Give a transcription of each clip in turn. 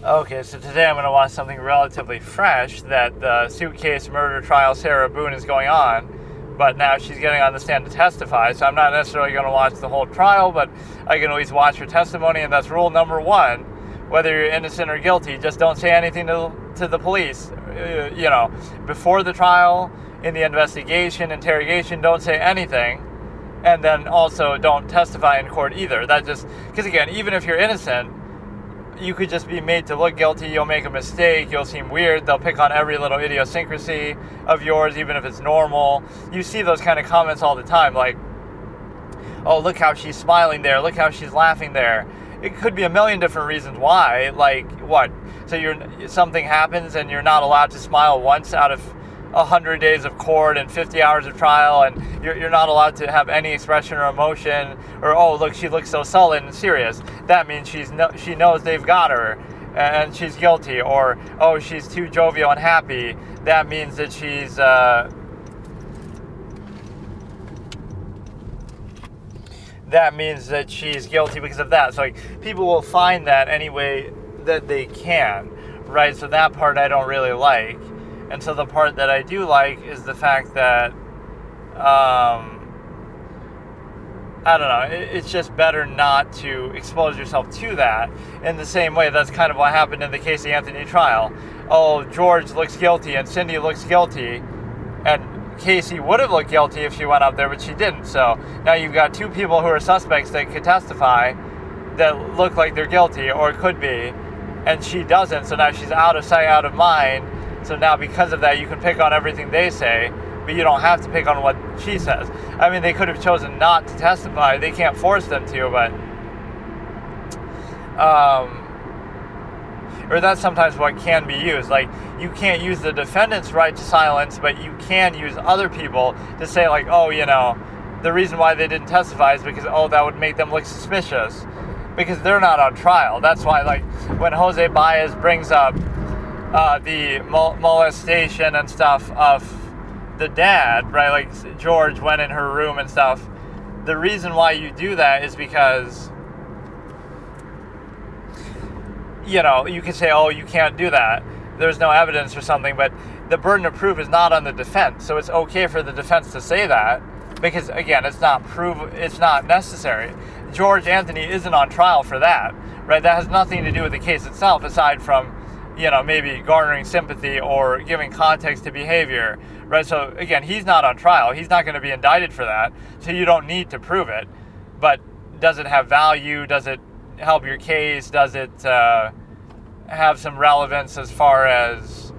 Okay, so today I'm going to watch something relatively fresh, that the suitcase murder trial Sarah Boone is going on, but now she's getting on the stand to testify, so I'm not necessarily going to watch the whole trial, but I can always watch her testimony, and that's rule number one. Whether you're innocent or guilty, just don't say anything to the police. Before the trial, in the investigation, interrogation, don't say anything. And then also don't testify in court either. Because again, even if you're innocent, you could just be made to look guilty. You'll make a mistake. You'll seem weird. They'll pick on every little idiosyncrasy of yours, even if it's normal. You see those kind of comments all the time, like, oh, look how she's smiling there. Look how she's laughing there. It could be a million different reasons why. Like, what? So something happens and you're not allowed to smile once out of 100 days of court and 50 hours of trial, and you're not allowed to have any expression or emotion, or, oh, look, she looks so sullen and serious. That means she knows they've got her and she's guilty. Or, oh, she's too jovial and happy. That means that she's guilty because of that. So, like, people will find that any way that they can, right? So that part I don't really like. And so the part that I do like is the fact that, I don't know, it's just better not to expose yourself to that. In the same way, that's kind of what happened in the Casey Anthony trial. Oh, George looks guilty and Cindy looks guilty, and Casey would have looked guilty if she went up there, but she didn't. So now you've got two people who are suspects that could testify that look like they're guilty, or could be, and she doesn't. So now she's out of sight, out of mind. So now because of that, you can pick on everything they say, but you don't have to pick on what she says. I mean, they could have chosen not to testify. They can't force them to, but... or that's sometimes what can be used. Like, you can't use the defendant's right to silence, but you can use other people to say, like, oh, the reason why they didn't testify is because, oh, that would make them look suspicious. Because they're not on trial. That's why, like, when Jose Baez brings up the molestation and stuff of the dad, right? Like, George went in her room and stuff. The reason why you do that is because, you can say, oh, you can't do that. There's no evidence or something, but the burden of proof is not on the defense. So it's okay for the defense to say that because, again, it's not necessary. George Anthony isn't on trial for that, right? That has nothing to do with the case itself, aside from maybe garnering sympathy or giving context to behavior, right? So, again, he's not on trial. He's not going to be indicted for that, so you don't need to prove it. But does it have value? Does it help your case? Does it have some relevance as far as...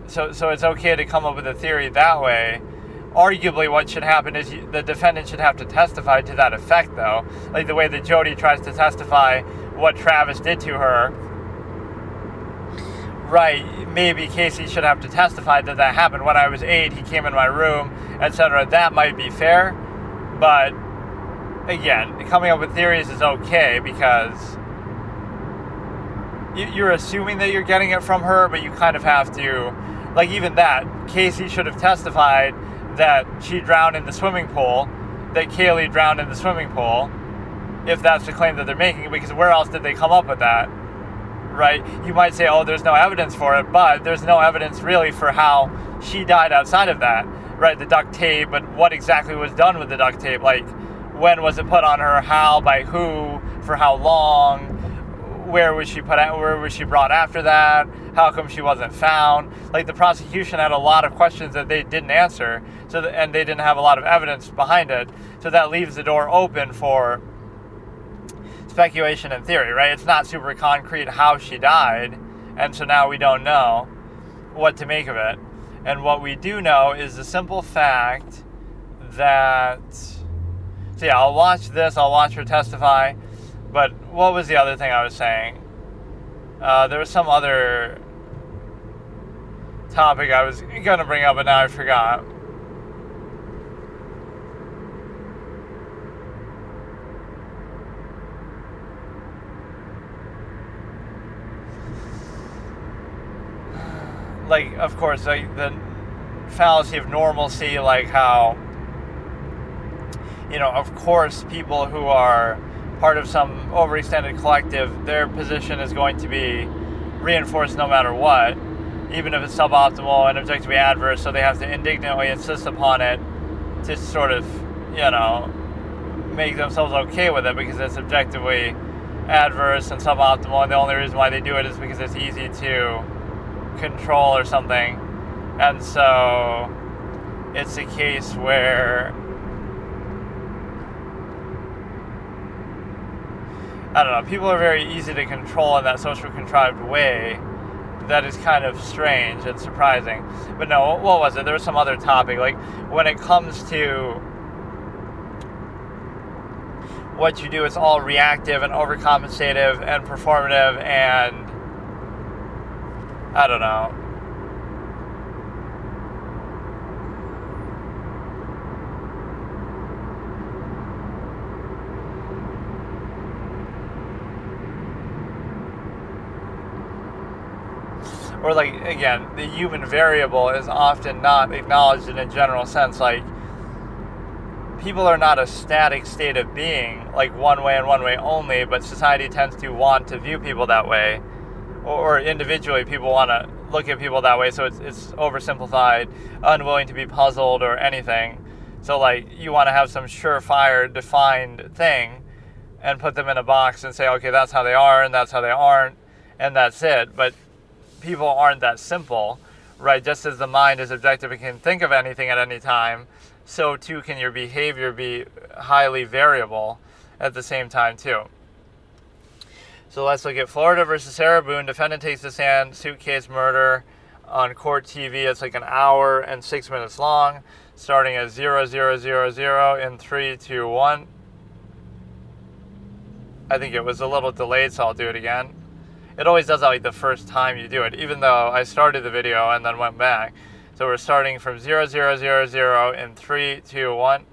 So it's okay to come up with a theory that way. Arguably, what should happen is the defendant should have to testify to that effect, though. Like the way that Jody tries to testify what Travis did to her. Right, maybe Casey should have to testify that happened. When I was 8, he came in my room, etc. That might be fair, but again, coming up with theories is okay because you're assuming that you're getting it from her, but you kind of have to, like, even that, Casey should have testified that she drowned in the swimming pool, that Kaylee drowned in the swimming pool, if that's the claim that they're making, because where else did they come up with that? Right? You might say, oh, there's no evidence for it, but there's no evidence really for how she died outside of that, right? The duct tape, but what exactly was done with the duct tape? Like, when was it put on her? How? By who? For how long? Where was she brought after that? How come she wasn't found? Like, the prosecution had a lot of questions that they didn't answer, and they didn't have a lot of evidence behind it, so that leaves the door open for speculation and theory, right? It's not super concrete how she died, and so now we don't know what to make of it. And what we do know is the simple fact that... So yeah, I'll watch her testify, but what was the other thing I was saying? There was some other topic I was going to bring up, but now I forgot. Like, of course, like the fallacy of normalcy, like how, of course, people who are part of some overextended collective, their position is going to be reinforced no matter what, even if it's suboptimal and objectively adverse, so they have to indignantly insist upon it to sort of, make themselves okay with it because it's objectively adverse and suboptimal, and the only reason why they do it is because it's easy to control or something. And so it's a case where, I don't know, people are very easy to control in that social contrived way that is kind of strange and surprising. But no, what was it? There was some other topic, like when it comes to what you do, it's all reactive and overcompensative and performative and I don't know. Or like, again, the human variable is often not acknowledged in a general sense. Like, people are not a static state of being, like one way and one way only, but society tends to want to view people that way. Or individually, people want to look at people that way, so it's oversimplified, unwilling to be puzzled or anything. So, like, you want to have some surefire, defined thing and put them in a box and say, okay, that's how they are and that's how they aren't, and that's it. But people aren't that simple, right? Just as the mind is objective and can think of anything at any time, so too can your behavior be highly variable at the same time too. So let's look at Florida versus Sarah Boone. Defendant takes the stand, suitcase murder on court TV. It's like an hour and 6 minutes long, starting at 0000 in 3, 2, 1. I think it was a little delayed, so I'll do it again. It always does that like the first time you do it, even though I started the video and then went back. So we're starting from 0000 in 3, 2, 1.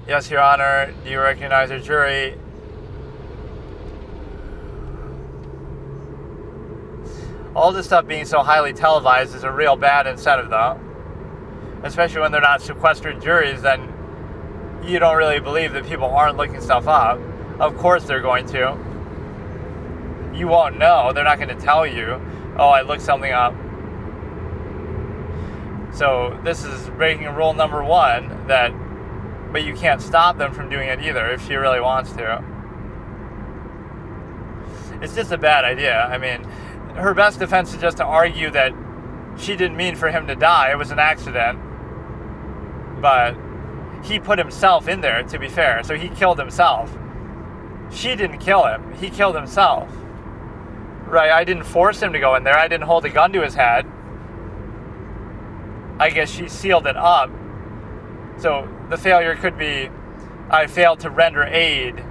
Yes, Your Honor. Do you recognize a jury? All this stuff being so highly televised is a real bad incentive, though. Especially when they're not sequestered juries, then you don't really believe that people aren't looking stuff up. Of course they're going to. You won't know. They're not going to tell you, oh, I looked something up. So this is breaking rule number 1, but you can't stop them from doing it either if she really wants to. It's just a bad idea. I mean, her best defense is just to argue that she didn't mean for him to die. It was an accident. But he put himself in there, to be fair. So he killed himself. She didn't kill him. He killed himself. Right? I didn't force him to go in there. I didn't hold a gun to his head. I guess she sealed it up. So the failure could be, I failed to render aid.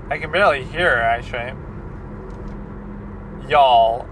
I can barely hear her, actually. Y'all.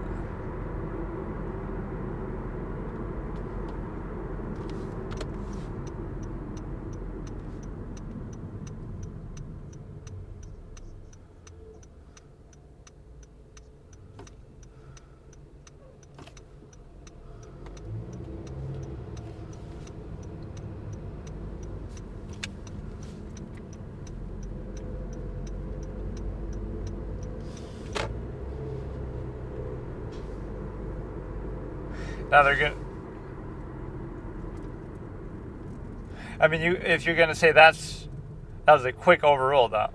Now they're going. I mean, if you're going to say that was a quick overrule, though.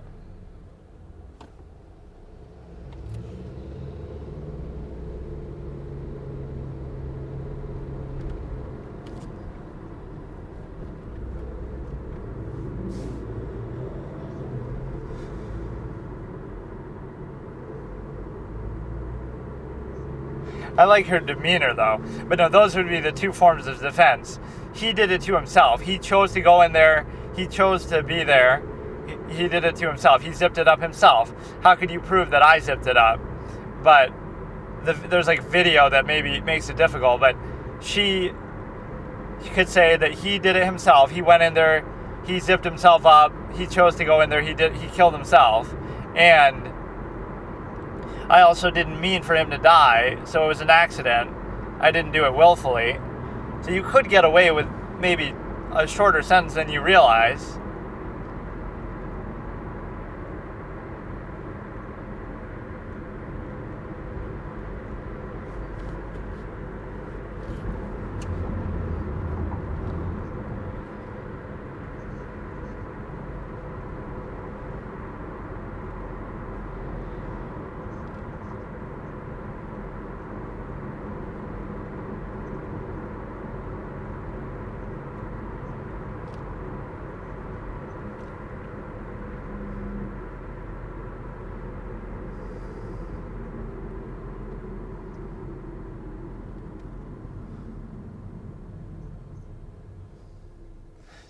I like her demeanor, though. But no, those would be the two forms of defense. He did it to himself. He chose to go in there. He chose to be there. He did it to himself. He zipped it up himself. How could you prove that I zipped it up? But there's like video that maybe makes it difficult. But she could say that he did it himself. He went in there, he zipped himself up, he chose to go in there, he killed himself. And I also didn't mean for him to die, so it was an accident. I didn't do it willfully. So you could get away with maybe a shorter sentence than you realize.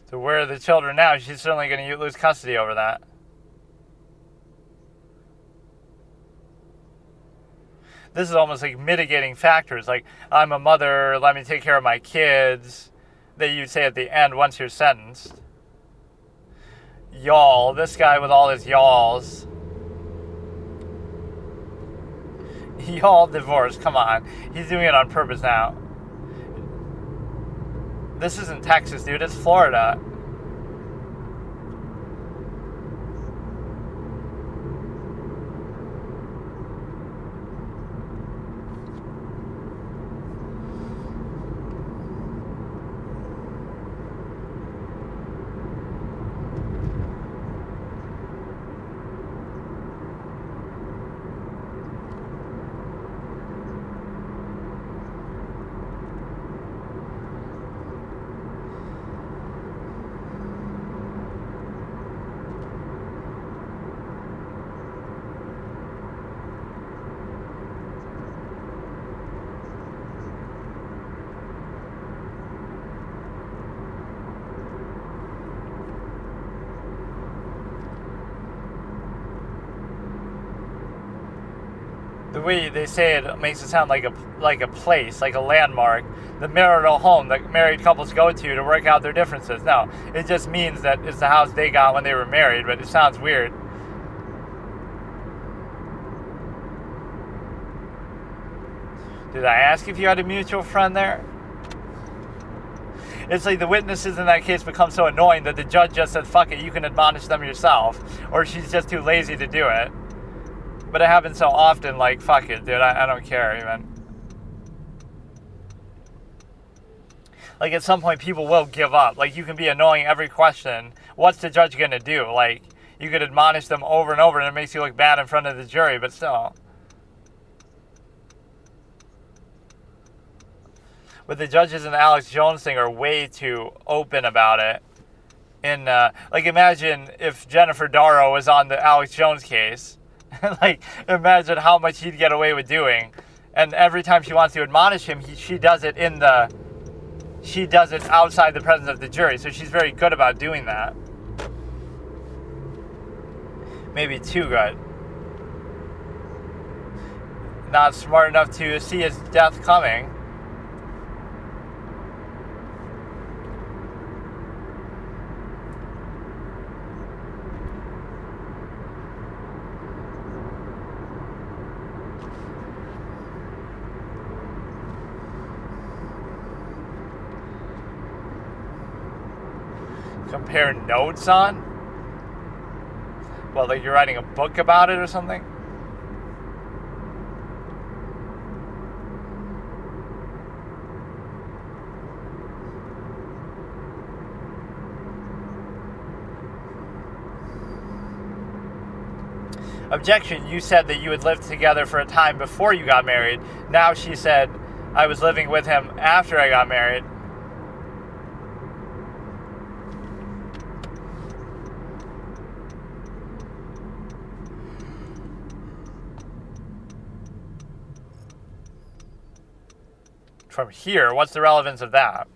So where are the children now? She's certainly going to lose custody over that. This is almost like mitigating factors. Like, I'm a mother, let me take care of my kids, that you say at the end once you're sentenced. Y'all, this guy with all his y'alls. Y'all divorced, come on. He's doing it on purpose now. This isn't Texas, dude. It's Florida. The way they say it makes it sound like a place, like a landmark, the marital home that married couples go to work out their differences. No, it just means that it's the house they got when they were married, but it sounds weird. Did I ask if you had a mutual friend there? It's like the witnesses in that case become so annoying that the judge just said, fuck it, you can admonish them yourself. Or she's just too lazy to do it. But it happens so often, like, fuck it, dude, I don't care even. Like, at some point, people will give up. Like, you can be annoying every question. What's the judge going to do? Like, you could admonish them over and over, and it makes you look bad in front of the jury, but still. But the judges in the Alex Jones thing are way too open about it. Like, imagine if Jennifer Darrow was on the Alex Jones case. Like, imagine how much he'd get away with doing. And every time she wants to admonish him, she does it outside the presence of the jury. So she's very good about doing that. Maybe too good. Not smart enough to see his death coming. Compare notes on? Well, like you're writing a book about it or something? Objection, you said that you had lived together for a time before you got married. Now she said, I was living with him after I got married. From here, what's the relevance of that?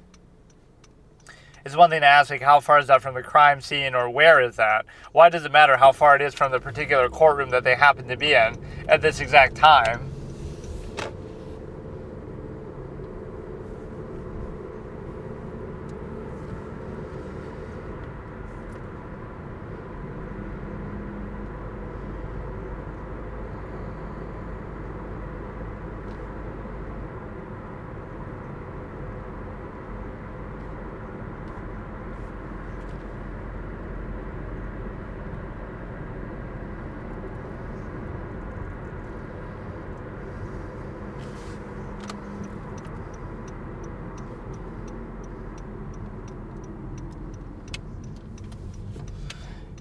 It's one thing to ask, like, how far is that from the crime scene, or where is that? Why does it matter how far it is from the particular courtroom that they happen to be in at this exact time?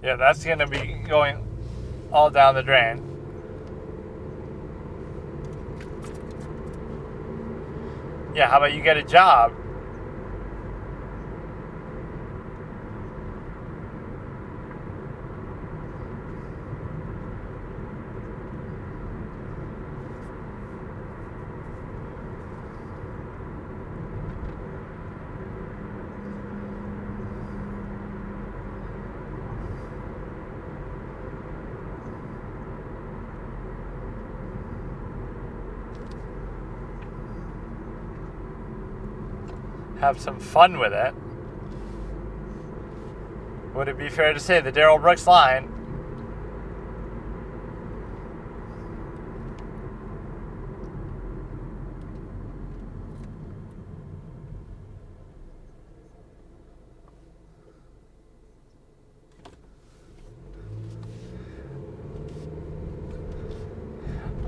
Yeah, that's going to be going all down the drain. Yeah, how about you get a job? Have some fun with it. Would it be fair to say the Darrell Brooks line?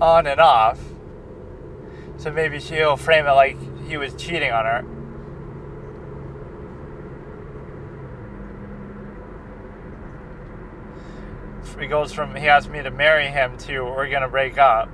On and off. So maybe she'll frame it like he was cheating on her. It goes from he asked me to marry him to we're gonna break up.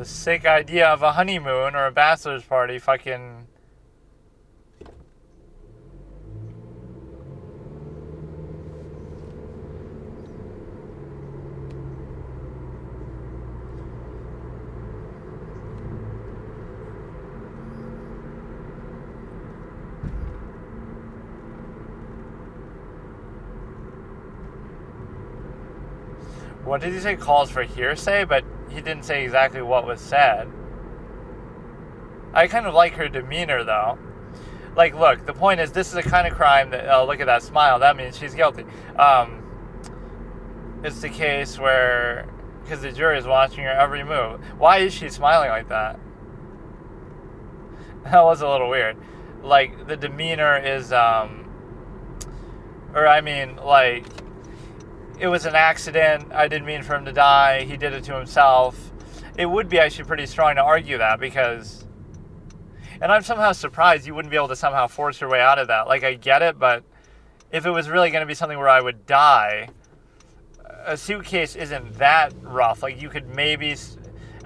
It's a sick idea of a honeymoon or a bachelor's party. Fucking. What did he say? Calls for hearsay, but he didn't say exactly what was said. I kind of like her demeanor, though. Like, look, the point is, this is the kind of crime that, oh, look at that smile, that means she's guilty. It's the case where, because the jury is watching her every move. Why is she smiling like that? That was a little weird. Like, the demeanor is, like, it was an accident. I didn't mean for him to die. He did it to himself. It would be actually pretty strong to argue that because... And I'm somehow surprised you wouldn't be able to somehow force your way out of that. Like, I get it, but if it was really going to be something where I would die, a suitcase isn't that rough. Like, you could maybe...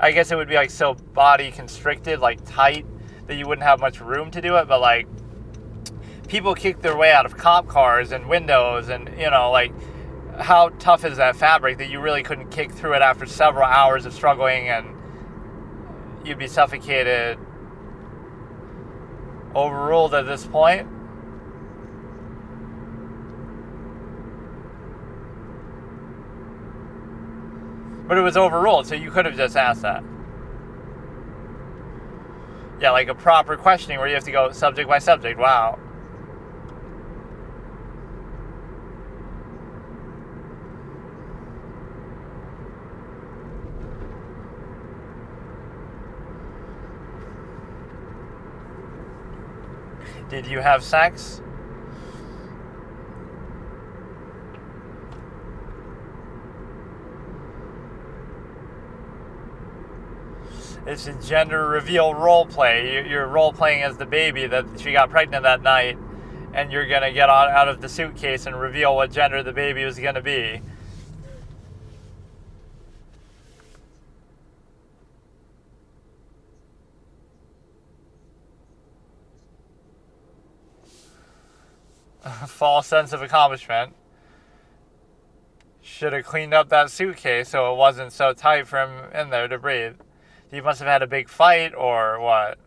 I guess it would be, like, so body constricted, like, tight, that you wouldn't have much room to do it. But, like, people kick their way out of cop cars and windows and, you know, like... How tough is that fabric that you really couldn't kick through it after several hours of struggling and you'd be suffocated? Overruled at this point? But it was overruled, so you could have just asked that. Yeah, like a proper questioning where you have to go subject by subject. Wow. Did you have sex? It's a gender reveal role play. You're role playing as the baby that she got pregnant that night, and you're gonna get out of the suitcase and reveal what gender the baby was gonna be. A false sense of accomplishment. Should have cleaned up that suitcase so it wasn't so tight for him in there to breathe. You must have had a big fight or what?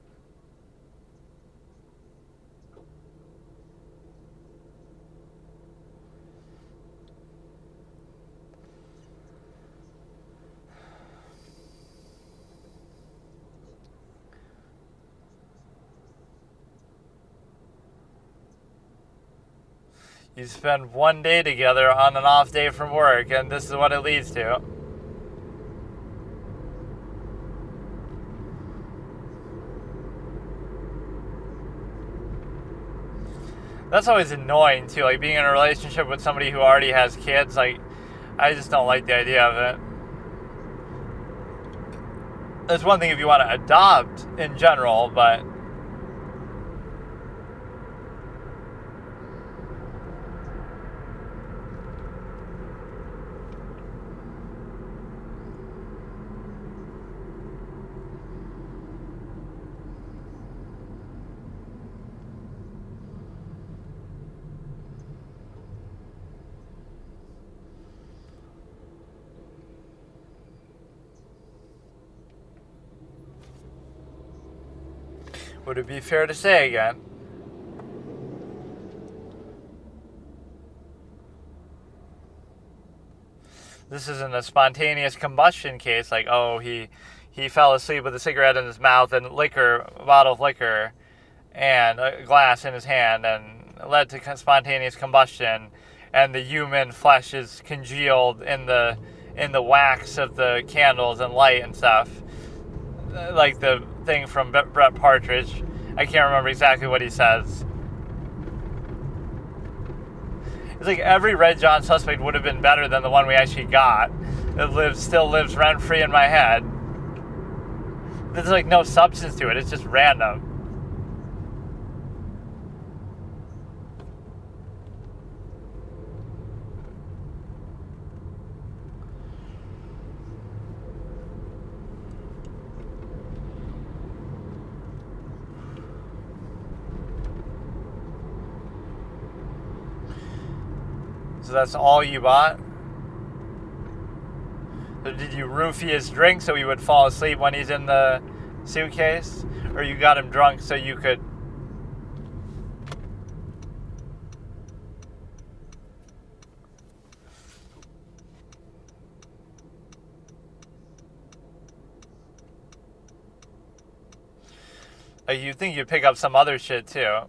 You spend one day together on an off day from work, and this is what it leads to. That's always annoying too, like being in a relationship with somebody who already has kids. Like, I just don't like the idea of it. It's one thing if you want to adopt in general, but would it be fair to say again? This isn't a spontaneous combustion case, like, oh, he fell asleep with a cigarette in his mouth and a bottle of liquor, and a glass in his hand, and led to spontaneous combustion, and the human flesh is congealed in the wax of the candles and light and stuff, like the thing from Brett Partridge. I can't remember exactly what he says. It's like every Red John suspect would have been better than the one we actually got. It still lives rent-free in my head. There's like no substance to it. It's just random. So that's all you bought? So did you roofie his drink so he would fall asleep when he's in the suitcase? Or you got him drunk so you could... You think you'd pick up some other shit too.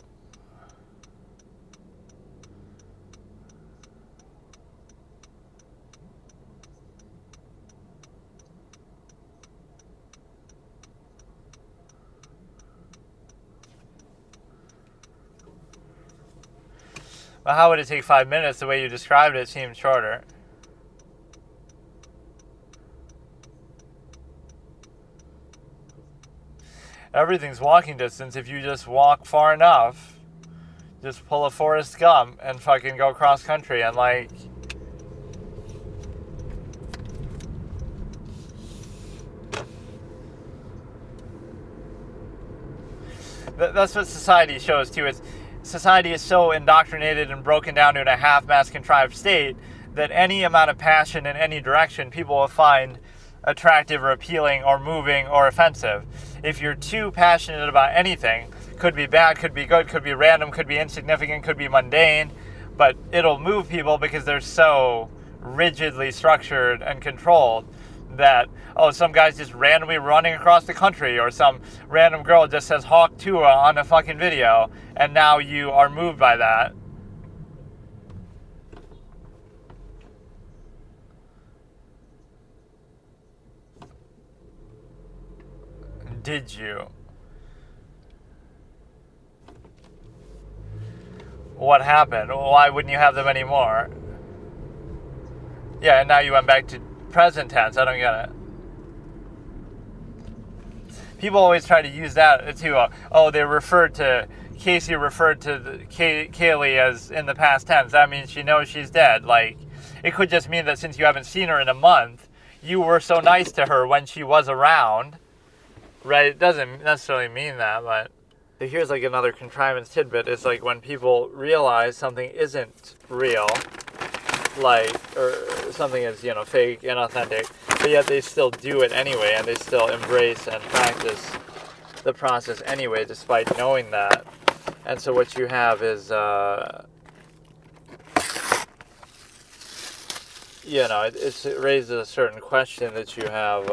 Well, how would it take 5 minutes? The way you described it seemed shorter. Everything's walking distance if you just walk far enough. Just pull a Forrest Gump and fucking go cross country and like... That's what society shows too. Society is so indoctrinated and broken down to a half-mass contrived state that any amount of passion in any direction people will find attractive or appealing or moving or offensive. If you're too passionate about anything, could be bad, could be good, could be random, could be insignificant, could be mundane, but it'll move people because they're so rigidly structured and controlled that, oh, some guy's just randomly running across the country, or some random girl just says Hawk Tua on a fucking video, and now you are moved by that. Did you? What happened? Why wouldn't you have them anymore? Yeah, and now you went back to present tense. I don't get it. People always try to use that to, Casey referred to Kaylee as in the past tense. That means she knows she's dead. Like, it could just mean that since you haven't seen her in a month, you were so nice to her when she was around. Right? It doesn't necessarily mean that, but... Here's like another contrivance tidbit. It's like when people realize something isn't real, like, or something is, fake, inauthentic, but yet they still do it anyway, and they still embrace and practice the process anyway, despite knowing that. And so what you have is, it raises a certain question that you have,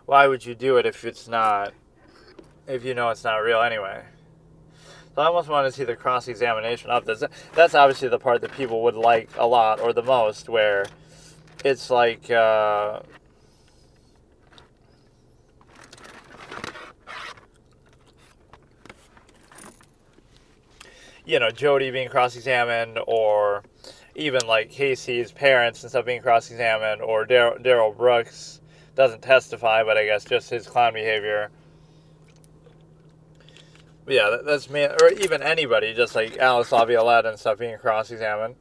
why would you do it if you know it's not real anyway? So I almost want to see the cross-examination of this. That's obviously the part that people would like a lot, or the most, where it's like, Jody being cross-examined, or even like Casey's parents and stuff being cross-examined, or Daryl Brooks doesn't testify, but I guess just his clown behavior. But yeah, that's me, or even anybody, just like Alice Laviolette and stuff being cross-examined.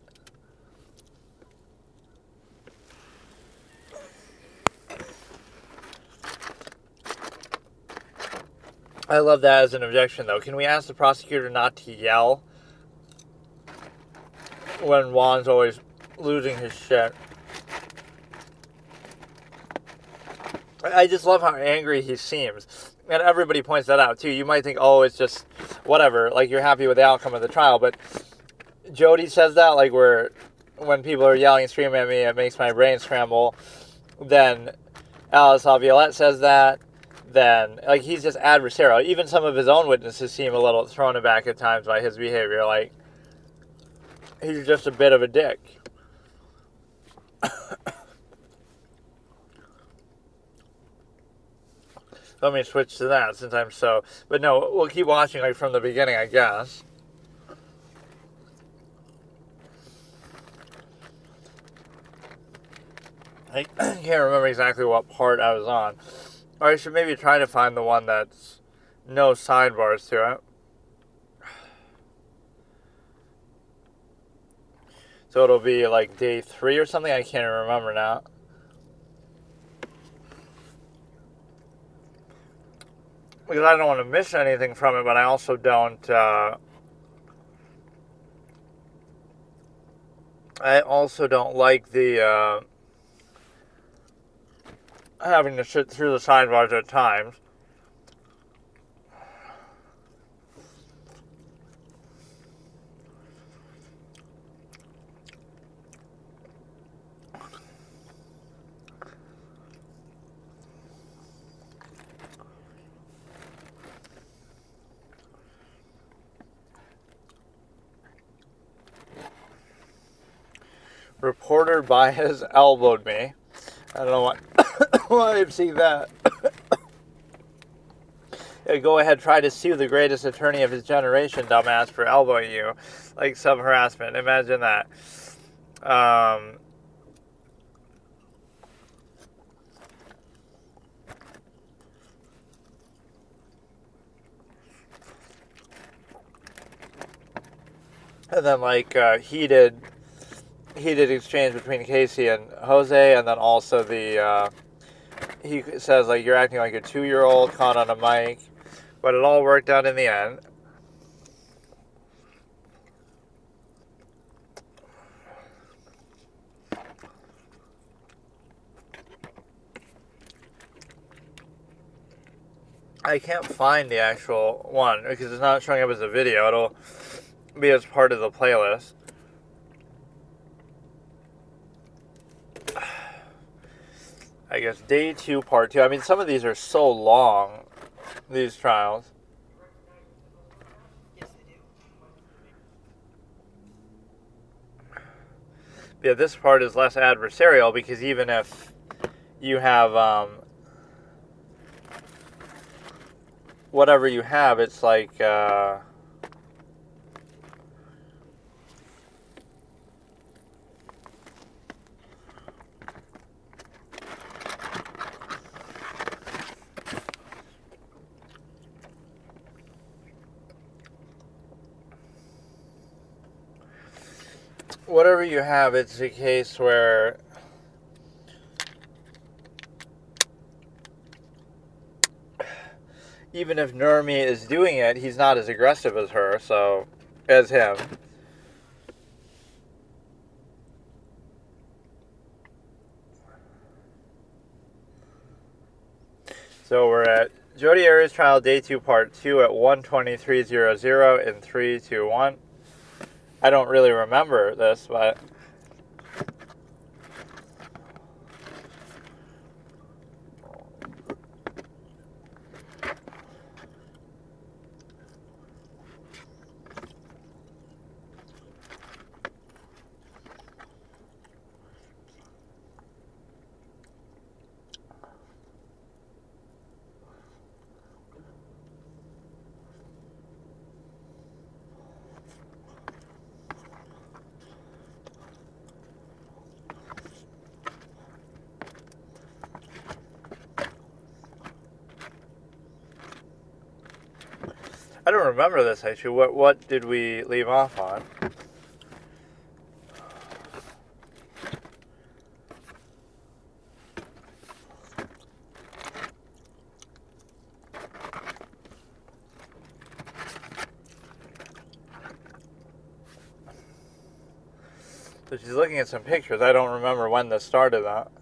I love that as an objection, though. Can we ask the prosecutor not to yell when Juan's always losing his shit? I just love how angry he seems. And everybody points that out, too. You might think, oh, it's just whatever. Like, you're happy with the outcome of the trial. But Jody says that, like, when people are yelling and screaming at me, it makes my brain scramble. Then Alice Laviolette says that. Then, like, he's just adversarial. Even some of his own witnesses seem a little thrown aback at times by his behavior. Like, he's just a bit of a dick. Let me switch to that since I'm so... But no, we'll keep watching, like, from the beginning, I guess. I can't remember exactly what part I was on. Or I should maybe try to find the one that's no sidebars to it. So it'll be like day 3 or something? I can't even remember now. Because I don't want to miss anything from it, but I also don't... I also don't like the... having to sit through the sidebars at times. Reporter bias elbowed me. I don't know why. Why I've seen that. Yeah, go ahead, try to sue the greatest attorney of his generation, dumbass, for elbowing you. Like some harassment. Imagine that. And then, like, heated exchange between Casey and Jose, and then also he says, like, you're acting like a 2-year-old caught on a mic, but it all worked out in the end. I can't find the actual one because it's not showing up as a video. It'll be as part of the playlist. I guess day 2, part 2. I mean, some of these are so long, these trials. Yes, they do. Yeah, this part is less adversarial because even if you have whatever you have, it's like whatever you have, it's a case where even if Nurmi is doing it, he's not as aggressive as her, so as him. So we're at Jodi Arias trial, day 2, part 2 at 1:23:00 in 3, 2, 1. I don't really remember this, but I don't remember this actually. What did we leave off on? So she's looking at some pictures. I don't remember when this started out.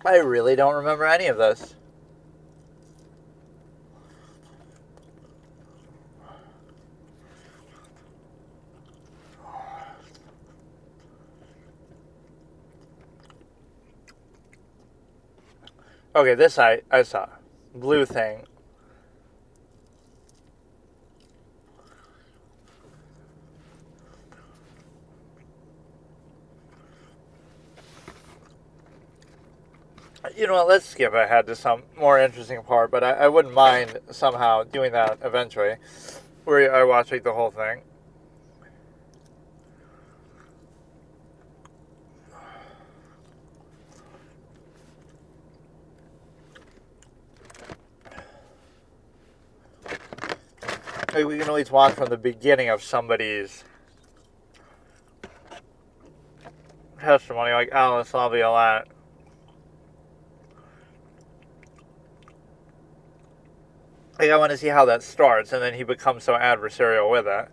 I really don't remember any of this. Okay, this I saw. Blue thing. You know what, let's skip ahead to some more interesting part, but I wouldn't mind somehow doing that eventually, where I watch like the whole thing. Like we can at least watch from the beginning of somebody's testimony, like Alice Laviolette. Like, I want to see how that starts, and then he becomes so adversarial with it.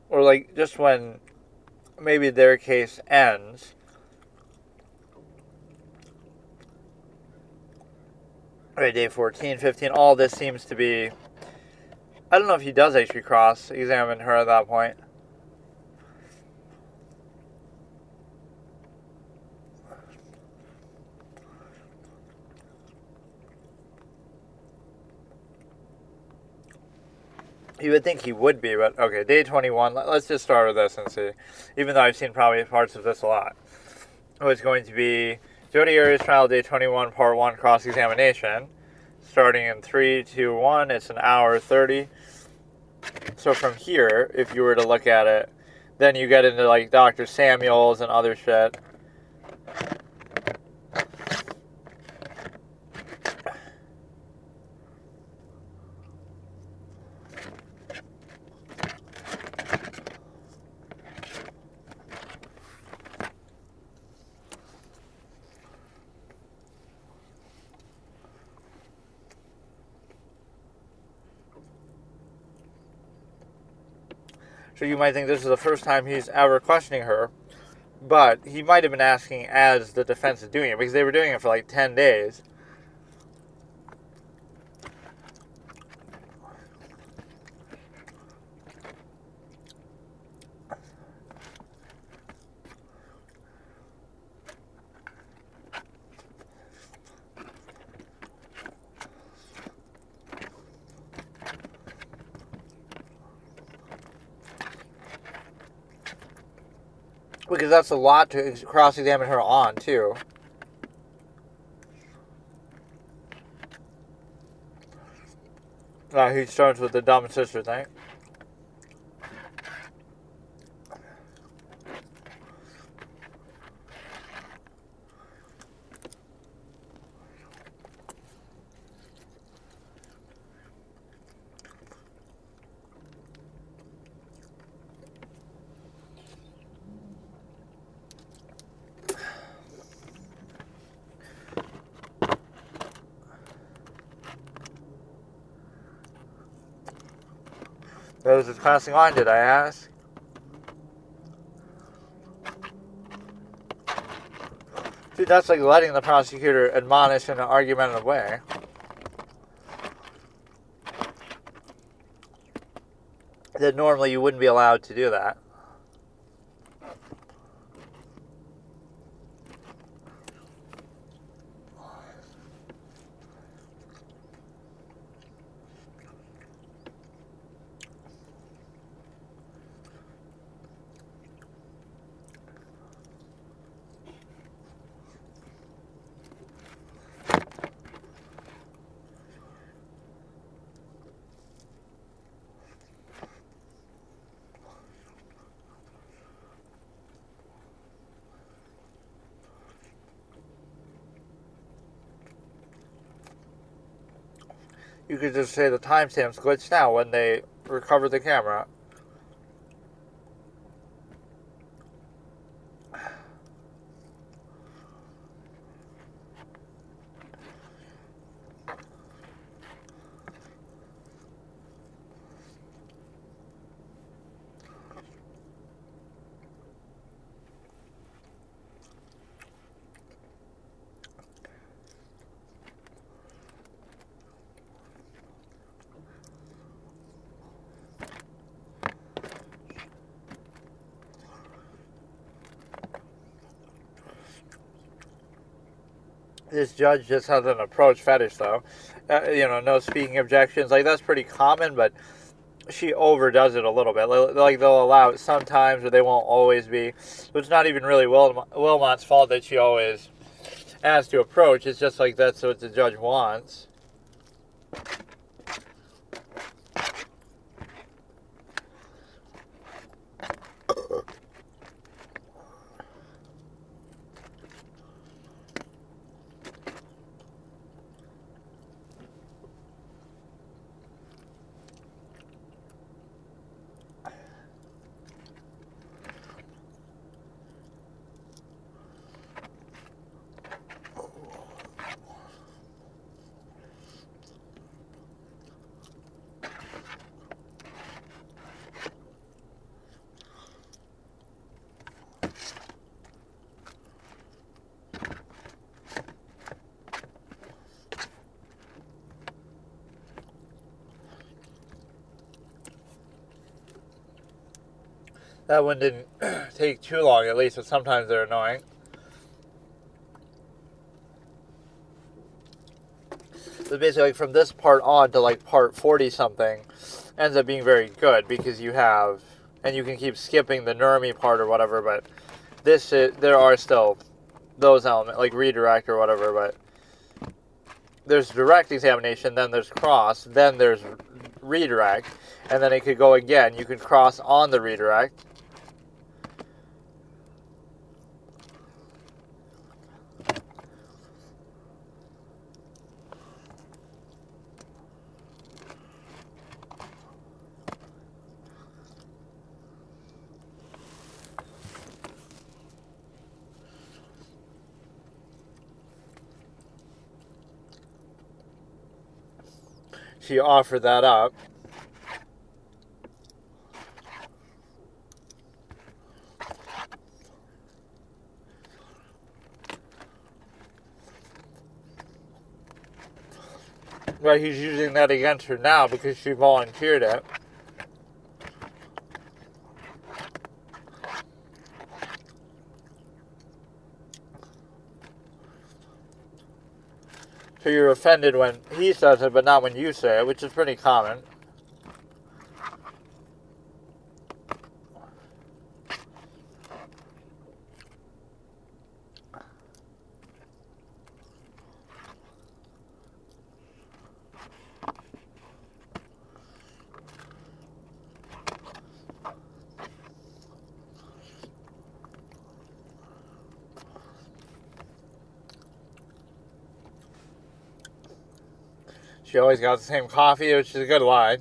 Or, like, just when maybe their case ends. Right, day 14, 15, all this seems to be... I don't know if he does actually cross-examine her at that point. You would think he would be, but okay, day 21, let's just start with this and see. Even though I've seen probably parts of this a lot. It's going to be Jodi Arias trial, day 21, part 1, cross-examination. Starting in 3, 2, 1, it's an hour 30. So from here, if you were to look at it, then you get into like Dr. Samuels and other shit. So you might think this is the first time he's ever questioning her, but he might have been asking as the defense is doing it, because they were doing it for like 10 days. Because that's a lot to cross-examine her on, too. He starts with the dumb sister thing. Those is passing on, did I ask? Dude, that's like letting the prosecutor admonish in an argumentative way. that normally you wouldn't be allowed to do that. You could just say the timestamps glitched out when they recovered the camera. This judge just has an approach fetish, though. No speaking objections. Like, that's pretty common, but she overdoes it a little bit. Like, they'll allow it sometimes, or they won't always be. So it's not even really Wilmot's fault that she always has to approach. It's just like that's what the judge wants. That one didn't take too long, at least, but sometimes they're annoying. But basically, like, from this part on to, like, part 40-something ends up being very good, because you have, and you can keep skipping the Nurmi part or whatever, but there are still those elements, like redirect or whatever, but there's direct examination, then there's cross, then there's redirect, and then it could go again. You can cross on the redirect. She offered that up. But he's using that against her now because she volunteered it. So you're offended when he says it, but not when you say it, which is pretty common. She always got the same coffee, which is a good line.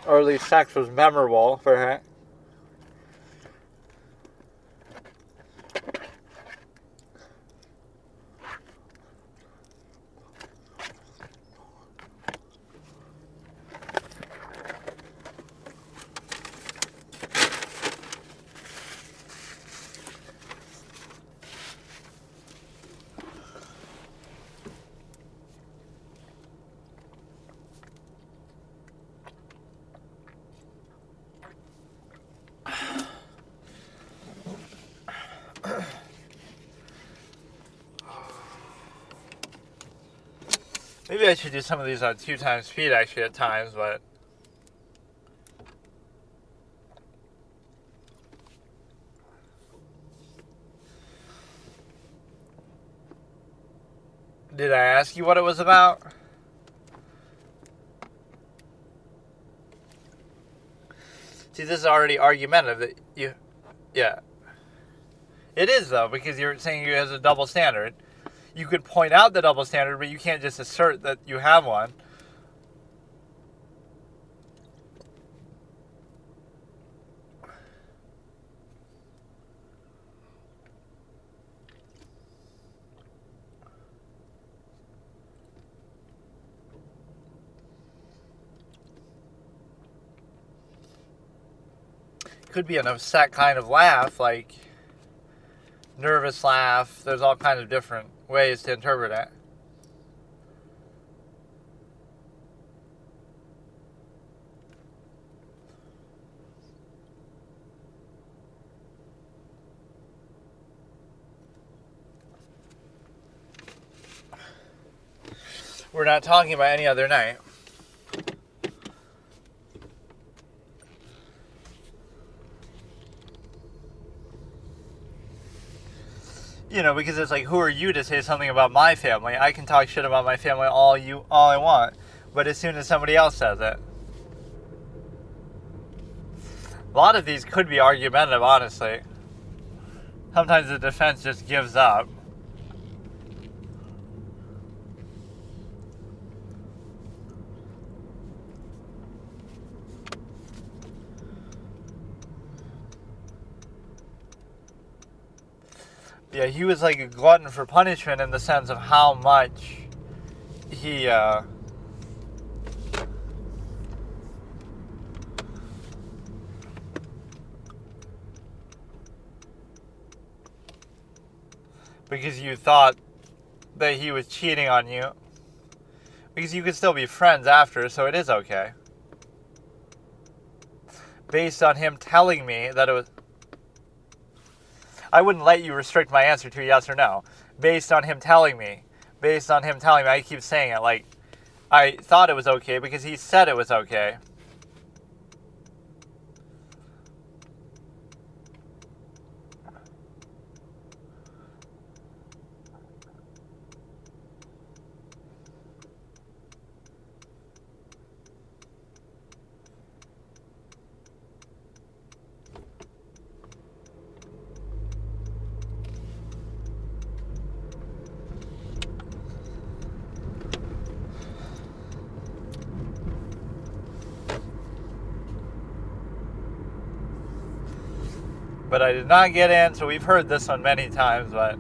Or at least sex was memorable for her. Maybe I should do some of these on 2x speed actually at times, but... Did I ask you what it was about? See, this is already argumentative that you... Yeah. It is, though, because you're saying you has a double standard. You could point out the double standard, but you can't just assert that you have one. Could be an upset kind of laugh, like nervous laugh. There's all kinds of different ways to interpret it. We're not talking about any other night. You know, because it's like, who are you to say something about my family? I can talk shit about my family all I want, but as soon as somebody else says it. A lot of these could be argumentative, honestly. Sometimes the defense just gives up. Yeah, he was like a glutton for punishment in the sense of how much he, because you thought that he was cheating on you. Because you could still be friends after, so it is okay. Based on him telling me that it was... I wouldn't let you restrict my answer to yes or no. Based on him telling me. I keep saying it, like, I thought it was okay because he said it was okay. But I did not get in, so we've heard this one many times, but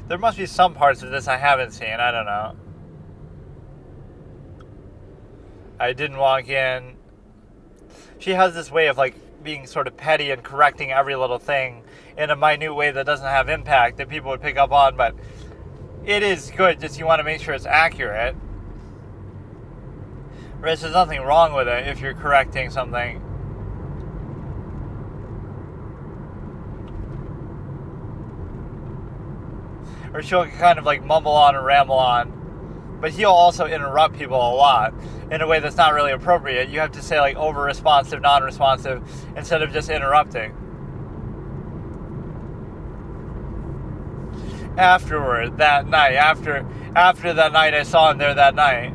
there must be some parts of this I haven't seen. I don't know. I didn't walk in. She has this way of like being sort of petty and correcting every little thing in a minute way that doesn't have impact that people would pick up on, but it is good, just you want to make sure it's accurate. Whereas there's nothing wrong with it if you're correcting something. Or she'll kind of like mumble on and ramble on. But he'll also interrupt people a lot in a way that's not really appropriate. You have to say like over-responsive, non-responsive, instead of just interrupting. Afterward, that night, after that night I saw him there that night.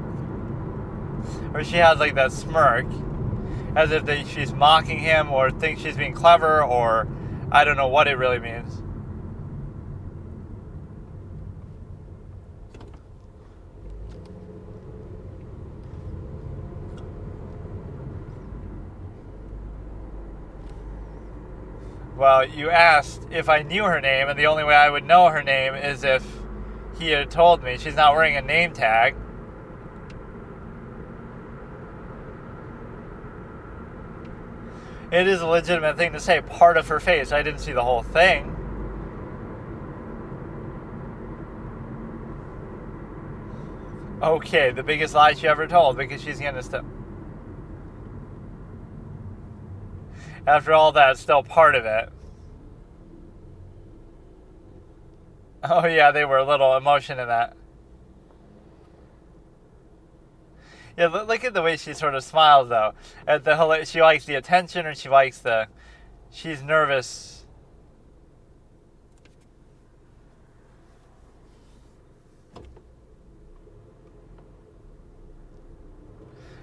Or she has like that smirk, as if she's mocking him or thinks she's being clever, or I don't know what it really means. Well, you asked if I knew her name, and the only way I would know her name is if he had told me. She's not wearing a name tag. It is a legitimate thing to say part of her face. I didn't see the whole thing. Okay, the biggest lie she ever told, because she's gonna still... After all that, it's still part of it. Oh yeah, they were a little emotion in that. Yeah, look at the way she sort of smiles, though. She likes the attention, or she likes the... She's nervous.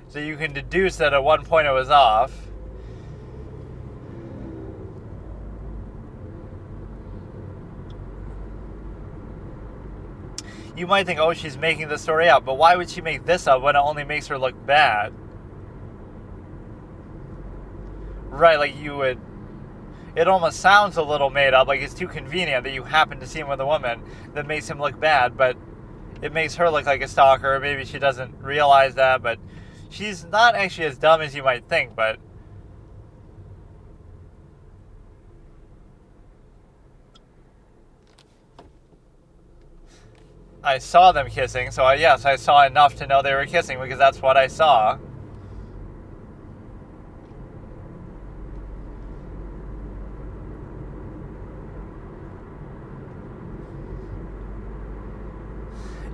So you can deduce that at one point it was off. You might think, oh, she's making the story up, but why would she make this up when it only makes her look bad? Right, like you would... It almost sounds a little made up, like it's too convenient that you happen to see him with a woman that makes him look bad, but it makes her look like a stalker. Maybe she doesn't realize that, but she's not actually as dumb as you might think, but... I saw them kissing, so yes, I saw enough to know they were kissing because that's what I saw.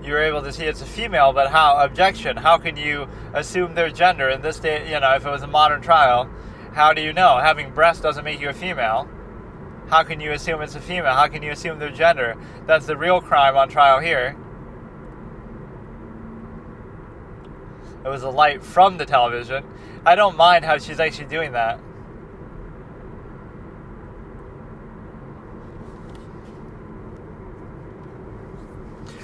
You were able to see it's a female, but how? Objection. How can you assume their gender in this day? If it was a modern trial, how do you know? Having breasts doesn't make you a female. How can you assume it's a female? How can you assume their gender? That's the real crime on trial here. It was a light from the television. I don't mind how she's actually doing that.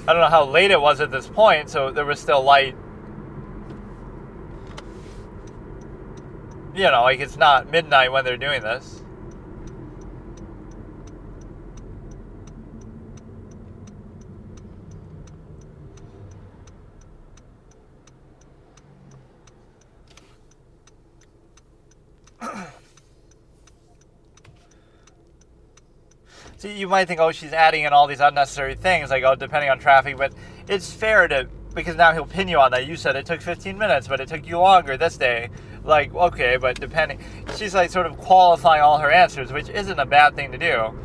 I don't know how late it was at this point, so there was still light. Like it's not midnight when they're doing this. So you might think, oh, she's adding in all these unnecessary things, like, oh, depending on traffic, but it's fair to, because now he'll pin you on that. You said it took 15 minutes, but it took you longer this day. Like, okay, but depending, she's like sort of qualifying all her answers, which isn't a bad thing to do.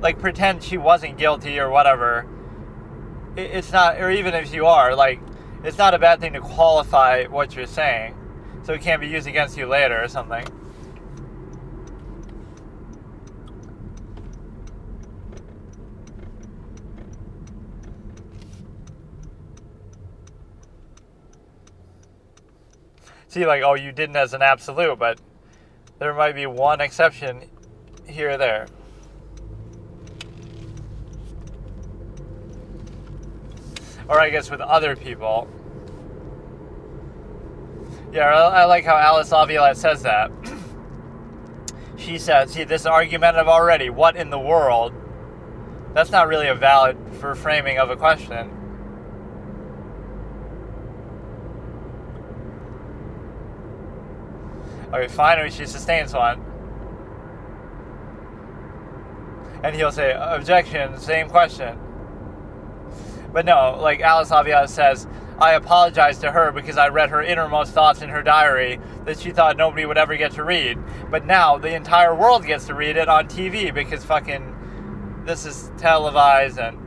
Like, pretend she wasn't guilty or whatever. It's not, or even if you are, like, it's not a bad thing to qualify what you're saying, so it can't be used against you later or something. See, like, oh, you didn't as an absolute, but there might be one exception here or there. Or I guess with other people. Yeah, I like how Alice Laviolette says that. She says, see, this is argumentative already. What in the world? That's not really a valid for framing of a question. Okay, finally she sustains one. And he'll say, objection, same question. But no, like Alice Laviolette says, I apologize to her because I read her innermost thoughts in her diary that she thought nobody would ever get to read. But now the entire world gets to read it on TV because fucking this is televised and...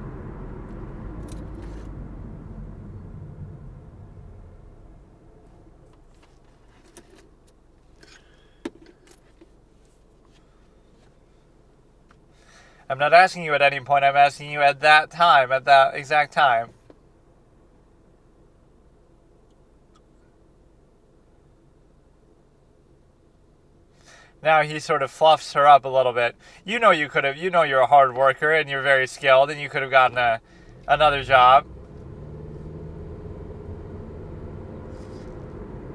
I'm not asking you at any point, I'm asking you at that time, at that exact time. Now he sort of fluffs her up a little bit. You know you're a hard worker and you're very skilled and you could have gotten another job.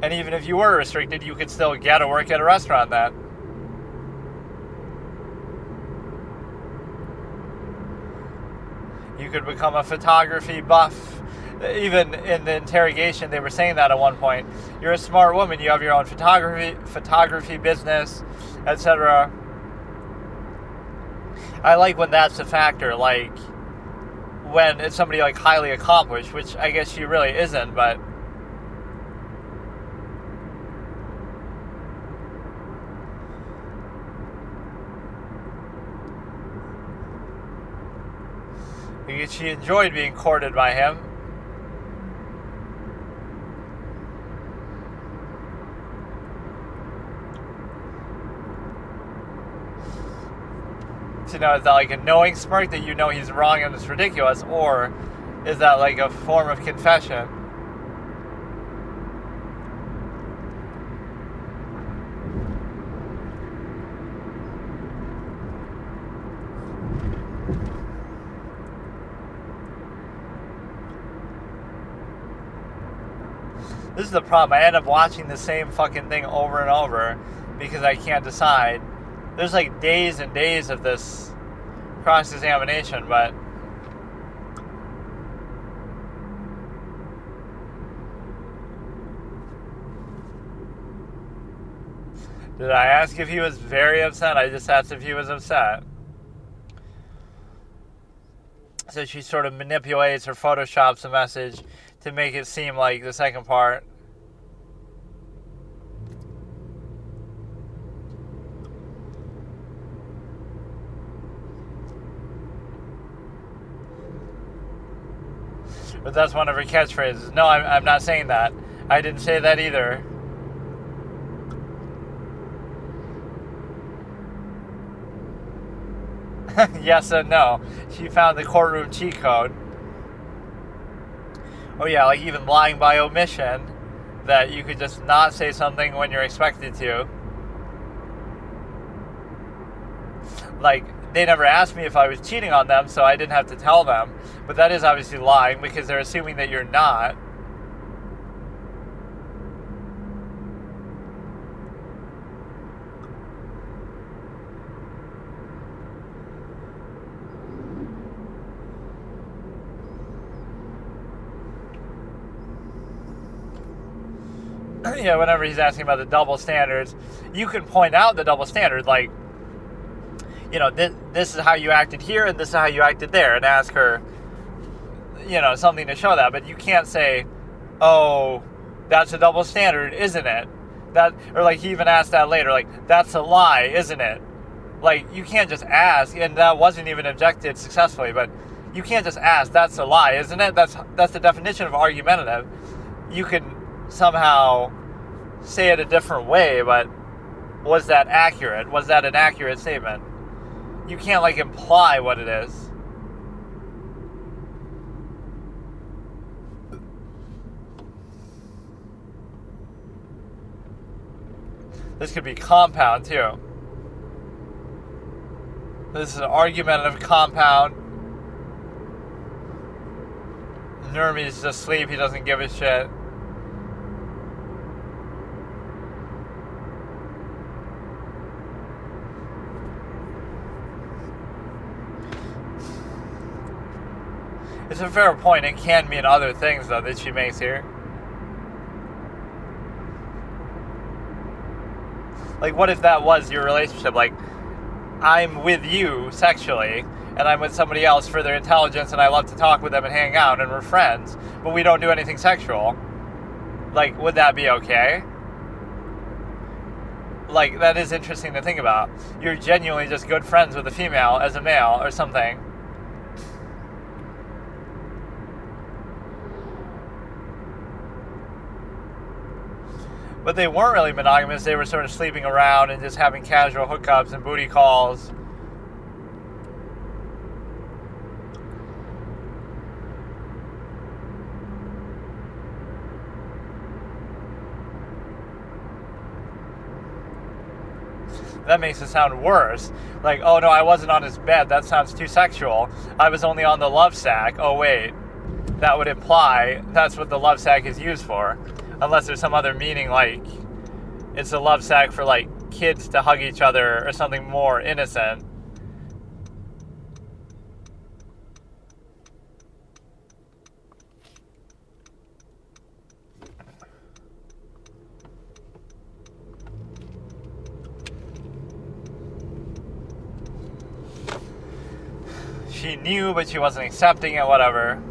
And even if you were restricted, you could still get a work at a restaurant then. You could become a photography buff. Even in the interrogation, they were saying that at one point. You're a smart woman. You have your own photography business, etc. I like when that's a factor. Like when it's somebody like highly accomplished, which I guess she really isn't, but. She enjoyed being courted by him. to know, is that like a knowing smirk that you know he's wrong and it's ridiculous, or is that like a form of confession? This is the problem. I end up watching the same fucking thing over and over because I can't decide. There's like days and days of this cross-examination, but did I ask if he was very upset? I just asked if he was upset. So she sort of manipulates or photoshops a message to make it seem like the second part. But that's one of her catchphrases. No, I'm not saying that. I didn't say that either. Yes and no. She found the courtroom cheat code. Oh yeah, like even lying by omission, that you could just not say something when you're expected to. Like, they never asked me if I was cheating on them, so I didn't have to tell them. But that is obviously lying, because they're assuming that you're not. Yeah, whenever he's asking about the double standards, you can point out the double standard, like, you know, this is how you acted here and this is how you acted there, and ask her, you know, something to show that. But you can't say, oh, that's a double standard, isn't it? That, or like he even asked that later, like, that's a lie, isn't it? Like, you can't just ask, and that wasn't even objected successfully, but you can't just ask, that's a lie, isn't it? That's the definition of argumentative. You can somehow say it a different way, but was that accurate? Was that an accurate statement? You can't, like, imply what it is. This could be compound, too. This is an argumentative compound. Nermy's just asleep. He doesn't give a shit. It's a fair point. It can mean other things, though, that she makes here. Like, what if that was your relationship? Like, I'm with you sexually, and I'm with somebody else for their intelligence, and I love to talk with them and hang out, and we're friends, but we don't do anything sexual. Like, would that be okay? Like, that is interesting to think about. You're genuinely just good friends with a female as a male or something. But they weren't really monogamous. They were sort of sleeping around and just having casual hookups and booty calls. That makes it sound worse. Like, oh no, I wasn't on his bed. That sounds too sexual. I was only on the love sack. Oh wait. That would imply that's what the love sack is used for. Unless there's some other meaning, like it's a love sack for, like, kids to hug each other or something more innocent. She knew, but she wasn't accepting it, whatever.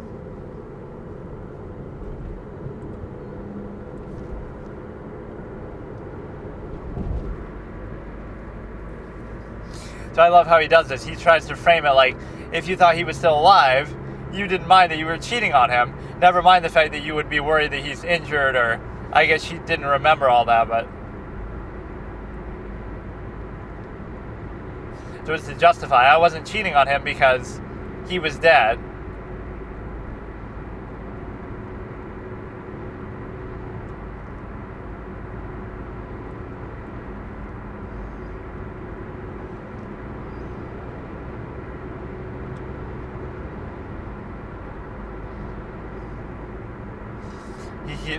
So I love how he does this. He tries to frame it like, if you thought he was still alive, you didn't mind that you were cheating on him. Never mind the fact that you would be worried that he's injured, or I guess she didn't remember all that, but So it's to justify. I wasn't cheating on him because he was dead.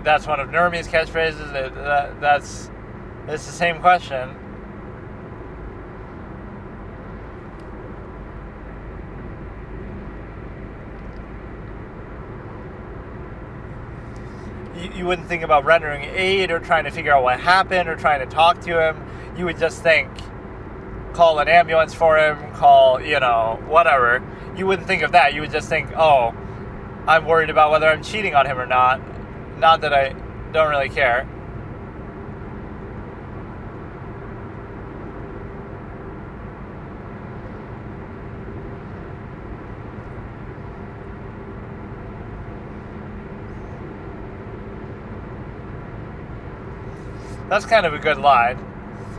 That's one of Nermi's catchphrases. It's the same question. You wouldn't think about rendering aid or trying to figure out what happened or trying to talk to him. You would just think, call an ambulance for him, call, whatever. You wouldn't think of that. You would just think, oh, I'm worried about whether I'm cheating on him or not. Not that I don't really care. That's kind of a good line.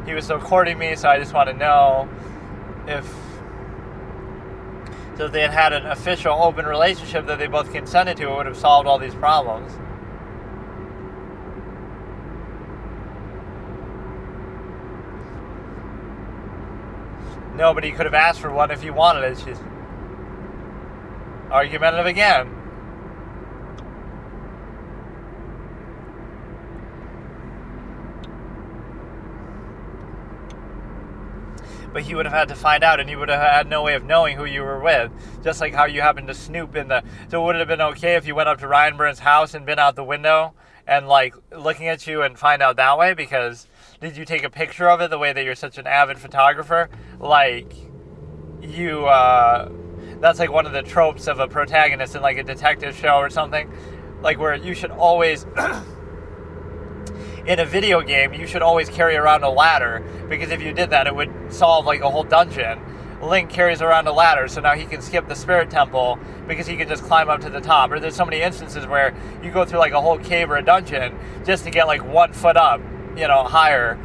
He was still courting me, so I just want to know if they had had an official open relationship that they both consented to, it would have solved all these problems. Nobody could have asked for one if you wanted it. She's argumentative again. But he would have had to find out, and he would have had no way of knowing who you were with. Just like how you happened to snoop in the... So would it have been okay if you went up to Ryan Byrne's house and been out the window and, looking at you and find out that way? Because did you take a picture of it the way that you're such an avid photographer? That's like one of the tropes of a protagonist in, a detective show or something. Where you should always... in a video game, you should always carry around a ladder, because if you did that, it would solve a whole dungeon. Link carries around a ladder, so now he can skip the spirit temple because he can just climb up to the top. Or there's so many instances where you go through a whole cave or a dungeon just to get 1 foot up, higher.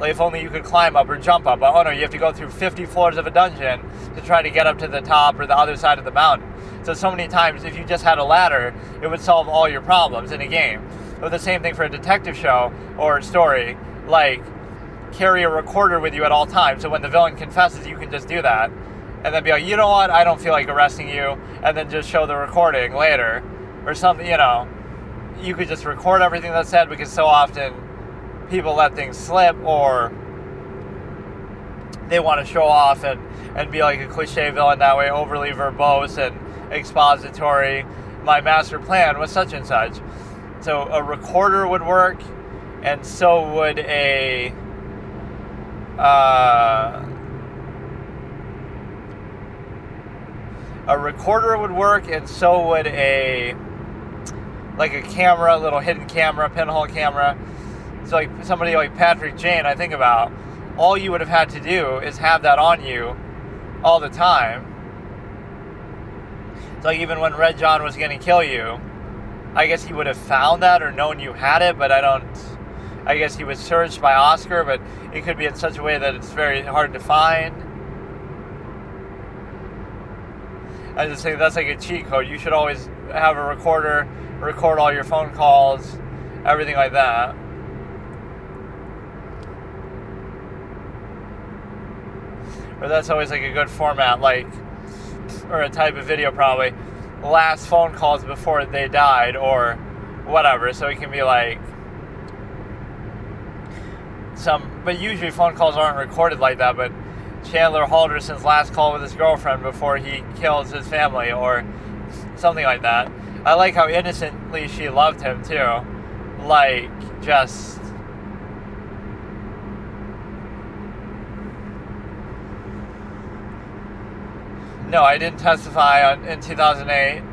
If only you could climb up or jump up. But oh no, you have to go through 50 floors of a dungeon to try to get up to the top or the other side of the mountain. So many times, if you just had a ladder, it would solve all your problems in a game. But the same thing for a detective show or a story, carry a recorder with you at all times, so when the villain confesses, you can just do that, and then be like, you know what, I don't feel like arresting you, and then just show the recording later, or something, you could just record everything that's said, because so often people let things slip, or they want to show off and be like a cliche villain that way, overly verbose and expository. My master plan was such and such. So a recorder would work, and so would a recorder would work, and so would a camera, little hidden camera, pinhole camera. So somebody like Patrick Jane, I think about, all you would have had to do is have that on you all the time. So even when Red John was going to kill you, I guess he would have found that or known you had it, but I guess he was searched by Oscar, but it could be in such a way that it's very hard to find. I just think that's a cheat code. You should always have a recorder, record all your phone calls, everything like that. Or that's always a good format, or a type of video probably. Last phone calls before they died, or whatever. So it can be but usually phone calls aren't recorded like that, but Chandler Halderson's last call with his girlfriend before he kills his family, or something like that. I like how innocently she loved him too. Just... No, I didn't testify in 2008.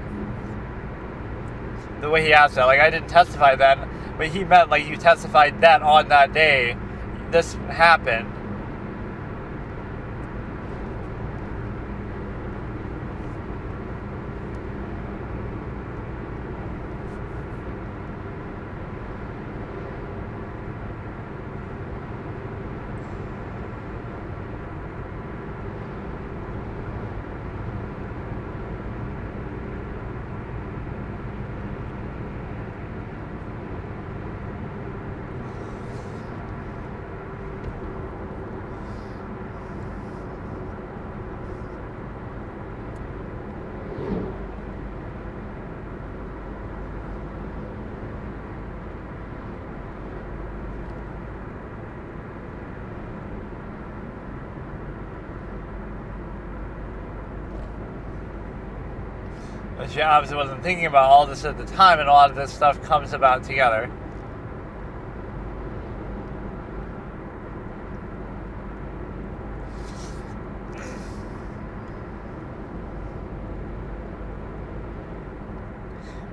The way he asked that, I didn't testify then, but he meant you testified that on that day this happened. She obviously wasn't thinking about all this at the time, and a lot of this stuff comes about together.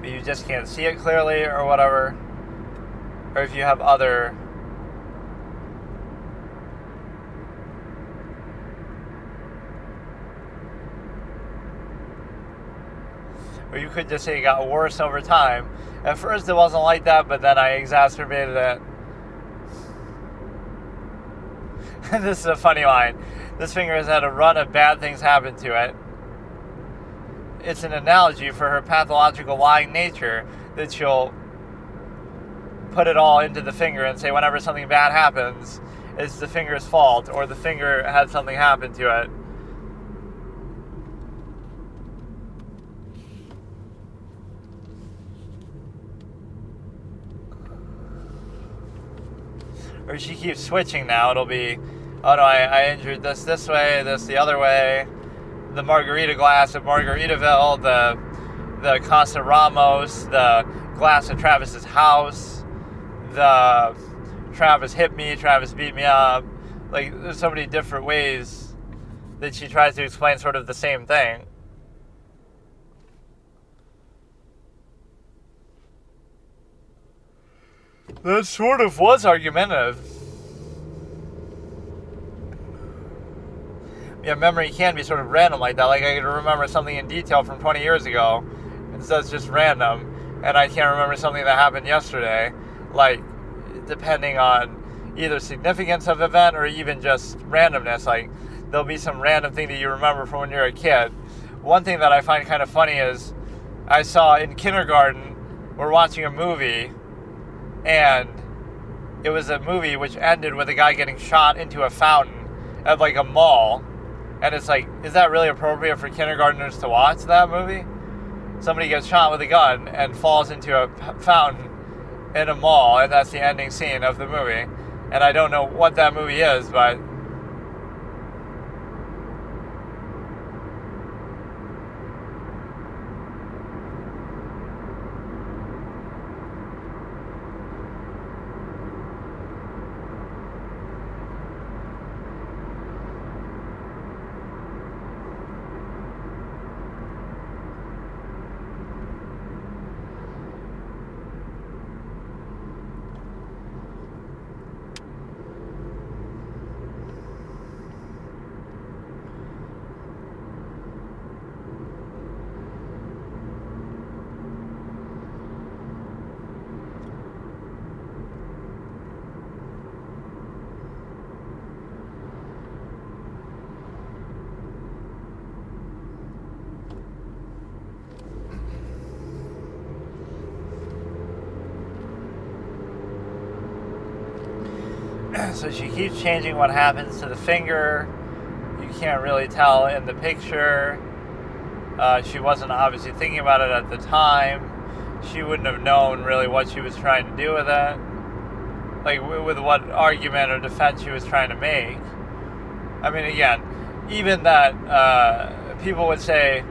But you just can't see it clearly or whatever. Or if you have other... Or you could just say it got worse over time. At first it wasn't like that, but then I exacerbated it. This is a funny line. This finger has had a run of bad things happen to it. It's an analogy for her pathological lying nature that she'll put it all into the finger and say whenever something bad happens, it's the finger's fault, or the finger had something happen to it. Or she keeps switching now. It'll be, oh no, I injured this way, this the other way. The margarita glass of Margaritaville, the Casa Ramos, the glass of Travis's house, the Travis hit me, Travis beat me up. Like, there's so many different ways that she tries to explain sort of the same thing. That sort of was argumentative. Yeah, memory can be sort of random like that. Like, I can remember something in detail from 20 years ago, and so it's just random. And I can't remember something that happened yesterday. Like, depending on either significance of event or even just randomness. Like, there'll be some random thing that you remember from when you're a kid. One thing that I find kind of funny is I saw in kindergarten, we're watching a movie, and it was a movie which ended with a guy getting shot into a fountain at like a mall. And it's like, is that really appropriate for kindergartners to watch that movie? Somebody gets shot with a gun and falls into a fountain in a mall, and that's the ending scene of the movie. And I don't know what that movie is, but... So she keeps changing what happens to the finger. You can't really tell in the picture. She wasn't obviously thinking about it at the time. She wouldn't have known really what she was trying to do with it. Like, with what argument or defense she was trying to make. I mean, again, even that people would say,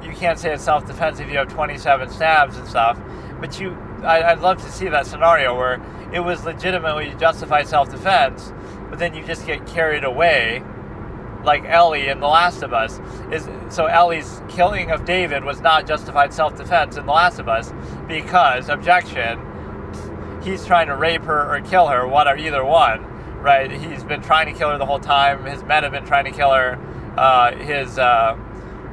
you can't say it's self-defense if you have 27 stabs and stuff. But I'd love to see that scenario where it was legitimately justified self-defense, but then you just get carried away, like Ellie in The Last of Us. So Ellie's killing of David was not justified self-defense in The Last of Us because, objection, he's trying to rape her or kill her, either one, right? He's been trying to kill her the whole time. His men have been trying to kill her.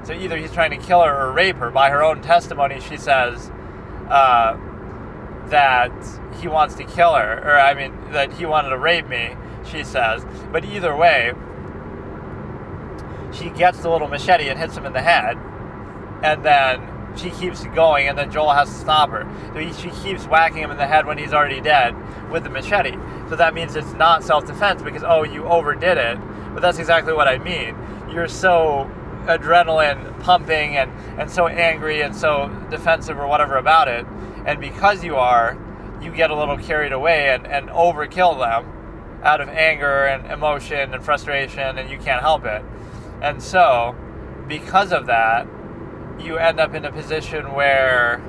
So either he's trying to kill her or rape her. By her own testimony, she says that he wants to kill her, that he wanted to rape me, she says. But either way, she gets the little machete and hits him in the head, and then she keeps going, and then Joel has to stop her. So she keeps whacking him in the head when he's already dead with the machete. So that means it's not self-defense because, you overdid it. But that's exactly what I mean. You're so adrenaline pumping and so angry and so defensive or whatever about it. And because you get a little carried away and overkill them out of anger and emotion and frustration, and you can't help it. And so, because of that, you end up in a position where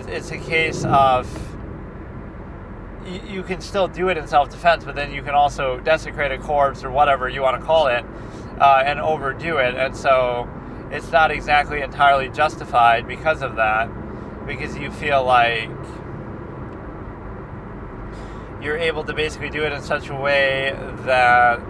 it's a case of you can still do it in self-defense, but then you can also desecrate a corpse or whatever you want to call it, and overdo it, and so it's not exactly entirely justified because of that, because you feel like you're able to basically do it in such a way that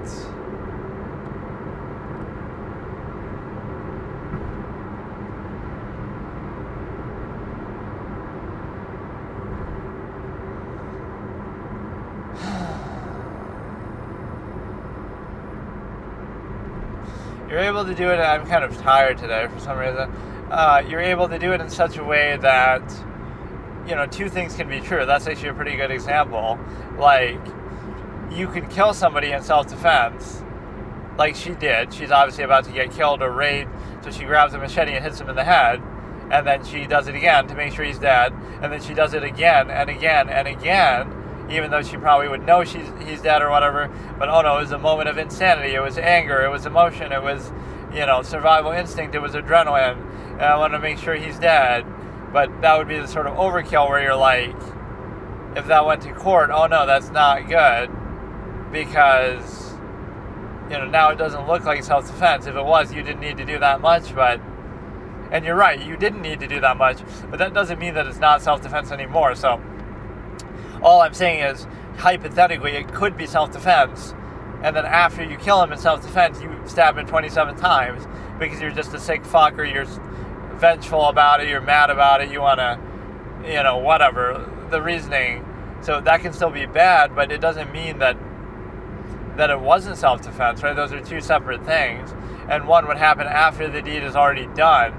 you're able to do it. I'm kind of tired today for some reason. You're able to do it in such a way that, two things can be true. That's actually a pretty good example. Like, you can kill somebody in self-defense, like she did. She's obviously about to get killed or raped, so she grabs a machete and hits him in the head, and then she does it again to make sure he's dead, and then she does it again and again and again, even though she probably would know he's dead or whatever. But oh no, it was a moment of insanity, it was anger, it was emotion, it was, survival instinct, it was adrenaline, and I want to make sure he's dead. But that would be the sort of overkill where you're like, if that went to court, oh no, that's not good, because, now it doesn't look like self-defense. If it was, you didn't need to do that much, and you're right, you didn't need to do that much, but that doesn't mean that it's not self-defense anymore. So all I'm saying is, hypothetically, it could be self-defense, and then after you kill him in self-defense, you stab him 27 times, because you're just a sick fuck, or you're vengeful about it, you're mad about it, you want to, whatever, the reasoning. So that can still be bad, but it doesn't mean that it wasn't self-defense, right? Those are two separate things, and one would happen after the deed is already done,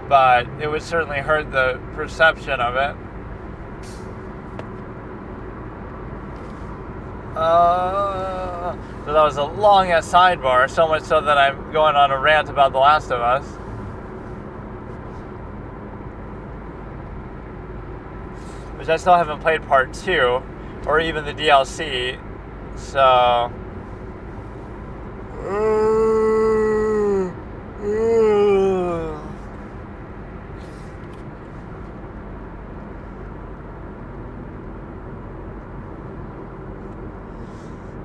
but it would certainly hurt the perception of it. So that was a long-ass sidebar, so much so that I'm going on a rant about The Last of Us. Which I still haven't played part 2, or even the DLC, so...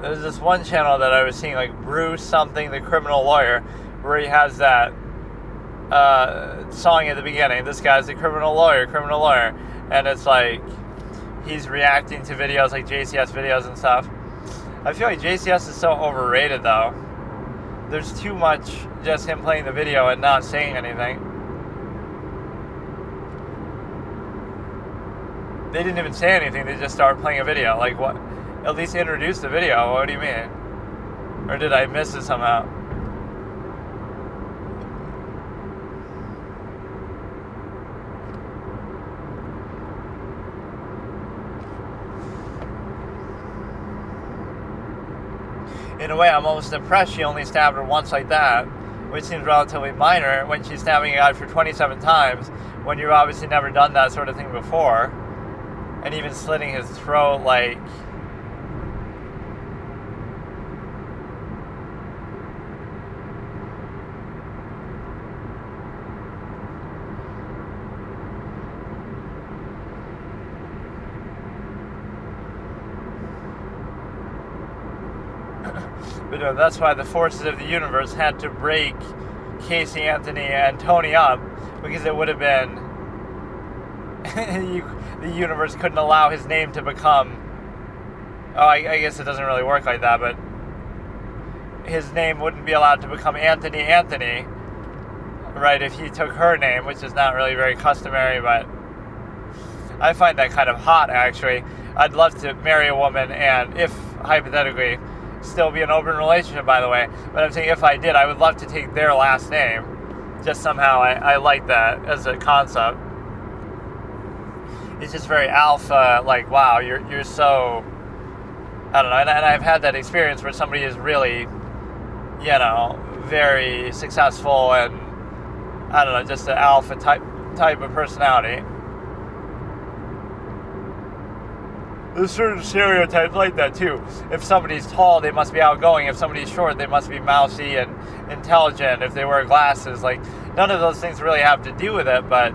There's this one channel that I was seeing, like Bruce something, the criminal lawyer, where he has that song at the beginning. This guy's a criminal lawyer, and it's like he's reacting to videos like JCS videos and stuff. I feel like JCS is so overrated, though. There's too much just him playing the video and not saying anything. They didn't even say anything. They just started playing a video. Like, what? At least introduce the video. What do you mean? Or did I miss it somehow? In a way, I'm almost impressed she only stabbed her once like that, which seems relatively minor when she's stabbing a guy for 27 times, when you've obviously never done that sort of thing before. And even slitting his throat, like... But that's why the forces of the universe had to break Casey Anthony and Tony up, because it would have been... the universe couldn't allow his name to become... Oh, I guess it doesn't really work like that, but his name wouldn't be allowed to become Anthony, right, if he took her name, which is not really very customary, but I find that kind of hot, actually. I'd love to marry a woman, and if, hypothetically, still be an open relationship, by the way, but I'm saying if I did, I would love to take their last name. Just somehow, I like that as a concept. It's just very alpha, like, wow, you're so, I don't know, and I've had that experience where somebody is really, very successful, and I don't know, just an alpha type of personality. There's certain stereotypes like that too. If somebody's tall, they must be outgoing. If somebody's short, they must be mousy and intelligent. If they wear glasses, like, none of those things really have to do with it, but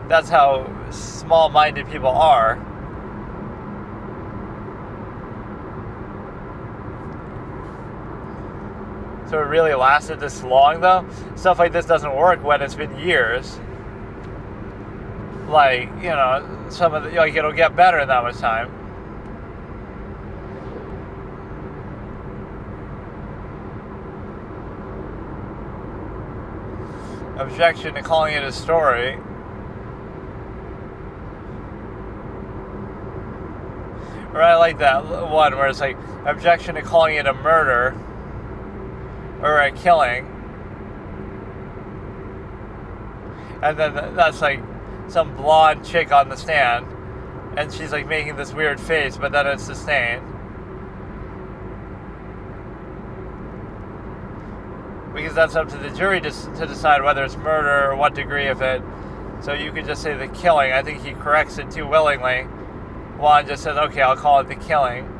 that's how small-minded people are. So it really lasted this long, though? Stuff like this doesn't work when it's been years. Like, you know, some of the, like, it'll get better in that much time. Objection to calling it a story. Or I like that one where it's like, objection to calling it a murder or a killing. And then that's like some blonde chick on the stand, and she's like making this weird face, but then it's sustained. Because that's up to the jury to decide whether it's murder or what degree of it. So you could just say the killing. I think he corrects it too willingly. Juan just says, okay, I'll call it the killing.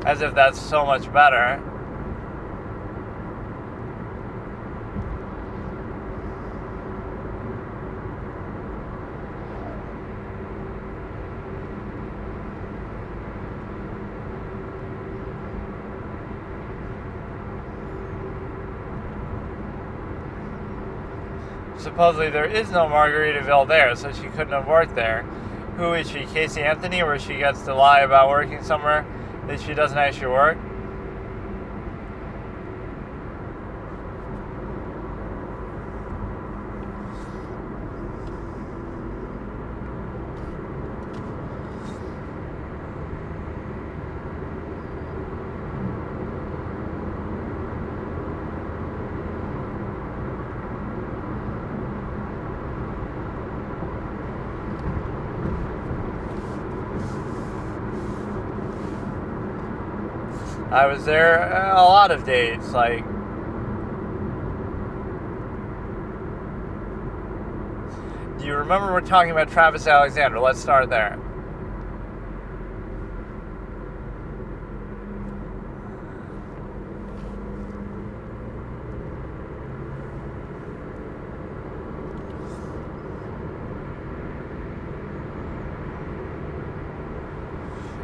As if that's so much better. Supposedly there is no Margaritaville there, so she couldn't have worked there. Who is she, Casey Anthony, where she gets to lie about working somewhere that she doesn't actually work? I was there a lot of days, like, do you remember we're talking about Travis Alexander? Let's start there.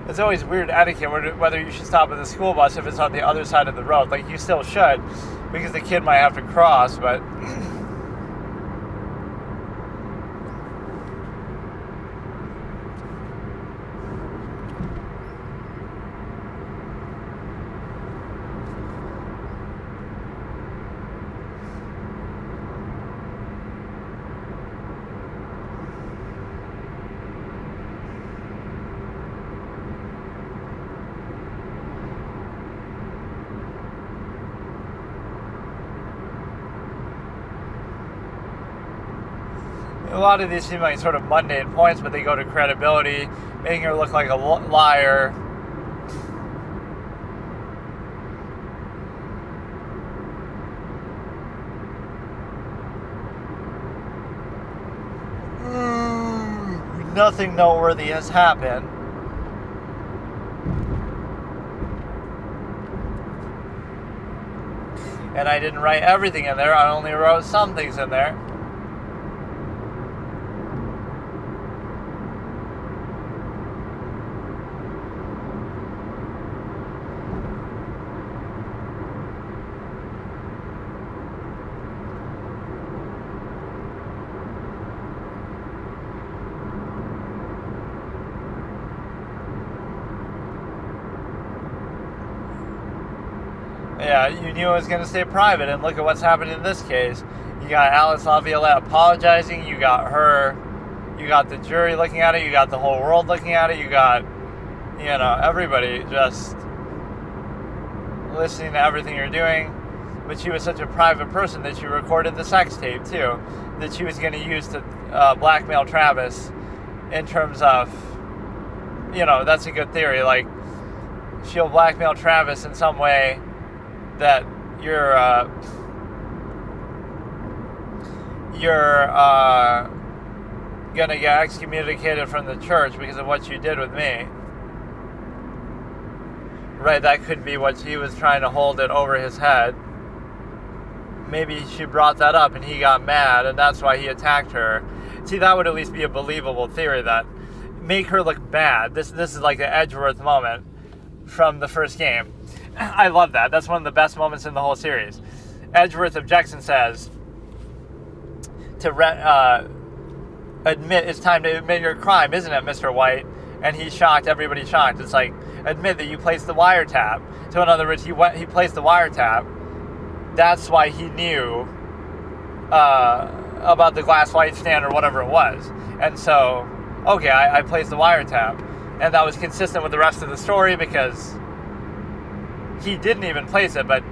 It's always weird etiquette whether you should stop at the school bus if it's on the other side of the road. Like, you still should, because the kid might have to cross, but a lot of these seem like sort of mundane points, but they go to credibility, making her look like a liar. Nothing noteworthy has happened. And I didn't write everything in there, I only wrote some things in there. Yeah, you knew it was going to stay private, and look at what's happened in this case. You got Alice LaViolette apologizing, you got her, you got the jury looking at it, you got the whole world looking at it, you got, you know, everybody just listening to everything you're doing. But she was such a private person that she recorded the sex tape, too, that she was going to use to blackmail Travis in terms of, you know, that's a good theory. Like, she'll blackmail Travis in some way that you're you're gonna get excommunicated from the church because of what you did with me. Right, that could be what she was trying to hold it over his head. Maybe she brought that up and he got mad and that's why he attacked her. See, that would at least be a believable theory, that make her look bad. This is like the Edgeworth moment from the first game. I love that. That's one of the best moments in the whole series. Edgeworth objects and says, admit, it's time to admit your crime, isn't it, Mr. White? And he's shocked, everybody's shocked. It's like, admit that you placed the wiretap. So in other words, he placed the wiretap. That's why he knew about the glass light stand or whatever it was. And so, okay, I placed the wiretap. And that was consistent with the rest of the story because he didn't even place it, but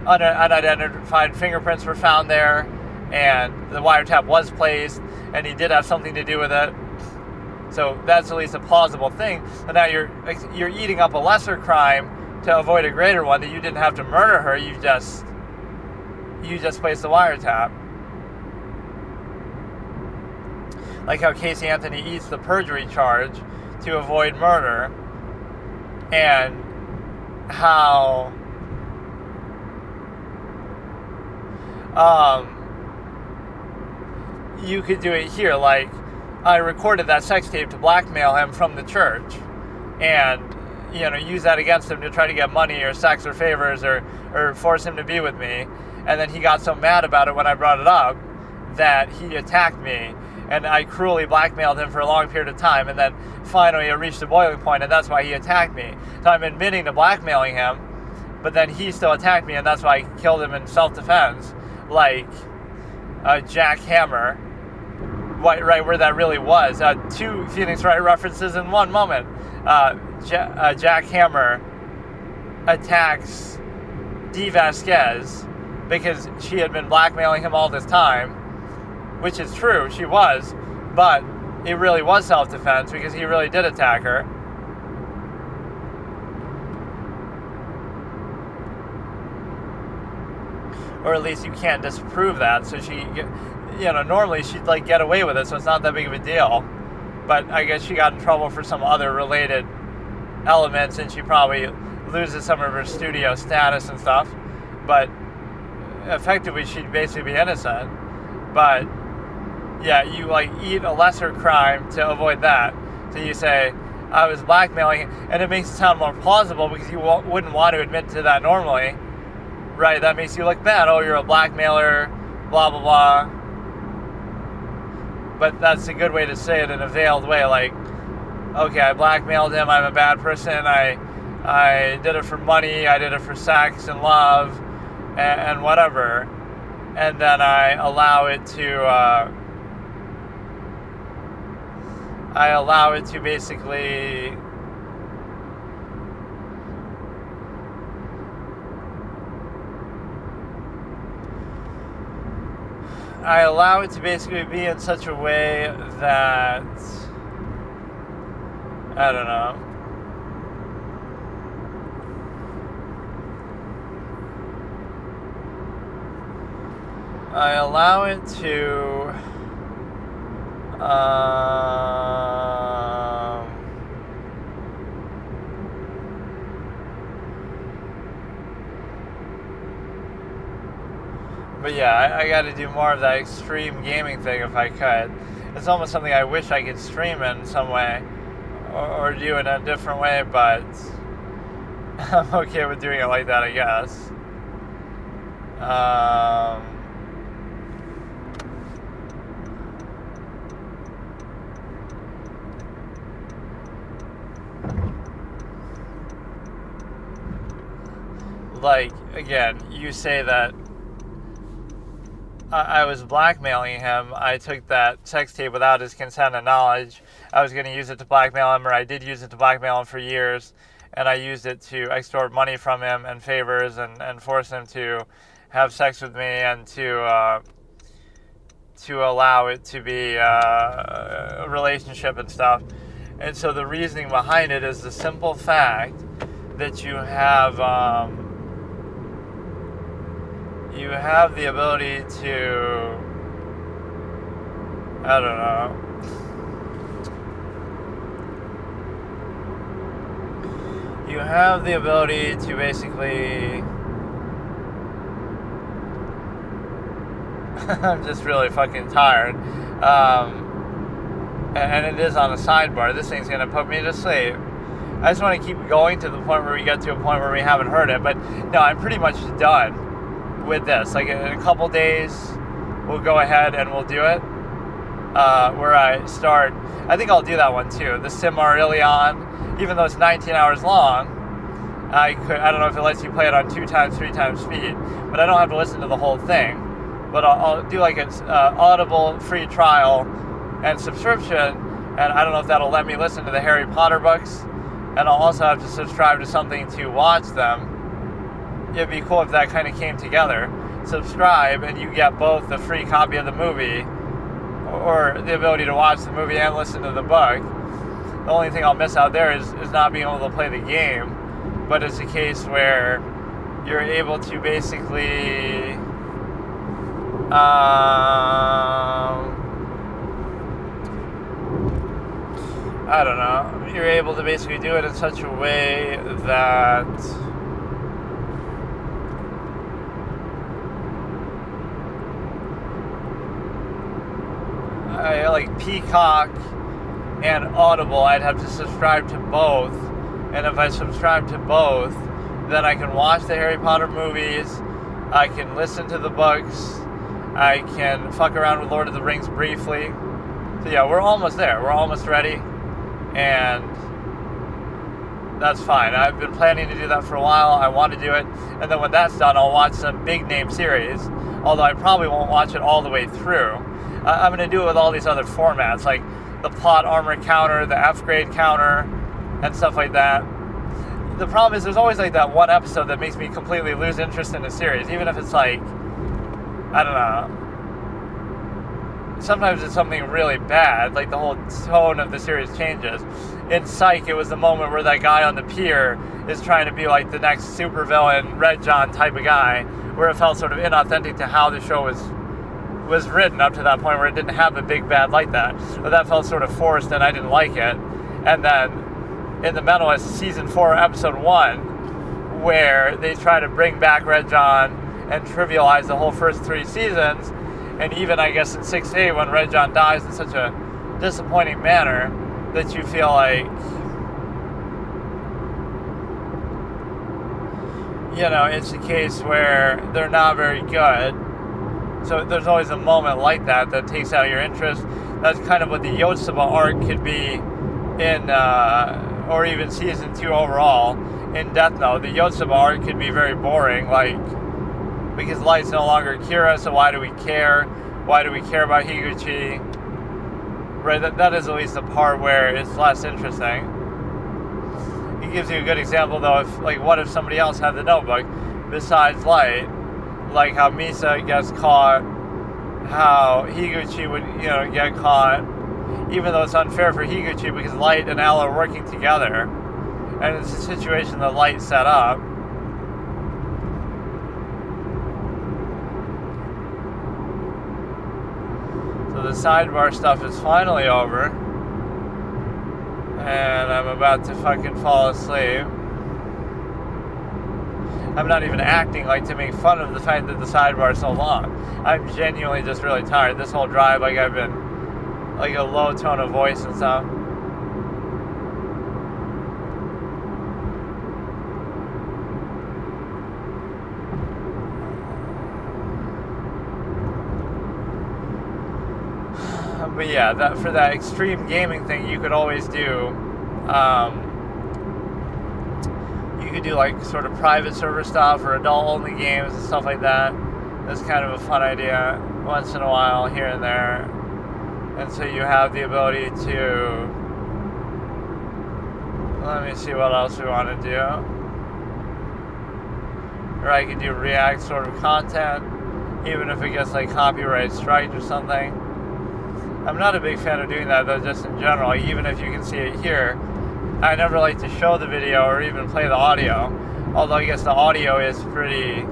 unidentified fingerprints were found there, and the wiretap was placed, and he did have something to do with it. So that's at least a plausible thing. And now you're eating up a lesser crime to avoid a greater one, that you didn't have to murder her, you just placed the wiretap. Like how Casey Anthony eats the perjury charge to avoid murder, and how you could do it here. Like, I recorded that sex tape to blackmail him from the church and, use that against him to try to get money or sex or favors or force him to be with me. And then he got so mad about it when I brought it up that he attacked me, and I cruelly blackmailed him for a long period of time, and then finally it reached a boiling point, and that's why he attacked me. So I'm admitting to blackmailing him, but then he still attacked me, and that's why I killed him in self-defense, like Jack Hammer, right where that really was. Two Phoenix Wright references in one moment. Jack Hammer attacks Dee Vasquez because she had been blackmailing him all this time, which is true, she was, but it really was self-defense because he really did attack her. Or at least you can't disprove that, so she, normally she'd get away with it, so it's not that big of a deal. But I guess she got in trouble for some other related elements, and she probably loses some of her studio status and stuff. But effectively, she'd basically be innocent. But yeah, you eat a lesser crime to avoid that. So you say, I was blackmailing, and it makes it sound more plausible because you wouldn't want to admit to that normally. Right, that makes you look bad. Oh, you're a blackmailer, blah, blah, blah. But that's a good way to say it in a veiled way. Like, okay, I blackmailed him, I'm a bad person, I did it for money, I did it for sex and love, and whatever. And then I allow it to basically be in such a way that, I don't know, I allow it to but yeah, I got to do more of that extreme gaming thing if I could. It's almost something I wish I could stream in some way, or do in a different way, but I'm okay with doing it like that, I guess. Again, you say that I was blackmailing him. I took that sex tape without his consent and knowledge. I was going to use it to blackmail him, or I did use it to blackmail him for years, and I used it to extort money from him and favors and force him to have sex with me and to allow it to be a relationship and stuff. And so the reasoning behind it is the simple fact that you have the ability to I don't know. You have the ability to basically... I'm just really fucking tired. And it is on a sidebar. This thing's going to put me to sleep. I just want to keep going to the point where we get to a point where we haven't heard it. But no, I'm pretty much done with this. Like in a couple days, we'll go ahead and we'll do it. Where I start, I think I'll do that one too. The Silmarillion, even though it's 19 hours long, I don't know if it lets you play it on 2 times, 3 times speed, but I don't have to listen to the whole thing. But I'll do like an Audible free trial and subscription, and I don't know if that'll let me listen to the Harry Potter books, and I'll also have to subscribe to something to watch them. It'd be cool if that kind of came together. Subscribe, and you get both the free copy of the movie, or the ability to watch the movie and listen to the book. The only thing I'll miss out there is not being able to play the game, but it's a case where you're able to basically... I don't know. You're able to basically do it in such a way that like Peacock and Audible, I'd have to subscribe to both. And if I subscribe to both, then I can watch the Harry Potter movies, I can listen to the books, I can fuck around with Lord of the Rings briefly. So yeah, we're almost there. We're almost ready. And that's fine. I've been planning to do that for a while. I want to do it. And then when that's done, I'll watch some big name series. Although I probably won't watch it all the way through. I'm going to do it with all these other formats, like the plot armor counter, the F grade counter, and stuff like that. The problem is there's always like that one episode that makes me completely lose interest in the series, even if it's like, I don't know. Sometimes it's something really bad, like the whole tone of the series changes. In Psych, it was the moment where that guy on the pier is trying to be like the next supervillain, Red John type of guy, where it felt sort of inauthentic to how the show was written up to that point, where it didn't have a big bad like that. But that felt sort of forced, and I didn't like it. And then in The Mentalist, season 4, episode 1, where they try to bring back Red John and trivialize the whole first 3 seasons. And even, I guess, in 6A, when Red John dies in such a disappointing manner that you feel like, you know, it's a case where they're not very good. So there's always a moment like that takes out your interest. That's kind of what the Yotsuba arc could be in, or even season 2 overall in Death Note. The Yotsuba arc could be very boring, like, because Light's no longer Kira, so why do we care? Why do we care about Higuchi? Right, that is at least the part where it's less interesting. It gives you a good example, though, if, like, what if somebody else had the notebook besides Light? Like how Misa gets caught, how Higuchi would, you know, get caught, even though it's unfair for Higuchi because Light and Al are working together, and it's a situation that Light set up. So the sidebar stuff is finally over, and I'm about to fucking fall asleep. I'm not even acting like to make fun of the fact that the sidebar is so long. I'm genuinely just really tired. This whole drive, like I've been like a low tone of voice and stuff. But yeah, for that extreme gaming thing, you could always do. You could do like sort of private server stuff or adult-only games and stuff like that. That's kind of a fun idea once in a while here and there. And so you have the ability to... Let me see what else we want to do. Or I could do React sort of content, even if it gets like copyright striked or something. I'm not a big fan of doing that though, just in general, even if you can see it here. I never like to show the video or even play the audio, although I guess the audio is pretty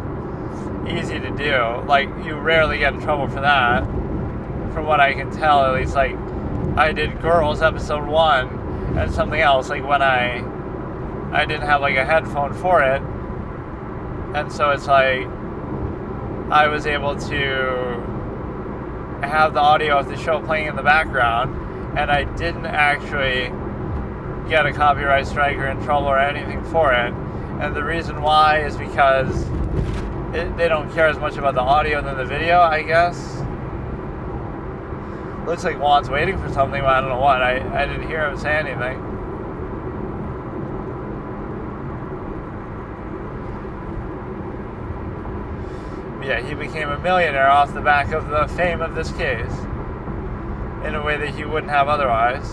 easy to do. Like, you rarely get in trouble for that. from what I can tell, at least, like, I did Girls episode 1 and something else, like, when I didn't have, like, a headphone for it, and so it's like, I was able to have the audio of the show playing in the background, and I didn't actually get a copyright strike or in trouble or anything for it. And the reason why is because they don't care as much about the audio than the video, I guess. Looks like Juan's waiting for something, but I don't know what. I didn't hear him say anything. Yeah, he became a millionaire off the back of the fame of this case in a way that he wouldn't have otherwise.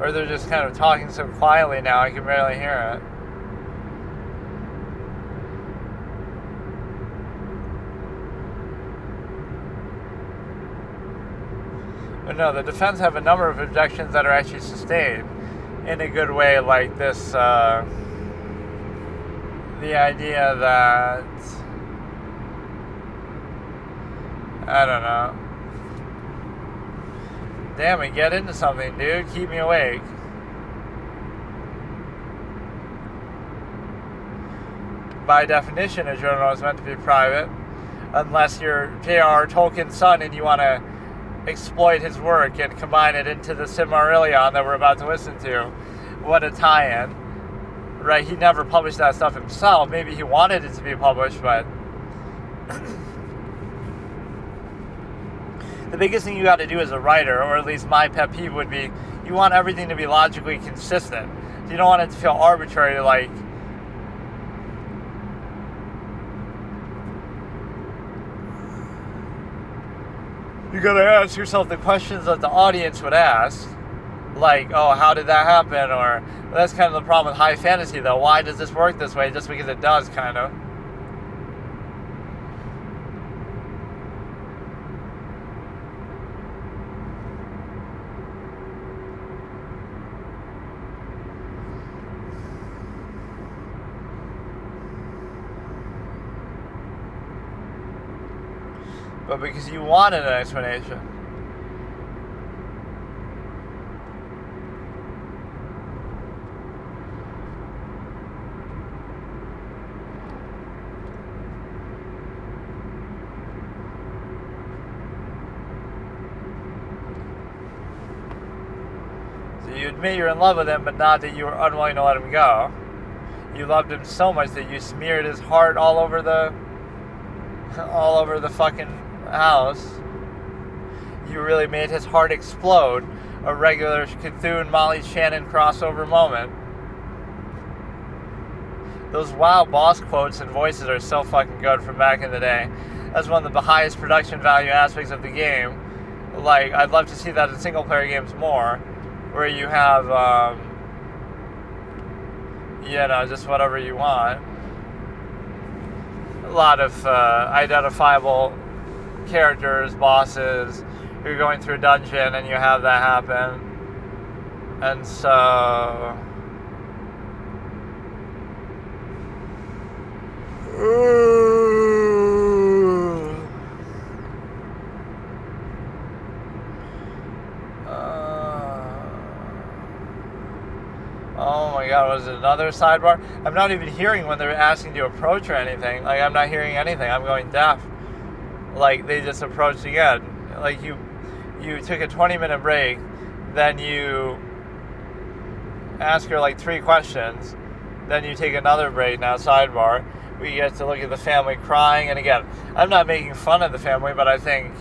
Or they're just kind of talking so quietly now I can barely hear it. But no, the defense have a number of objections that are actually sustained in a good way, like this, the idea that, I don't know. Damn it, get into something, dude. Keep me awake. By definition, a journal is meant to be private, unless you're J.R.R. Tolkien's son and you want to exploit his work and combine it into the Silmarillion that we're about to listen to. What a tie-in. Right, he never published that stuff himself. Maybe he wanted it to be published, but the biggest thing you got to do as a writer, or at least my pet peeve would be, you want everything to be logically consistent. You don't want it to feel arbitrary, like, you gotta ask yourself the questions that the audience would ask. Like, oh, how did that happen? Or, that's kind of the problem with high fantasy, though. Why does this work this way? Just because it does, kind of. But because you wanted an explanation. So you admit you're in love with him, but not that you were unwilling to let him go. You loved him so much that you smeared his heart all over the fucking house. You really made his heart explode. A regular Cthulhu-Molly Shannon crossover moment. Those wow boss quotes and voices are so fucking good from back in the day. That's one of the highest production value aspects of the game. Like, I'd love to see that in single player games more, where you have just whatever you want. A lot of identifiable characters, bosses, you're going through a dungeon and you have that happen. And so oh my god, was it another sidebar? I'm not even hearing when they're asking to approach or anything. Like, I'm not hearing anything. I'm going deaf. Like, they just approached again. Like, you took a 20-minute break, then you ask her, like, 3 questions, then you take another break, now sidebar. We get to look at the family crying, and again, I'm not making fun of the family, but I think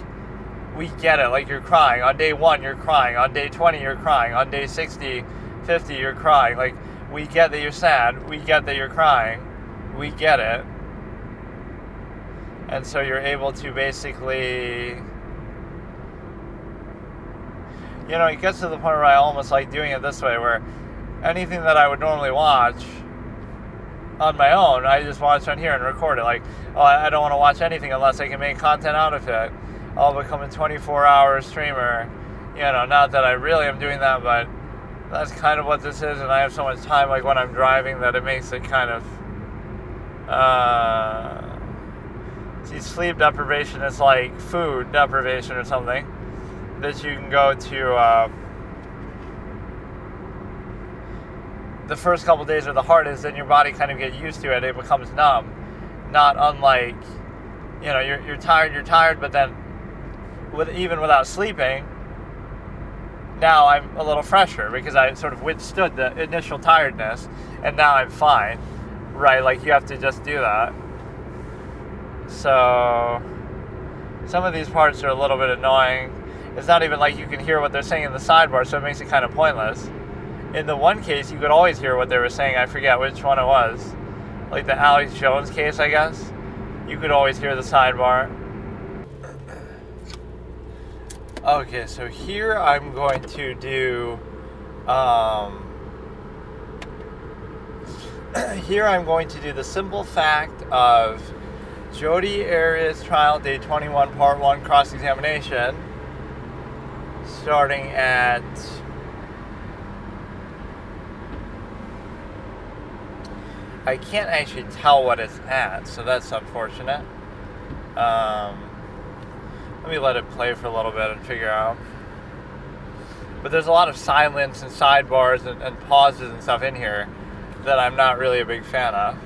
we get it. Like, you're crying. On day 1, you're crying. On day 20, you're crying. On day 60, 50, you're crying. Like, we get that you're sad. We get that you're crying. We get it. And so you're able to basically, it gets to the point where I almost like doing it this way, where anything that I would normally watch on my own, I just watch on here and record it. Like, oh, I don't want to watch anything unless I can make content out of it. I'll become a 24-hour streamer. Not that I really am doing that, but that's kind of what this is, and I have so much time, like when I'm driving, that it makes it kind of, see, sleep deprivation is like food deprivation or something, that you can go to, the first couple days are the hardest, then your body kind of gets used to it, it becomes numb, not unlike, you're tired, but then, even without sleeping, now I'm a little fresher because I sort of withstood the initial tiredness, and now I'm fine, right? Like, you have to just do that. So, some of these parts are a little bit annoying. It's not even like you can hear what they're saying in the sidebar, so it makes it kind of pointless. In the one case, you could always hear what they were saying. I forget which one it was. Like the Alex Jones case, I guess. You could always hear the sidebar. Okay, so here I'm going to do, the simple fact of Jodi Arias trial, day 21, part 1, cross-examination, starting at, I can't actually tell what it's at, so that's unfortunate. Let me let it play for a little bit and figure out. But there's a lot of silence and sidebars and pauses and stuff in here that I'm not really a big fan of.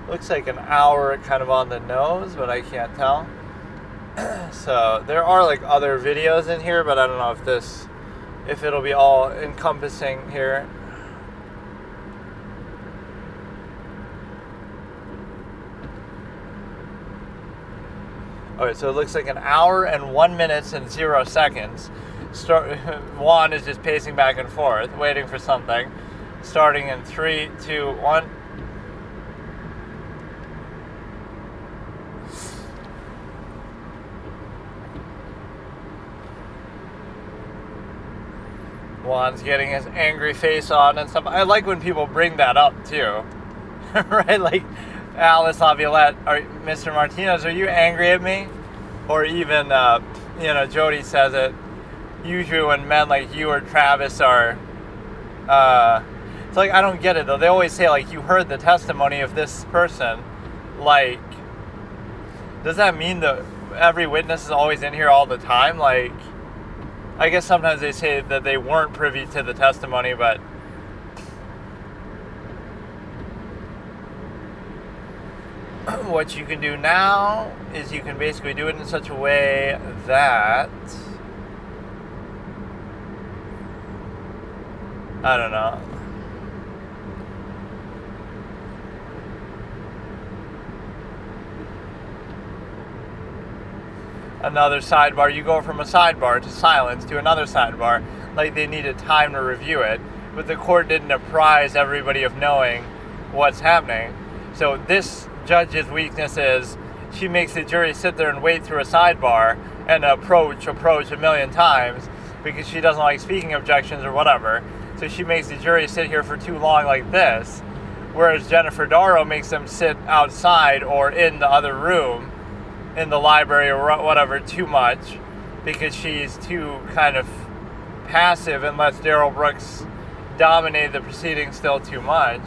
Looks like an hour kind of on the nose, but I can't tell. So there are like other videos in here, but I don't know if it'll be all encompassing here. Okay, so it looks like an hour and 1 minute and 0 seconds. Juan is just pacing back and forth, waiting for something. Starting in 3, 2, 1. Juan's getting his angry face on and stuff. I like when people bring that up too. Right? Like, Alice Laviolette, or Mr. Martinez, are you angry at me? Or even, Jodi says it. Usually when men like you or Travis are, it's like, I don't get it though. They always say, like, you heard the testimony of this person. Like, does that mean that every witness is always in here all the time? Like, I guess sometimes they say that they weren't privy to the testimony, but what you can do now is you can basically do it in such a way that, I don't know. Another sidebar, you go from a sidebar to silence to another sidebar, like they needed time to review it, but the court didn't apprise everybody of knowing what's happening. So this judge's weakness is she makes the jury sit there and wait through a sidebar and approach a million times because she doesn't like speaking objections or whatever. So she makes the jury sit here for too long like this, whereas Jennifer Darrow makes them sit outside or in the other room, in the library or whatever, too much, because she's too kind of passive and lets Daryl Brooks dominate the proceedings still too much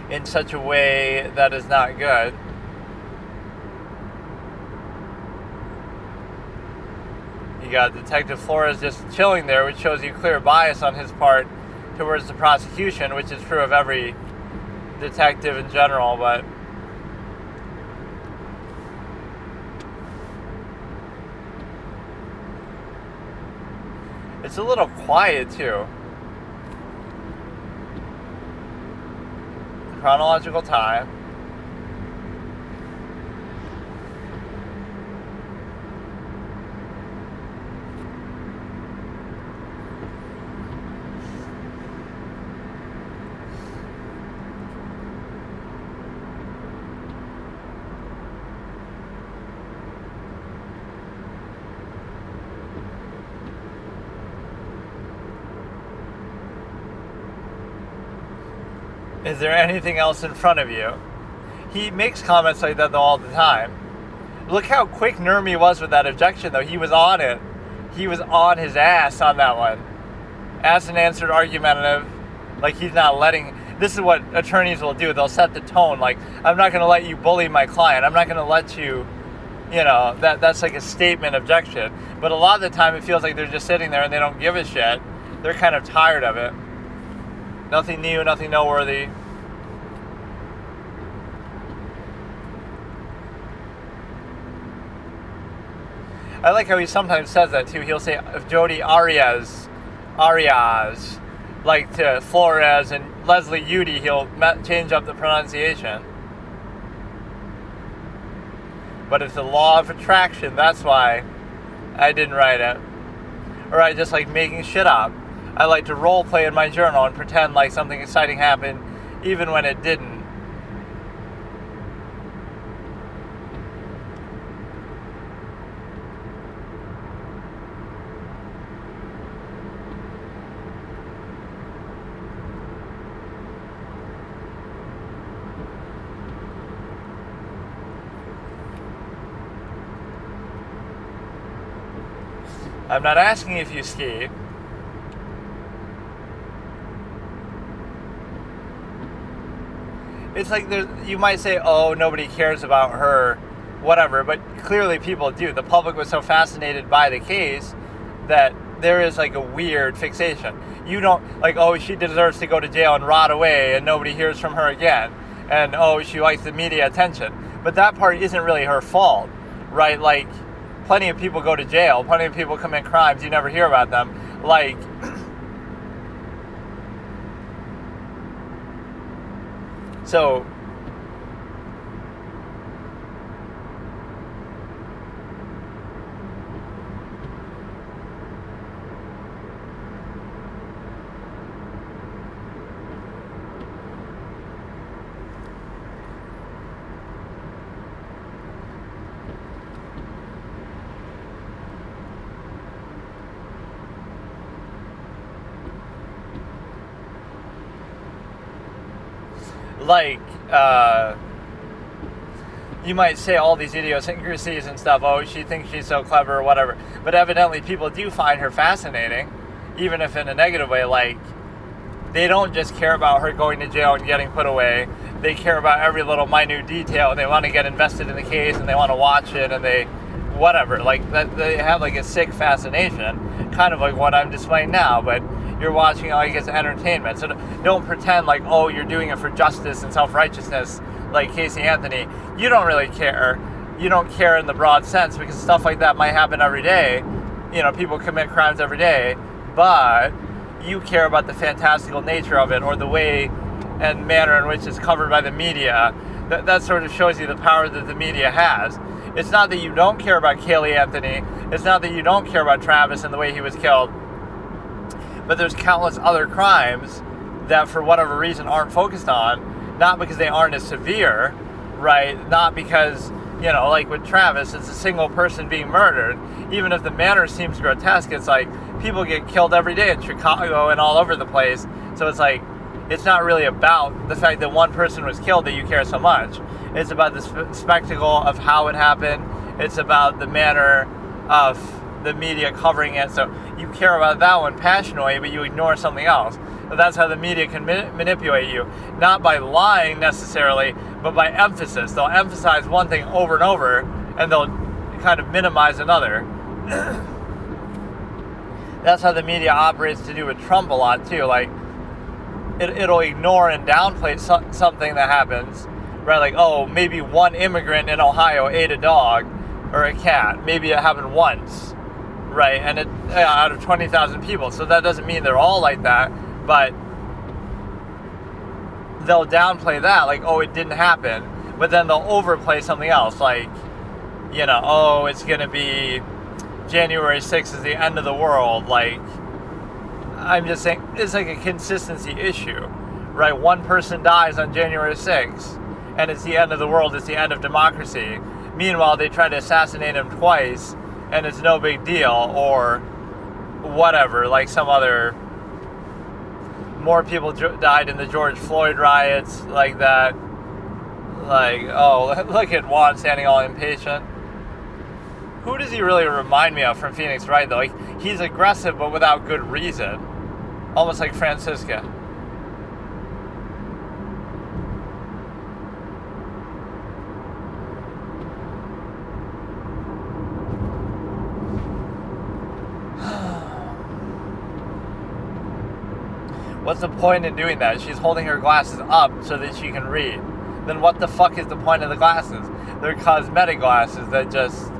in such a way that is not good. You got Detective Flores just chilling there, which shows you clear bias on his part towards the prosecution, which is true of every detective in general, but it's a little quiet too. Chronological time. Is there anything else in front of you? he makes comments like that though all the time. Look how quick Nurmi was with that objection, though. He was on it. He was on his ass on that one. Asked and answered, argumentative. Like, he's not letting... This is what attorneys will do. They'll set the tone. Like, I'm not going to let you bully my client. I'm not going to let you... that's like a statement objection. But a lot of the time, it feels like they're just sitting there and they don't give a shit. They're kind of tired of it. Nothing new, nothing noteworthy. I like how he sometimes says that too. He'll say Jodi Arias, like to Flores, and Leslie Udy, he'll change up the pronunciation. But it's the law of attraction, that's why I didn't write it. Or I just like making shit up. I like to role play in my journal and pretend like something exciting happened, even when it didn't. I'm not asking if you ski. It's like you might say, oh, nobody cares about her, whatever, but clearly people do. The public was so fascinated by the case that there is like a weird fixation. You don't, like, oh, she deserves to go to jail and rot away and nobody hears from her again. And, oh, she likes the media attention. But that part isn't really her fault, right? Like, plenty of people go to jail. Plenty of people commit crimes. You never hear about them. Like, so, like, you might say all these idiosyncrasies and stuff, oh, she thinks she's so clever or whatever, but evidently people do find her fascinating, even if in a negative way. Like, they don't just care about her going to jail and getting put away, they care about every little minute detail, and they want to get invested in the case, and they want to watch it, and they, whatever, like, that they have like a sick fascination, kind of like what I'm displaying now, but you're watching it like it's entertainment. So don't pretend like, oh, you're doing it for justice and self-righteousness like Casey Anthony. You don't really care. You don't care in the broad sense, because stuff like that might happen every day. People commit crimes every day, but you care about the fantastical nature of it, or the way and manner in which it's covered by the media. That sort of shows you the power that the media has. It's not that you don't care about Kaylee Anthony. It's not that you don't care about Travis and the way he was killed. But there's countless other crimes that for whatever reason aren't focused on, not because they aren't as severe, right? Not because, like with Travis, it's a single person being murdered. Even if the manner seems grotesque, it's like people get killed every day in Chicago and all over the place. So it's like, it's not really about the fact that one person was killed that you care so much. It's about the spectacle of how it happened. It's about the manner of the media covering it. So you care about that one passionately, but you ignore something else. But that's how the media can manipulate you. Not by lying necessarily, but by emphasis. They'll emphasize one thing over and over, and they'll kind of minimize another. That's how the media operates to do with Trump a lot too. Like, it'll ignore and downplay something that happens, right? Like, oh, maybe one immigrant in Ohio ate a dog or a cat. Maybe it happened once, right? And it out of 20,000 people. So that doesn't mean they're all like that, but they'll downplay that, like, oh, it didn't happen. But then they'll overplay something else, like, oh, it's going to be January 6th is the end of the world. Like, I'm just saying, it's like a consistency issue, right? One person dies on January 6th, and it's the end of the world, it's the end of democracy. Meanwhile, they try to assassinate him twice, and it's no big deal, or whatever, like some other, more people died in the George Floyd riots, like that. Like, oh, look at Juan standing all impatient. Who does he really remind me of from Phoenix Wright, though? Like, he's aggressive, but without good reason. Almost like Francisca. What's the point in doing that? She's holding her glasses up so that she can read. Then what the fuck is the point of the glasses? They're cosmetic glasses that just...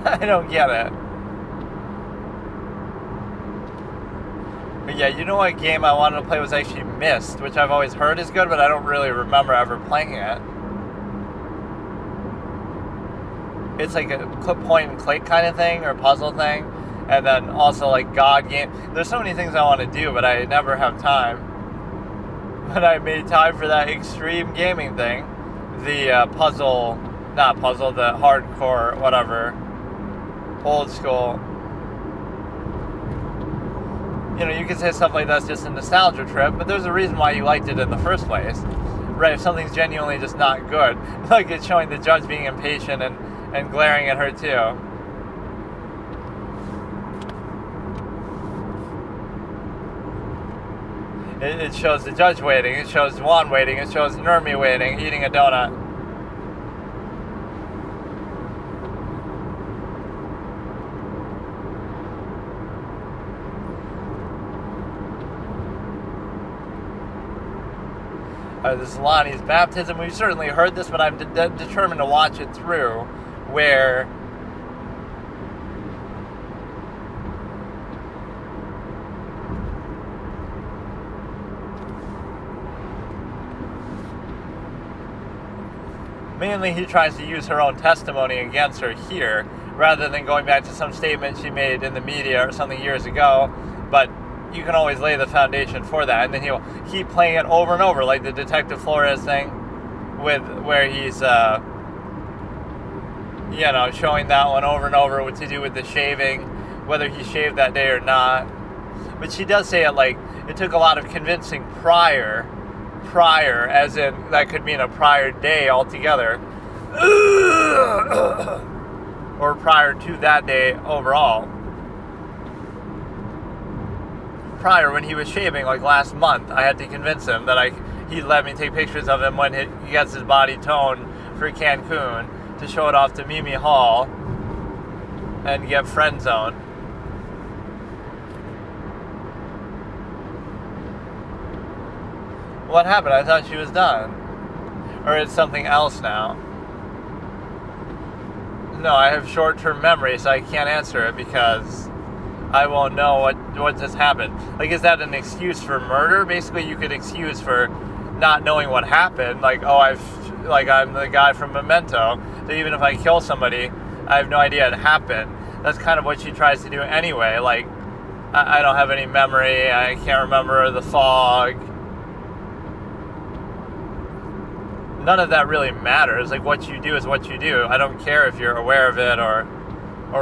I don't get it. But yeah, you know what game I wanted to play was actually Myst, which I've always heard is good, but I don't really remember ever playing it. It's like a point and click kind of thing, or puzzle thing. And then also like God game. There's so many things I want to do, but I never have time. But I made time for that extreme gaming thing. The not puzzle, the hardcore, whatever. Old school. You know, you could say stuff like that's just a nostalgia trip, but there's a reason why you liked it in the first place. Right, if something's genuinely just not good. Like it's showing the judge being impatient and glaring at her too. It shows the judge waiting, it shows Juan waiting, it shows Nermi waiting, eating a donut. This is Lonnie's baptism. We've certainly heard this, but I'm determined to watch it through, where... mainly he tries to use her own testimony against her here, rather than going back to some statement she made in the media or something years ago, but you can always lay the foundation for that, and then he'll keep playing it over and over, like the Detective Flores thing, where he's, showing that one over and over, what to do with the shaving, whether he shaved that day or not. But she does say it like, it took a lot of convincing prior, as in, that could mean a prior day altogether, or prior to that day overall. Prior, when he was shaving, like last month, I had to convince him that he'd let me take pictures of him when he gets his body toned for Cancun to show it off to Mimi Hall and get friend zoned. What happened? I thought she was done. Or it's something else now. No, I have short-term memory, so I can't answer it because I won't know what just happened. Like, is that an excuse for murder? Basically, you could excuse for not knowing what happened. Like, I'm the guy from Memento, so even if I kill somebody, I have no idea it happened. That's kind of what she tries to do anyway. Like, I don't have any memory, I can't remember the fog. None of that really matters. Like, what you do is what you do. I don't care if you're aware of it or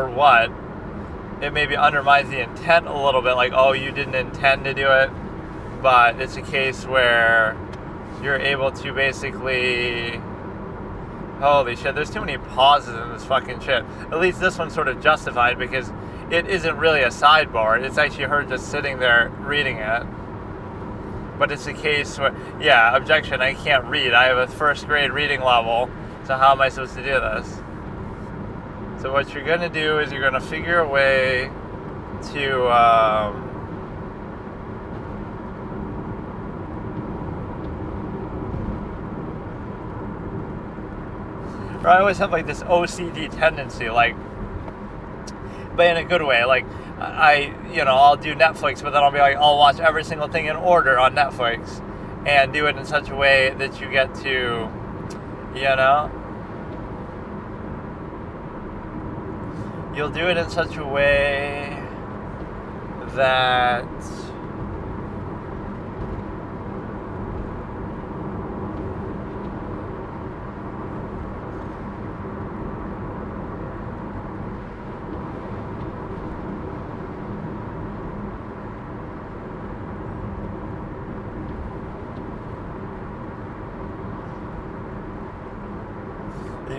what. It maybe undermines the intent a little bit, like, oh, you didn't intend to do it, but it's a case where you're able to basically... Holy shit, there's too many pauses in this fucking shit. At least this one's sort of justified because it isn't really a sidebar. It's actually her just sitting there reading it. But it's a case where, yeah, objection, I can't read. I have a first grade reading level, so how am I supposed to do this? So what you're going to do is you're going to figure a way to, or I always have like this OCD tendency, like, but in a good way, like, I'll do Netflix, but then I'll be like, I'll watch every single thing in order on Netflix and do it in such a way that you get to, you'll do it in such a way that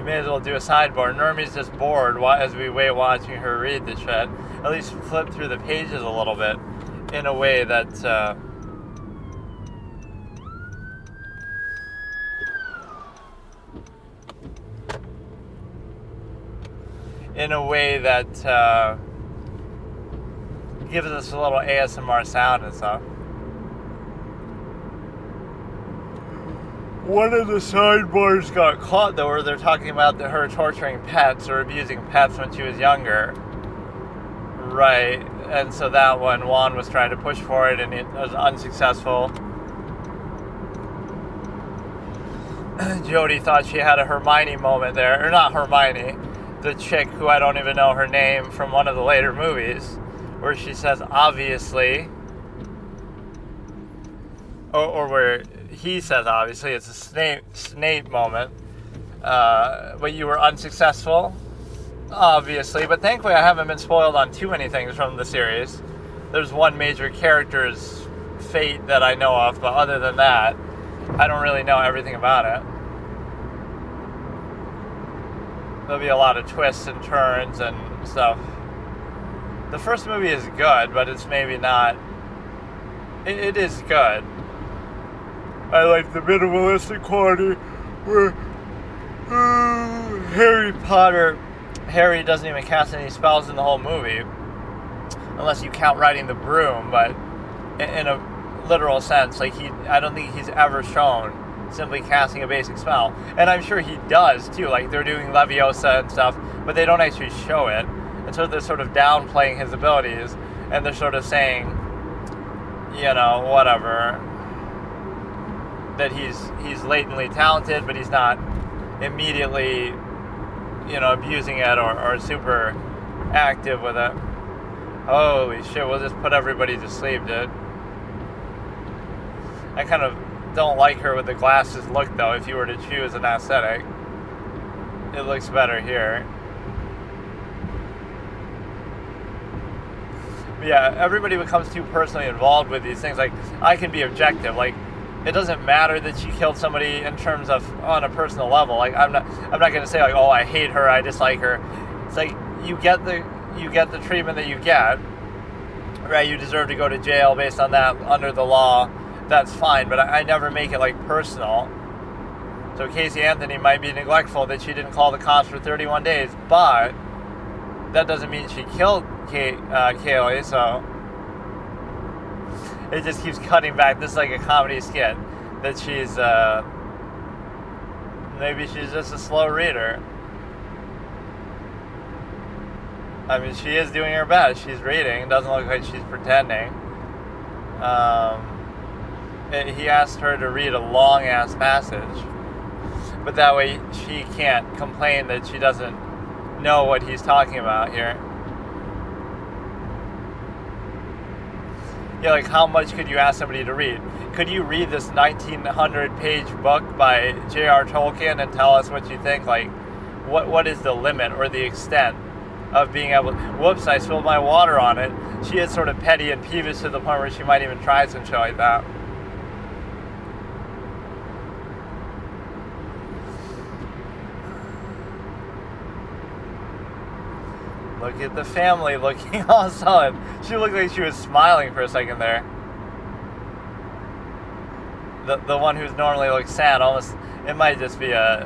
You may as well do a sidebar. Nermi's just bored as we wait watching her read the shit. At least flip through the pages a little bit in a way that gives us a little ASMR sound and stuff. One of the sidebars got caught, though, where they're talking about her torturing pets or abusing pets when she was younger. Right. And so that one, Juan was trying to push for it, and it was unsuccessful. Jodie thought she had a Hermione moment there. Or not Hermione. The chick who I don't even know her name from one of the later movies. Where she says, obviously. Or where he says, obviously, it's a Snape moment. But you were unsuccessful, obviously. But thankfully, I haven't been spoiled on too many things from the series. There's one major character's fate that I know of, but other than that, I don't really know everything about it. There'll be a lot of twists and turns and stuff. The first movie is good, but it's maybe not... It is good. I like the minimalistic quality where Harry doesn't even cast any spells in the whole movie. Unless you count riding the broom, but in a literal sense, like I don't think he's ever shown simply casting a basic spell. And I'm sure he does too, like they're doing Leviosa and stuff, but they don't actually show it. And so they're sort of downplaying his abilities, and they're sort of saying, you know, whatever, that he's latently talented, but he's not immediately, you know, abusing it or super active with it. Holy shit, we'll just put everybody to sleep, dude. I kind of don't like her with the glasses look, though. If you were to choose an aesthetic, it looks better here. But yeah, everybody becomes too personally involved with these things. Like, I can be objective. Like, it doesn't matter that she killed somebody in terms of on a personal level. Like, I'm not going to say like, oh, I hate her, I dislike her. It's like you get the treatment that you get, right? You deserve to go to jail based on that under the law. That's fine, but I never make it like personal. So Casey Anthony might be neglectful that she didn't call the cops for 31 days, but that doesn't mean she killed Kaylee, so it just keeps cutting back. This is like a comedy skit that she's maybe she's just a slow reader. I mean, she is doing her best. She's reading. It doesn't look like she's pretending. He asked her to read a long-ass passage, but that way she can't complain that she doesn't know what he's talking about here. Yeah, like how much could you ask somebody to read? Could you read this 1900-page book by J.R. Tolkien and tell us what you think? Like, what is the limit or the extent of being able... Whoops, I spilled my water on it. She is sort of petty and peevish to the point where she might even try some shit like that. Look at the family looking all sullen. She looked like she was smiling for a second there. The one who's normally looks sad, almost, it might just be a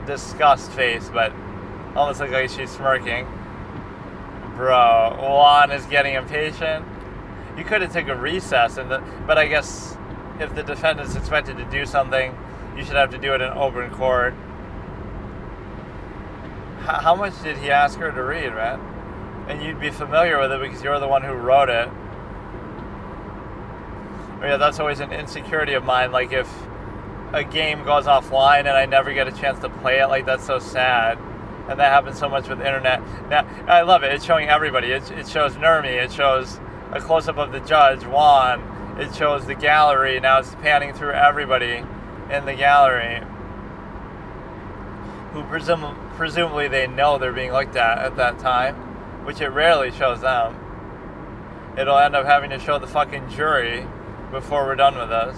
disgust face, but almost looks like she's smirking. Bro, Juan is getting impatient. You could have took a recess, but I guess if the defendant's expected to do something, you should have to do it in open court. How much did he ask her to read, man? And you'd be familiar with it because you're the one who wrote it. But yeah, that's always an insecurity of mine. Like, if a game goes offline and I never get a chance to play it, like, that's so sad. And that happens so much with the internet. Now, I love it. It's showing everybody. It shows Nermi. It shows a close-up of the judge, Juan. It shows the gallery. Now it's panning through everybody in the gallery, who presumably they know they're being looked at that time, which it rarely shows them. It'll end up having to show the fucking jury before we're done with this.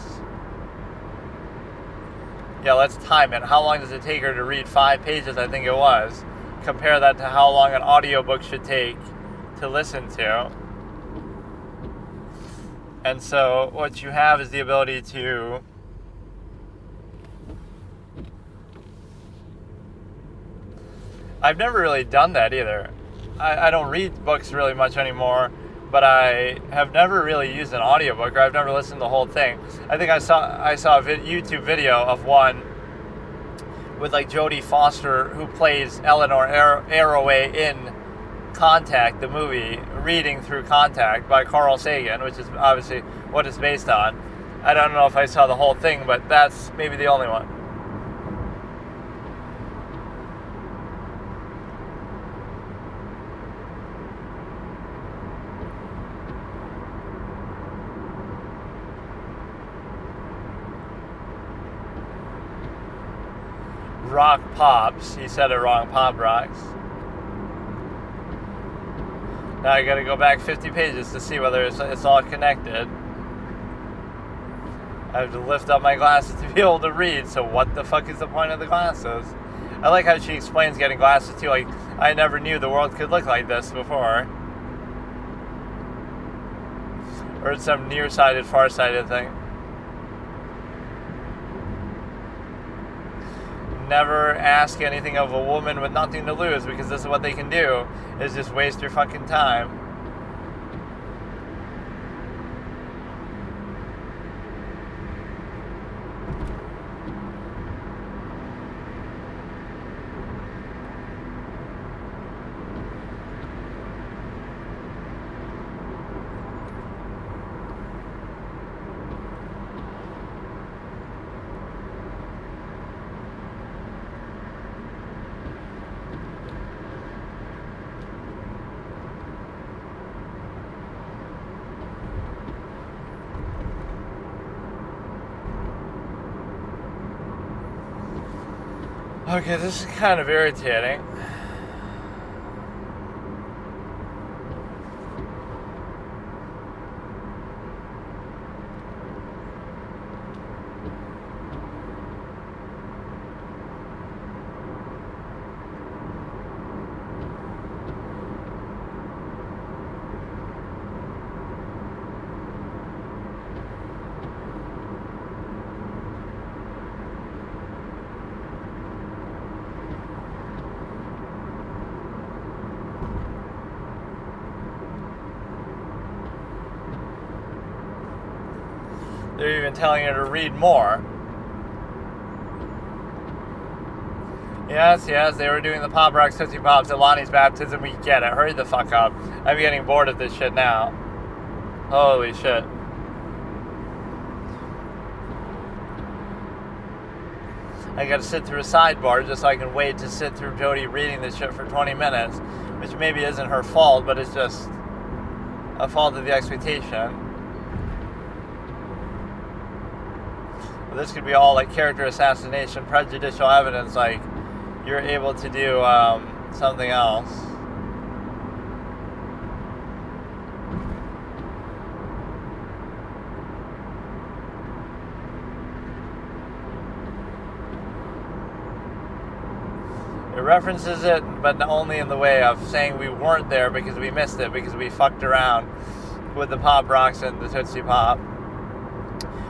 yeah, let's time it. How long does it take her to read 5 pages, I think it was? Compare that to how long an audiobook should take to listen to. And so what you have is the ability to I've never really done that either. I don't read books really much anymore, but I have never really used an audiobook, or I've never listened to the whole thing. I think I saw a YouTube video of one with like Jodie Foster, who plays Eleanor Arroway in Contact, the movie, reading through Contact by Carl Sagan, which is obviously what it's based on. I don't know if I saw the whole thing, but that's maybe the only one. Rock pops. He said it wrong. Pop rocks. Now I gotta go back 50 pages to see whether it's all connected. I have to lift up my glasses to be able to read, so what the fuck is the point of the glasses? I like how she explains getting glasses too, like, I never knew the world could look like this before. Or it's some nearsighted, farsighted thing. Never ask anything of a woman with nothing to lose, because this is what they can do, is just waste your fucking time. Okay, this is kind of irritating. They're even telling her to read more. Yes, they were doing the Pop Rocks Tootsie Pops at Lonnie's baptism. We get it. Hurry the fuck up. I'm getting bored of this shit now. Holy shit. I gotta sit through a sidebar just so I can wait to sit through Jodie reading this shit for 20 minutes. Which maybe isn't her fault, but it's just a fault of the expectation. This could be all like character assassination, prejudicial evidence, like you're able to do something else. It references it, but only in the way of saying we weren't there because we missed it, because we fucked around with the Pop Rocks and the Tootsie Pop.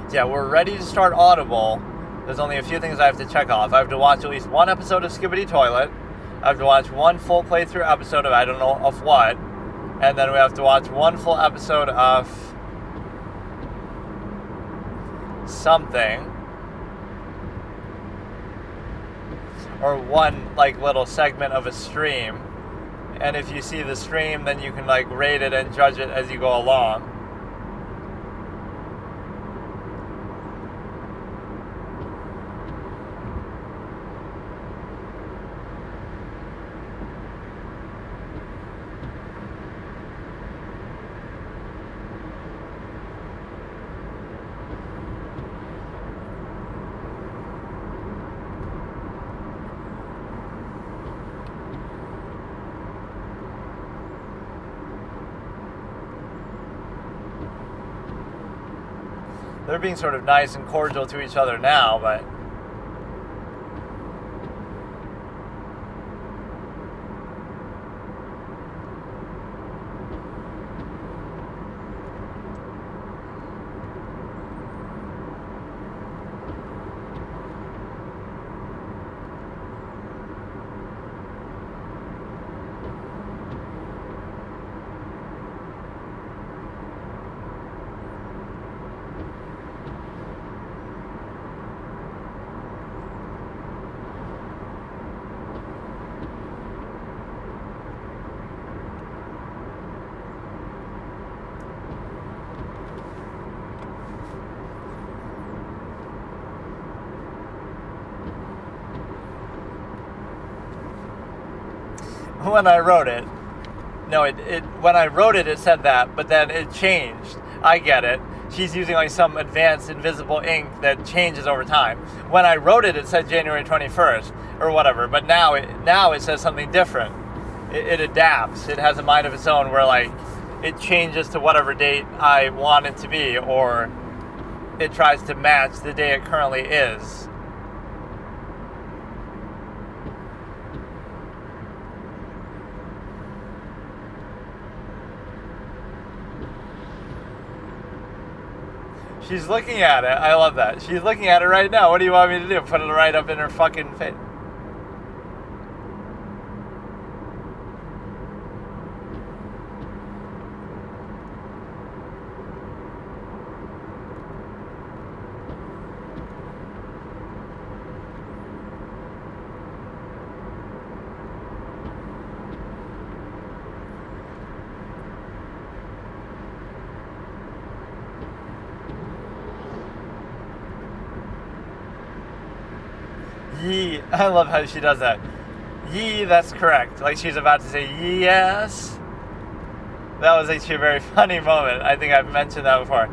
Yeah, we're ready to start Audible. There's only a few things I have to check off. I have to watch at least one episode of Skibbity Toilet. I have to watch one full playthrough episode of I don't know of what. And then we have to watch one full episode of something. Or one like little segment of a stream. And if you see the stream, then you can like rate it and judge it as you go along. They're being sort of nice and cordial to each other now, but when I wrote it. No, when I wrote it, it said that, but then it changed. I get it. She's using like some advanced invisible ink that changes over time. When I wrote it, it said January 21st or whatever, but now it says something different. It adapts. It has a mind of its own where like it changes to whatever date I want it to be, or it tries to match the day it currently is. She's looking at it. I love that. She's looking at it right now. What do you want me to do? Put it right up in her fucking face? Yee. I love how she does that. Yee, that's correct. Like she's about to say yes. That was actually a very funny moment. I think I've mentioned that before.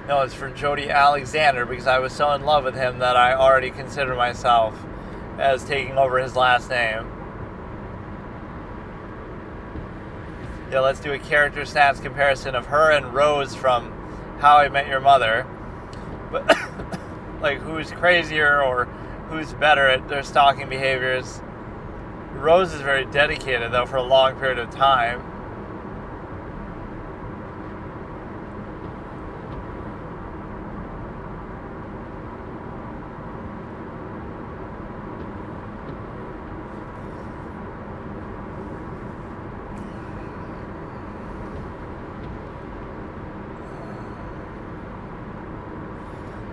No, it's for Jody Alexander because I was so in love with him that I already consider myself as taking over his last name. Yeah, let's do a character stats comparison of her and Rose from How I Met Your Mother. But like who's crazier or who's better at their stalking behaviors. Rose is very dedicated though for a long period of time.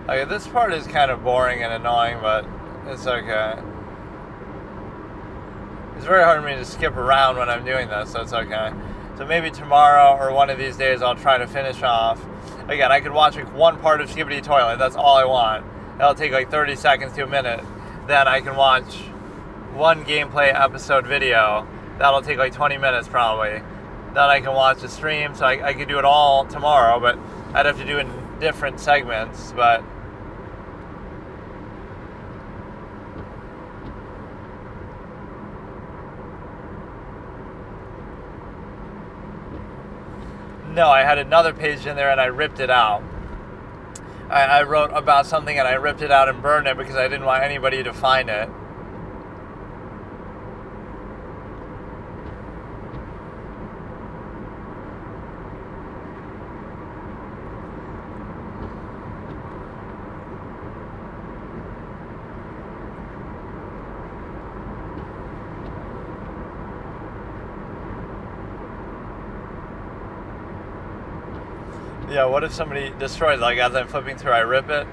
Okay, this part is kind of boring and annoying, but it's okay. It's very hard for me to skip around when I'm doing this, so it's okay. So maybe tomorrow or one of these days I'll try to finish off. Again, I could watch like one part of Skibbity Toilet, that's all I want. That'll take like 30 seconds to a minute. Then I can watch one gameplay episode video. That'll take like 20 minutes probably. Then I can watch a stream, so I could do it all tomorrow, but I'd have to do it in different segments, but no, I had another page in there and I ripped it out. I wrote about something and I ripped it out and burned it because I didn't want anybody to find it. Yeah, what if somebody destroys it? Like as I'm flipping through, I rip it?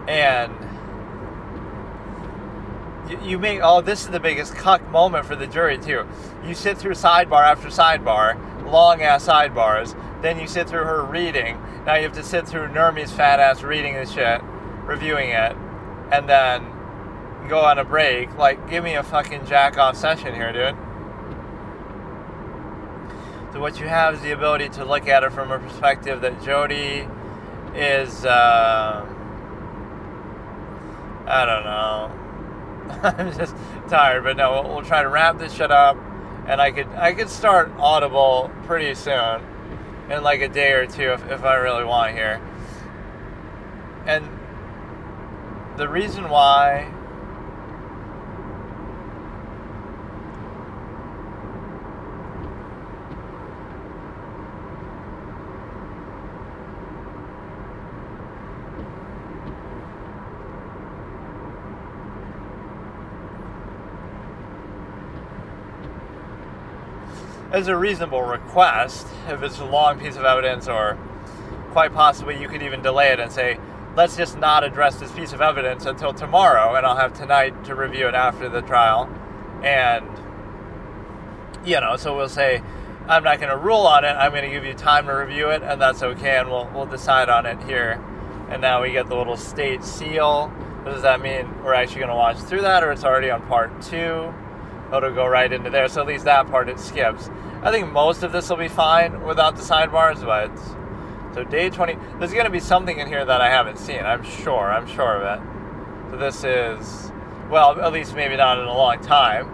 And you make, oh, this is the biggest cuck moment for the jury too. You sit through sidebar after sidebar, long ass sidebars, then you sit through her reading. Now you have to sit through Nermi's fat ass reading this shit, reviewing it, and then go on a break. Like, give me a fucking jack off session here, dude. So what you have is the ability to look at it from a perspective that Jody is, I don't know. I'm just tired, but no, we'll try to wrap this shit up, and I could start Audible pretty soon, in like a day or two if I really want here. And the reason why as a reasonable request. If it's a long piece of evidence, or quite possibly you could even delay it and say, let's just not address this piece of evidence until tomorrow, and I'll have tonight to review it after the trial. And, so we'll say, I'm not going to rule on it, I'm going to give you time to review it, and that's okay, and we'll decide on it here. And now we get the little state seal. What does that mean? We're actually going to watch through that, or it's already on part 2? It'll go right into there, so at least that part it skips. I think most of this will be fine without the sidebars, but... So day 20, there's going to be something in here that I haven't seen, I'm sure of it. So this is, well, at least maybe not in a long time.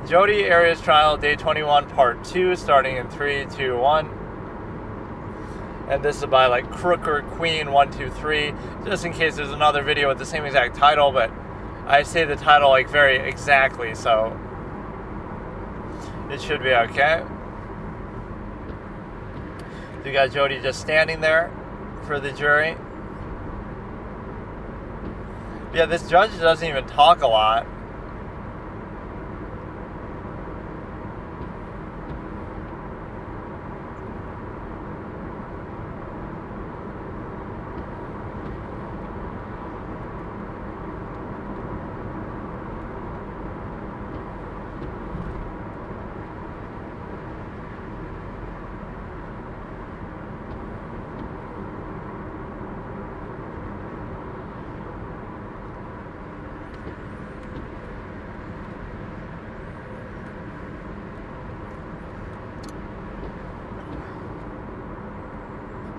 Jodi Arias trial, day 21, part 2, starting in 3, 2, 1. And this is by Crooker Queen 123, just in case there's another video with the same exact title, but I say the title very exactly, so it should be okay. You got Jodi just standing there for the jury. Yeah, this judge doesn't even talk a lot.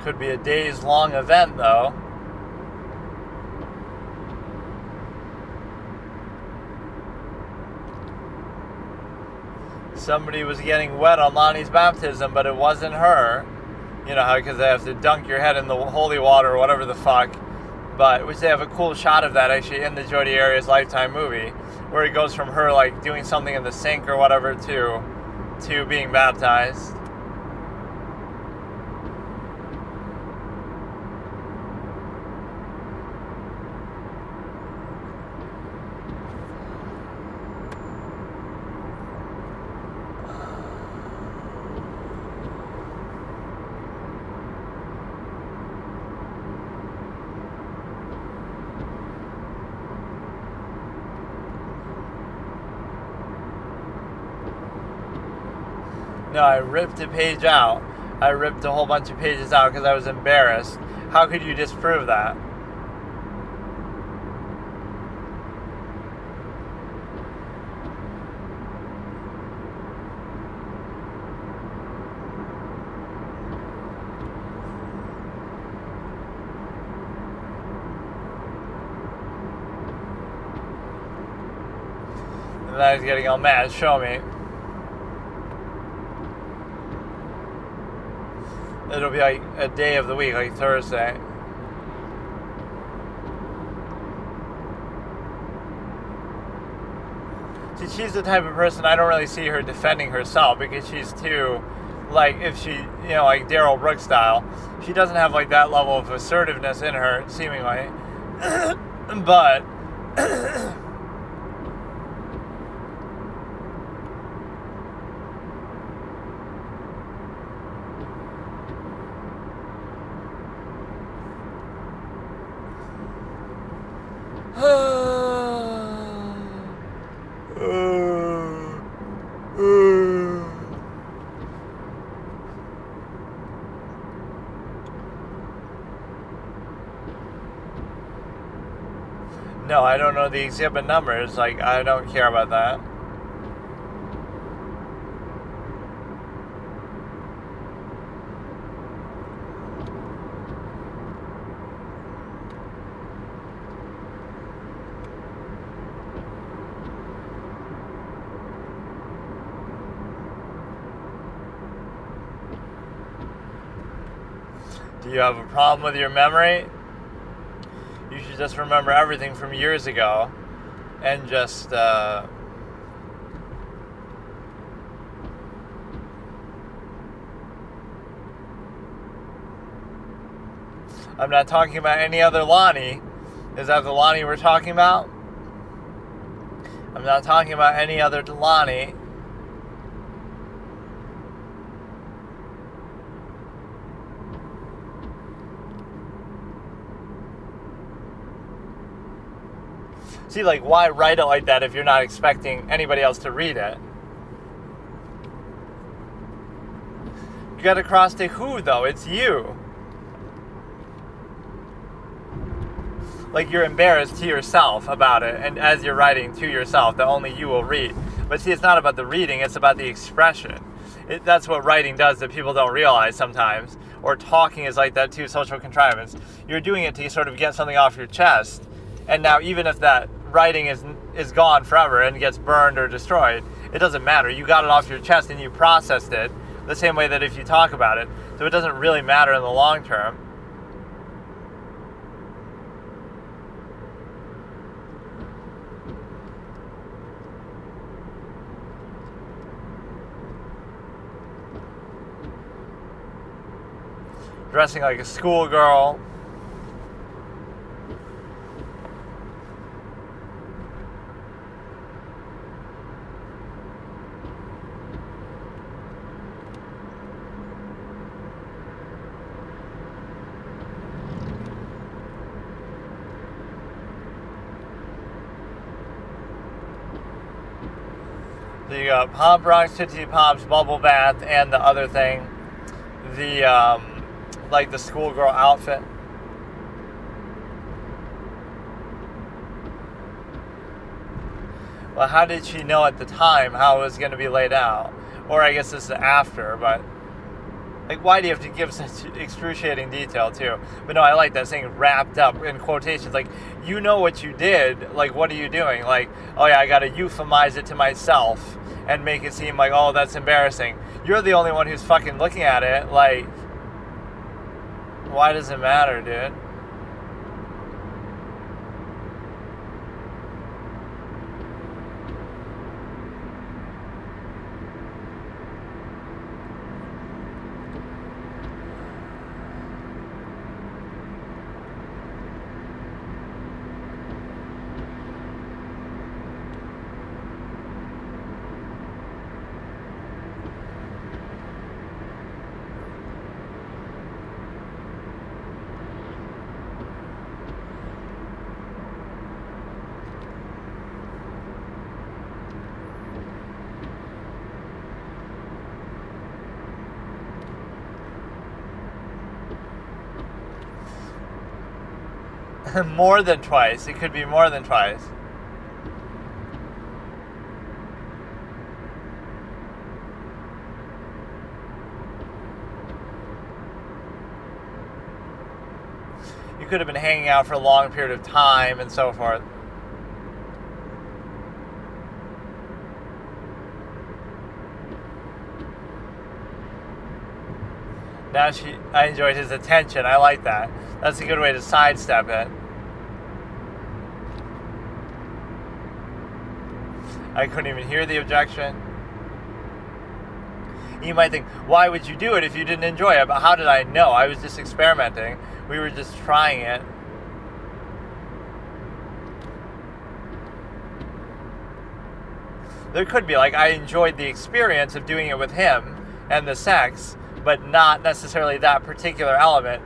Could be a days-long event, though. Somebody was getting wet on Lonnie's baptism, but it wasn't her. You know how, because they have to dunk your head in the holy water or whatever the fuck. But, which they have a cool shot of that, actually, in the Jodi Arias Lifetime movie, where it goes from her, doing something in the sink or whatever to being baptized. No, I ripped a page out. I ripped a whole bunch of pages out because I was embarrassed. How could you disprove that? And I was getting all mad. Show me. It'll be a day of the week, Thursday. See, she's the type of person I don't really see her defending herself, because she's too, if she, Daryl Brooks style, she doesn't have that level of assertiveness in her, seemingly. But no, I don't know the exhibit numbers. I don't care about that. Do you have a problem with your memory? You should just remember everything from years ago and just I'm not talking about any other Lonnie. Is that the Lonnie we're talking about? I'm not talking about any other Lonnie. See, like, why write it like that if you're not expecting anybody else to read it? You gotta cross to who, though? It's you. Like, you're embarrassed to yourself about it, and as you're writing to yourself, that only you will read. But see, it's not about the reading, it's about the expression. That's what writing does that people don't realize sometimes. Or talking is like that too, social contrivance. You're doing it to sort of get something off your chest, and now even if that writing is gone forever and gets burned or destroyed, it doesn't matter. You got it off your chest and you processed it the same way that if you talk about it. So it doesn't really matter in the long term. Dressing like a schoolgirl. So you got Pop Rocks, Tootsie Pops, Bubble Bath, and the other thing, the like the schoolgirl outfit. Well, how did she know at the time how it was going to be laid out? Or I guess this is after, but like, why do you have to give such excruciating detail too? But no, I like that saying wrapped up in quotations. Like, you know what you did. Like, what are you doing? Like, oh yeah, I got to euphemize it to myself and make it seem like, oh, that's embarrassing. You're the only one who's fucking looking at it. Like, why does it matter, dude? More than twice. It could be more than twice. You could have been hanging out for a long period of time and so forth. Now I enjoyed his attention. I like that. That's a good way to sidestep it. I couldn't even hear the objection. You might think, why would you do it if you didn't enjoy it? But how did I know? I was just experimenting. We were just trying it. There could be, like, I enjoyed the experience of doing it with him and the sex, but not necessarily that particular element.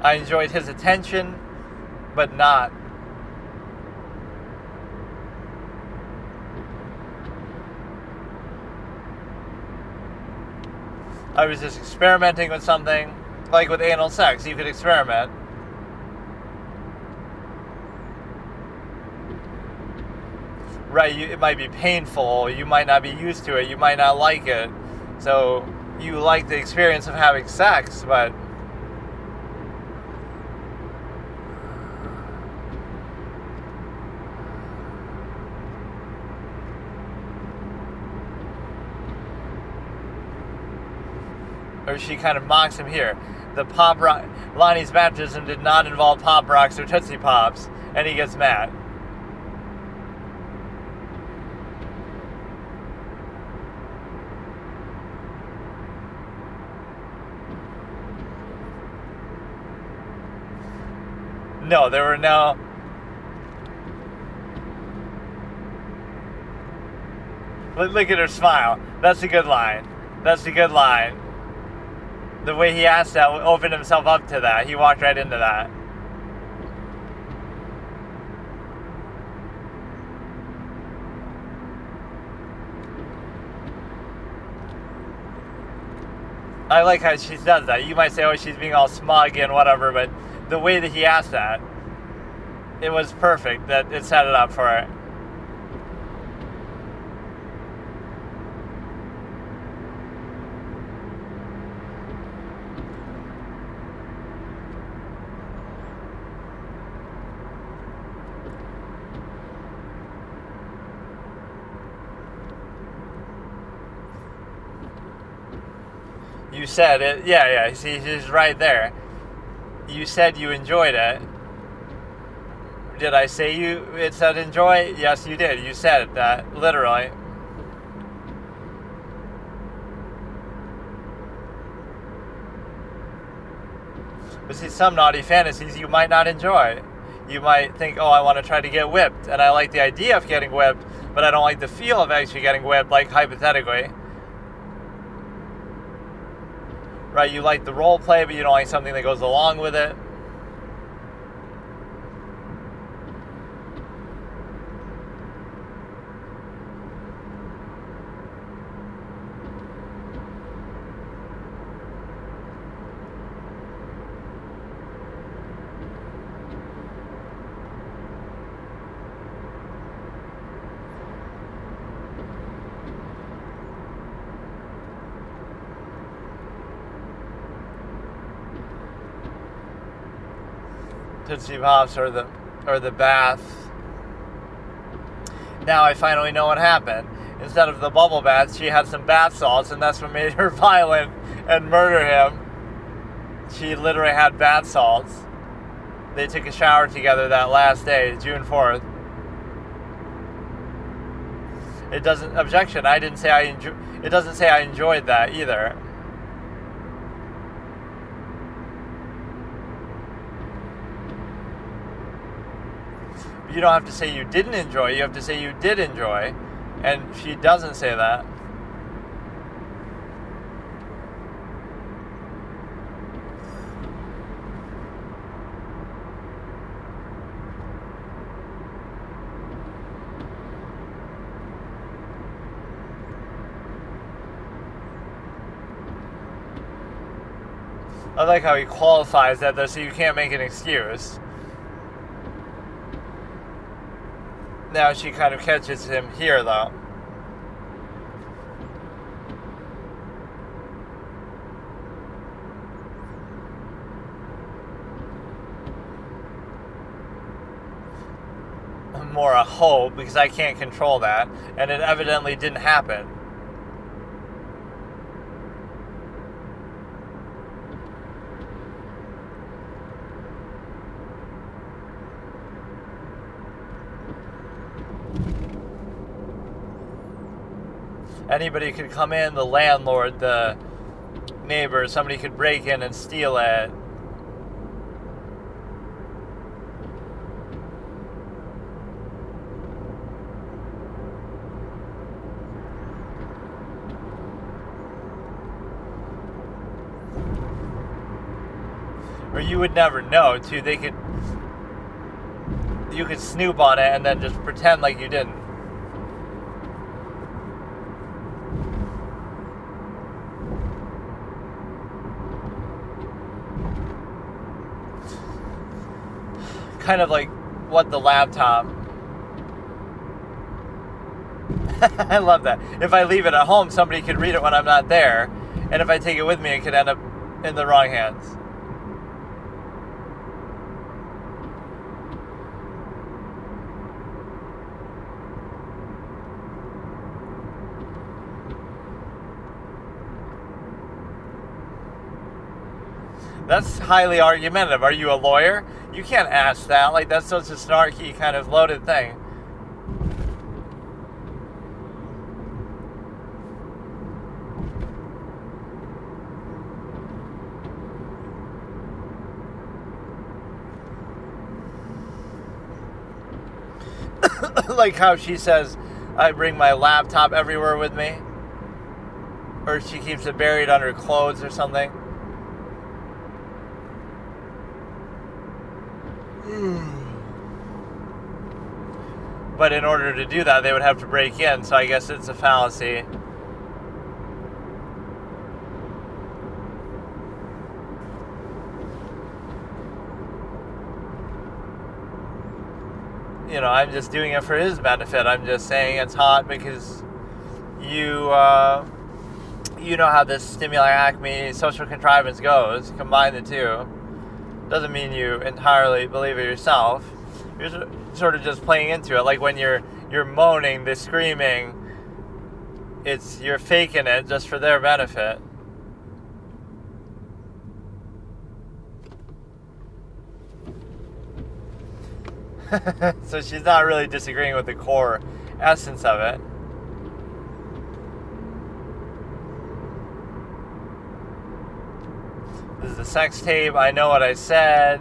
I enjoyed his attention, but not. I was just experimenting with something, like with anal sex. You could experiment. Right, it might be painful. You might not be used to it. You might not like it. So you like the experience of having sex, but or she kind of mocks him here. The Pop Rock, Lonnie's baptism did not involve Pop Rocks or Tootsie Pops, and he gets mad. No, there were no. Look at her smile. That's a good line. That's a good line. The way he asked that opened himself up to that. He walked right into that. I like how she does that. You might say, oh, she's being all smug and whatever, but the way that he asked that, it was perfect. That it set it up for it. You said it. Yeah. See, he's right there. You said you enjoyed it. Did I say it said enjoy? Yes, you did. You said that, literally. But see, some naughty fantasies you might not enjoy. You might think, oh, I want to try to get whipped. And I like the idea of getting whipped, but I don't like the feel of actually getting whipped, like hypothetically. Right, you like the role play, but you don't like something that goes along with it. Tootsie Pops or the bath. Now I finally know what happened. Instead of the bubble bath, she had some bath salts, and that's what made her violent and murder him. She literally had bath salts. They took a shower together that last day, June 4th. It doesn't objection. I didn't say it doesn't say I enjoyed that either. You don't have to say you didn't enjoy. You have to say you did enjoy. And she doesn't say that. I like how he qualifies that, though, so you can't make an excuse. Now she kind of catches him here, though. More a hope, because I can't control that, and it evidently didn't happen. Anybody could come in, the landlord, the neighbor, somebody could break in and steal it. Or you would never know, too. You could snoop on it and then just pretend like you didn't. Kind of like what the laptop. I love that. If I leave it at home, somebody could read it when I'm not there. And if I take it with me, it could end up in the wrong hands. That's highly argumentative. Are you a lawyer? You can't ask that. Like, that's such a snarky kind of loaded thing. Like how she says, I bring my laptop everywhere with me. Or she keeps it buried under clothes or something. But in order to do that, they would have to break in, so I guess it's a fallacy. You know, I'm just doing it for his benefit. I'm just saying it's hot because you know how this stimuli acme social contrivance goes. Combine the two. Doesn't mean you entirely believe it yourself. You're sort of just playing into it. Like when you're moaning, the screaming, you're faking it just for their benefit. So she's not really disagreeing with the core essence of it. This is the sex tape. I know what I said.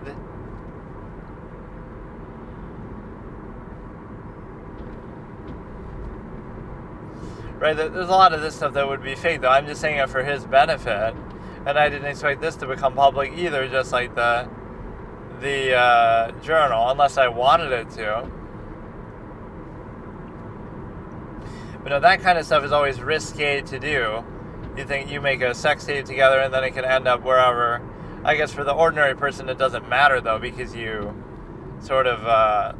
Right, there's a lot of this stuff that would be fake, though. I'm just saying it for his benefit. And I didn't expect this to become public either, just like the journal, unless I wanted it to. But no, that kind of stuff is always risque to do. You think you make a sex tape together and then it can end up wherever. I guess for the ordinary person it doesn't matter, though, because you sort of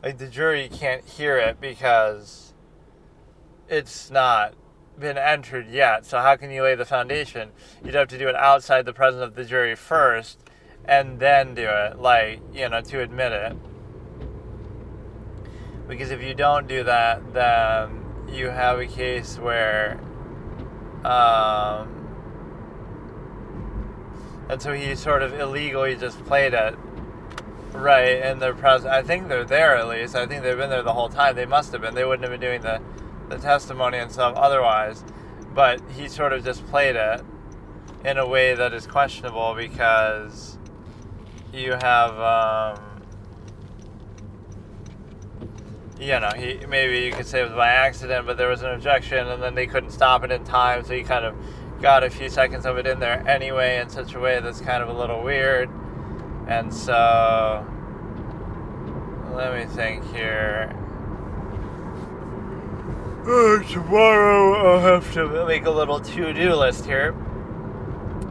like the jury can't hear it because it's not been entered yet. So how can you lay the foundation? You'd have to do it outside the presence of the jury first and then do it, like, you know, to admit it. Because if you don't do that, then you have a case where and so he sort of illegally just played it. Right, and they're present. I think they're there at least. I think they've been there the whole time. They must have been. They wouldn't have been doing the testimony and stuff otherwise. But he sort of just played it in a way that is questionable because you have, you know, maybe you could say it was by accident, but there was an objection and then they couldn't stop it in time, so he kind of got a few seconds of it in there anyway in such a way that's kind of a little weird. And so, let me think here. Tomorrow I'll have to make a little to-do list here.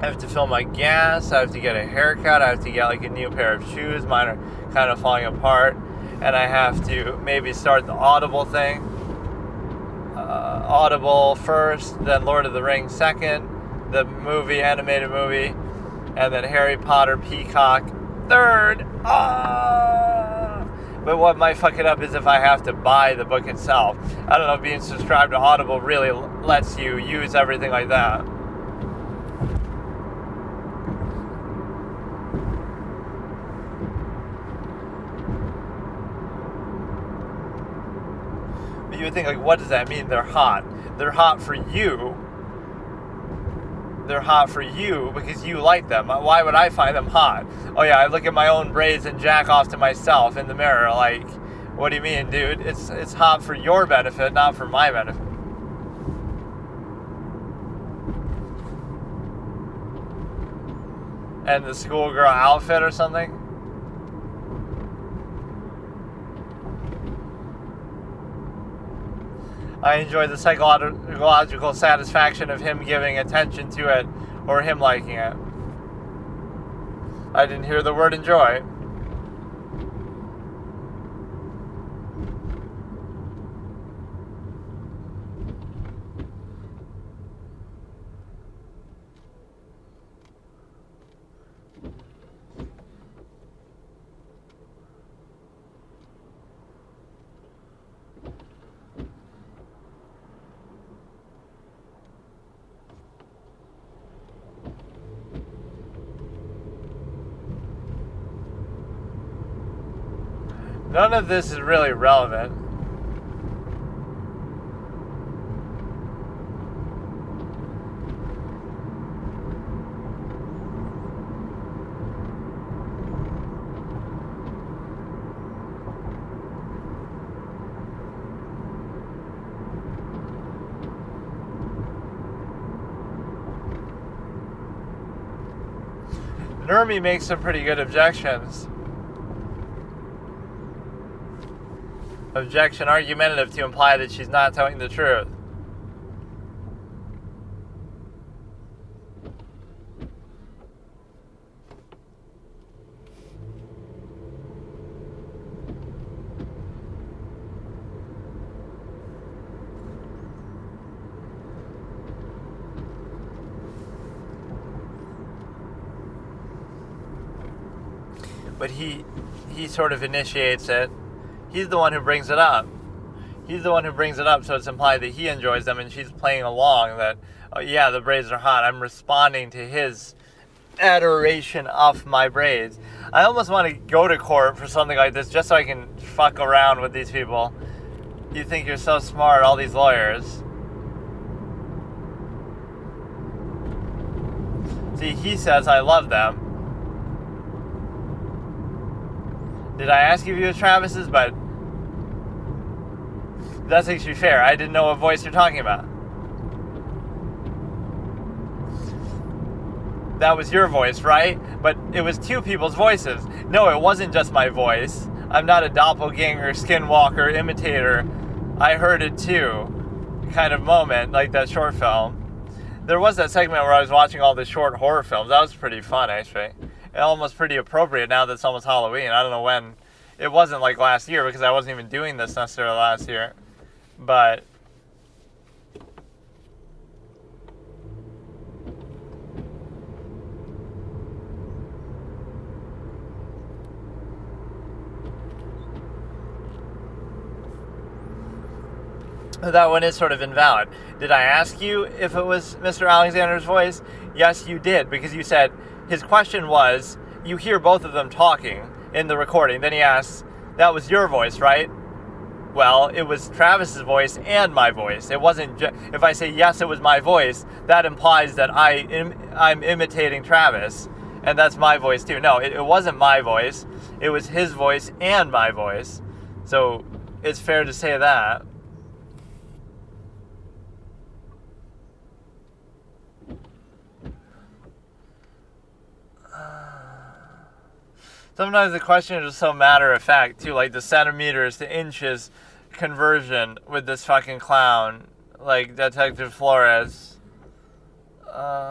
I have to fill my gas, I have to get a haircut, I have to get like a new pair of shoes. Mine are kind of falling apart. And I have to maybe start the Audible thing. Audible first, then Lord of the Rings second, the animated movie, and then Harry Potter Peacock third. But what might fuck it up is if I have to buy the book itself. I don't know if being subscribed to Audible really lets you use everything like that. But you would think, like, what does that mean? They're hot. They're hot for you. They're hot for you because you like them. Why would I find them hot? Oh yeah, I look at my own braids and jack off to myself in the mirror. Like, what do you mean, dude? It's hot for your benefit, not for my benefit. And the schoolgirl outfit or something? I enjoy the psychological satisfaction of him giving attention to it or him liking it. I didn't hear the word enjoy. None of this is really relevant. Nermi makes some pretty good objections. Objection argumentative to imply that she's not telling the truth. But he sort of initiates it. He's the one who brings it up. He's the one who brings it up, so it's implied that he enjoys them, and she's playing along that, oh yeah, the braids are hot. I'm responding to his adoration of my braids. I almost want to go to court for something like this just so I can fuck around with these people. You think you're so smart, all these lawyers. See, he says, I love them. Did I ask you if you was Travis's? But that's actually fair. I didn't know what voice you're talking about. That was your voice, right? But it was two people's voices. No, it wasn't just my voice. I'm not a doppelganger, skinwalker, imitator. I heard it too. Kind of moment, like that short film. There was that segment where I was watching all the short horror films. That was pretty fun, actually. Almost pretty appropriate now that it's almost Halloween. I don't know when. It wasn't like last year because I wasn't even doing this necessarily last year. But that one is sort of invalid. Did I ask you if it was Mr. Alexander's voice? Yes, you did, because you said his question was, you hear both of them talking in the recording. Then he asks, that was your voice, right? Well, it was Travis's voice and my voice. It wasn't if I say yes, it was my voice, that implies that I'm imitating Travis, and that's my voice too. No, it wasn't my voice. It was his voice and my voice. So it's fair to say that. Sometimes the question is just so matter of fact too, like the centimeters to inches conversion with this fucking clown, like Detective Flores. I'm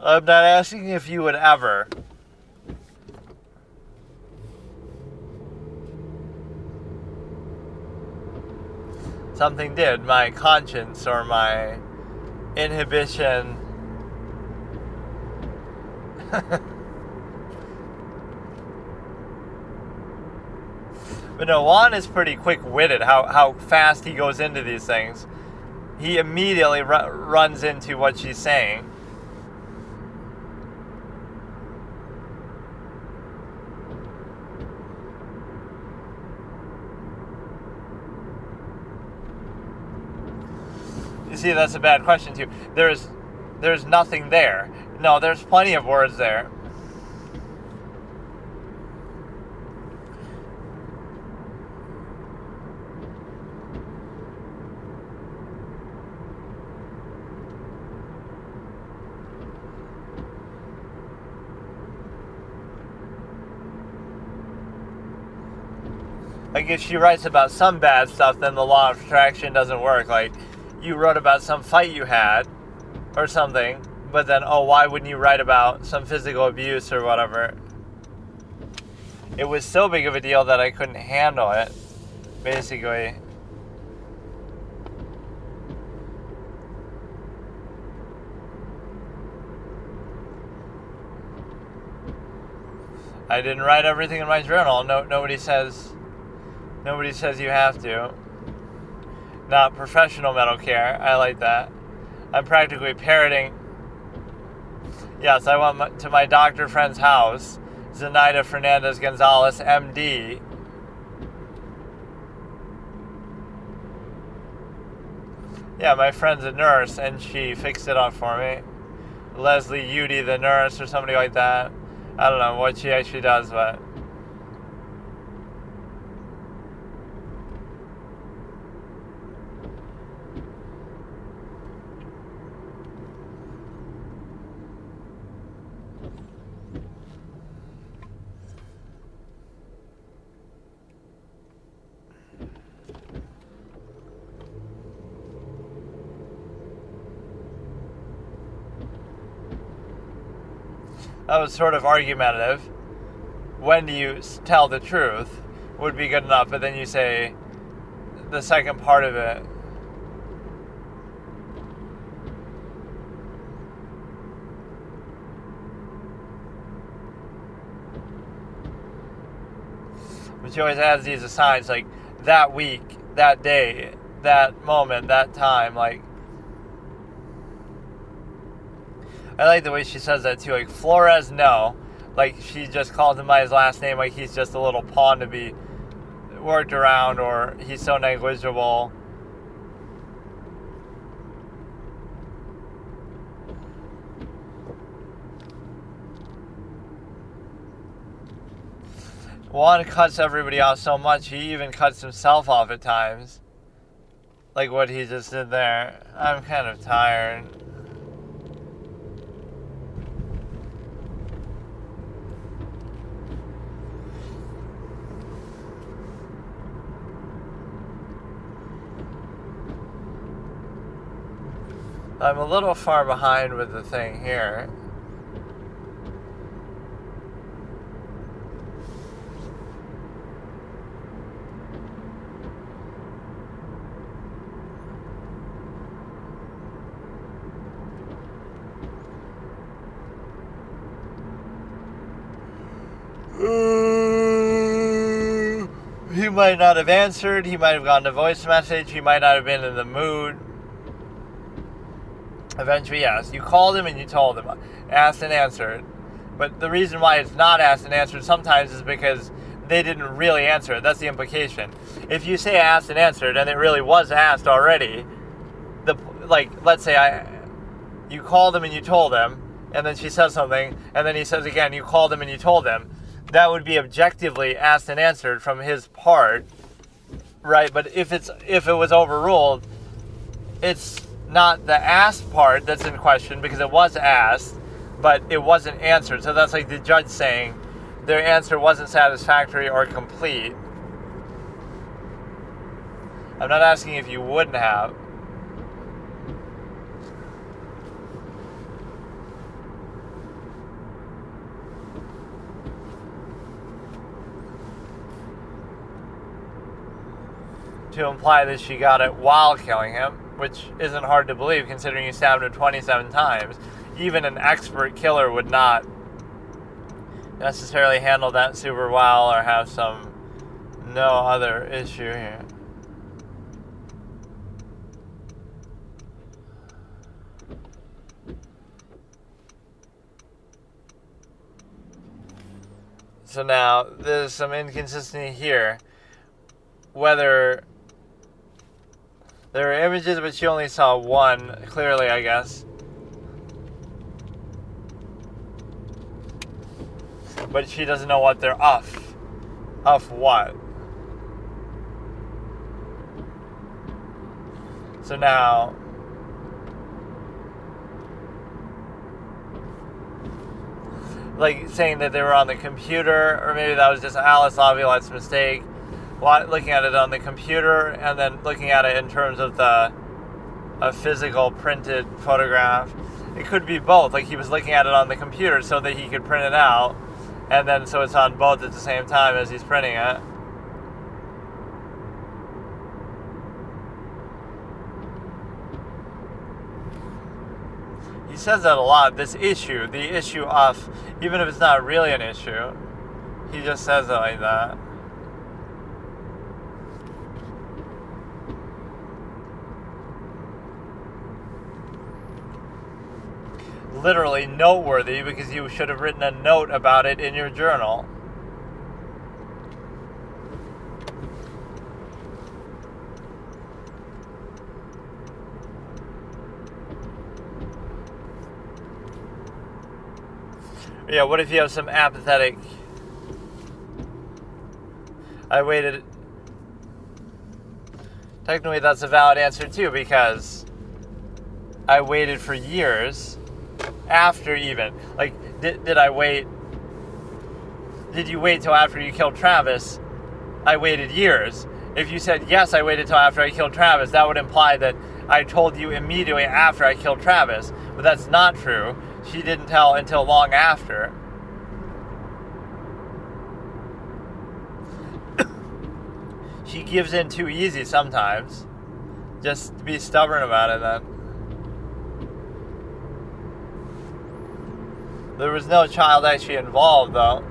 not asking if you would ever. Something did. My conscience or my inhibition. But no, Juan is pretty quick-witted how fast he goes into these things. He immediately runs into what she's saying. You see, that's a bad question too. There's nothing there. No, there's plenty of words there. Like if she writes about some bad stuff, then the law of attraction doesn't work. Like you wrote about some fight you had or something, but then, oh, why wouldn't you write about some physical abuse or whatever? It was so big of a deal that I couldn't handle it, basically. I didn't write everything in my journal. Nobody says you have to. Not professional metal care. I like that. I'm practically parroting Yes, I went to my doctor friend's house, Zenaida Fernandez Gonzalez, MD. Yeah, my friend's a nurse, and she fixed it up for me. Leslie Udy, the nurse, or somebody like that. I don't know what she actually does, but... that was sort of argumentative. When do you tell the truth would be good enough, but then you say the second part of it. But she always adds these asides, like that week, that day, that moment, that time, like. I like the way she says that too. Like, Flores, no. Like, she just calls him by his last name, like he's just a little pawn to be worked around, or he's so negligible. Juan cuts everybody off so much, he even cuts himself off at times. Like what he just did there. I'm kind of tired. I'm a little far behind with the thing here. He might not have answered. He might have gotten a voice message. He might not have been in the mood. Eventually, yes. You called him and you told him. Asked and answered. But the reason why it's not asked and answered sometimes is because they didn't really answer it. That's the implication. If you say asked and answered and it really was asked already, let's say you called him and you told him, and then she says something, and then he says again, you called him and you told him, that would be objectively asked and answered from his part, right? But if it was overruled, it's not the asked part that's in question, because it was asked, but it wasn't answered. So that's like the judge saying their answer wasn't satisfactory or complete. I'm not asking if you wouldn't have. To imply that she got it while killing him, which isn't hard to believe considering you stabbed him 27 times. Even an expert killer would not necessarily handle that super well or have no other issue here. So now, there's some inconsistency here. Whether there are images, but she only saw one, clearly, I guess. But she doesn't know what they're of. Of what? So now, like saying that they were on the computer, or maybe that was just Alice Laviolette's mistake. Looking at it on the computer and then looking at it in terms of a physical printed photograph. It could be both. Like he was looking at it on the computer so that he could print it out, and then so it's on both at the same time as he's printing it. He says that a lot. This issue, the issue of, even if it's not really an issue, he just says it like that. literally noteworthy because you should have written a note about it in your journal. Yeah, what if you have some apathetic... I waited... Technically, that's a valid answer, too, because I waited for years after even. Like, did I wait... Did you wait till after you killed Travis? I waited years. If you said, yes, I waited till after I killed Travis, that would imply that I told you immediately after I killed Travis. But that's not true. She didn't tell until long after. She gives in too easy sometimes. Just be stubborn about it then. There was no child actually involved though.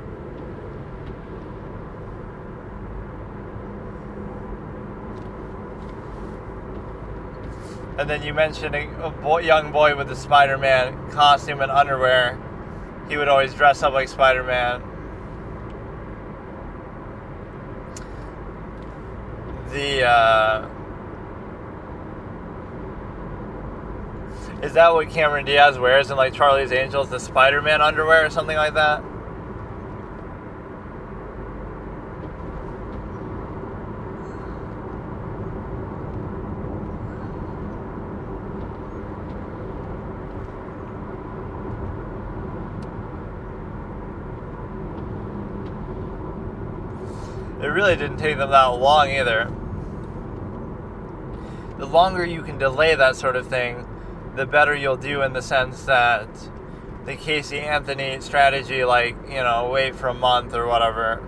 And then you mentioned a young boy with a Spider-Man costume and underwear. He would always dress up like Spider-Man. Is that what Cameron Diaz wears in like Charlie's Angels, the Spider-Man underwear or something like that? It really didn't take them that long either. The longer you can delay that sort of thing, the better you'll do in the sense that the Casey Anthony strategy, like, wait for a month or whatever.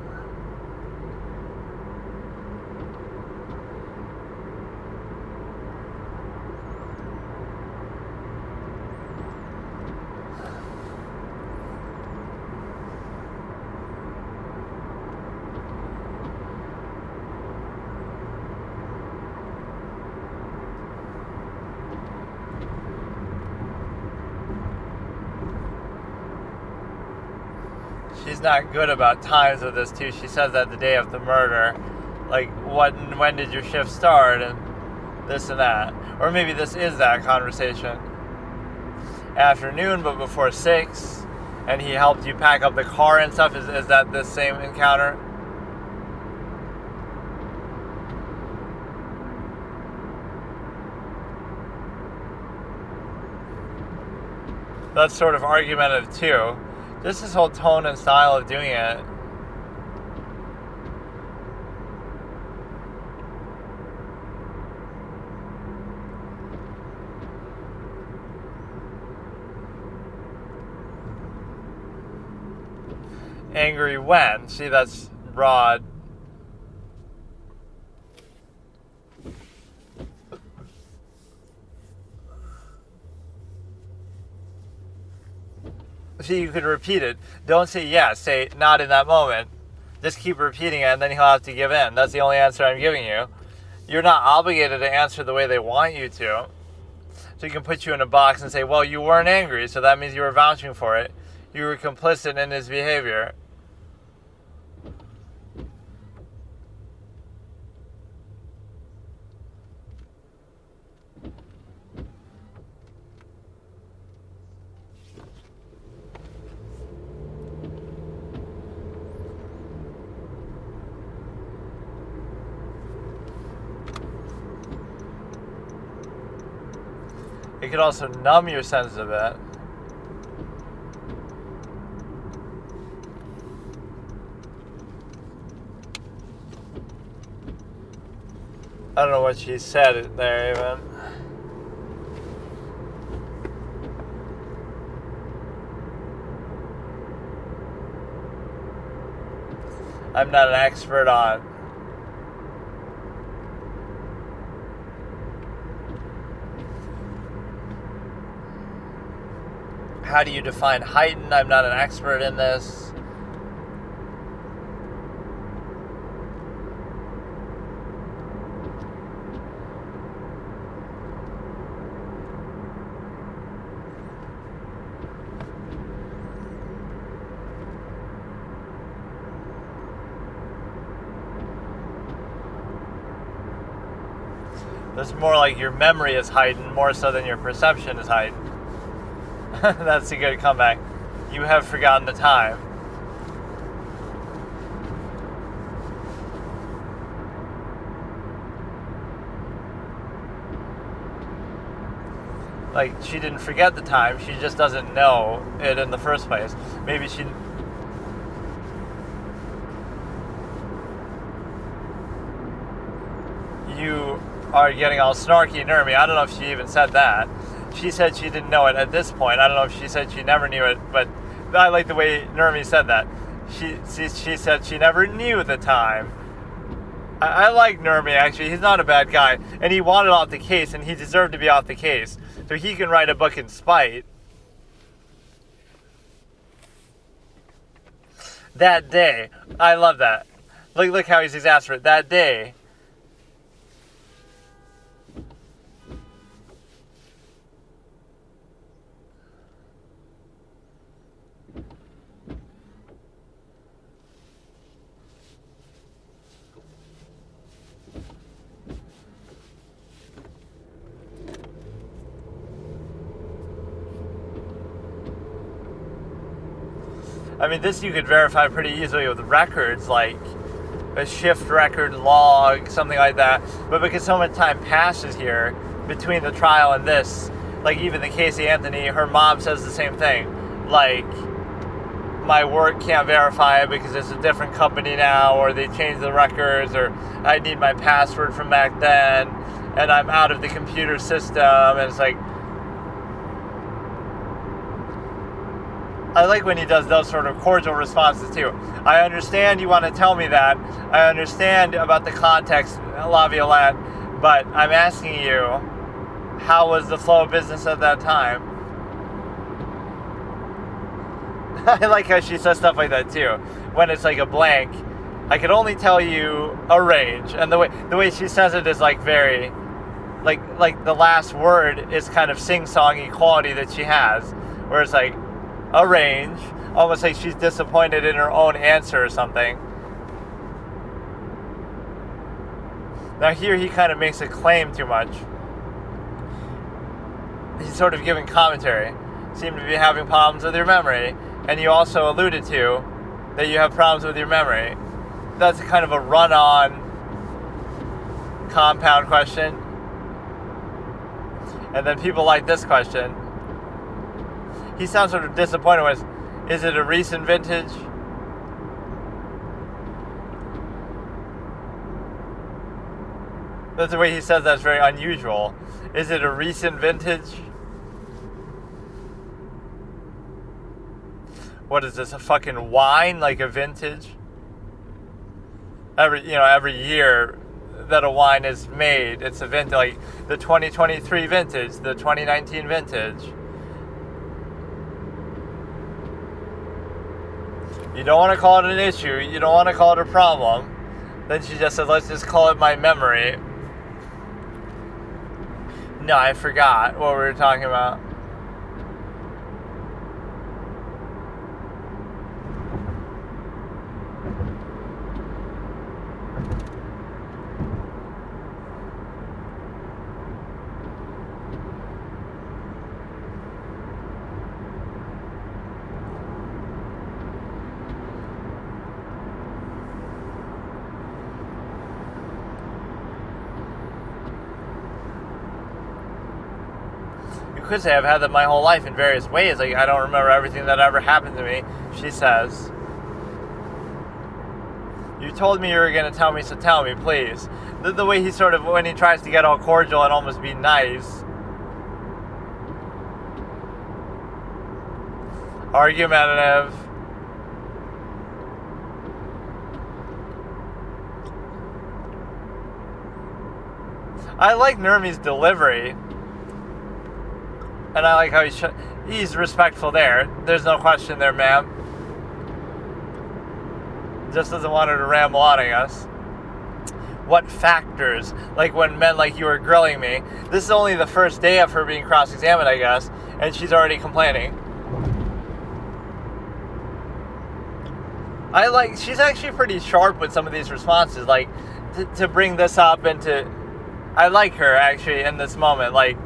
She's not good about times with this too. She says that the day of the murder, like when did your shift start and this and that. Or maybe this is that conversation. Afternoon, but before 6, and he helped you pack up the car and stuff. Is that the same encounter? That's sort of argumentative too. Just this whole tone and style of doing it. Angry when? See, that's broad. See, you could repeat it. Don't say yes. Say not in that moment. Just keep repeating it, and then he'll have to give in. That's the only answer I'm giving you. You're not obligated to answer the way they want you to. So you can put you in a box and say, well, you weren't angry, so that means you were vouching for it. You were complicit in his behavior. It could also numb your sense of it. I don't know what she said there even. I'm not an expert on. How do you define heightened? I'm not an expert in this. It's more like your memory is heightened more so than your perception is heightened. That's a good comeback. You have forgotten the time. Like, she didn't forget the time, she just doesn't know it in the first place. Maybe she... You are getting all snarky, nerdy. I don't know if she even said that. She said she didn't know it at this point. I don't know if she said she never knew it, but I like the way Nermi said that. She said she never knew the time. I like Nermi, actually. He's not a bad guy. And he wanted off the case, and he deserved to be off the case. So he can write a book in spite. That day. I love that. Look how he's exasperated. That day. I mean, this you could verify pretty easily with records, like a shift record log, something like that. But because so much time passes here between the trial and this, like even the Casey Anthony, her mom says the same thing. Like, my work can't verify it because it's a different company now, or they changed the records, or I need my password from back then, and I'm out of the computer system, and it's like, I like when he does those sort of cordial responses too. I understand you want to tell me that. I understand about the context, La Violette, but I'm asking you, how was the flow of business at that time? I like how she says stuff like that too. When it's like a blank, I could only tell you a range, and the way she says it is like very, like the last word is kind of sing-songy quality that she has, where it's like, a range, almost like she's disappointed in her own answer or something. Now here he kind of makes a claim too much. He's sort of giving commentary. Seem to be having problems with your memory, and you also alluded to that you have problems with your memory. That's kind of a run-on compound question. And then people like this question. He sounds sort of disappointed with, is it a recent vintage? That's the way he says that's very unusual. Is it a recent vintage? What is this, a fucking wine, like a vintage? Every year that a wine is made, it's a vintage, like the 2023 vintage, the 2019 vintage. You don't want to call it an issue. You don't want to call it a problem. Then she just said, let's just call it my memory. No, I forgot what we were talking about. Could say I've had that my whole life in various ways. Like, I don't remember everything that ever happened to me, she says. You told me you were going to tell me, so tell me, please. The way he sort of, when he tries to get all cordial and almost be nice. Argumentative. I like Nermi's delivery. And I like how he's respectful there. There's no question there, ma'am. Just doesn't want her to ramble on, I guess. What factors? Like when men like you are grilling me. This is only the first day of her being cross-examined, I guess. And she's already complaining. She's actually pretty sharp with some of these responses. Like, to bring this up and to I like her actually in this moment. Like,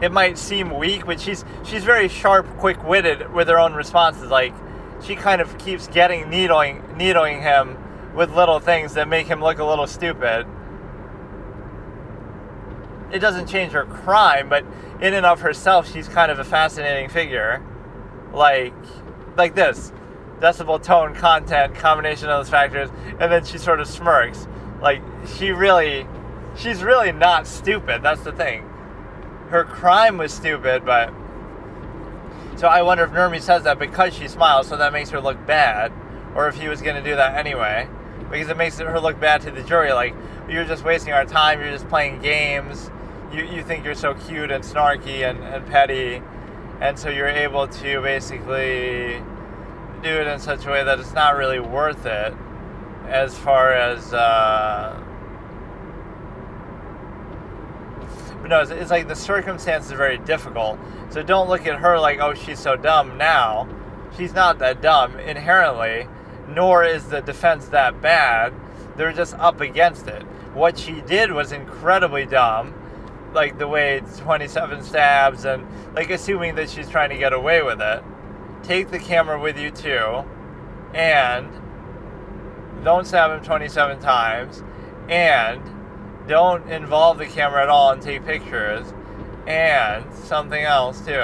it might seem weak, but she's very sharp, quick-witted with her own responses. Like, she kind of keeps needling him with little things that make him look a little stupid. It doesn't change her crime, but in and of herself, she's kind of a fascinating figure. Like this. Decibel, tone, content, combination of those factors, and then she sort of smirks. Like, she's really not stupid. That's the thing. Her crime was stupid, but... So I wonder if Nurmi says that because she smiles, so that makes her look bad, or if he was going to do that anyway. Because it makes her look bad to the jury. Like, you're just wasting our time, you're just playing games, you think you're so cute and snarky and petty, and so you're able to basically do it in such a way that it's not really worth it as far as... But no, it's like the circumstances are very difficult. So don't look at her like, oh, she's so dumb now. She's not that dumb inherently, nor is the defense that bad. They're just up against it. What she did was incredibly dumb, like the way 27 stabs and like assuming that she's trying to get away with it. Take the camera with you too, and don't stab him 27 times, and don't involve the camera at all and take pictures, and something else too.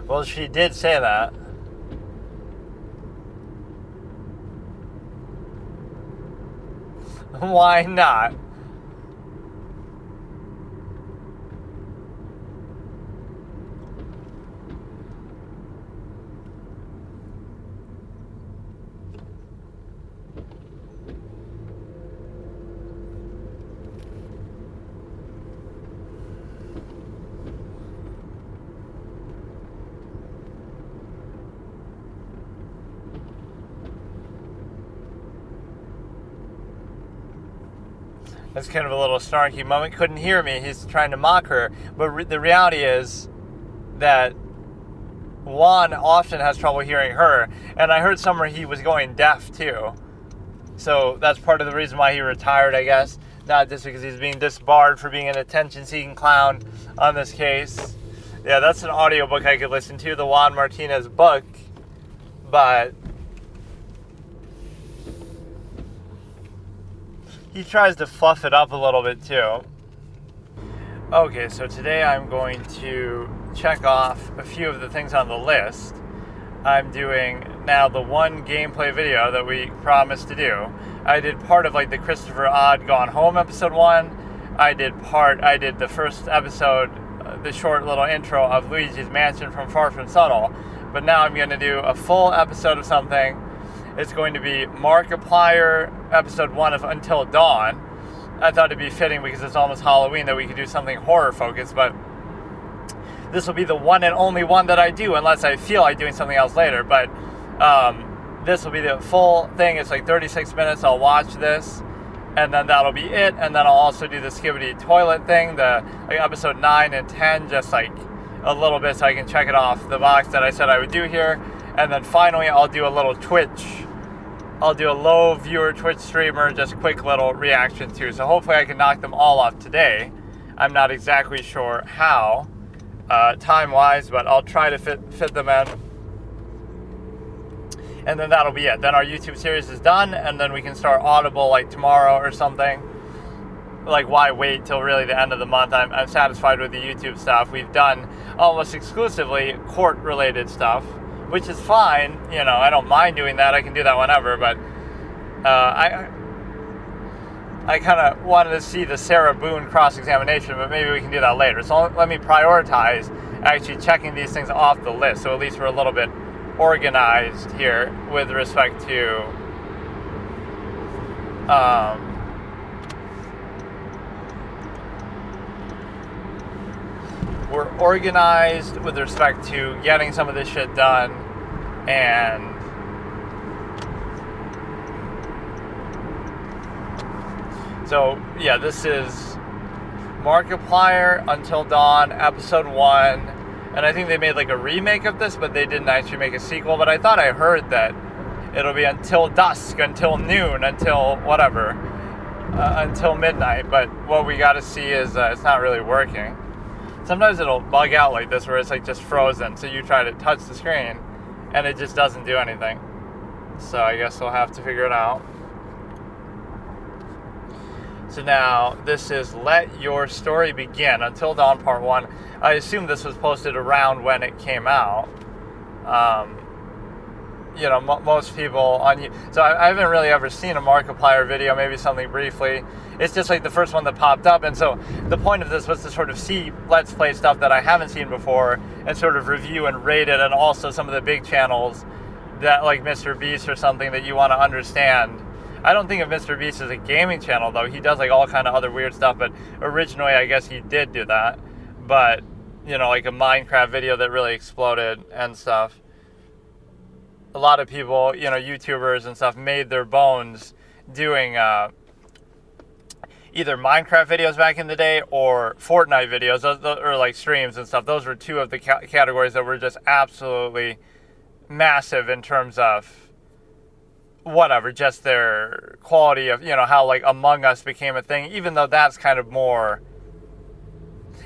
Well, she did say that. Why not? That's kind of a little snarky moment. Couldn't hear me. He's trying to mock her. But the reality is that Juan often has trouble hearing her. And I heard somewhere he was going deaf, too. So that's part of the reason why he retired, I guess. Not just because he's being disbarred for being an attention-seeking clown on this case. Yeah, that's an audiobook I could listen to, the Juan Martinez book. But he tries to fluff it up a little bit too. Okay, so today I'm going to check off a few of the things on the list. I'm doing now the one gameplay video that we promised to do. I did part of like the Christopher Odd Gone Home episode 1. I did the first episode, the short little intro of Luigi's Mansion from Far From Subtle. But now I'm going to do a full episode of something. It's going to be Markiplier episode 1 of Until Dawn. I thought it'd be fitting because it's almost Halloween that we could do something horror focused, but this will be the one and only one that I do unless I feel like doing something else later. But this will be the full thing. It's like 36 minutes. I'll watch this, and then that'll be it. And then I'll also do the Skibbity Toilet thing, the like episode 9 and 10, just like a little bit so I can check it off the box that I said I would do here. And then finally, I'll do a little Twitch. I'll do a low viewer Twitch streamer, just quick little reaction too. So hopefully I can knock them all off today. I'm not exactly sure how, time-wise, but I'll try to fit them in. And then that'll be it. Then our YouTube series is done, and then we can start Audible like tomorrow or something. Like, why wait till really the end of the month? I'm satisfied with the YouTube stuff. We've done almost exclusively court-related stuff, which is fine. You know, I don't mind doing that. I can do that whenever, but I kind of wanted to see the Sarah Boone cross-examination, but maybe we can do that later. So let me prioritize actually checking these things off the list, so at least we're a little bit organized here with respect to we're organized with respect to getting some of this shit done and So, yeah, this is Markiplier Until Dawn, Episode 1. And I think they made like a remake of this, but they didn't actually make a sequel. But I thought I heard that it'll be until dusk, until noon, until whatever, until midnight. But what we got to see is it's not really working. Sometimes it'll bug out like this where it's like just frozen. So you try to touch the screen and it just doesn't do anything. So I guess we'll have to figure it out. So now this is Let Your Story Begin, Until Dawn Part 1. I assume this was posted around when it came out. Most people on... So I haven't really ever seen a Markiplier video, maybe something briefly. It's just like the first one that popped up. And so the point of this was to sort of see Let's Play stuff that I haven't seen before and sort of review and rate it, and also some of the big channels that, like Mr. Beast or something, that you want to understand. I don't think of Mr. Beast as a gaming channel, though. He does like all kind of other weird stuff, but originally I guess he did do that. But, like a Minecraft video that really exploded and stuff. A lot of people, YouTubers and stuff, made their bones doing either Minecraft videos back in the day or Fortnite videos, or like streams and stuff. Those were two of the categories that were just absolutely massive in terms of just their quality of, how like Among Us became a thing, even though that's kind of more,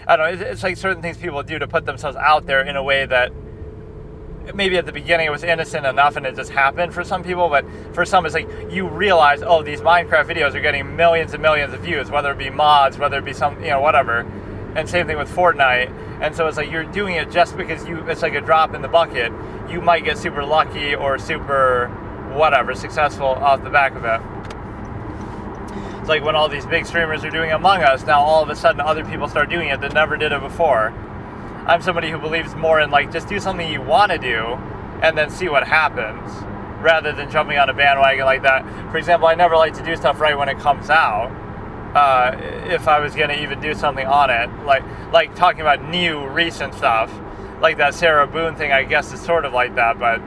I don't know, it's like certain things people do to put themselves out there in a way that maybe at the beginning it was innocent enough and it just happened for some people, but for some it's like you realize, oh, these Minecraft videos are getting millions and millions of views, whether it be mods, whether it be some, whatever. And same thing with Fortnite. And so it's like you're doing it just because it's like a drop in the bucket. You might get super lucky or super successful off the back of it. It's like when all these big streamers are doing Among Us, now all of a sudden other people start doing it that never did it before. I'm somebody who believes more in like just do something you want to do and then see what happens, rather than jumping on a bandwagon like that. For example, I never like to do stuff right when it comes out. If I was going to even do something on it, like talking about new recent stuff, like that Sarah Boone thing, I guess is sort of like that, but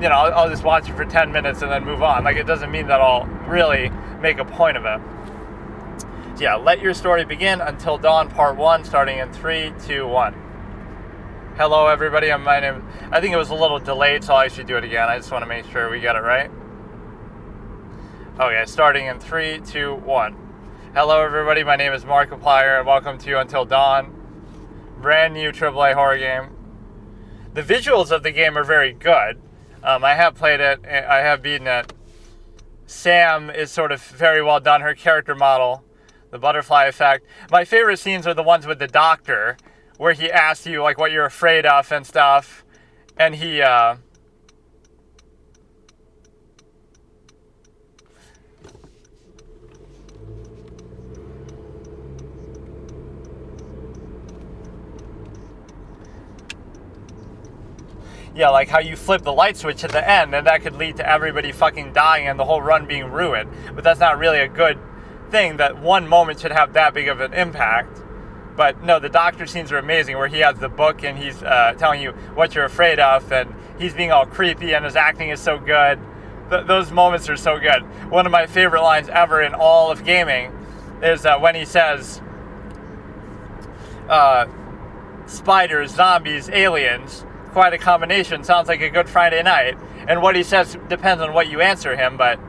I'll just watch it for 10 minutes and then move on. Like, it doesn't mean that I'll really make a point of it. So yeah, Let Your Story Begin, Until Dawn Part 1, starting in 3, 2, 1. Hello everybody, my name, I think it was a little delayed, so I should do it again. I just want to make sure we get it right. Okay, starting in 3, 2, 1. Hello everybody, my name is Markiplier, and welcome to Until Dawn. Brand new AAA horror game. The visuals of the game are very good. I have played it, I have beaten it. Sam is sort of very well done, her character model, the butterfly effect. My favorite scenes are the ones with the doctor, where he asks you like what you're afraid of and stuff, and he yeah, like how you flip the light switch at the end, and that could lead to everybody fucking dying and the whole run being ruined. But that's not really a good thing, that one moment should have that big of an impact. But no, the doctor scenes are amazing, where he has the book and he's telling you what you're afraid of, and he's being all creepy and his acting is so good. Those moments are so good. One of my favorite lines ever in all of gaming is when he says, spiders, zombies, aliens, quite a combination, sounds like a good Friday night. And what he says depends on what you answer him, but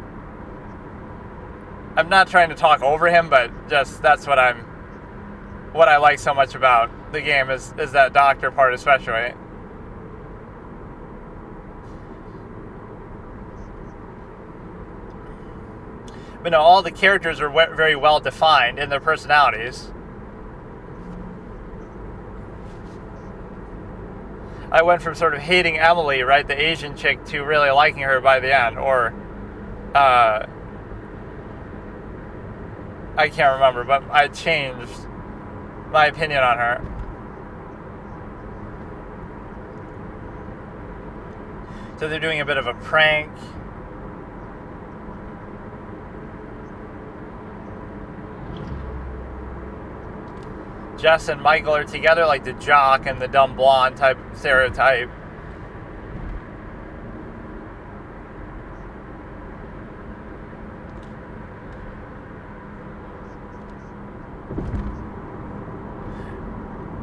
I'm not trying to talk over him, but just that's what I like so much about the game is that doctor part especially. But no, all the characters are very well defined in their personalities. I went from sort of hating Emily, right, the Asian chick, to really liking her by the end, or I can't remember, but I changed my opinion on her. So they're doing a bit of a prank. Jess and Michael are together, like the jock and the dumb blonde type stereotype.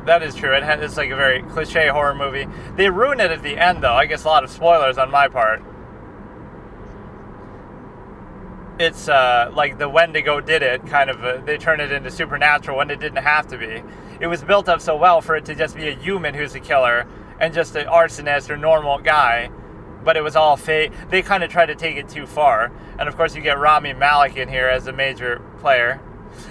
That is true. It's like a very cliche horror movie. They ruin it at the end, though. I guess a lot of spoilers on my part. It's like the Wendigo did it, kind of. They turned it into supernatural when it didn't have to be. It was built up so well for it to just be a human who's a killer and just an arsonist or normal guy. But it was all fake. They kind of tried to take it too far. And of course you get Rami Malek in here as a major player.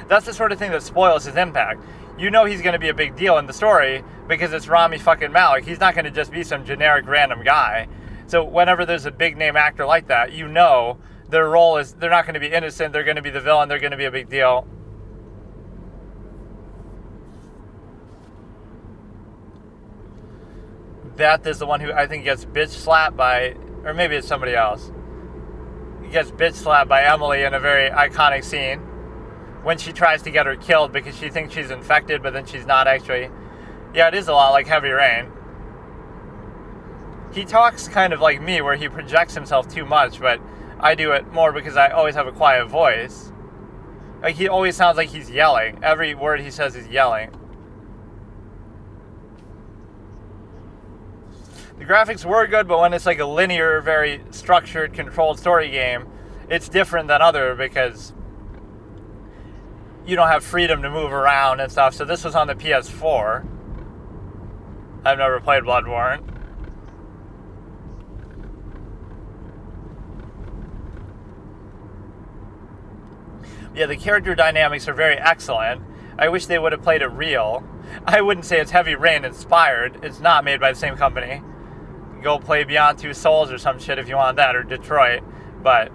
That's the sort of thing that spoils his impact. You know he's going to be a big deal in the story because it's Rami fucking Malek. He's not going to just be some generic random guy. So whenever there's a big name actor like that, you know their role is, they're not going to be innocent, they're going to be the villain, they're going to be a big deal. Beth is the one who I think gets bitch slapped by, or maybe it's somebody else. He gets bitch slapped by Emily in a very iconic scene when she tries to get her killed because she thinks she's infected, but then she's not actually. Yeah, it is a lot like Heavy Rain. He talks kind of like me, where he projects himself too much, but I do it more because I always have a quiet voice. Like, he always sounds like he's yelling. Every word he says is yelling. The graphics were good, but when it's like a linear, very structured, controlled story game, it's different than other because you don't have freedom to move around and stuff. So this was on the PS4. I've never played Bloodborne. Yeah, the character dynamics are very excellent. I wish they would have played it real. I wouldn't say it's Heavy Rain inspired. It's not made by the same company. Go play Beyond Two Souls or some shit if you want that, or Detroit. But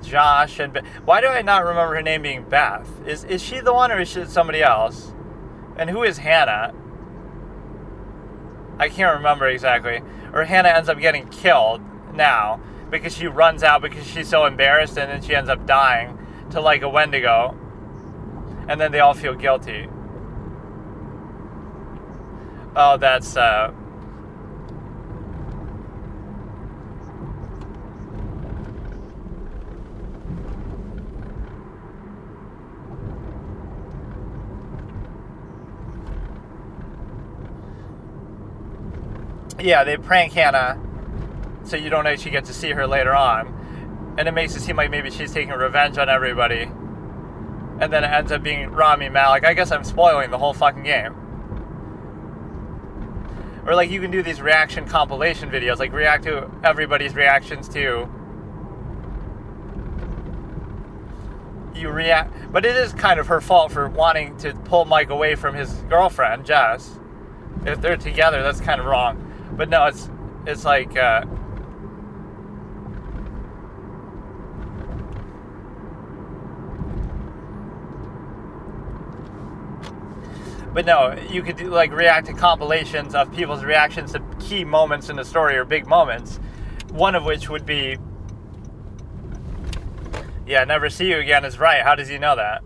Josh and why do I not remember her name being Beth? Is she the one, or is she somebody else? And who is Hannah? I can't remember exactly. Or Hannah ends up getting killed now because she runs out because she's so embarrassed, and then she ends up dying to like a Wendigo, and then they all feel guilty. Oh, that's yeah, they prank Hannah so you don't actually get to see her later on. And it makes it seem like maybe she's taking revenge on everybody. And then it ends up being Rami Malek. I guess I'm spoiling the whole fucking game. Or like you can do these reaction compilation videos, like react to everybody's reactions to. You react, but it is kind of her fault for wanting to pull Mike away from his girlfriend, Jess. If they're together, that's kind of wrong. But no, it's like but no, you could do, like, react to compilations of people's reactions to key moments in the story, or big moments. One of which would be, yeah, never see you again is right. How does he know that?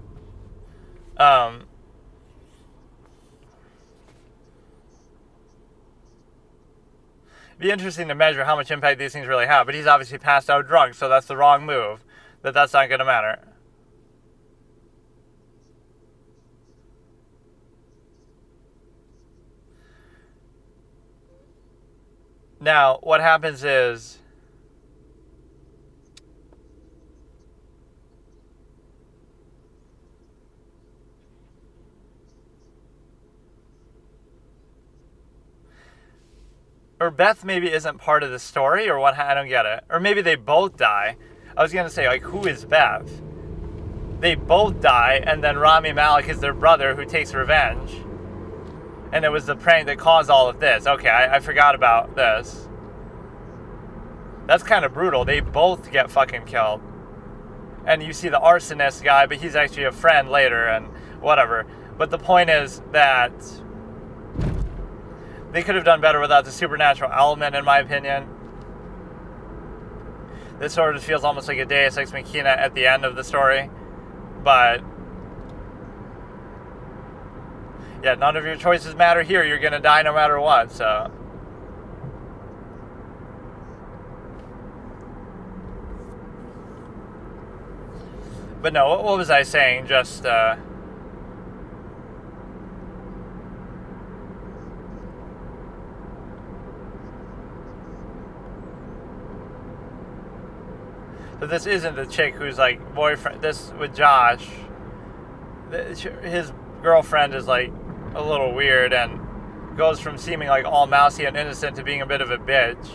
It'd be interesting to measure how much impact these things really have, but he's obviously passed out drunk, so that's the wrong move. That's not going to matter. Now, what happens is, or Beth maybe isn't part of the story, or what? I don't get it. Or maybe they both die. I was going to say, like, who is Beth? They both die, and then Rami Malek is their brother who takes revenge. And it was the prank that caused all of this. Okay, I forgot about this. That's kind of brutal. They both get fucking killed. And you see the arsonist guy, but he's actually a friend later, and whatever. But the point is that they could have done better without the supernatural element, in my opinion. This sort of feels almost like a Deus Ex Machina at the end of the story. But yeah, none of your choices matter here. You're going to die no matter what, so. But no, what was I saying? Just, so this isn't the chick who's like boyfriend. This with Josh, his girlfriend is like a little weird and goes from seeming like all mousy and innocent to being a bit of a bitch.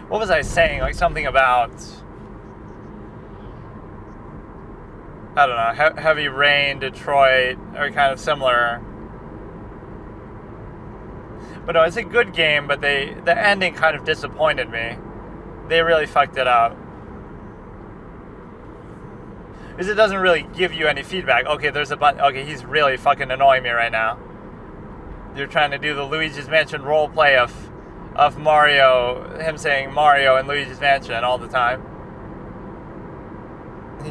What was I saying? Like something about, I don't know, Heavy Rain, Detroit are kind of similar. But no, it's a good game, but the ending kind of disappointed me. They really fucked it up. Because it doesn't really give you any feedback. Okay, there's a button. Okay, he's really fucking annoying me right now. You're trying to do the Luigi's Mansion roleplay of Mario, him saying Mario in Luigi's Mansion all the time.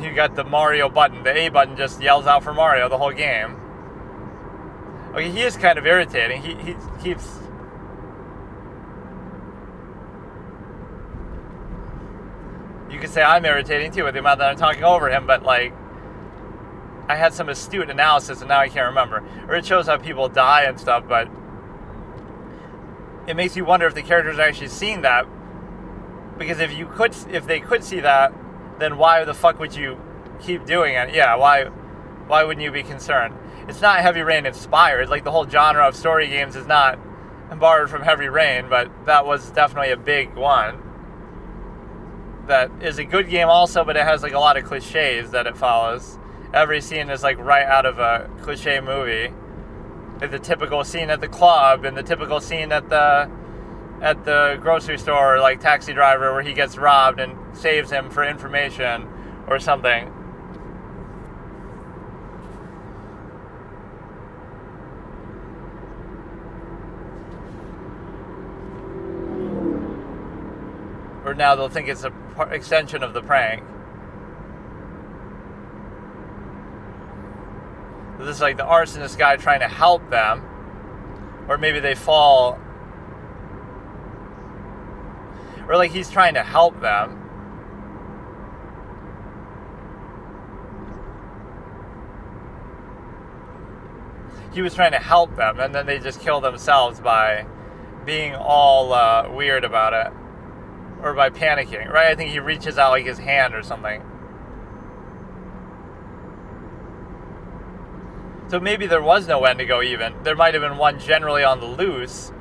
You got the Mario button. The A button just yells out for Mario the whole game. Okay, he is kind of irritating. He keeps... You could say I'm irritating too with the amount that I'm talking over him, but like, I had some astute analysis and now I can't remember. Or it shows how people die and stuff, but it makes you wonder if the characters are actually seeing that. Because if they could see that, then why the fuck would you keep doing it? Yeah, why wouldn't you be concerned? It's not Heavy Rain inspired. Like the whole genre of story games is not borrowed from Heavy Rain, but that was definitely a big one. That is a good game also, but it has like a lot of cliches that it follows. Every scene is like right out of a cliche movie. Like the typical scene at the club and the typical scene at the grocery store, like Taxi Driver, where he gets robbed and saves him for information or something. Or now they'll think it's an extension of the prank. This is like the arsonist guy trying to help them. Or maybe they fall. Or like he's trying to help them. He was trying to help them, and then they just kill themselves by being all weird about it. Or by panicking, right? I think he reaches out like his hand or something. So maybe there was no Wendigo even. There might have been one generally on the loose,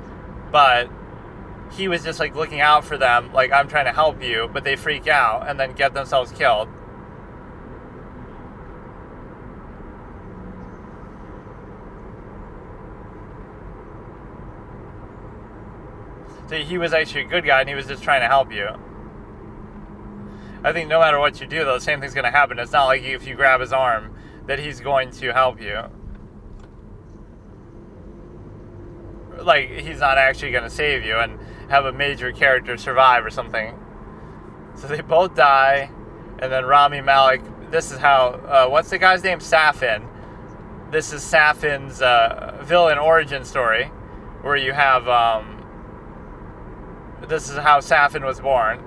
but he was just like looking out for them, like I'm trying to help you, but they freak out and then get themselves killed. So he was actually a good guy and he was just trying to help you. I think no matter what you do, though, the same thing's going to happen. It's not like if you grab his arm that he's going to help you. Like, he's not actually going to save you and have a major character survive or something. So they both die, and then Rami Malek, this is how, what's the guy's name? Safin. This is Safin's villain origin story, where you have, this is how Safin was born.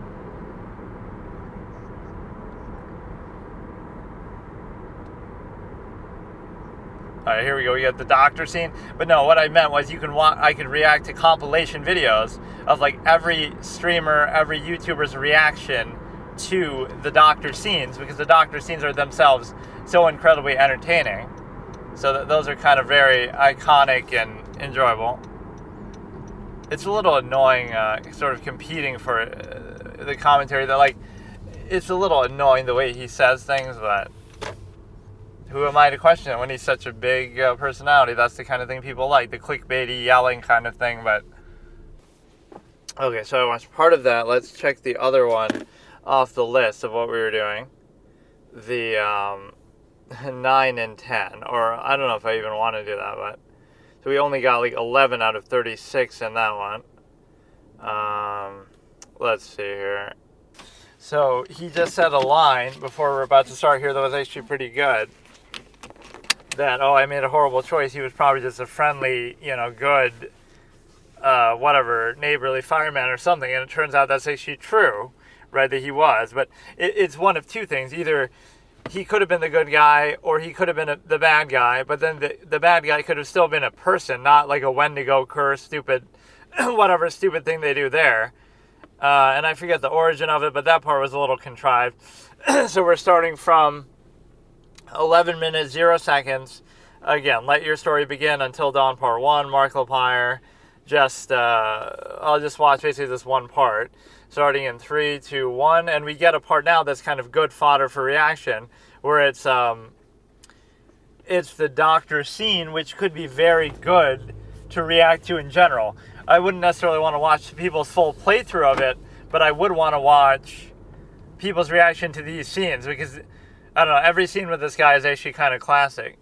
Alright, here we go. We got the doctor scene. But no, what I meant was I could react to compilation videos of like every streamer, every YouTuber's reaction to the doctor scenes, because the doctor scenes are themselves so incredibly entertaining. So those are kind of very iconic and enjoyable. It's a little annoying, sort of competing for the commentary. That like, it's a little annoying the way he says things, but who am I to question it when he's such a big personality? That's the kind of thing people like, the clickbaity yelling kind of thing. But okay, so I watched part of that. Let's check the other one off the list of what we were doing. The 9 and 10, or I don't know if I even want to do that, but so we only got like 11 out of 36 in that one. Let's see here. So he just said a line before we're about to start here that was actually pretty good. That, I made a horrible choice. He was probably just a friendly, good, neighborly fireman or something. And it turns out that's actually true, right, that he was. But it's one of two things. Either he could have been the good guy, or he could have been the bad guy, but then the bad guy could have still been a person, not like a Wendigo curse, stupid, whatever stupid thing they do there. And I forget the origin of it, but that part was a little contrived. So we're starting from 11 minutes, 0 seconds. Again, let your story begin until dawn, part 1, Mark Lapire. I'll just watch basically this one part, starting in 3, 2, 1, and we get a part now that's kind of good fodder for reaction, where it's the doctor scene, which could be very good to react to in general. I wouldn't necessarily want to watch people's full playthrough of it, but I would want to watch people's reaction to these scenes, because, I don't know, every scene with this guy is actually kind of classic.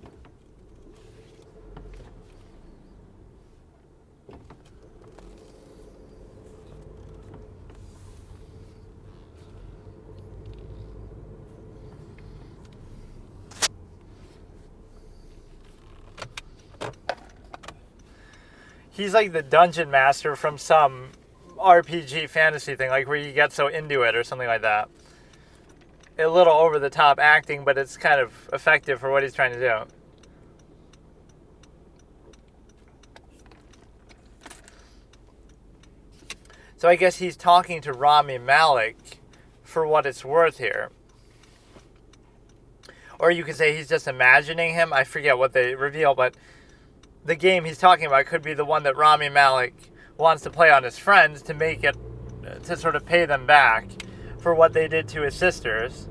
He's like the dungeon master from some RPG fantasy thing, like where you get so into it or something like that. A little over the top acting, but it's kind of effective for what he's trying to do. So I guess he's talking to Rami Malek for what it's worth here. Or you could say he's just imagining him. I forget what they reveal, but the game he's talking about could be the one that Rami Malek wants to play on his friends to make it, to sort of pay them back for what they did to his sisters.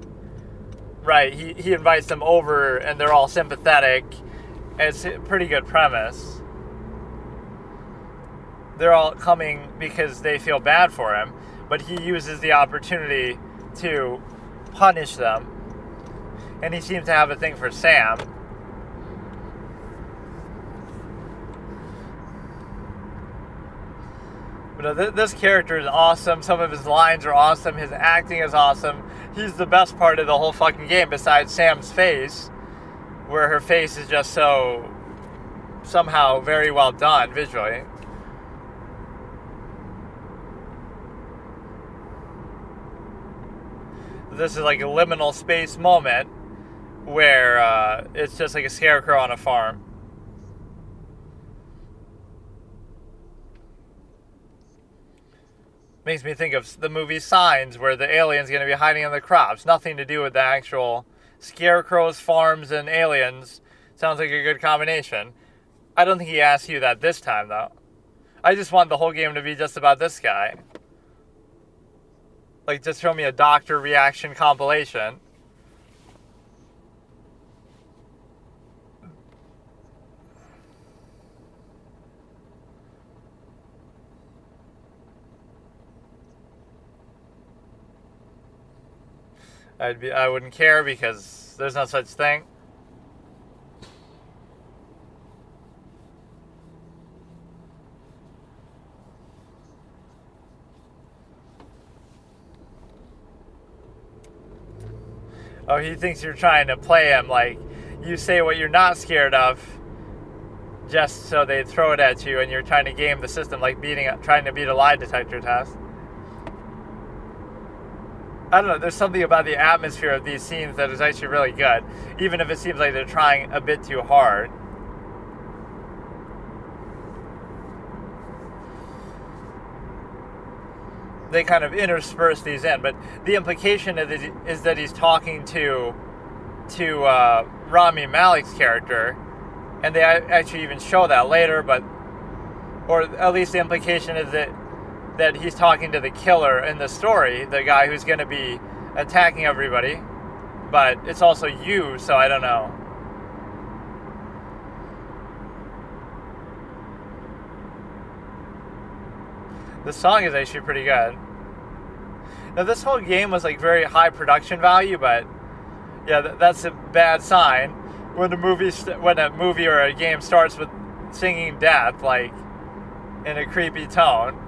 Right, he invites them over and they're all sympathetic. It's a pretty good premise. They're all coming because they feel bad for him, but he uses the opportunity to punish them. And he seems to have a thing for Sam. But this character is awesome. Some of his lines are awesome. His acting is awesome. He's the best part of the whole fucking game, besides Sam's face, where her face is just so somehow very well done visually. This is like a liminal space moment where it's just like a scarecrow on a farm. Makes me think of the movie Signs, where the alien's going to be hiding in the crops. Nothing to do with the actual scarecrows, farms, and aliens. Sounds like a good combination. I don't think he asked you that this time, though. I just want the whole game to be just about this guy. Like, just show me a doctor reaction compilation. I wouldn't care because there's no such thing. Oh, he thinks you're trying to play him, like you say what you're not scared of just so they throw it at you, and you're trying to game the system, like trying to beat a lie detector test. I don't know, there's something about the atmosphere of these scenes that is actually really good, even if it seems like they're trying a bit too hard. They kind of intersperse these in, but the implication is that he's talking to Rami Malek's character, and they actually even show that later, or at least the implication is that he's talking to the killer in the story, the guy who's going to be attacking everybody, but it's also you, so I don't know. The song is actually pretty good. Now, this whole game was like very high production value, but yeah, that's a bad sign when a movie or a game starts with singing death, like in a creepy tone.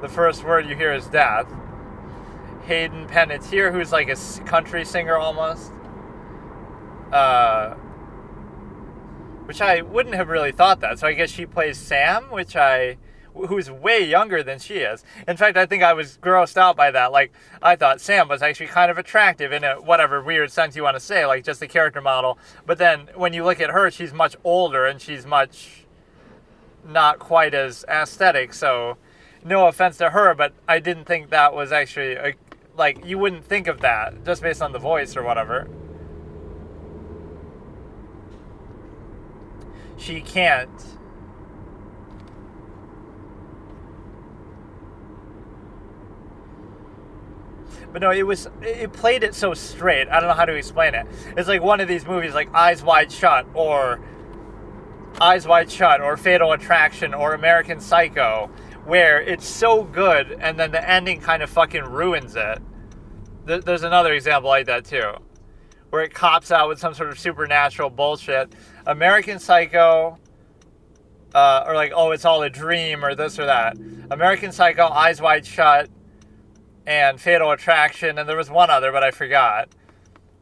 The first word you hear is death. Hayden Panettiere, who's like a country singer almost, which I wouldn't have really thought that. So I guess she plays Sam, which I who's way younger than she is. In fact, I think I was grossed out by that. Like, I thought Sam was actually kind of attractive in a whatever weird sense you want to say, like just the character model. But then when you look at her, she's much older and she's much not quite as aesthetic. So no offense to her, but I didn't think that was actually, like, you wouldn't think of that just based on the voice or whatever. She can't. But no, it played it so straight. I don't know how to explain it. It's like one of these movies like Eyes Wide Shut or Fatal Attraction or American Psycho, where it's so good and then the ending kind of fucking ruins it. There's another example like that too, where it cops out with some sort of supernatural bullshit. American Psycho, or like, oh, it's all a dream, or this or that. American Psycho, Eyes Wide Shut, and Fatal Attraction, and there was one other, but I forgot,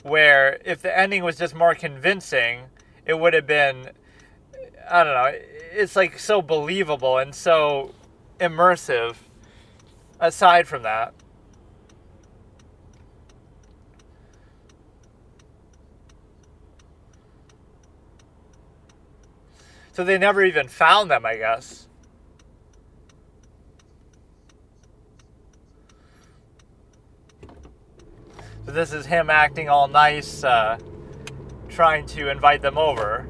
where if the ending was just more convincing, it would have been, I don't know, it's like so believable and so immersive, aside from that. So they never even found them, I guess. So this is him acting all nice, trying to invite them over.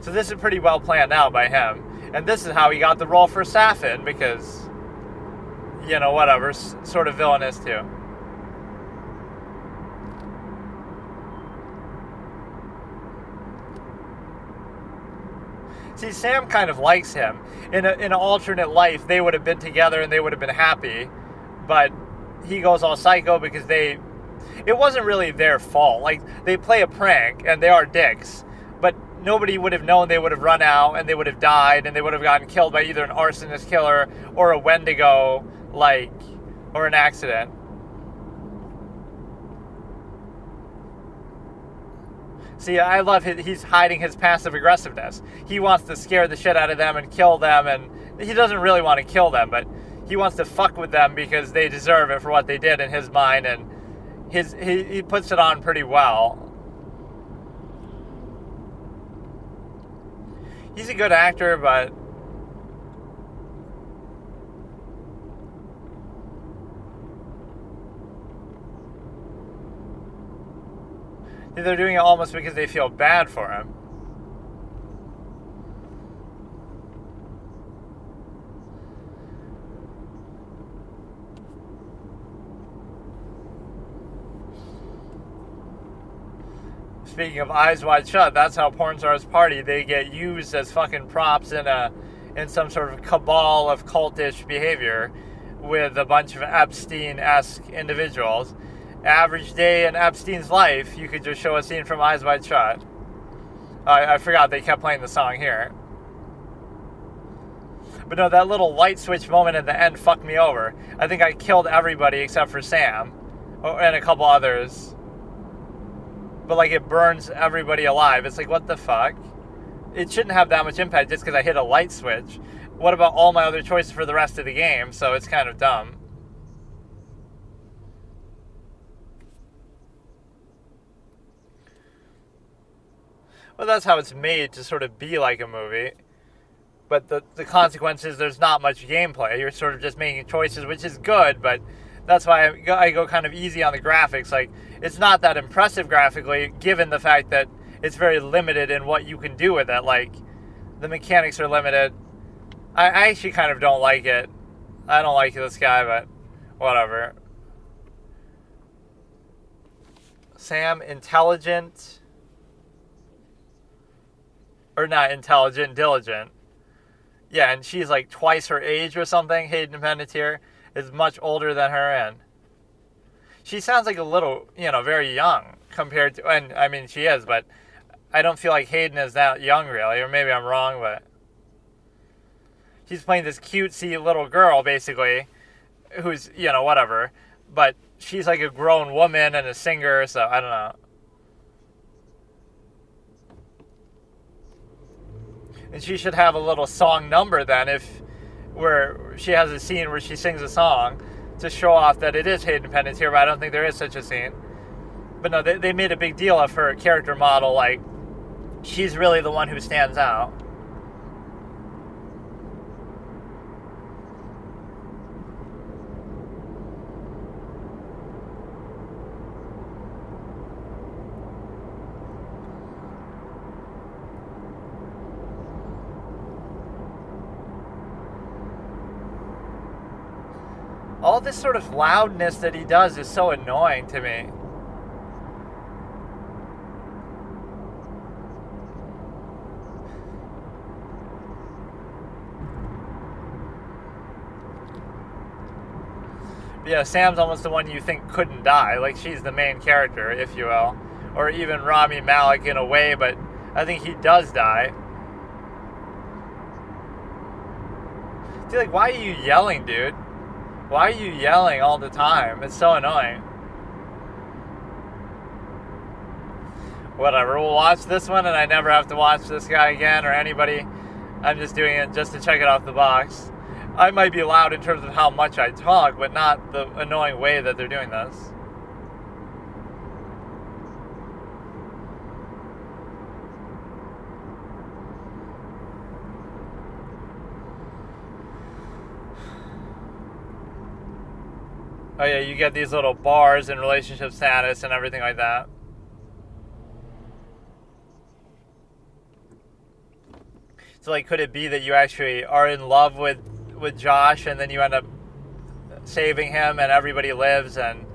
So this is pretty well planned out by him. And this is how he got the role for Safin, because, you know, whatever, sort of villainous too. See, Sam kind of likes him. In an alternate life, they would have been together and they would have been happy. But he goes all psycho because it wasn't really their fault. Like, they play a prank and they are dicks. But nobody would have known. They would have run out and they would have died and they would have gotten killed by either an arsonist killer or a Wendigo, like, or an accident. See, I love he's hiding his passive aggressiveness. He wants to scare the shit out of them and kill them, and he doesn't really want to kill them, but he wants to fuck with them because they deserve it for what they did in his mind, and he puts it on pretty well. He's a good actor, but they're doing it almost because they feel bad for him. Speaking of Eyes Wide Shut, that's how porn stars party. They get used as fucking props in some sort of cabal of cultish behavior with a bunch of Epstein-esque individuals. Average day in Epstein's life, you could just show a scene from Eyes Wide Shut. I forgot they kept playing the song here. But no, that little light switch moment at the end fucked me over. I think I killed everybody except for Sam. And a couple others. But like, it burns everybody alive. It's like, what the fuck? It shouldn't have that much impact just because I hit a light switch. What about all my other choices for the rest of the game? So it's kind of dumb. Well, that's how it's made, to sort of be like a movie. But the consequence is there's not much gameplay. You're sort of just making choices, which is good, but that's why I go kind of easy on the graphics. Like, it's not that impressive graphically, given the fact that it's very limited in what you can do with it. Like, the mechanics are limited. I actually kind of don't like it. I don't like this guy, but whatever. Sam, intelligent. Or not intelligent, diligent. Yeah, and she's like twice her age or something. Hayden Panettiere is much older than her, and she sounds like a little, very young compared to, and I mean, she is, but I don't feel like Hayden is that young, really, or maybe I'm wrong, but she's playing this cutesy little girl, basically, who's, whatever, but she's like a grown woman and a singer, so I don't know. And she should have a little song number then, where she has a scene where she sings a song to show off that it is hate independence here, but I don't think there is such a scene. But no, they made a big deal of her character model, like, she's really the one who stands out. All this sort of loudness that he does is so annoying to me. Yeah, Sam's almost the one you think couldn't die. Like, she's the main character, if you will. Or even Rami Malek in a way, but I think he does die. See, like, why are you yelling, dude? Why are you yelling all the time? It's so annoying. Whatever, we'll watch this one and I never have to watch this guy again or anybody. I'm just doing it just to check it off the box. I might be loud in terms of how much I talk, but not the annoying way that they're doing this. Oh yeah, you get these little bars in relationship status and everything like that. So, like, could it be that you actually are in love with Josh and then you end up saving him and everybody lives? And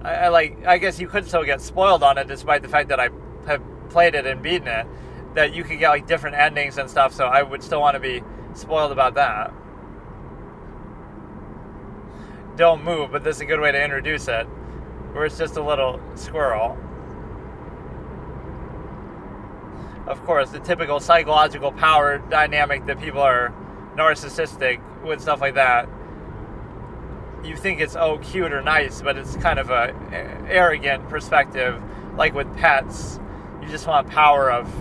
I guess you could still get spoiled on it despite the fact that I have played it and beaten it, that you could get like different endings and stuff, so I would still want to be spoiled about that. Don't move, but this is a good way to introduce it, where it's just a little squirrel. Of course, the typical psychological power dynamic that people are narcissistic with, stuff like that. You think it's, oh, cute or nice, but it's kind of a arrogant perspective, like with pets. You just want power of...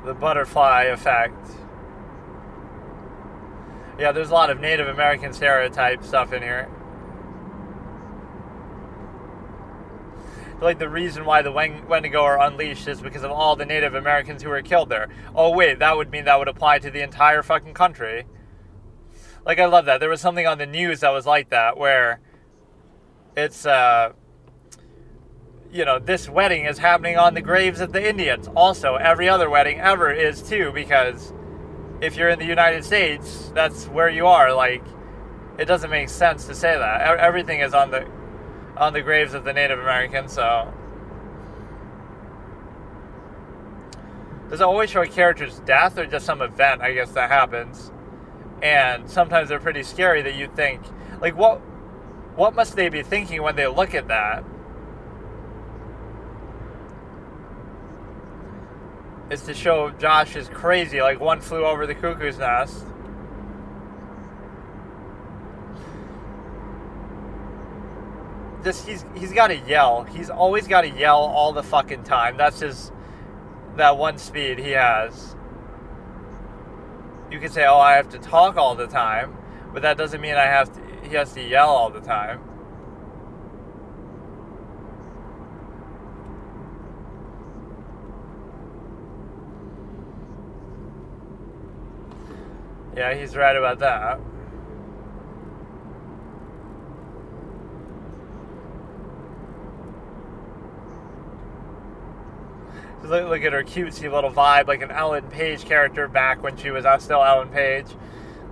the butterfly effect. Yeah, there's a lot of Native American stereotype stuff in here. Like, the reason why the Wendigo are unleashed is because of all the Native Americans who were killed there. Oh wait, that would mean that would apply to the entire fucking country. Like, I love that. There was something on the news that was like that, where it's, you know, this wedding is happening on the graves of the Indians. Also, every other wedding ever is too, because if you're in the United States, that's where you are. Like, it doesn't make sense to say that. Everything is on the graves of the Native Americans, so... Does it always show a character's death, or just some event, I guess, that happens? And sometimes they're pretty scary that you think... Like, what must they be thinking when they look at that? Is to show Josh is crazy, like One Flew Over the Cuckoo's Nest. Just, he's got to yell. He's always got to yell all the fucking time. That's that one speed he has. You could say, oh, I have to talk all the time, but that doesn't mean he has to yell all the time. Yeah, he's right about that. Look at her cutesy little vibe, like an Ellen Page character back when she was still Ellen Page.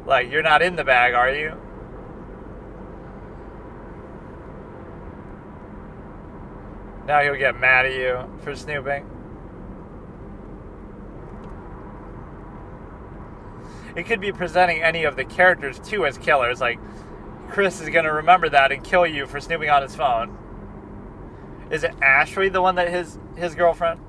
Like, you're not in the bag, are you? Now he'll get mad at you for snooping. It could be presenting any of the characters, too, as killers. Like, Chris is going to remember that and kill you for snooping on his phone. Is it Ashley, the one that his girlfriend?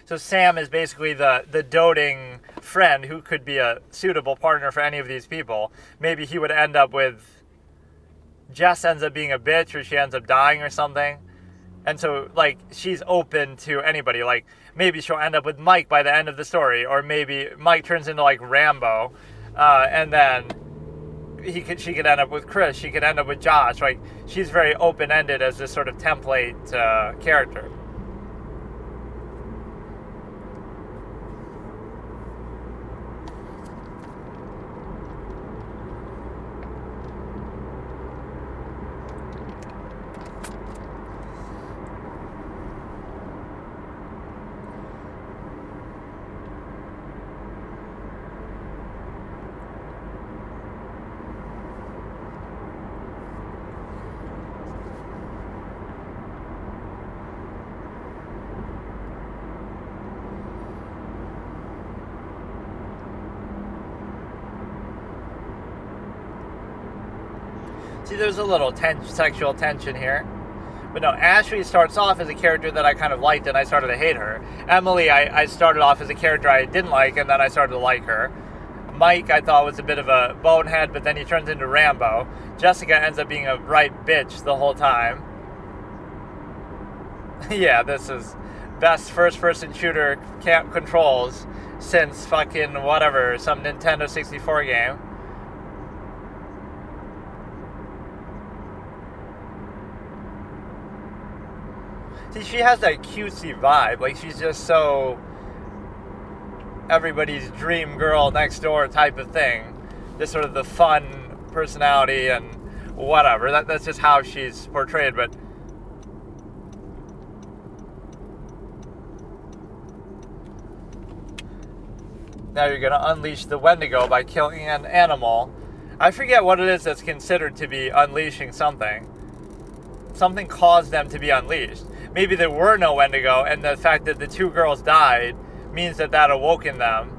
So Sam is basically the doting friend who could be a suitable partner for any of these people. Maybe he would end up with... Jess ends up being a bitch, or she ends up dying or something. And so, like, she's open to anybody. Like, maybe she'll end up with Mike by the end of the story, or maybe Mike turns into, like, Rambo, and then she could end up with Chris. She could end up with Josh. Like, she's very open-ended as this sort of template character. See, there's a little sexual tension here. But no, Ashley starts off as a character that I kind of liked, and I started to hate her. Emily, I started off as a character I didn't like, and then I started to like her. Mike, I thought was a bit of a bonehead, but then he turns into Rambo. Jessica ends up being a right bitch the whole time. Yeah, this is best first-person shooter camp controls since fucking whatever, some Nintendo 64 game. See, she has that cutesy vibe. Like, she's just so everybody's dream girl next door type of thing. Just sort of the fun personality and whatever. That's just how she's portrayed, but... Now you're going to unleash the Wendigo by killing an animal. I forget what it is that's considered to be unleashing something. Something caused them to be unleashed. Maybe there were no Wendigo, and the fact that the two girls died means that awoke in them.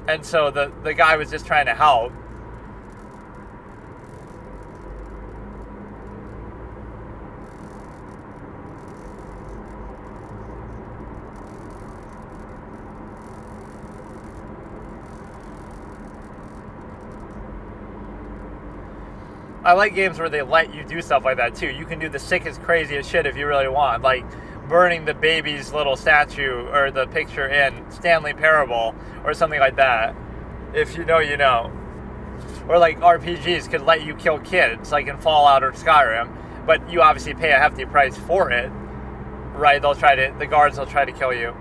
And so the guy was just trying to help. I like games where they let you do stuff like that too. You can do the sickest, craziest shit if you really want, like burning the baby's little statue or the picture in Stanley Parable or something like that. If you know, you know. Or like RPGs could let you kill kids, like in Fallout or Skyrim, but you obviously pay a hefty price for it, right? The guards will try to kill you.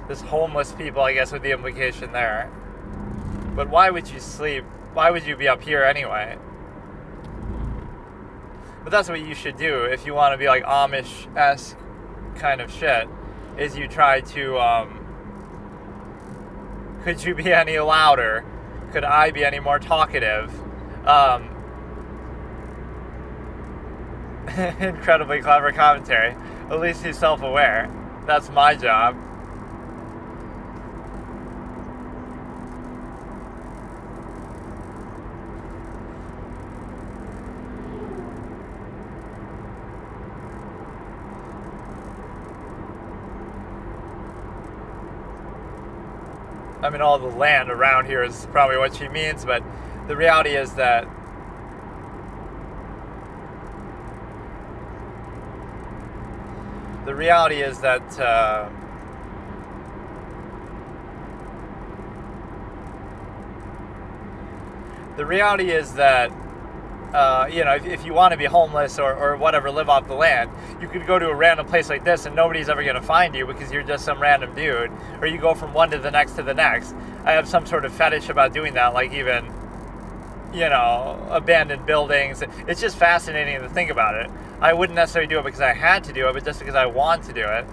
This homeless people, I guess, with the implication there. But why would you sleep? Why would you be up here anyway? But that's what you should do if you want to be like Amish-esque kind of shit, is you try to, could you be any louder? Could I be any more talkative? Incredibly clever commentary. At least he's self-aware. That's my job. I mean, all the land around here is probably what she means, but the reality is that the reality is that you know, if you want to be homeless or whatever, live off the land, you could go to a random place like this and nobody's ever going to find you because you're just some random dude. Or you go from one to the next to the next. I have some sort of fetish about doing that, like even, you know, abandoned buildings. It's just fascinating to think about it. I wouldn't necessarily do it because I had to do it, but just because I want to do it.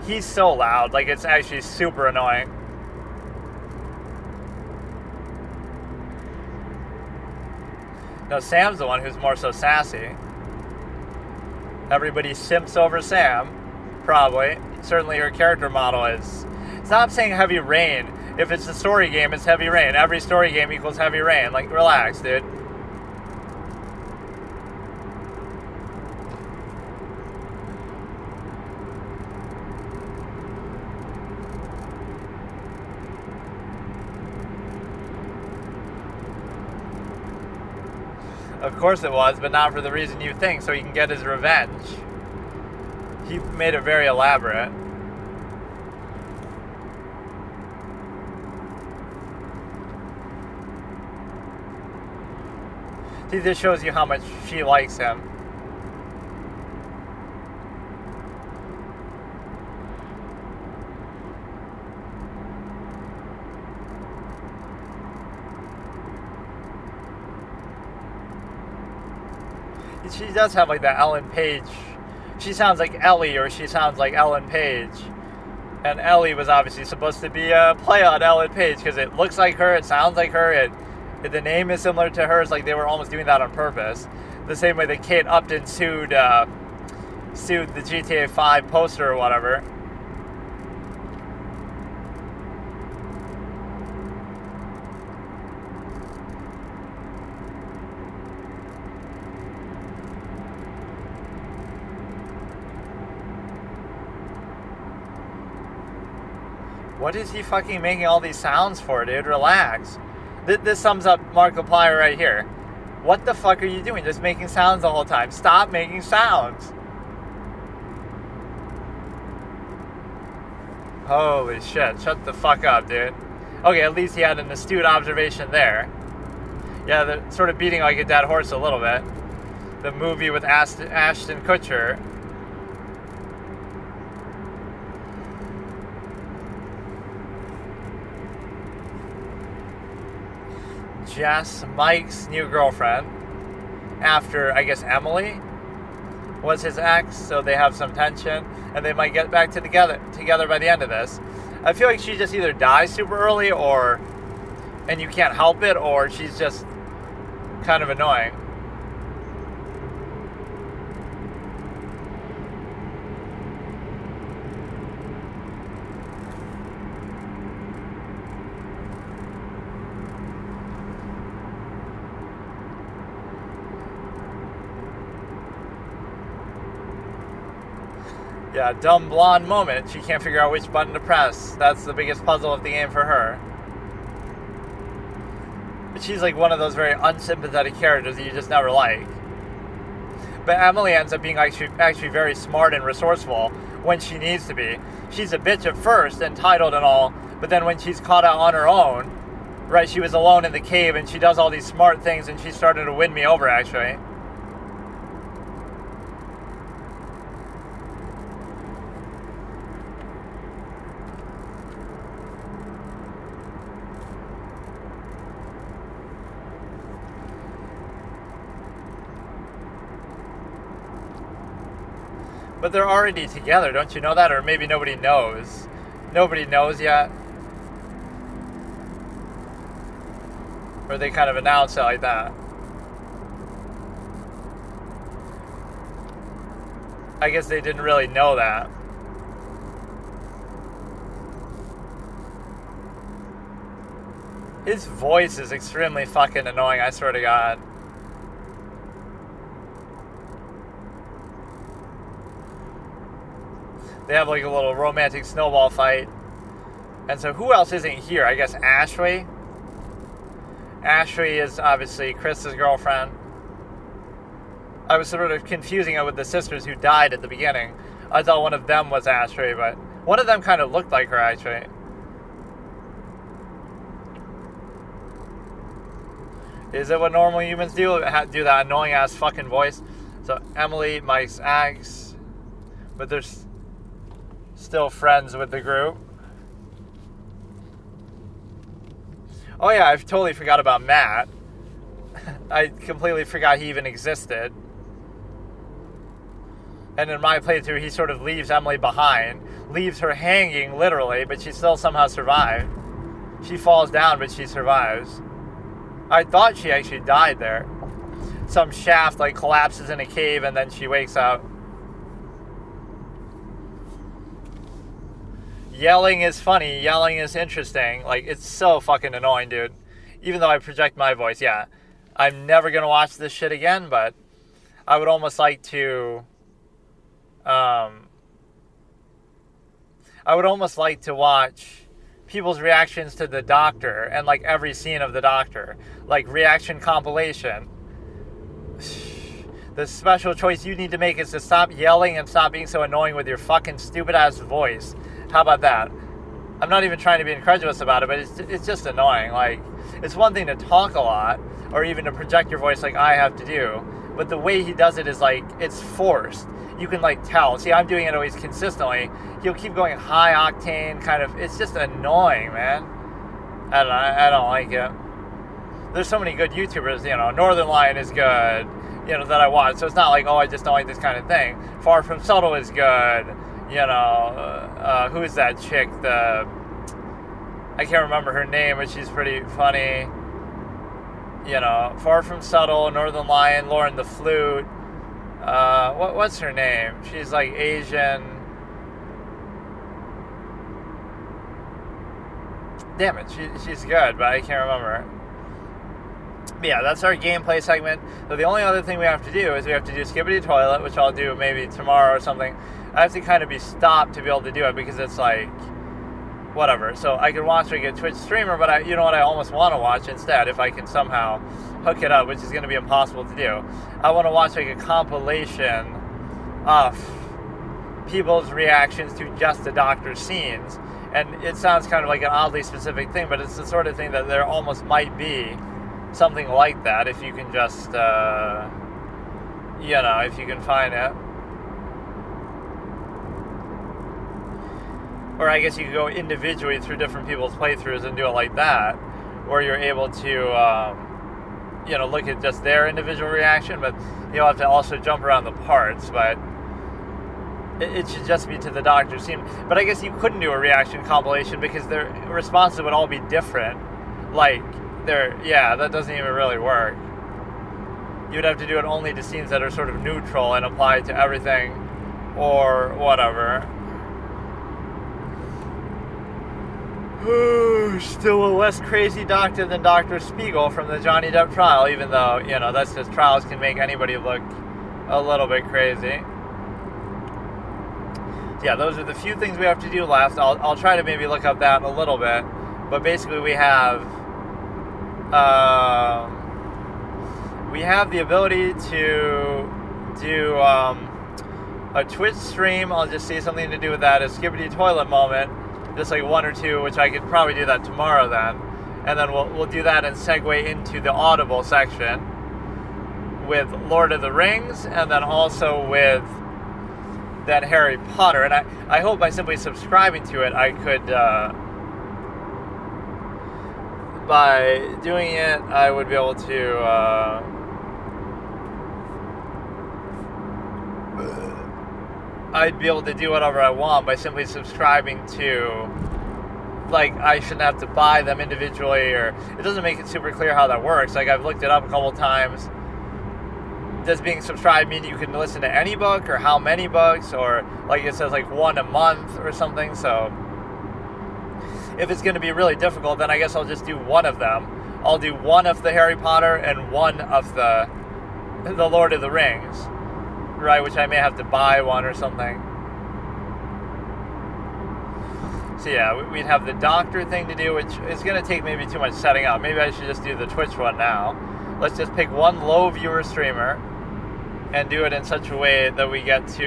He's so loud, like it's actually super annoying. No, Sam's the one who's more so sassy. Everybody simps over Sam, probably. Certainly her character model is. Stop saying heavy rain. If it's a story game, it's heavy rain. Every story game equals heavy rain. Like, relax, dude. Of course it was, but not for the reason you think, so he can get his revenge. He made it very elaborate. See, this shows you how much she likes him. She does have like that Ellen Page. She sounds like Ellie, or she sounds like Ellen Page. And Ellie was obviously supposed to be a play on Ellen Page because it looks like her, it sounds like her, the name is similar to hers. Like they were almost doing that on purpose. The same way that Kate Upton sued the GTA 5 poster or whatever. What is he fucking making all these sounds for, dude? Relax. This sums up Markiplier right here. What the fuck are you doing? Just making sounds the whole time. Stop making sounds. Holy shit. Shut the fuck up, dude. Okay, at least he had an astute observation there. Yeah, they're sort of beating like a dead horse a little bit. The movie with Ashton Kutcher. Jess, Mike's new girlfriend, after, I guess, Emily was his ex, so they have some tension, and they might get back together by the end of this. I feel like she just either dies super early, and you can't help it, or she's just kind of annoying. Yeah, dumb blonde moment. She can't figure out which button to press. That's the biggest puzzle of the game for her. But she's like one of those very unsympathetic characters that you just never like. But Emily ends up being actually very smart and resourceful when she needs to be. She's a bitch at first, entitled and all, but then when she's caught out on her own, right, she was alone in the cave and she does all these smart things and she started to win me over, actually. But they're already together, don't you know that? Or maybe nobody knows. Nobody knows yet. Or they kind of announce it like that. I guess they didn't really know that. His voice is extremely fucking annoying, I swear to God. They have like a little romantic snowball fight. And so who else isn't here? I guess Ashley. Ashley is obviously Chris's girlfriend. I was sort of confusing it with the sisters who died at the beginning. I thought one of them was Ashley, but one of them kind of looked like her, actually. Is it what normal humans do? Do that annoying ass fucking voice? So Emily, Mike's ex, but there's still friends with the group. Oh yeah, I totally forgot about Matt. I completely forgot he even existed. And in my playthrough, he sort of leaves Emily behind. Leaves her hanging, literally, but she still somehow survived. She falls down, but she survives. I thought she actually died there. Some shaft, like, collapses in a cave, and then she wakes up. yelling is funny, yelling is interesting. Like, it's so fucking annoying, dude. Even though I project my voice, yeah. I'm never going to watch this shit again, but I would almost like to... I would almost like to watch people's reactions to the Doctor and, like, every scene of the Doctor. Like, reaction compilation. The special choice you need to make is to stop yelling and stop being so annoying with your fucking stupid-ass voice. How about that? I'm not even trying to be incredulous about it, but it's just annoying. Like, it's one thing to talk a lot, or even to project your voice like I have to do, but the way he does it is, like, it's forced. You can, like, tell. See, I'm doing it always consistently. He'll keep going high octane, kind of. It's just annoying, man. I don't like it. There's so many good YouTubers, you know. Northern Lion is good, you know, that I watch. So it's not like, oh, I just don't like this kind of thing. Far From Subtle is good. You know, who is that chick? I can't remember her name, but she's pretty funny. You know, Far From Subtle, Northern Lion, Lauren the Flute. What's her name? She's like Asian. Damn it, she's good, but I can't remember. But yeah, that's our gameplay segment. So the only other thing we have to do is we have to do Skibbity Toilet, which I'll do maybe tomorrow or something. I have to kind of be stopped to be able to do it because it's like, whatever. So I could watch like a Twitch streamer, but you know what I almost want to watch instead, if I can somehow hook it up, which is going to be impossible to do. I want to watch like a compilation of people's reactions to just the Doctor's scenes. And it sounds kind of like an oddly specific thing, but it's the sort of thing that there almost might be something like that if you can just, you know, if you can find it. Or I guess you could go individually through different people's playthroughs and do it like that, where you're able to, you know, look at just their individual reaction, but you'll have to also jump around the parts, but it should just be to the Doctor's scene. But I guess you couldn't do a reaction compilation because their responses would all be different. Like, yeah, that doesn't even really work. You'd have to do it only to scenes that are sort of neutral and apply to everything or whatever. Still a less crazy Doctor than Dr. Spiegel from the Johnny Depp trial, even though, you know, that's just trials can make anybody look a little bit crazy. So yeah, those are the few things we have to do left. I'll try to maybe look up that a little bit, but basically we have the ability to do a Twitch stream. I'll just see something to do with that, a Skibbity Toilet moment, just like one or two, which I could probably do that tomorrow then. And then we'll do that and segue into the Audible section with Lord of the Rings, and then also with that Harry Potter. And I hope by simply subscribing to it, I could, by doing it, I would be able to, I'd be able to do whatever I want by simply subscribing to, like, I shouldn't have to buy them individually, or it doesn't make it super clear how that works. Like, I've looked it up a couple times. Does being subscribed mean you can listen to any book, or how many books, or like it says like one a month or something? So if it's going to be really difficult, then I guess I'll just do one of them. I'll do one of the Harry Potter and one of the Lord of the Rings, right, which I may have to buy one or something. So yeah, we'd have the Doctor thing to do, which is going to take maybe too much setting up. Maybe I should just do the Twitch one now. Let's just pick one low viewer streamer and do it in such a way that we get to,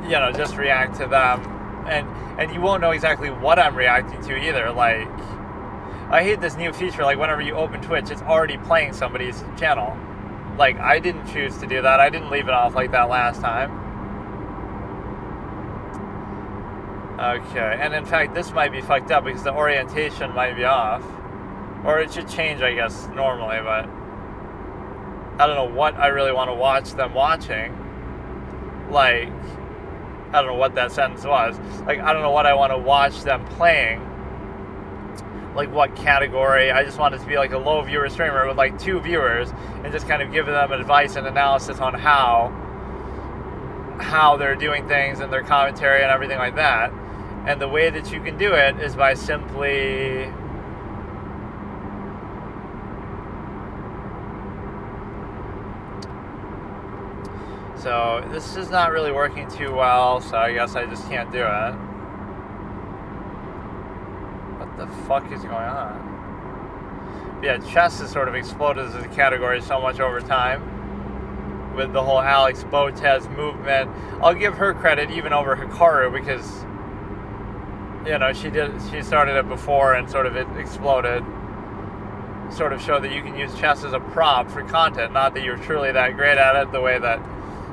you know, just react to them. And you won't know exactly what I'm reacting to either. Like, I hate this new feature, like whenever you open Twitch, it's already playing somebody's channel. Like, I didn't choose to do that. I didn't leave it off like that last time. Okay, and in fact, this might be fucked up because the orientation might be off. Or it should change, I guess, normally, but I don't know what I really want to watch them watching. Like, I don't know what that sentence was. Like, I don't know what I want to watch them playing. Like, what category. I just want it to be like a low viewer streamer with like 2 viewers and just kind of give them advice and analysis on how how they're doing things and their commentary and everything like that. And the way that you can do it is by simply so this is not really working too well, so I guess I just can't do it. What the fuck is going on? Yeah, chess has sort of exploded as a category so much over time with the whole Alex Botez movement. I'll give her credit even over Hikaru because, you know, she started it before and sort of it exploded. Sort of showed that you can use chess as a prop for content, not that you're truly that great at it the way that,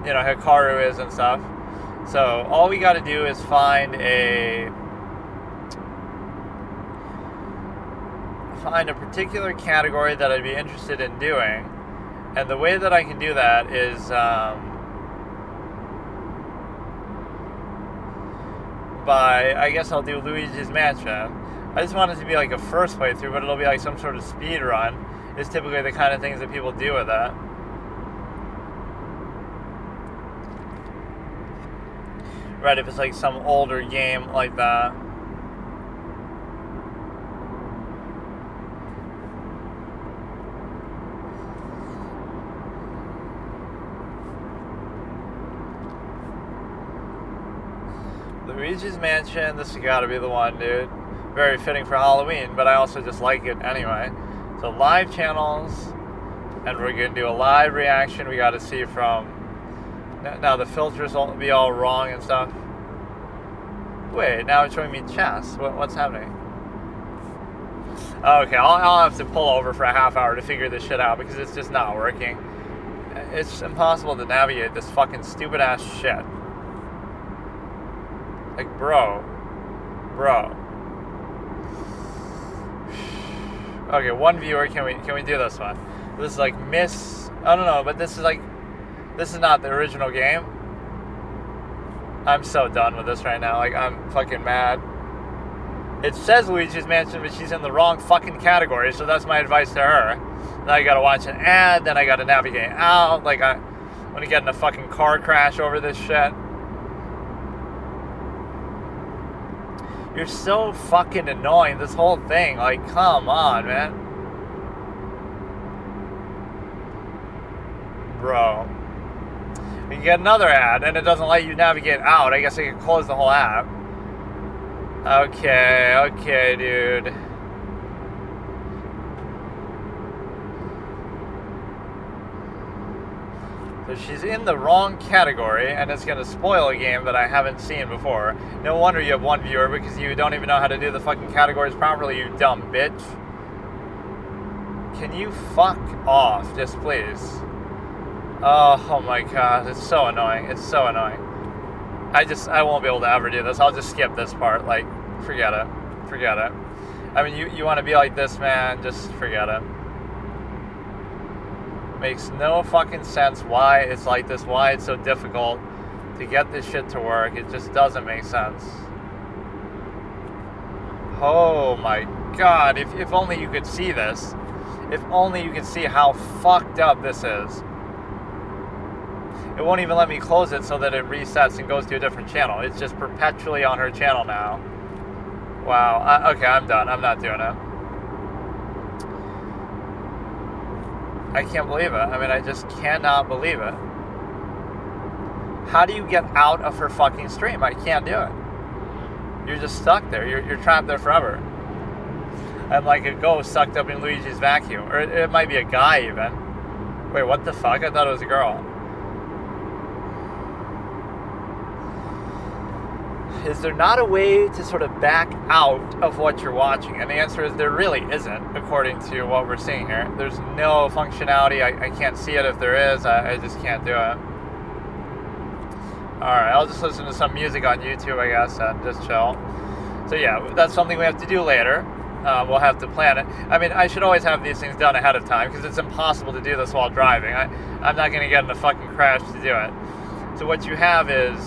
you know, Hikaru is and stuff. So all we got to do is find a particular category that I'd be interested in doing, and the way that I can do that is by, I guess I'll do Luigi's Mansion. I just want it to be like a first playthrough, but it'll be like some sort of speed run. It's typically the kind of things that people do with that. Right, if it's like some older game like that. Luigi's Mansion, this has got to be the one, dude. Very fitting for Halloween, but I also just like it anyway. So live channels, and we're going to do a live reaction. We got to see from... Now the filters won't be all wrong and stuff. Wait, now it's showing me chess. What's happening? Okay, I'll have to pull over for a half hour to figure this shit out because it's just not working. It's impossible to navigate this fucking stupid ass shit. Like, bro. Okay, one viewer. Can we do this one? This is like I don't know, but this is not the original game. I'm so done with this right now. Like, I'm fucking mad. It says Luigi's Mansion, but she's in the wrong fucking category, so that's my advice to her. Then I gotta watch an ad, then I gotta navigate out. Like, I'm gonna get in a fucking car crash over this shit. You're so fucking annoying, this whole thing. Like, come on, man. Bro. You get another ad, and it doesn't let you navigate out. I guess I could close the whole app. Okay, dude. So she's in the wrong category, and it's going to spoil a game that I haven't seen before. No wonder you have one viewer, because you don't even know how to do the fucking categories properly, you dumb bitch. Can you fuck off, just please? Oh my god, it's so annoying. It's so annoying. I won't be able to ever do this. I'll just skip this part. Like, forget it. I mean, you want to be like this, man, just forget it. Makes no fucking sense why it's like this, why it's so difficult to get this shit to work. It just doesn't make sense. Oh my god, if only you could see this. If only you could see how fucked up this is. It won't even let me close it so that it resets and goes to a different channel. It's just perpetually on her channel now. Wow. Okay, I'm done. I'm not doing it. I can't believe it. I mean, I just cannot believe it. How do you get out of her fucking stream? I can't do it. You're just stuck there. You're trapped there forever. I'm like a ghost sucked up in Luigi's vacuum. Or it might be a guy even. Wait, what the fuck? I thought it was a girl. Is there not a way to sort of back out of what you're watching? And the answer is there really isn't, according to what we're seeing here. There's no functionality. I can't see it if there is. I just can't do it. Alright, I'll just listen to some music on YouTube, I guess, and just chill. So yeah, that's something we have to do later. We'll have to plan it. I mean, I should always have these things done ahead of time, because it's impossible to do this while driving. I'm not going to get in a fucking crash to do it. So what you have is...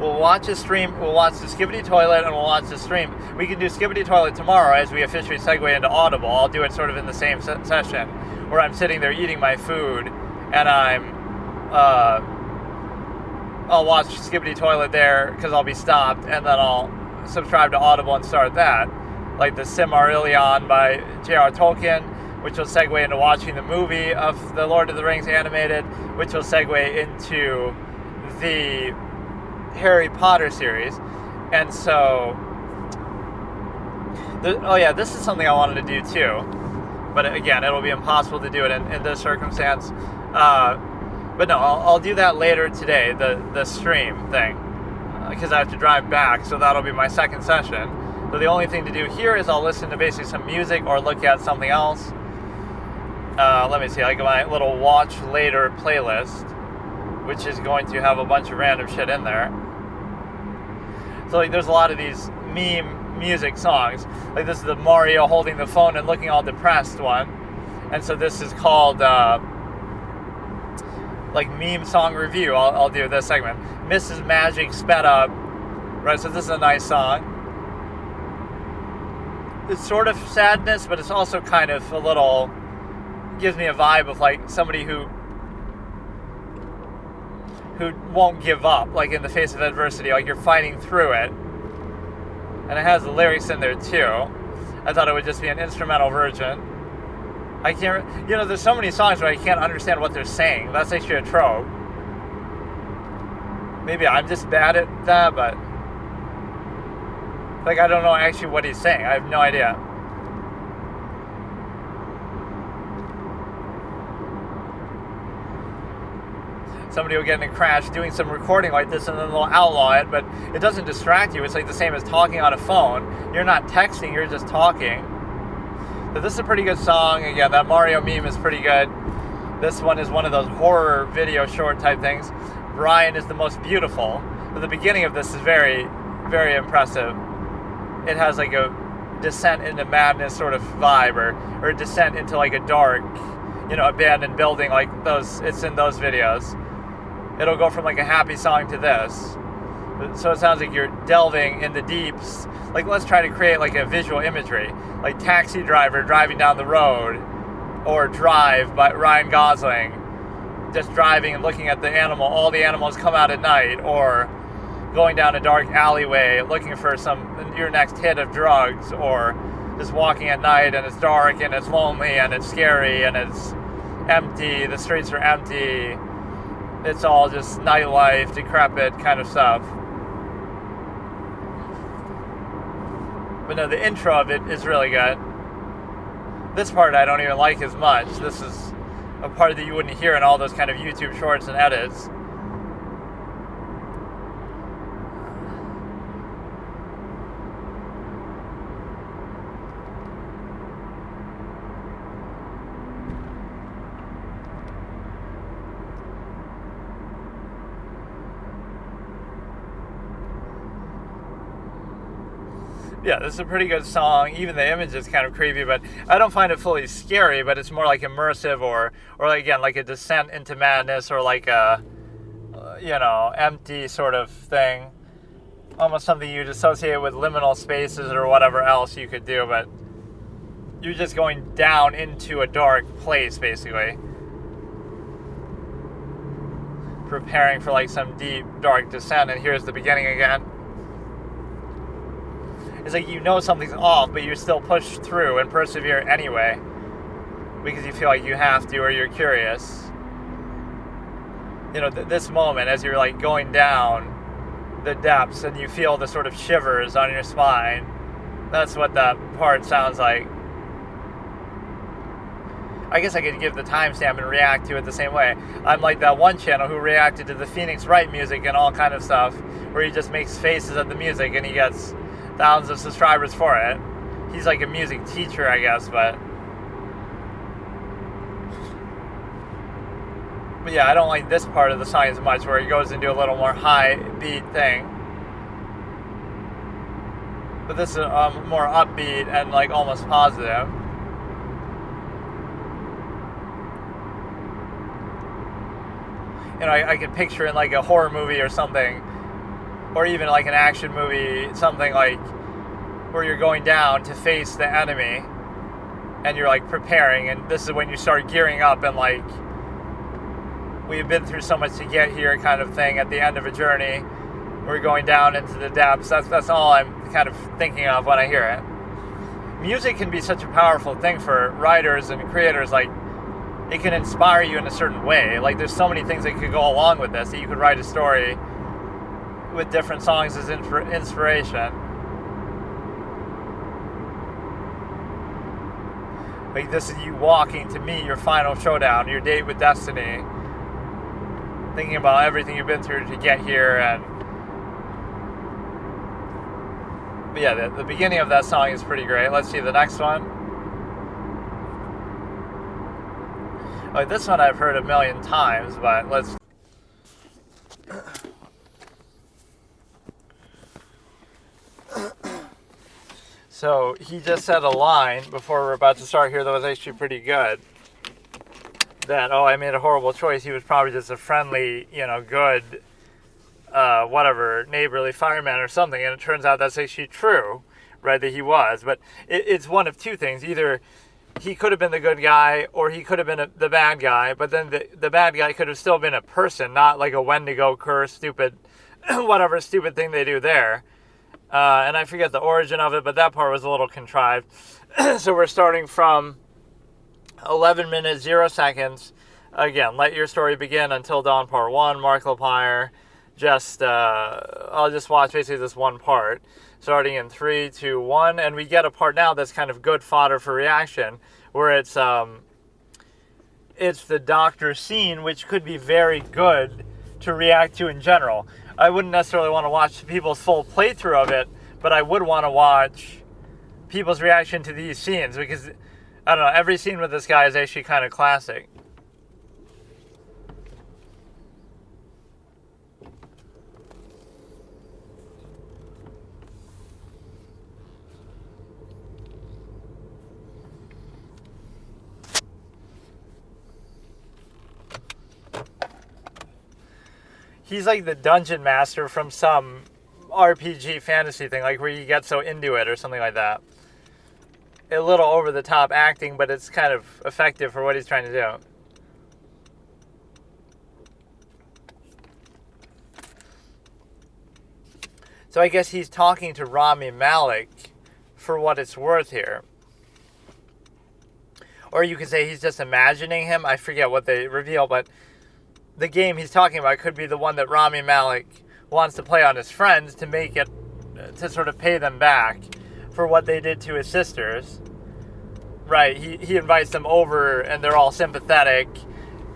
We'll watch a stream, we'll watch the Skibbity Toilet, and we'll watch the stream. We can do Skibbity Toilet tomorrow as we officially segue into Audible. I'll do it sort of in the same session, where I'm sitting there eating my food, and I'm I'll watch Skibbity Toilet there because I'll be stopped, and then I'll subscribe to Audible and start that. Like the Silmarillion by J.R. Tolkien, which will segue into watching the movie of the Lord of the Rings animated, which will segue into the Harry Potter series. And so, this is something I wanted to do too. But again, it'll be impossible to do it in this circumstance. But no, I'll do that later today, the stream thing, because I have to drive back, so that'll be my second session. So the only thing to do here is I'll listen to basically some music or look at something else. Let me see, I got my little watch later playlist, which is going to have a bunch of random shit in there. So like, there's a lot of these meme music songs. Like this is the Mario holding the phone and looking all depressed one. And so this is called like meme song review. I'll do this segment. Mrs. Magic sped up. Right, so this is a nice song. It's sort of sadness, but it's also kind of a little, gives me a vibe of like somebody who won't give up, like in the face of adversity, like you're fighting through it. And it has the lyrics in there too. I thought it would just be an instrumental version. I can't, there's so many songs where I can't understand what they're saying. That's actually a trope. Maybe I'm just bad at that, but like I don't know actually what he's saying. I have no idea. Somebody will get in a crash doing some recording like this and then they'll outlaw it, but it doesn't distract you. It's like the same as talking on a phone. You're not texting, you're just talking. So this is a pretty good song. Again, that Mario meme is pretty good. This one is one of those horror video short type things. Brian is the most beautiful. But the beginning of this is very, very impressive. It has like a descent into madness sort of vibe, or a descent into like a dark, abandoned building like those. It's in those videos. It'll go from like a happy song to this. So it sounds like you're delving in the deeps. Like let's try to create like a visual imagery. Like Taxi Driver driving down the road. Or Drive by Ryan Gosling. Just driving and looking at the animal. All the animals come out at night. Or going down a dark alleyway looking for your next hit of drugs. Or just walking at night and it's dark and it's lonely and it's scary and it's empty. The streets are empty. It's all just nightlife, decrepit kind of stuff. But no, the intro of it is really good. This part I don't even like as much. This is a part that you wouldn't hear in all those kind of YouTube shorts and edits. Yeah, this is a pretty good song. Even the image is kind of creepy, but I don't find it fully scary, but it's more like immersive or again, like a descent into madness or like a, empty sort of thing. Almost something you'd associate with liminal spaces or whatever else you could do, but you're just going down into a dark place, basically. Preparing for like some deep, dark descent, and here's the beginning again. It's like something's off, but you're still pushed through and persevere anyway because you feel like you have to or you're curious. This moment as you're like going down the depths and you feel the sort of shivers on your spine. That's what that part sounds like. I guess I could give the timestamp and react to it the same way. I'm like that one channel who reacted to the Phoenix Wright music and all kind of stuff where he just makes faces at the music and he gets thousands of subscribers for it. He's like a music teacher, I guess, but yeah, I don't like this part of the song as much where he goes into a little more high beat thing. But this is more upbeat and like almost positive. I could picture in like a horror movie or something, or even like an action movie, something like where you're going down to face the enemy and you're like preparing, and this is when you start gearing up and like we've been through so much to get here kind of thing at the end of a journey. We're going down into the depths. That's all I'm kind of thinking of when I hear it. Music can be such a powerful thing for writers and creators. Like, it can inspire you in a certain way. Like, there's so many things that could go along with this, that you could write a story with different songs as inspiration. Like, this is you walking to meet your final showdown, your date with destiny. Thinking about everything you've been through to get here. And but yeah, the beginning of that song is pretty great. Let's see the next one. Oh, this one I've heard a million times, but let's... So, he just said a line before we're about to start here that was actually pretty good. That, I made a horrible choice. He was probably just a friendly, good, neighborly fireman or something. And it turns out that's actually true, right, that he was. But it's one of two things. Either he could have been the good guy or he could have been the bad guy. But then the bad guy could have still been a person, not like a Wendigo curse, stupid, whatever stupid thing they do there. And I forget the origin of it, but that part was a little contrived. So we're starting from 11 minutes, 0 seconds. Again, let your story begin until dawn, part 1, Mark Lapire. I'll just watch basically this one part, starting in 3, 2, 1, and we get a part now that's kind of good fodder for reaction, where it's the doctor scene, which could be very good to react to in general. I wouldn't necessarily want to watch people's full playthrough of it, but I would want to watch people's reaction to these scenes, because, I don't know, every scene with this guy is actually kind of classic. He's like the dungeon master from some RPG fantasy thing, like where you get so into it or something like that. A little over the top acting, but it's kind of effective for what he's trying to do. So I guess he's talking to Rami Malek for what it's worth here. Or you could say he's just imagining him. I forget what they reveal, but the game he's talking about could be the one that Rami Malek wants to play on his friends to make it, to sort of pay them back for what they did to his sisters. Right, he invites them over and they're all sympathetic.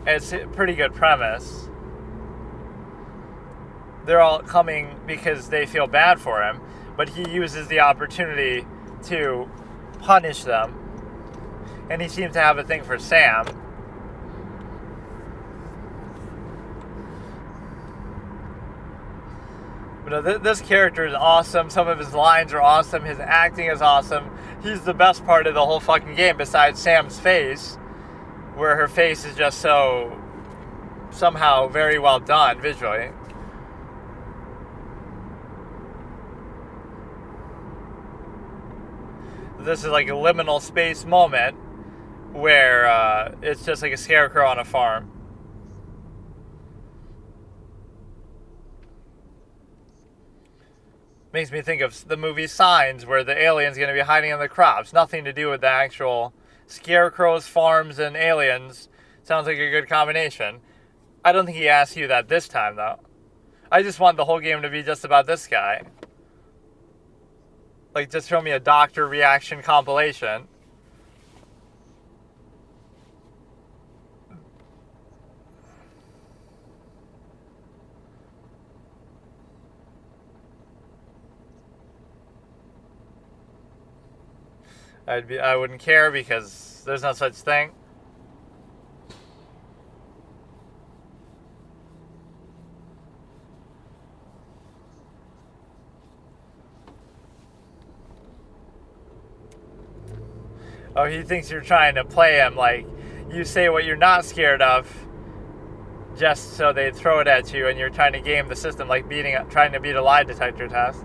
It's a pretty good premise. They're all coming because they feel bad for him, but he uses the opportunity to punish them. And he seems to have a thing for Sam. But this character is awesome. Some of his lines are awesome. His acting is awesome. He's the best part of the whole fucking game, besides Sam's face, where her face is just so somehow very well done visually. This is like a liminal space moment where it's just like a scarecrow on a farm. Makes me think of the movie Signs, where the alien's going to be hiding in the crops. Nothing to do with the actual scarecrows, farms, and aliens. Sounds like a good combination. I don't think he asked you that this time, though. I just want the whole game to be just about this guy. Like, just show me a doctor reaction compilation. I wouldn't care because there's no such thing. Oh, he thinks you're trying to play him, like you say what you're not scared of just so they throw it at you, and you're trying to game the system, like trying to beat a lie detector test.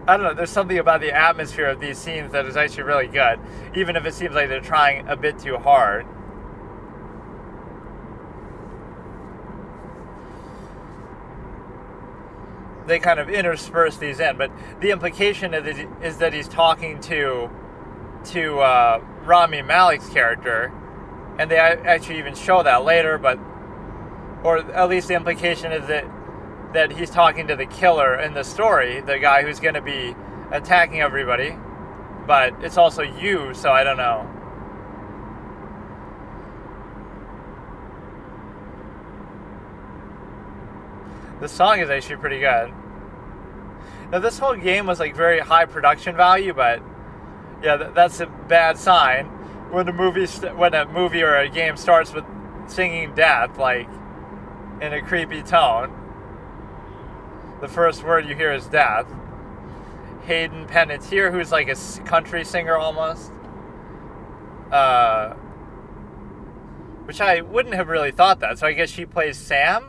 I don't know, there's something about the atmosphere of these scenes that is actually really good, even if it seems like they're trying a bit too hard. they kind of intersperse these in, but the implication is that he's talking to Rami Malek's character, and they actually even show that later, but or at least the implication is that he's talking to the killer in the story, the guy who's going to be attacking everybody, but it's also you, so I don't know. The song is actually pretty good. Now, this whole game was like very high production value, but yeah, that's a bad sign when a movie or a game starts with singing death, like in a creepy tone. The first word you hear is death. Hayden Panettiere, who's like a country singer almost, which I wouldn't have really thought that. So I guess she plays Sam,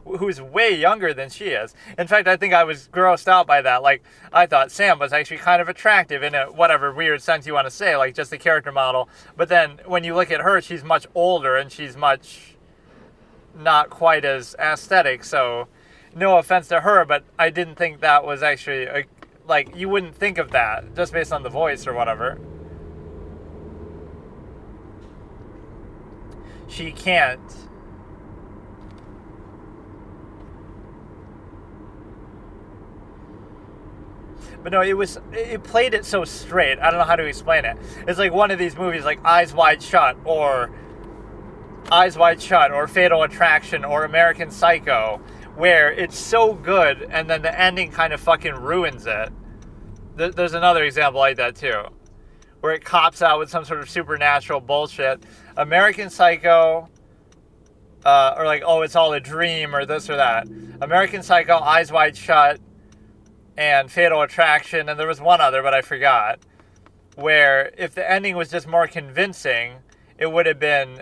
who's way younger than she is. In fact, I think I was grossed out by that. Like, I thought Sam was actually kind of attractive in a whatever weird sense you want to say, like just a character model. But then when you look at her, she's much older and she's much not quite as aesthetic. So no offense to her, but I didn't think that was actually, like, you wouldn't think of that just based on the voice or whatever. She can't. But no, it played it so straight. I don't know how to explain it. It's like one of these movies like Eyes Wide Shut or Fatal Attraction or American Psycho, where it's so good and then the ending kind of fucking ruins it. There's another example like that too, where it cops out with some sort of supernatural bullshit. American Psycho, or like, oh, it's all a dream or this or that. American Psycho, Eyes Wide Shut, and Fatal Attraction, and there was one other, but I forgot, where if the ending was just more convincing, it would have been,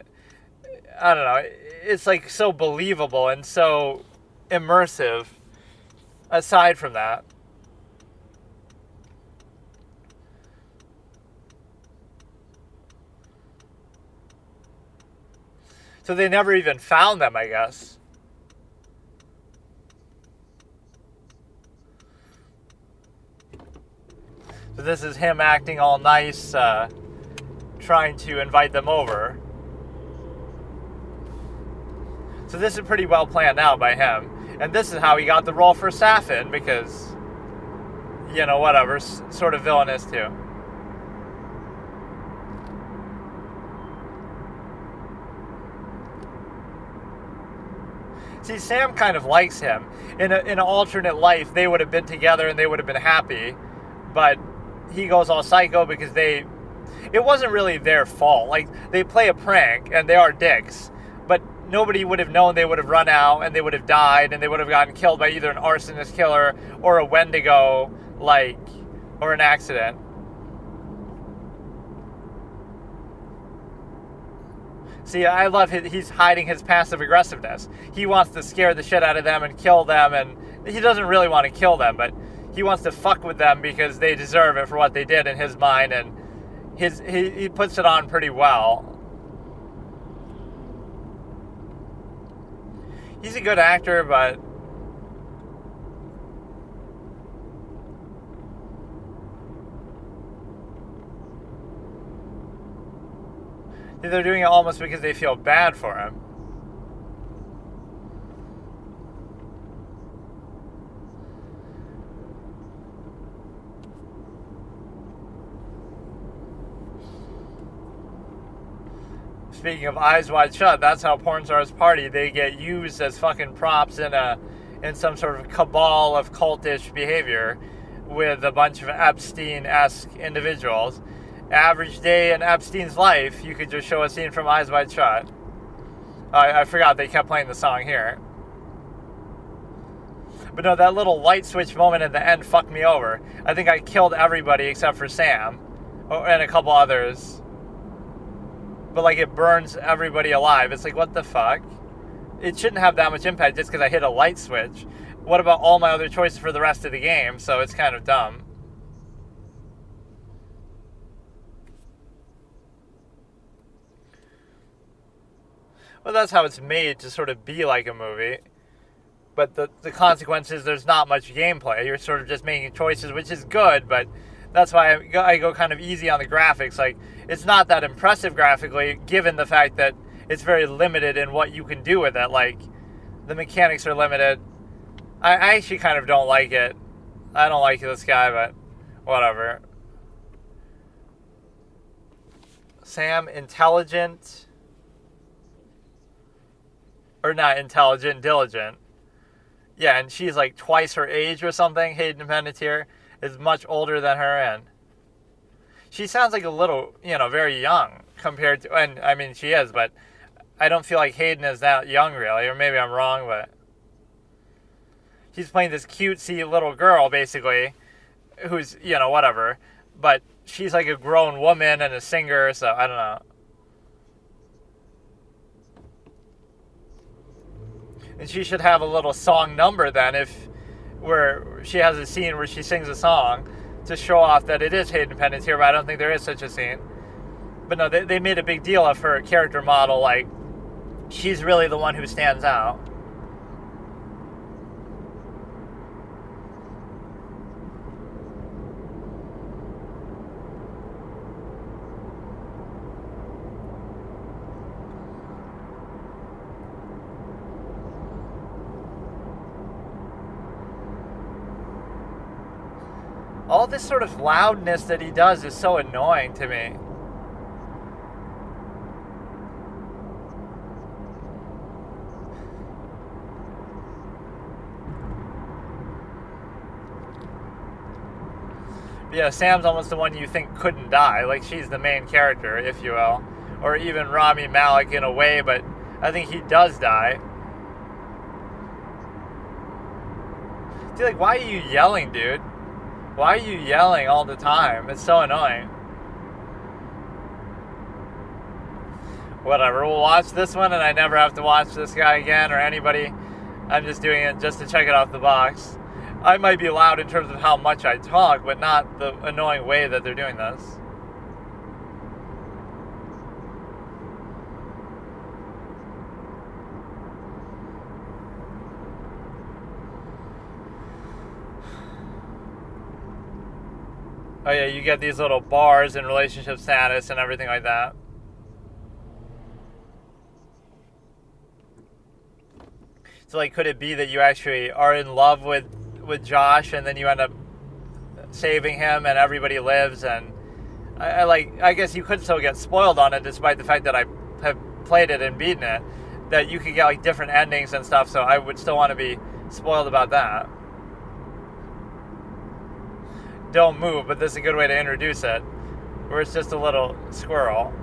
I don't know, it's like so believable and so immersive aside from that. So they never even found them, I guess. So this is him acting all nice, trying to invite them over. So this is pretty well planned out by him. And this is how he got the role for Safin, because, you know, whatever, sort of villainous too. See, Sam kind of likes him. In an alternate life, they would have been together and they would have been happy. But he goes all psycho because it wasn't really their fault. Like, they play a prank and they are dicks. But nobody would have known. They would have run out and they would have died and they would have gotten killed by either an arsonist killer or a Wendigo, or an accident. See, I love he's hiding his passive aggressiveness. He wants to scare the shit out of them and kill them, and he doesn't really want to kill them, but he wants to fuck with them because they deserve it for what they did in his mind, and he puts it on pretty well. He's a good actor, but they're doing it almost because they feel bad for him. Speaking of Eyes Wide Shut, that's how porn stars party. They get used as fucking props in some sort of cabal of cultish behavior with a bunch of Epstein-esque individuals. Average day in Epstein's life, you could just show a scene from Eyes Wide Shut. I forgot they kept playing the song here. But no, that little light switch moment at the end fucked me over. I think I killed everybody except for Sam. And a couple others. But like, it burns everybody alive. It's like, what the fuck? It shouldn't have that much impact just because I hit a light switch. What about all my other choices for the rest of the game? So it's kind of dumb. Well, that's how it's made, to sort of be like a movie. but the consequence is there's not much gameplay. You're sort of just making choices, which is good, but that's why I go kind of easy on the graphics. Like, it's not that impressive graphically, given the fact that it's very limited in what you can do with it. Like, the mechanics are limited. I actually kind of don't like it. I don't like this guy, but whatever. Sam, intelligent. Or not intelligent, diligent. Yeah, and she's like twice her age or something. Hayden Panettiere is much older than her, and she sounds like a little, very young compared to, and I mean, she is, but I don't feel like Hayden is that young, really, or maybe I'm wrong, but she's playing this cutesy little girl, basically, who's, whatever, but she's like a grown woman and a singer, so I don't know. And she should have a little song number then, where she has a scene where she sings a song to show off that it is Hayden Panettiere, but I don't think there is such a scene. But no, they made a big deal of her character model, like, she's really the one who stands out. All this sort of loudness that he does is so annoying to me. Yeah, Sam's almost the one you think couldn't die. Like, she's the main character, if you will. Or even Rami Malek in a way, but I think he does die. Dude, like, why are you yelling, dude? Why are you yelling all the time? It's so annoying. Whatever, we'll watch this one and I never have to watch this guy again or anybody. I'm just doing it just to check it off the box. I might be loud in terms of how much I talk, but not the annoying way that they're doing this. Oh yeah, you get these little bars in relationship status and everything like that. So, like, could it be that you actually are in love with Josh and then you end up saving him and everybody lives? And I guess you could still get spoiled on it despite the fact that I have played it and beaten it. That you could get, like, different endings and stuff, so I would still want to be spoiled about that. Don't move, but this is a good way to introduce it, where it's just a little squirrel.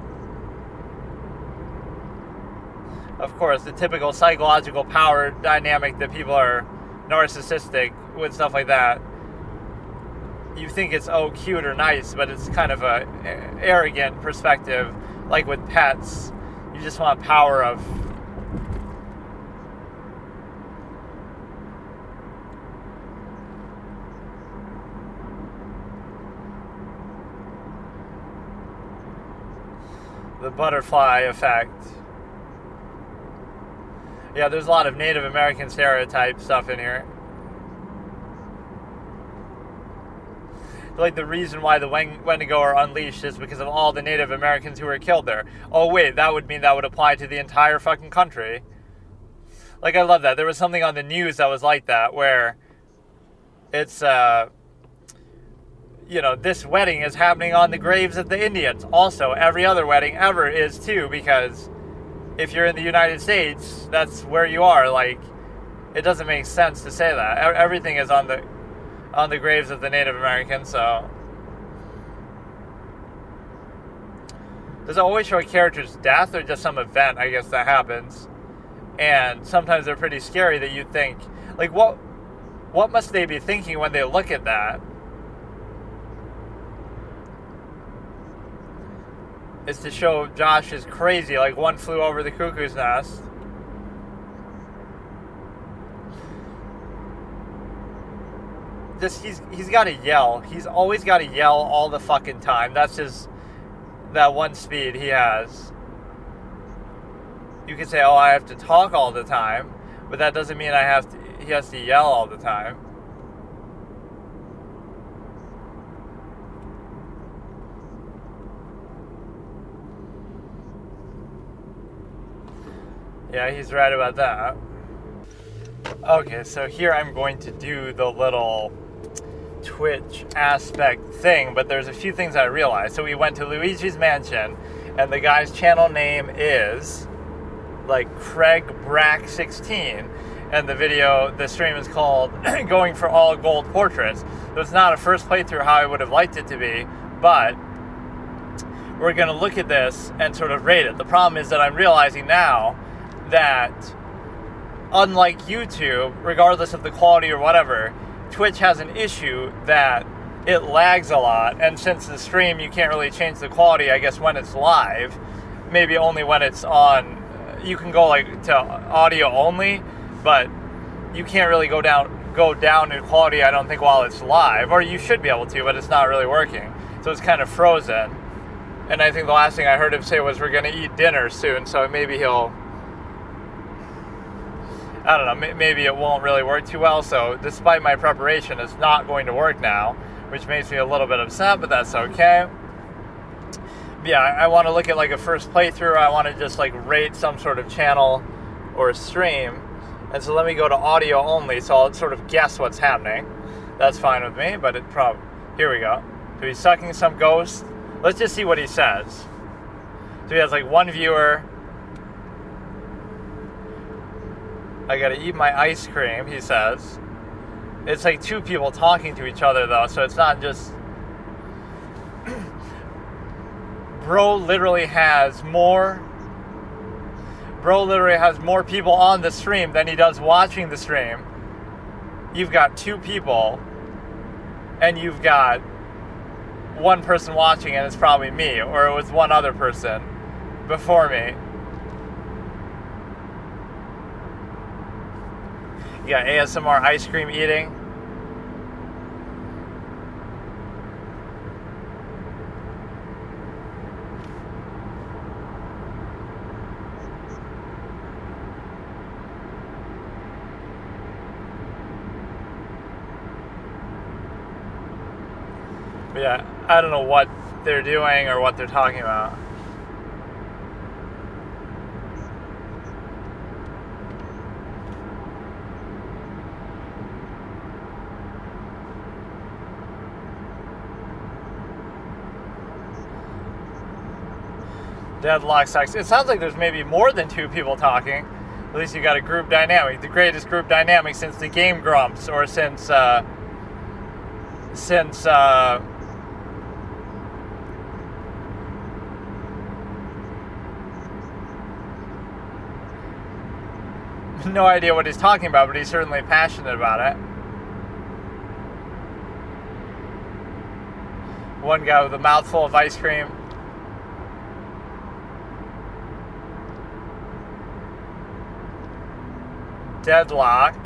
Of course, the typical psychological power dynamic that people are narcissistic with stuff like that. You think it's, cute or nice, but it's kind of a arrogant perspective, like with pets. You just want power of... the butterfly effect. Yeah, there's a lot of Native American stereotype stuff in here. Like, the reason why the Wendigo are unleashed is because of all the Native Americans who were killed there. Oh wait, that would mean that would apply to the entire fucking country. Like, I love that. There was something on the news that was like that, where it's, this wedding is happening on the graves of the Indians. Also, every other wedding ever is too, because if you're in the United States, that's where you are. Like, it doesn't make sense to say that. Everything is on the graves of the Native Americans, so... Does it always show a character's death, or just some event, I guess, that happens? And sometimes they're pretty scary that you think... Like, what must they be thinking when they look at that? Is to show Josh is crazy, like One Flew Over the Cuckoo's Nest. Just, he's got to yell. He's always got to yell all the fucking time. That's that one speed he has. You could say, I have to talk all the time, but that doesn't mean he has to yell all the time. Yeah, he's right about that. Okay, so here I'm going to do the little Twitch aspect thing, but there's a few things I realized. So we went to Luigi's Mansion, and the guy's channel name is like Craig Brack 16, and the stream is called Going for All Gold Portraits. So it's not a first playthrough how I would have liked it to be, but we're going to look at this and sort of rate it. The problem is that I'm realizing now that unlike YouTube, regardless of the quality or whatever, Twitch has an issue that it lags a lot, and since the stream you can't really change the quality, I guess, when it's live, maybe only when it's on, you can go like to audio only, but you can't really go down in quality, I don't think, while it's live, or you should be able to, but it's not really working, so it's kind of frozen. And I think the last thing I heard him say was we're going to eat dinner soon, so maybe he'll, I don't know, maybe it won't really work too well. So despite my preparation, it's not going to work now, which makes me a little bit upset, but that's okay. But yeah, I want to look at like a first playthrough. I want to just like rate some sort of channel or stream. And so let me go to audio only, so I'll sort of guess what's happening. That's fine with me, but here we go. So he's sucking some ghost. Let's just see what he says. So he has like one viewer. I gotta eat my ice cream, he says. It's like two people talking to each other, though, so it's not just... Bro literally has more people on the stream than he does watching the stream. You've got two people, and you've got one person watching, and it's probably me, or it was one other person before me. You got ASMR ice cream eating. But yeah, I don't know what they're doing or what they're talking about. Deadlock sucks. It sounds like there's maybe more than two people talking. At least you got a group dynamic. The greatest group dynamic since the Game Grumps, or since no idea what he's talking about, but he's certainly passionate about it. One guy with a mouthful of ice cream. Deadlock.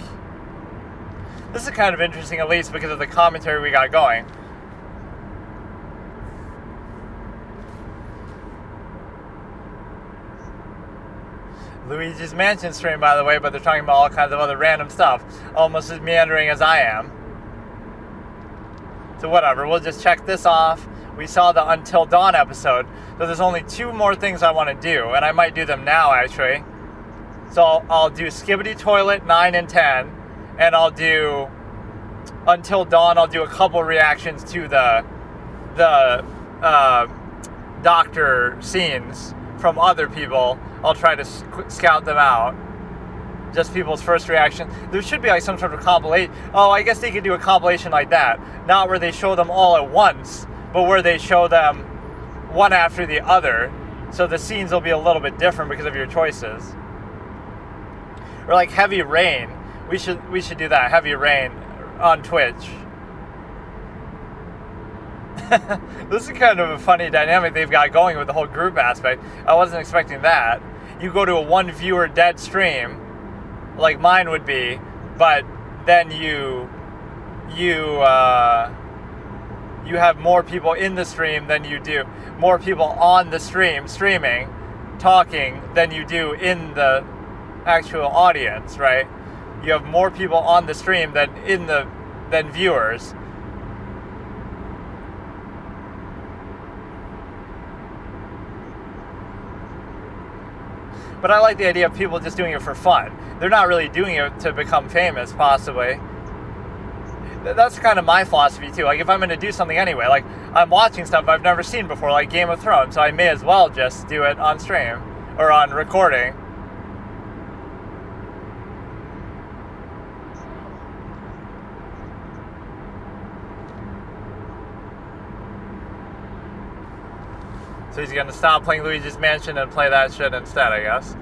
This is kind of interesting, at least because of the commentary we got going. Luigi's Mansion stream, by the way, but they're talking about all kinds of other random stuff, almost as meandering as I am. So whatever, we'll just check this off. We saw the Until Dawn episode, so there's only two more things I want to do, and I might do them now, actually. So I'll do Skibbity Toilet 9 and 10, and I'll do Until Dawn. I'll do a couple reactions to the doctor scenes from other people. I'll try to scout them out. Just people's first reaction. There should be like some sort of compilation. Oh, I guess they could do a compilation like that. Not where they show them all at once, but where they show them one after the other. So the scenes will be a little bit different because of your choices. Or like Heavy Rain. We should do that. Heavy Rain on Twitch. This is kind of a funny dynamic they've got going with the whole group aspect. I wasn't expecting that. You go to a one viewer dead stream, like mine would be, but then you have more people in the stream than you do, more people on the streaming, talking, than you do in the actual audience, right? you have more people on the stream than viewers. But I like the idea of people just doing it for fun. They're not really doing it to become famous, possibly. That's kind of my philosophy, too. Like, if I'm going to do something anyway, like, I'm watching stuff I've never seen before, like Game of Thrones, so I may as well just do it on stream, or on recording. So he's going to stop playing Luigi's Mansion and play that shit instead, I guess.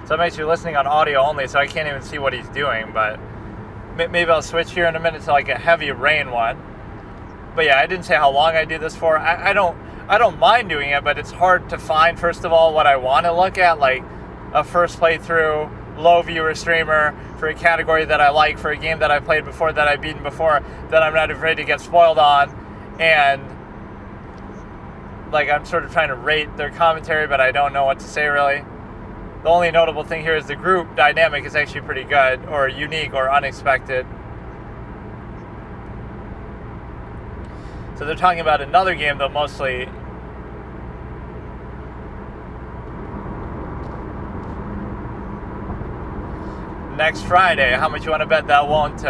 So I'm actually listening on audio only, so I can't even see what he's doing, but maybe I'll switch here in a minute to like a heavy rain one. But yeah, I didn't say how long I do this for. I don't mind doing it, but it's hard to find, first of all, what I want to look at, like a first playthrough, low viewer streamer for a category that I like, for a game that I played before, that I've beaten before, that I'm not afraid to get spoiled on, and like I'm sort of trying to rate their commentary, but I don't know what to say really. The only notable thing here is the group dynamic is actually pretty good, or unique, or unexpected. So they're talking about another game, though, mostly. Next Friday. How much you want to bet that won't...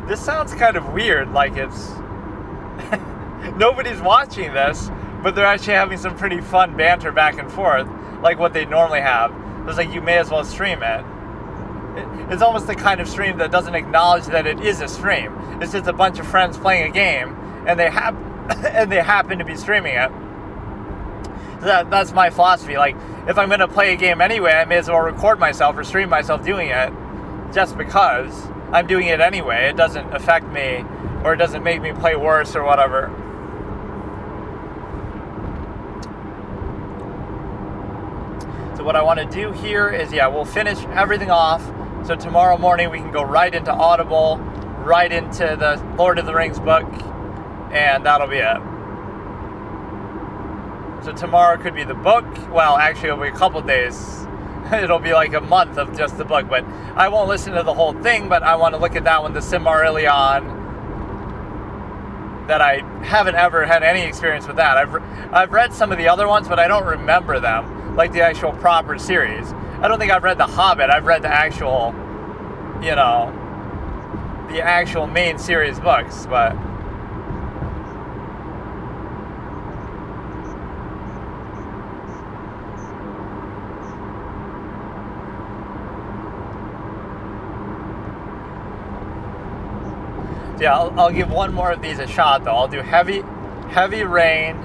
This sounds kind of weird, like it's... Nobody's watching this, but they're actually having some pretty fun banter back and forth, like what they normally have. It's like you may as well stream it. It's almost the kind of stream that doesn't acknowledge that it is a stream. It's just a bunch of friends playing a game, and they happen to be streaming it. So that's my philosophy. Like, if I'm going to play a game anyway, I may as well record myself or stream myself doing it, just because I'm doing it anyway. It doesn't affect me, or it doesn't make me play worse or whatever. So what I want to do here is, we'll finish everything off. So tomorrow morning we can go right into Audible, right into the Lord of the Rings book, and that'll be it. So tomorrow could be the book. Well, actually it'll be a couple days. It'll be like a month of just the book, but I won't listen to the whole thing, but I want to look at that one, the Silmarillion, that I haven't ever had any experience with that. I've read some of the other ones, but I don't remember them, like the actual proper series. I don't think I've read The Hobbit. I've read the actual, the actual main series books, but... Yeah, I'll give one more of these a shot, though. I'll do heavy rain,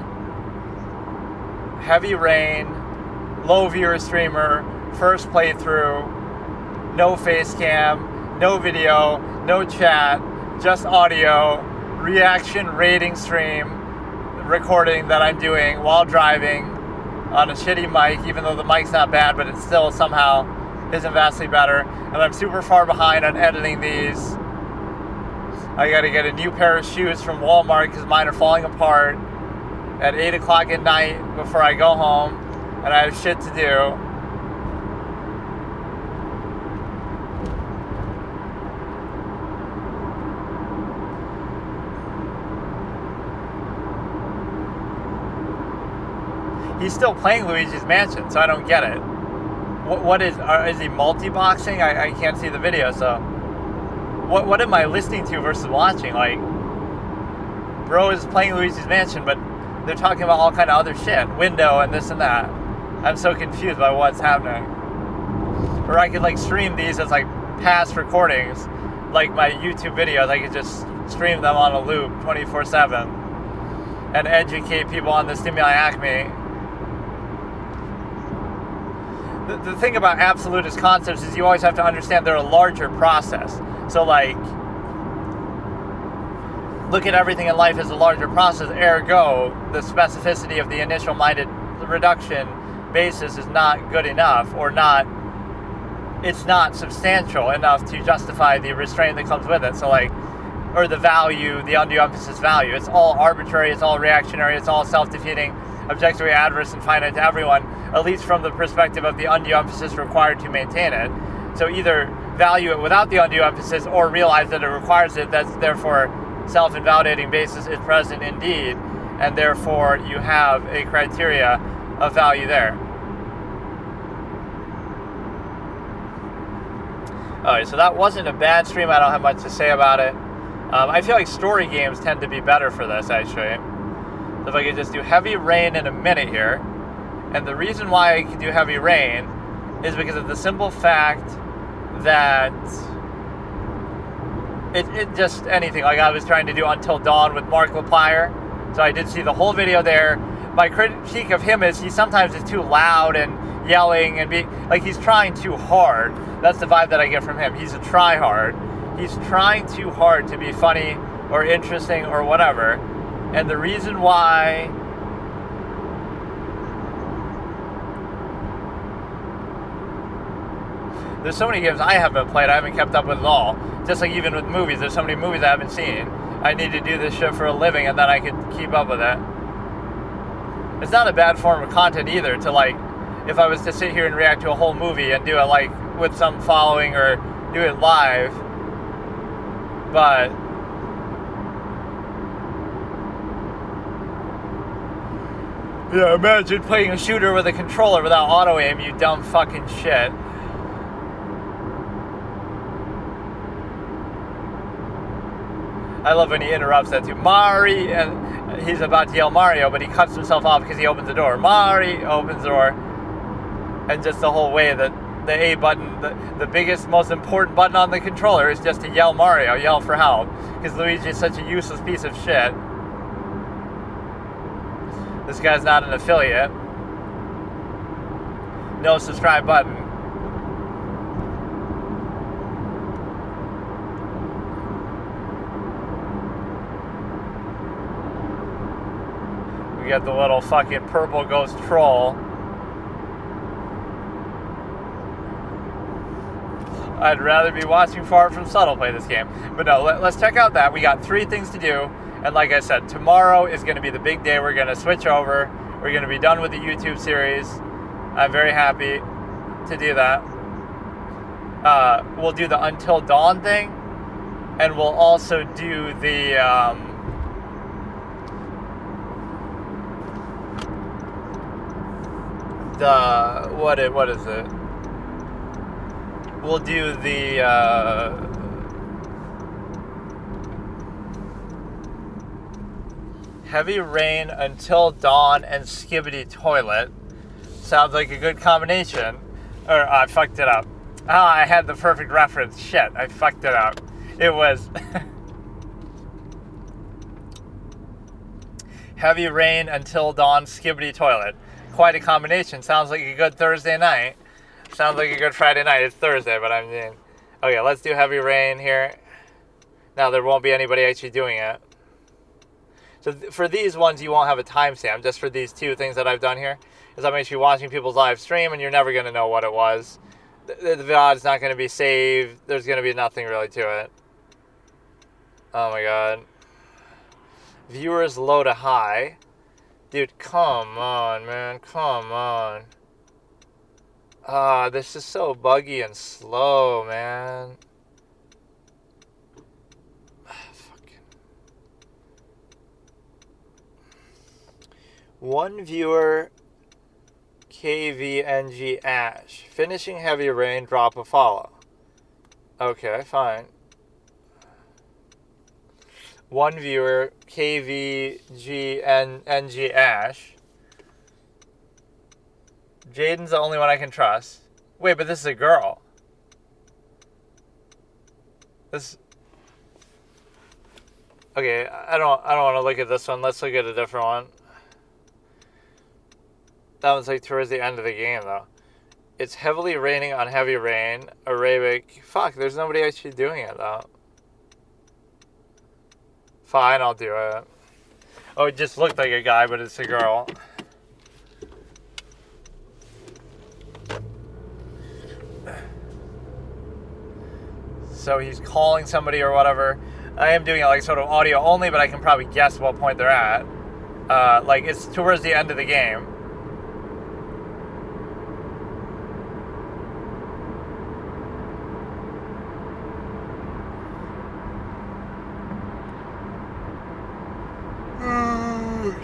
low viewer streamer, first playthrough, no face cam, no video, no chat, just audio, reaction rating stream, recording that I'm doing while driving on a shitty mic, even though the mic's not bad, but it still somehow isn't vastly better. And I'm super far behind on editing these. I gotta get a new pair of shoes from Walmart because mine are falling apart at 8 o'clock at night before I go home, and I have shit to do. He's still playing Luigi's Mansion, so I don't get it. What is he multi-boxing? I can't see the video, so... What am I listening to versus watching? Like, bro is playing Luigi's Mansion, but they're talking about all kind of other shit. Window and this and that. I'm so confused by what's happening. Or I could, like, stream these as, like, past recordings. Like my YouTube videos, I could just stream them on a loop 24/7. And educate people on the stimuli acme. The thing about absolutist concepts is you always have to understand they're a larger process. So, like, look at everything in life as a larger process. Ergo, the specificity of the initial minded reduction basis is not good enough, or not it's not substantial enough to justify the restraint that comes with it. So like, or the value, the undue emphasis value. It's all arbitrary, it's all reactionary, it's all self-defeating, objectively adverse and finite to everyone, at least from the perspective of the undue emphasis required to maintain it. So either value it without the undue emphasis or realize that it requires it. That's therefore self-invalidating basis is present indeed, and therefore you have a criteria of value there. Alright, so that wasn't a bad stream. I don't have much to say about it. I feel like story games tend to be better for this, actually. So if I could just do Heavy Rain in a minute here. And the reason why I can do Heavy Rain is because of the simple fact that it just anything. Like I was trying to do Until Dawn with Mark LaPlire. So I did see the whole video there. My critique of him is he sometimes is too loud and yelling and he's trying too hard. That's the vibe that I get from him. He's a try-hard. He's trying too hard to be funny or interesting or whatever. And the reason why there's so many games I haven't played, I haven't kept up with at all. Just like even with movies, there's so many movies I haven't seen. I need to do this shit for a living and then I can keep up with it. It's not a bad form of content either to like, if I was to sit here and react to a whole movie and do it like with some following or do it live. But yeah, imagine playing a shooter with a controller without auto aim, you dumb fucking shit. I love when he interrupts that too. Mari, and he's about to yell Mario, but he cuts himself off because he opens the door. Mari opens the door. And just the whole way that the A button, the biggest, most important button on the controller is just to yell Mario, yell for help. Because Luigi is such a useless piece of shit. This guy's not an affiliate. No subscribe button. We got the little fucking purple ghost troll. I'd rather be watching Far From Subtle play this game. But no, let's check out that. We got 3 things to do. And like I said, tomorrow is going to be the big day. We're going to switch over. We're going to be done with the YouTube series. I'm very happy to do that. We'll do the Until Dawn thing. And we'll also do the... what is it? We'll do the Heavy Rain, Until Dawn, and Skibbity Toilet. Sounds like a good combination. Or I fucked it up. I had the perfect reference. Shit, I fucked it up. It was Heavy Rain, Until Dawn, Skibbity Toilet. Quite a combination. Sounds like a good Thursday night. Sounds like a good Friday night. It's Thursday, but I'm doing... Okay, let's do Heavy Rain here. Now, there won't be anybody actually doing it. So for these ones, you won't have a timestamp. Just for these 2 things that I've done here. Because I'm actually watching people's live stream, and you're never going to know what it was. The VOD's not going to be saved. There's going to be nothing really to it. Oh, my God. Viewers low to high. Dude, come on, man. Come on. This is so buggy and slow, man. Fucking. 1 viewer, KVNG Ash. Finishing Heavy Rain, drop a follow. Okay, fine. 1 viewer, KVGNG Ash. Jaden's the only one I can trust. Wait, but this is a girl. This... Okay, I don't want to look at this one. Let's look at a different one. That one's like towards the end of the game, though. It's heavily raining on Heavy Rain. Arabic. Fuck, there's nobody actually doing it, though. Fine, I'll do it. Oh, it just looked like a guy, but it's a girl. So he's calling somebody or whatever. I am doing it like sort of audio only, but I can probably guess what point they're at. Like it's towards the end of the game.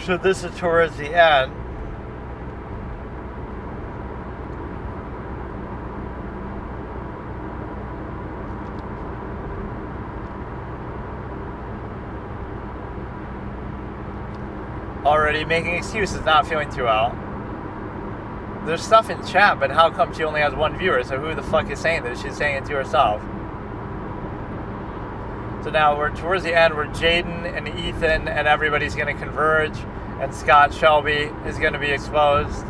So this is towards the end. Already making excuses, not feeling too well. There's stuff in chat, but how come she only has one viewer? So who the fuck is saying this? She's saying it to herself. So now we're towards the end where Jaden and Ethan and everybody's going to converge, and Scott Shelby is going to be exposed.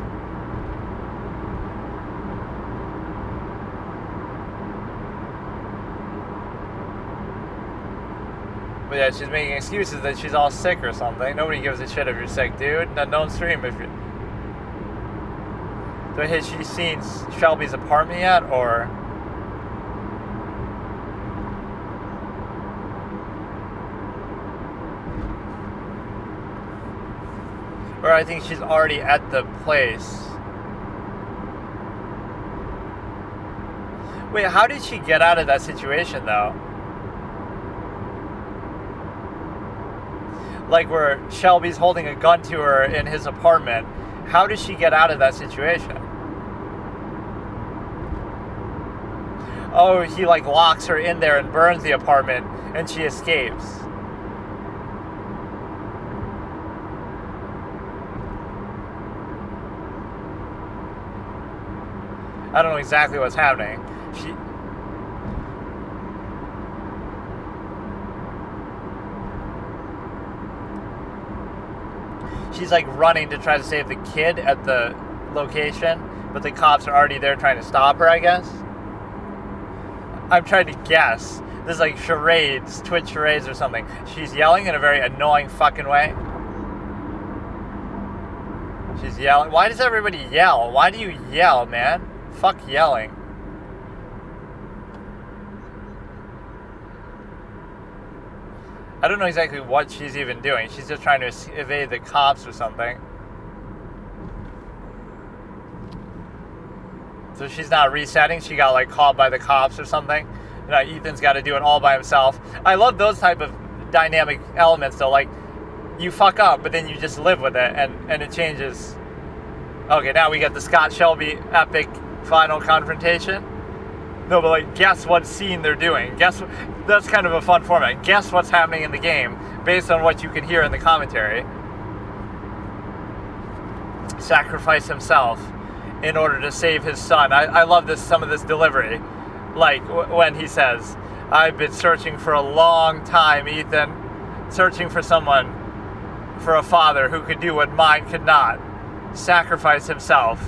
But yeah, she's making excuses that she's all sick or something. Nobody gives a shit if you're sick, dude. Don't stream if you... So has she seen Shelby's apartment yet, or... Or I think she's already at the place. Wait, how did she get out of that situation, though? Like where Shelby's holding a gun to her in his apartment. How does she get out of that situation? Oh, he like locks her in there and burns the apartment and she escapes. I don't know exactly what's happening. She's like running to try to save the kid at the location, but the cops are already there trying to stop her, I guess. I'm trying to guess. This is like charades, Twitch charades or something. She's yelling in a very annoying fucking way. She's yelling. Why does everybody yell? Why do you yell, man? Fuck yelling. I don't know exactly what she's even doing. She's just trying to evade the cops or something. So she's not resetting. She got like caught by the cops or something. Now Ethan's got to do it all by himself. I love those type of dynamic elements though. Like you fuck up, but then you just live with it and it changes. Okay, now we get the Scott Shelby epic final confrontation. No, but like, guess what scene they're doing. That's kind of a fun format. Guess what's happening in the game based on what you can hear in the commentary. Sacrifice himself in order to save his son. I love some of this delivery. Like when he says, I've been searching for a long time, Ethan. Searching for someone, for a father who could do what mine could not. Sacrifice himself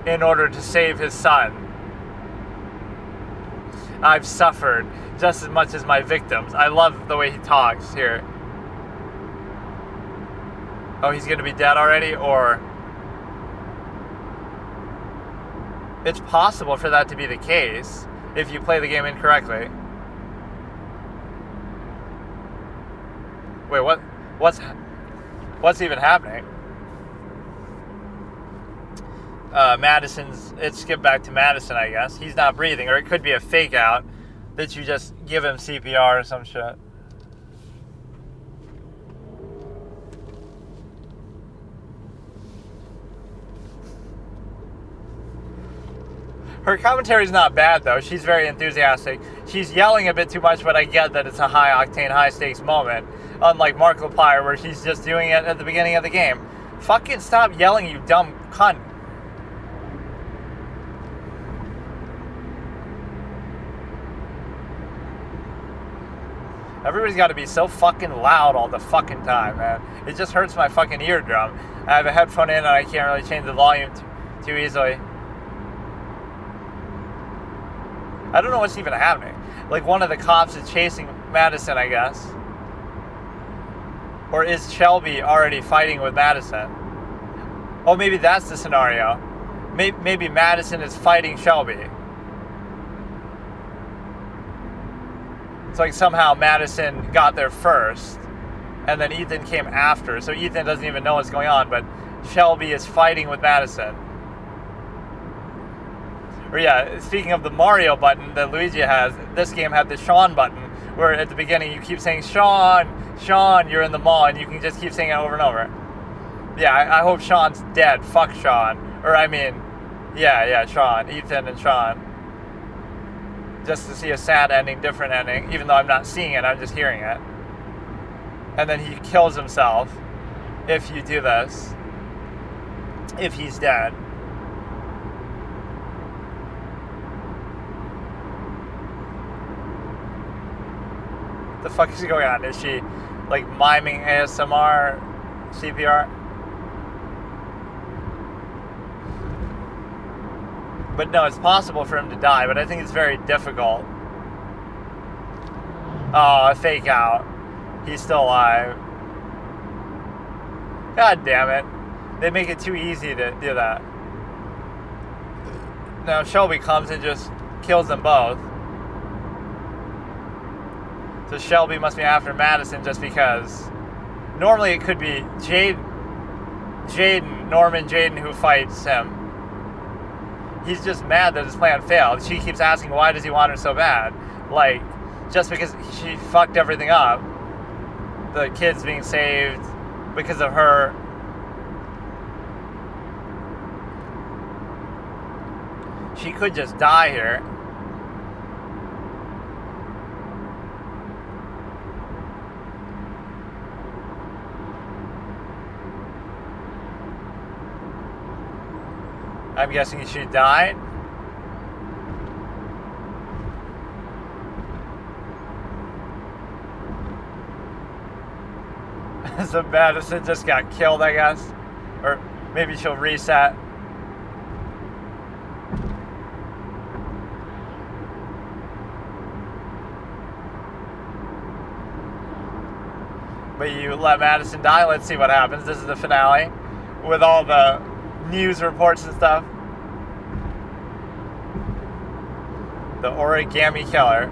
in order to save his son. I've suffered just as much as my victims. I love the way he talks here. Oh, he's going to be dead already? Or... It's possible for that to be the case if you play the game incorrectly. Wait, what's even happening? Madison's... It skipped back to Madison, I guess. He's not breathing, or it could be a fake out that you just give him CPR or some shit. Her commentary's not bad, though. She's very enthusiastic. She's yelling a bit too much, but I get that it's a high-octane, high-stakes moment. Unlike Markiplier, where she's just doing it at the beginning of the game. Fucking stop yelling, you dumb cunt. Everybody's got to be so fucking loud all the fucking time, man. It just hurts my fucking eardrum. I have a headphone in and I can't really change the volume too easily. I don't know what's even happening. Like, one of the cops is chasing Madison, I guess. Or is Shelby already fighting with Madison? Oh, maybe that's the scenario. Maybe Madison is fighting Shelby. It's like somehow Madison got there first, and then Ethan came after. So Ethan doesn't even know what's going on, but Shelby is fighting with Madison. Or yeah, speaking of the Mario button that Luigi has, this game had the Sean button, where at the beginning you keep saying, Sean, Sean, you're in the mall, and you can just keep saying it over and over. Yeah, I hope Sean's dead. Fuck Sean. Or I mean, yeah, Sean. Ethan and Sean. Just to see a sad ending, different ending, even though I'm not seeing it, I'm just hearing it. And then he kills himself if you do this. If he's dead. The fuck is going on? Is she like miming ASMR CPR? But no, it's possible for him to die, but I think it's very difficult. Oh, a fake out. He's still alive. God damn it. They make it too easy to do that. Now Shelby comes and just kills them both. So Shelby must be after Madison just because. Normally it could be Norman Jaden who fights him. He's just mad that his plan failed. She keeps asking why does he want her so bad. Like, just because she fucked everything up. The kids being saved because of her. She could just die here. I'm guessing she died. So Madison just got killed, I guess. Or maybe she'll reset. But you let Madison die. Let's see what happens. This is the finale with all the news reports and stuff. The origami killer.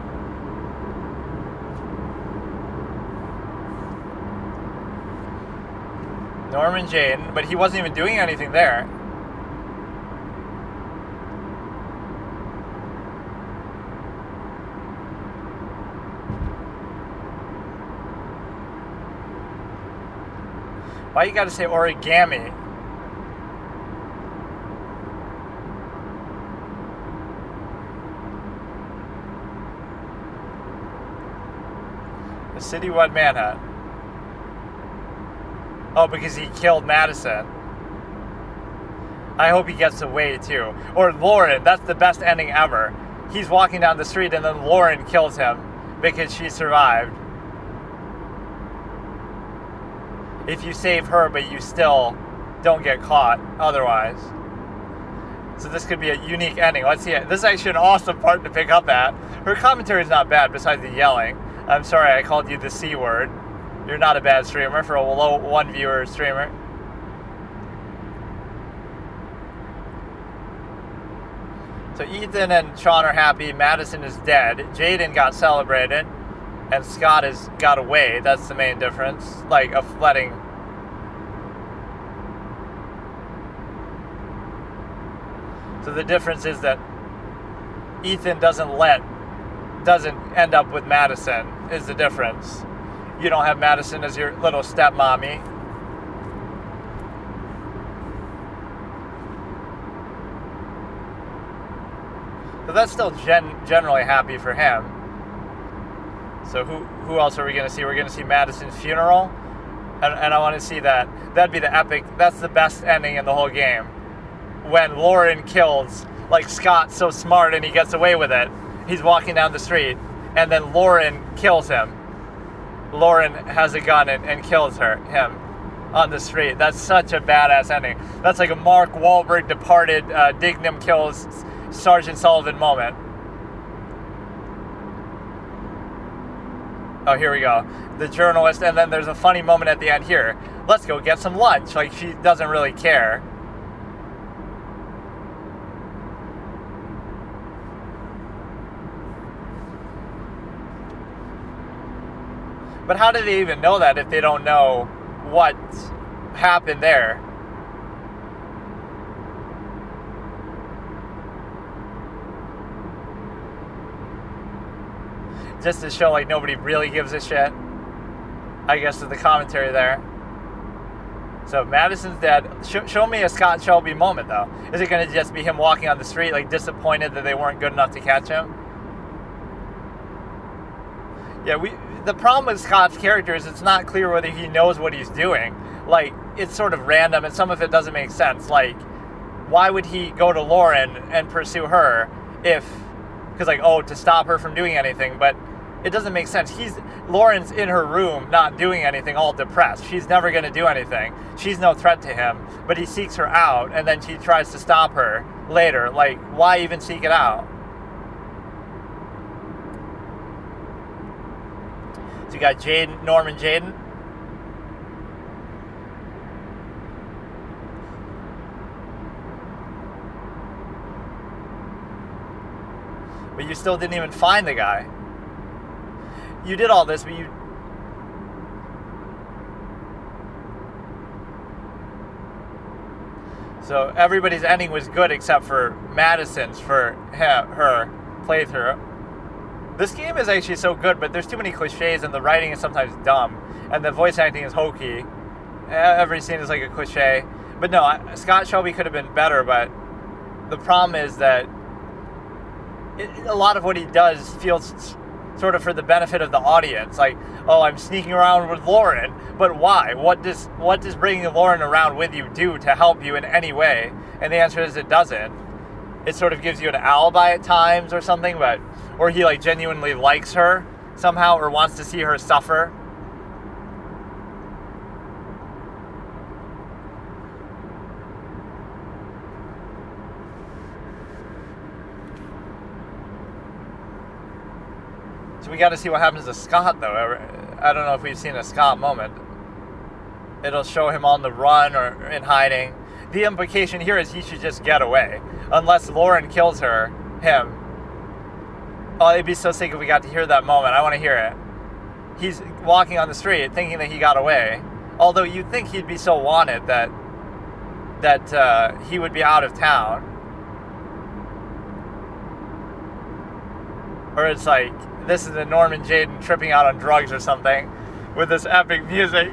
Norman Jaden, but he wasn't even doing anything there. Why you gotta say origami? The citywide manhunt. Oh, because he killed Madison. I hope he gets away too. Or Lauren, that's the best ending ever. He's walking down the street and then Lauren kills him because she survived. If you save her, but you still don't get caught otherwise. So this could be a unique ending. Let's see it. This is actually an awesome part to pick up at. Her commentary is not bad besides the yelling. I'm sorry I called you the C word. You're not a bad streamer for a low one viewer streamer. So Ethan and Sean are happy. Madison is dead. Jaden got celebrated. And Scott has got away. That's the main difference. Like of letting. So the difference is that Ethan doesn't end up with Madison is the difference. You don't have Madison as your little stepmommy. But that's still generally happy for him. So who else are we going to see? We're going to see Madison's funeral. And I want to see that. That'd be the epic. That's the best ending in the whole game. When Lauren kills, like Scott's so smart and he gets away with it. He's walking down the street. And then Lauren kills him. Lauren has a gun and kills him on the street. That's such a badass ending. That's like a Mark Wahlberg Departed Dignam kills Sergeant Sullivan moment. Oh, here we go. The journalist, and then there's a funny moment at the end here. Let's go get some lunch. Like, she doesn't really care. But how do they even know that if they don't know what happened there? Just to show like nobody really gives a shit, I guess, is the commentary there. So Madison's dead. Show me a Scott Shelby moment, though. Is it going to just be him walking on the street, like disappointed that they weren't good enough to catch him? Yeah, the problem with Scott's character is it's not clear whether he knows what he's doing. Like, it's sort of random, and some of it doesn't make sense. Like, why would he go to Lauren and pursue her if... Because, like, to stop her from doing anything, but it doesn't make sense. Lauren's in her room not doing anything, all depressed. She's never going to do anything. She's no threat to him, but he seeks her out, and then she tries to stop her later. Like, why even seek it out? So you got Jaden, Norman Jaden. But you still didn't even find the guy. You did all this, but you... So everybody's ending was good except for Madison's, for her playthrough. This game is actually so good, but there's too many cliches, and the writing is sometimes dumb, and the voice acting is hokey. Every scene is like a cliche. But no, Scott Shelby could have been better, but the problem is that a lot of what he does feels sort of for the benefit of the audience. Like, I'm sneaking around with Lauren, but why? What does bringing Lauren around with you do to help you in any way? And the answer is it doesn't. It sort of gives you an alibi at times or something, or he like genuinely likes her somehow or wants to see her suffer. So we got to see what happens to Scott, though. I don't know if we've seen a Scott moment. It'll show him on the run or in hiding. The implication here is he should just get away. Unless Lauren kills him. Oh, it'd be so sick if we got to hear that moment. I want to hear it. He's walking on the street thinking that he got away. Although you'd think he'd be so wanted that he would be out of town. Or it's like, this is the Norman Jaden tripping out on drugs or something with this epic music.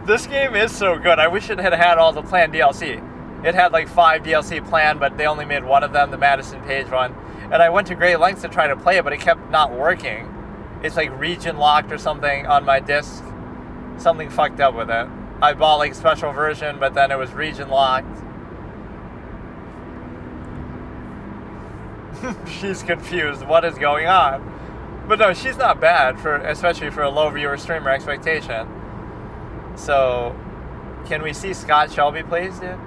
This game is so good. I wish it had had all the planned DLC. It had like 5 DLC planned, but they only made one of them, the Madison Page one. And I went to great lengths to try to play it, but it kept not working. It's like region locked or something on my disc. Something fucked up with it. I bought like a special version, but then it was region locked. She's confused. What is going on? But no, she's not bad, especially for a low viewer streamer expectation. So, can we see Scott Shelby, please, dude?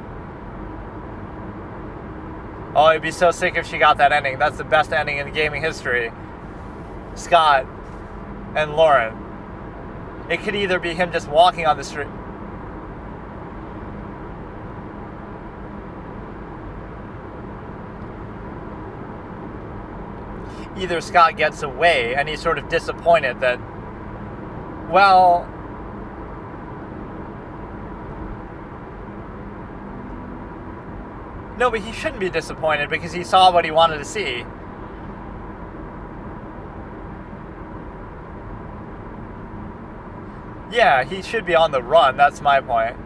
Oh, it'd be so sick if she got that ending. That's the best ending in gaming history. Scott and Lauren. It could either be him just walking on the street. Either Scott gets away and he's sort of disappointed that, well... No, but he shouldn't be disappointed because he saw what he wanted to see. Yeah, he should be on the run, that's my point.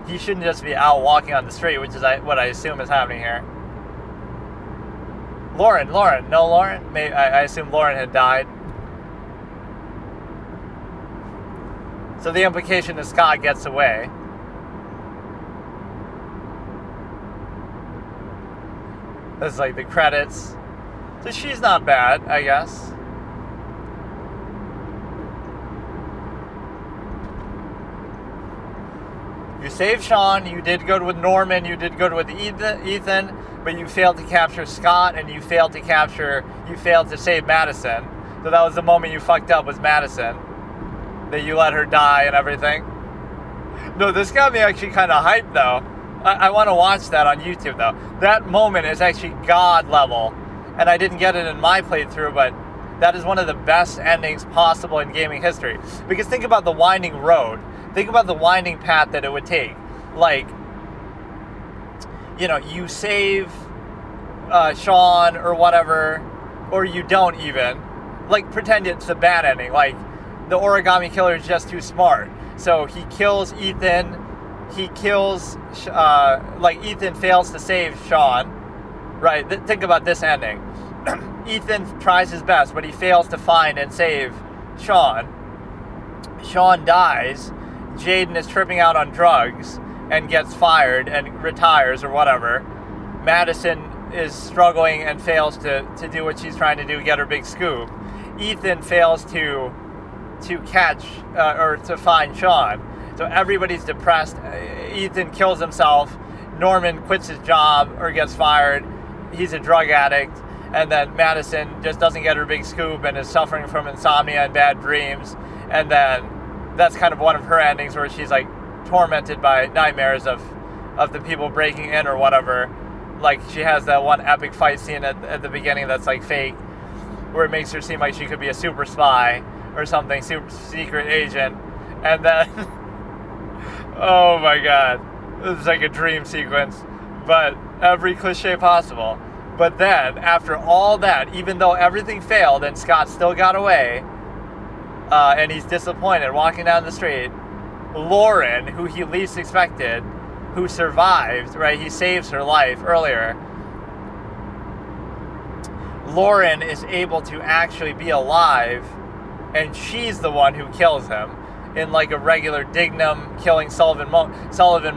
He shouldn't just be out walking on the street, which is what I assume is happening here. Lauren. No, Lauren? I assume Lauren had died. So the implication is Scott gets away. That's like the credits. So she's not bad, I guess. You saved Sean, you did good with Norman, you did good with Ethan, but you failed to capture Scott, and you failed to save Madison. So that was the moment you fucked up, was Madison. That you let her die and everything. No, this got me actually kind of hyped, though. I want to watch that on YouTube, though. That moment is actually God level. and I didn't get it in my playthrough, but that is one of the best endings possible in gaming history. Because think about the winding road. Think about the winding path that it would take. Like, you know, you save Sean or whatever, or you don't even. Like, pretend it's a bad ending. Like, the origami killer is just too smart. So he kills Ethan. He kills, Ethan fails to save Sean. Right? Think about this ending. Ethan tries his best, but he fails to find and save Sean. Sean dies. Jaden is tripping out on drugs and gets fired and retires or whatever. Madison is struggling and fails to do what she's trying to do, get her big scoop. Ethan fails to catch or to find Sean. So everybody's depressed. Ethan kills himself. Norman quits his job or gets fired. He's a drug addict. And then Madison just doesn't get her big scoop and is suffering from insomnia and bad dreams. And then that's kind of one of her endings where she's like tormented by nightmares of the people breaking in or whatever. Like, she has that one epic fight scene at the beginning that's like fake, where it makes her seem like she could be a super spy or something, super secret agent. And then, oh my god, this is like a dream sequence, but every cliche possible. But then, after all that, even though everything failed and Scott still got away, and he's disappointed walking down the street, Lauren, who he least expected, who survived, right? He saves her life earlier. Lauren is able to actually be alive, and she's the one who kills him in like a regular Dignam killing Sullivan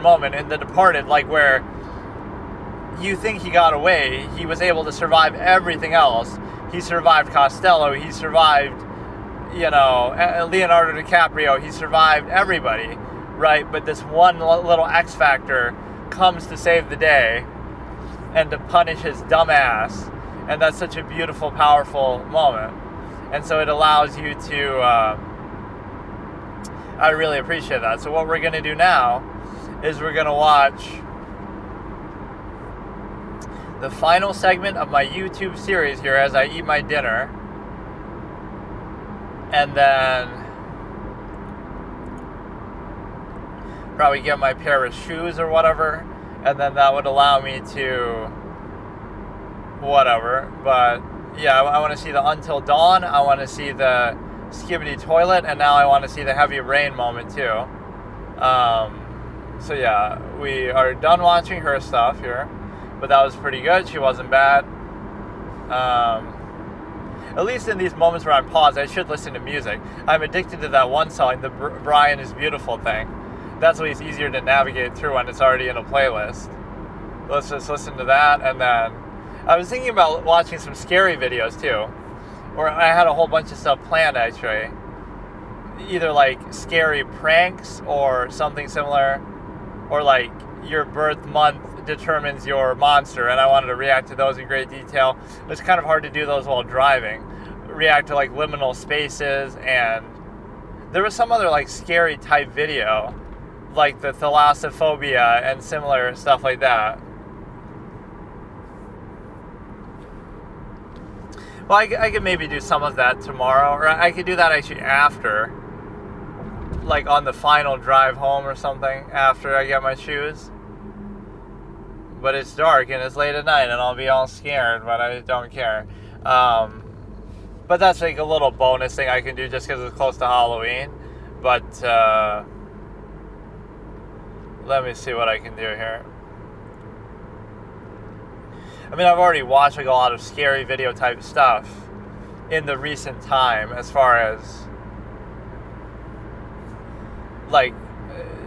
moment in The Departed, like where you think he got away. He was able to survive everything else. He survived Costello. He survived, Leonardo DiCaprio. He survived everybody, right? But this one little X factor comes to save the day and to punish his dumb ass. And that's such a beautiful, powerful moment. And so it allows you to, I really appreciate that. So what we're going to do now is we're going to watch the final segment of my YouTube series here as I eat my dinner. And then probably get my pair of shoes or whatever. And then that would allow me to whatever. But yeah, I want to see the Until Dawn. I want to see the Skibbity Toilet. And now I want to see the Heavy Rain moment too. So yeah, we are done watching her stuff here. But that was pretty good. She wasn't bad. At least in these moments where I'm paused, I should listen to music. I'm addicted to that one song, the Brian is Beautiful thing. That's at least easier to navigate through when it's already in a playlist. Let's just listen to that. And then I was thinking about watching some scary videos too. Or I had a whole bunch of stuff planned actually. Either like scary pranks or something similar. Or like your birth month determines your monster, and I wanted to react to those in great detail. It's kind of hard to do those while driving. React to like liminal spaces, and there was some other like scary type video, like the thalassophobia and similar stuff like that. Well, I could maybe do some of that tomorrow, or I could do that actually after, like on the final drive home or something, after I get my shoes. But it's dark and it's late at night and I'll be all scared, but I don't care. But that's like a little bonus thing I can do just because it's close to Halloween. But let me see what I can do here. I mean, I've already watched like a lot of scary video type stuff in the recent time, as far as like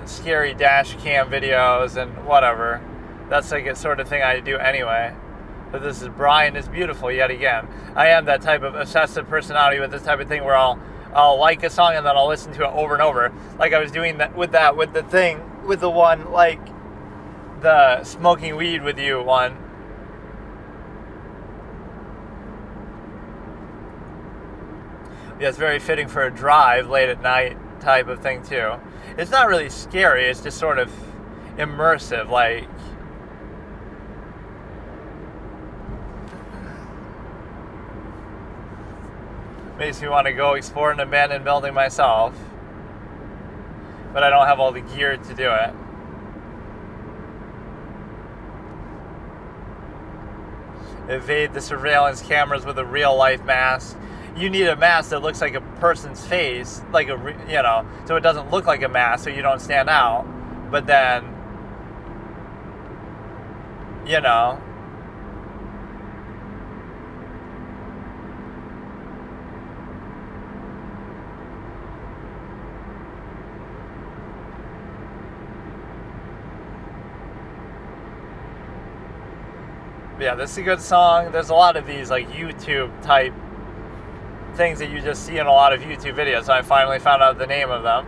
scary dash cam videos and whatever. That's like a sort of thing I do anyway. But this is Brian is Beautiful yet again. I am that type of obsessive personality with this type of thing where I'll like a song and then I'll listen to it over and over. Like I was doing that with the one, like the Smoking Weed With You one. Yeah, it's very fitting for a drive late at night type of thing too. It's not really scary, it's just sort of immersive, like Makes me want to go explore an abandoned building myself. But I don't have all the gear to do it. Evade the surveillance cameras with a real-life mask. You need a mask that looks like a person's face, like so it doesn't look like a mask, so you don't stand out. But then, yeah, this is a good song. There's a lot of these like YouTube type things that you just see in a lot of YouTube videos. I finally found out the name of them.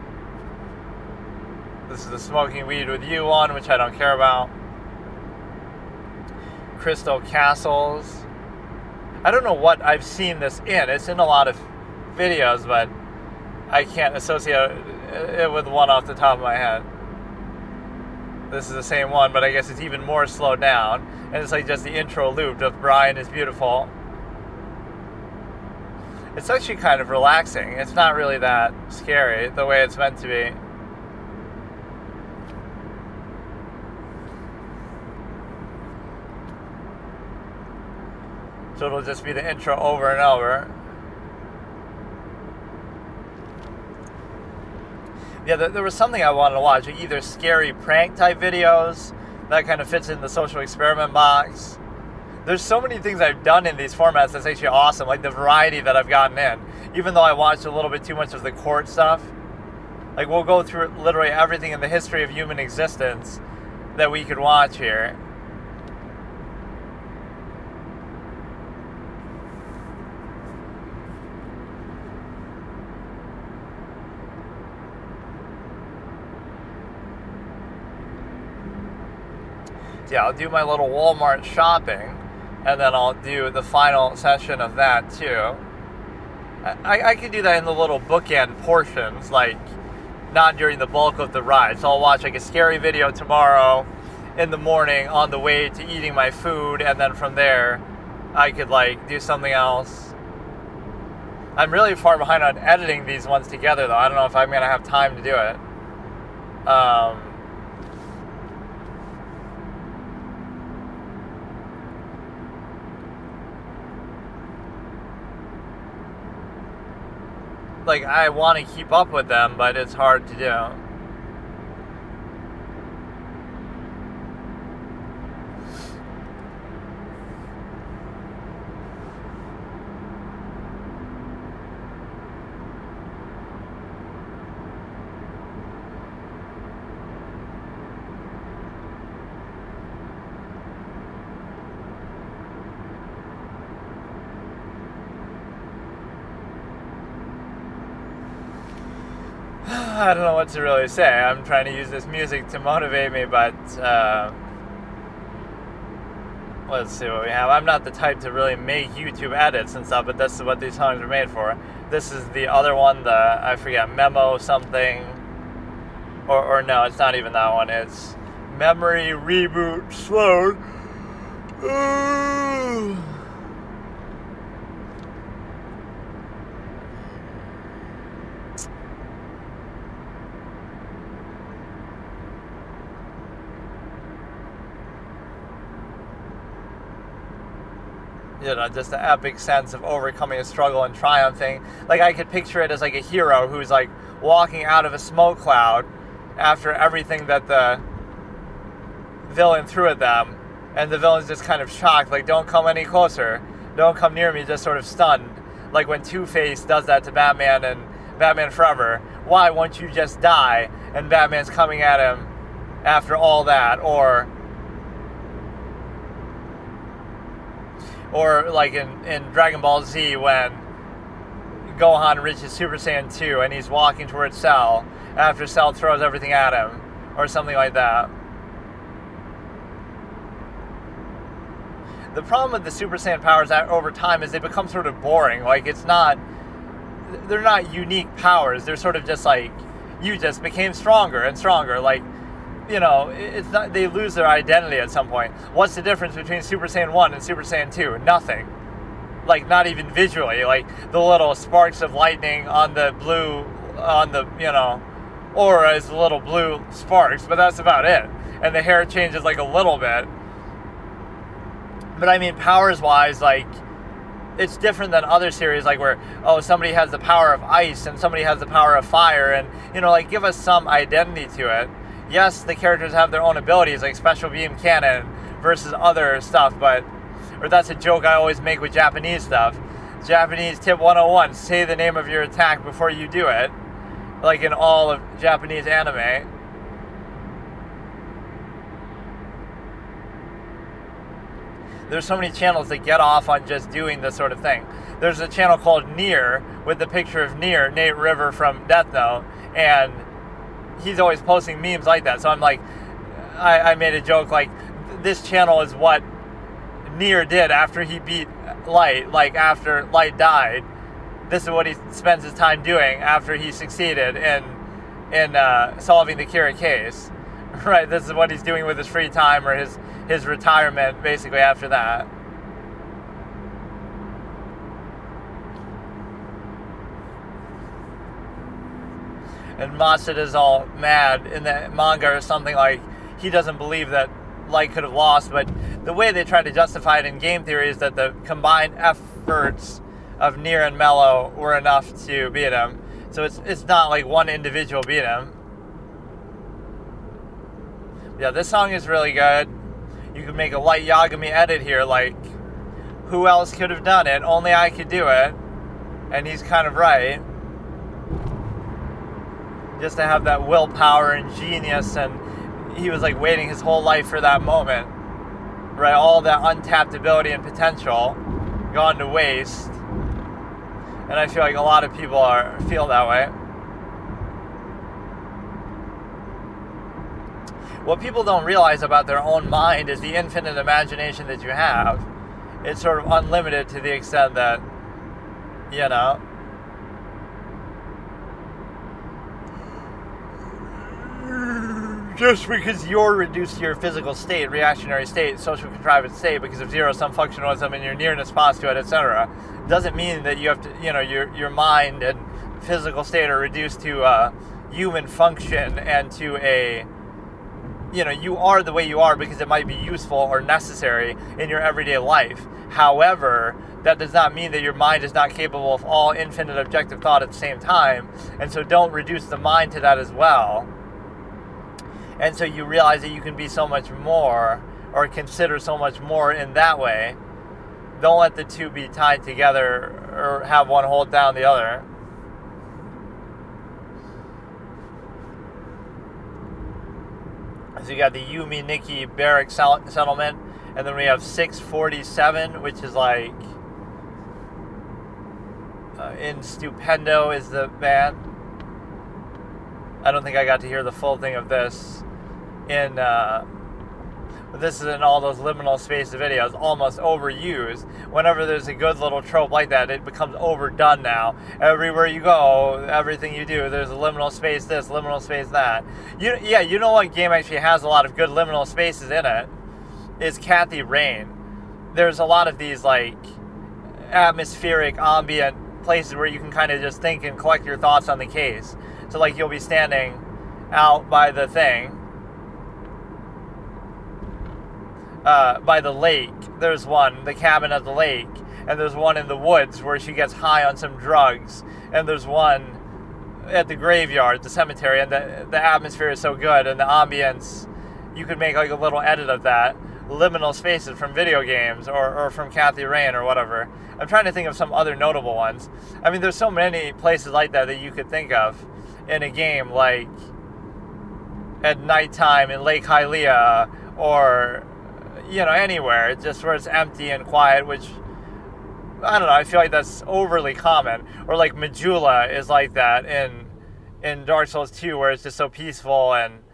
This is the Smoking Weed With You one, which I don't care about. Crystal Castles. I don't know what I've seen this in. It's in a lot of videos, but I can't associate it with one off the top of my head. This is the same one, but I guess it's even more slowed down. And it's like just the intro loop of Brian is Beautiful. It's actually kind of relaxing. It's not really that scary the way it's meant to be. So it'll just be the intro over and over. Yeah, there was something I wanted to watch, either scary prank type videos, that kind of fits in the social experiment box. There's so many things I've done in these formats that's actually awesome, like the variety that I've gotten in. Even though I watched a little bit too much of the court stuff, like we'll go through literally everything in the history of human existence that we could watch here. Yeah, I'll do my little Walmart shopping, and then I'll do the final session of that too. I could do that in the little bookend portions, like not during the bulk of the ride. So I'll watch like a scary video tomorrow in the morning on the way to eating my food, and then from there I could like do something else. I'm really far behind on editing these ones together though. I don't know if I'm going to have time to do it. Like, I want to keep up with them, but it's hard to do. I don't know what to really say. I'm trying to use this music to motivate me, but let's see what we have. I'm not the type to really make YouTube edits and stuff, but this is what these songs are made for. This is the other one, I forget, Memo something, or no, it's not even that one. It's Memory Reboot Slowed. Just the epic sense of overcoming a struggle and triumphing. Like, I could picture it as like a hero who's like walking out of a smoke cloud after everything that the villain threw at them, and the villain's just kind of shocked, like, don't come any closer, don't come near me, just sort of stunned. Like when Two-Face does that to Batman and Batman Forever. Why won't you just die? And Batman's coming at him after all that. Or like in Dragon Ball Z when Gohan reaches Super Saiyan 2 and he's walking towards Cell after Cell throws everything at him, or something like that. The problem with the Super Saiyan powers over time is they become sort of boring. Like, they're not unique powers. They're sort of just like, you just became stronger and stronger. Like, it's not, they lose their identity at some point. What's the difference between Super Saiyan 1 and Super Saiyan 2? Nothing. like not even visually, like the little sparks of lightning on the blue, on the, aura is the little blue sparks, but that's about it. And the hair changes like a little bit. But I mean, powers-wise, like, it's different than other series, like where, somebody has the power of ice and somebody has the power of fire, and, like, give us some identity to it. Yes, the characters have their own abilities, like special beam cannon versus other stuff, or that's a joke I always make with Japanese stuff. Japanese tip 101, say the name of your attack before you do it, like in all of Japanese anime. There's so many channels that get off on just doing this sort of thing. There's a channel called Nier with the picture of Nier, Nate River from Death Note, and he's always posting memes like that. So I'm like, I made a joke like, this channel is what Nier did after he beat Light, like after Light died. This is what he spends his time doing after he succeeded in solving the Kira case. Right, this is what he's doing with his free time, or his retirement, basically, after that. And Masuda's all mad in the manga or something, like, he doesn't believe that Light could have lost, but the way they try to justify it in game theory is that the combined efforts of Nier and Mello were enough to beat him. So it's not like one individual beat him. Yeah, this song is really good. You could make a Light Yagami edit here, like, who else could have done it? Only I could do it. And he's kind of right. Just to have that willpower and genius, and he was like waiting his whole life for that moment. Right, all that untapped ability and potential gone to waste. And I feel like a lot of people feel that way. What people don't realize about their own mind is the infinite imagination that you have. It's sort of unlimited to the extent that, just because you're reduced to your physical state, reactionary state, social contrivance state, because of zero-sum functionalism and your nearness postulate, etc., doesn't mean that you have to, your mind and physical state are reduced to human function and to a, you are the way you are because it might be useful or necessary in your everyday life. However, that does not mean that your mind is not capable of all infinite objective thought at the same time, and so don't reduce the mind to that as well. And so you realize that you can be so much more, or consider so much more in that way. Don't let the two be tied together, or have one hold down the other. So you got the Yumi Nikki barrack settlement, and then we have 647, which is like in Stupendo is the band. I don't think I got to hear the full thing of this this is in all those liminal space videos, almost overused. Whenever there's a good little trope like that, it becomes overdone now. Everywhere you go, everything you do, there's a liminal space this, liminal space that. You know what game actually has a lot of good liminal spaces in it? Is Kathy Rain. There's a lot of these, like, atmospheric, ambient places where you can kind of just think and collect your thoughts on the case. So, like, you'll be standing out by the thing, by the lake. There's one, the cabin at the lake, and there's one in the woods where she gets high on some drugs, and there's one at the graveyard, the cemetery, and the atmosphere is so good, and the ambience, you could make like a little edit of that. Liminal spaces from video games, or from Kathy Rain, or whatever. I'm trying to think of some other notable ones. I mean, there's so many places like that you could think of in a game, like at nighttime in Lake Hylia, or anywhere, just where it's empty and quiet, which, I don't know, I feel like that's overly common. Or like Majula is like that in Dark Souls 2, where it's just so peaceful and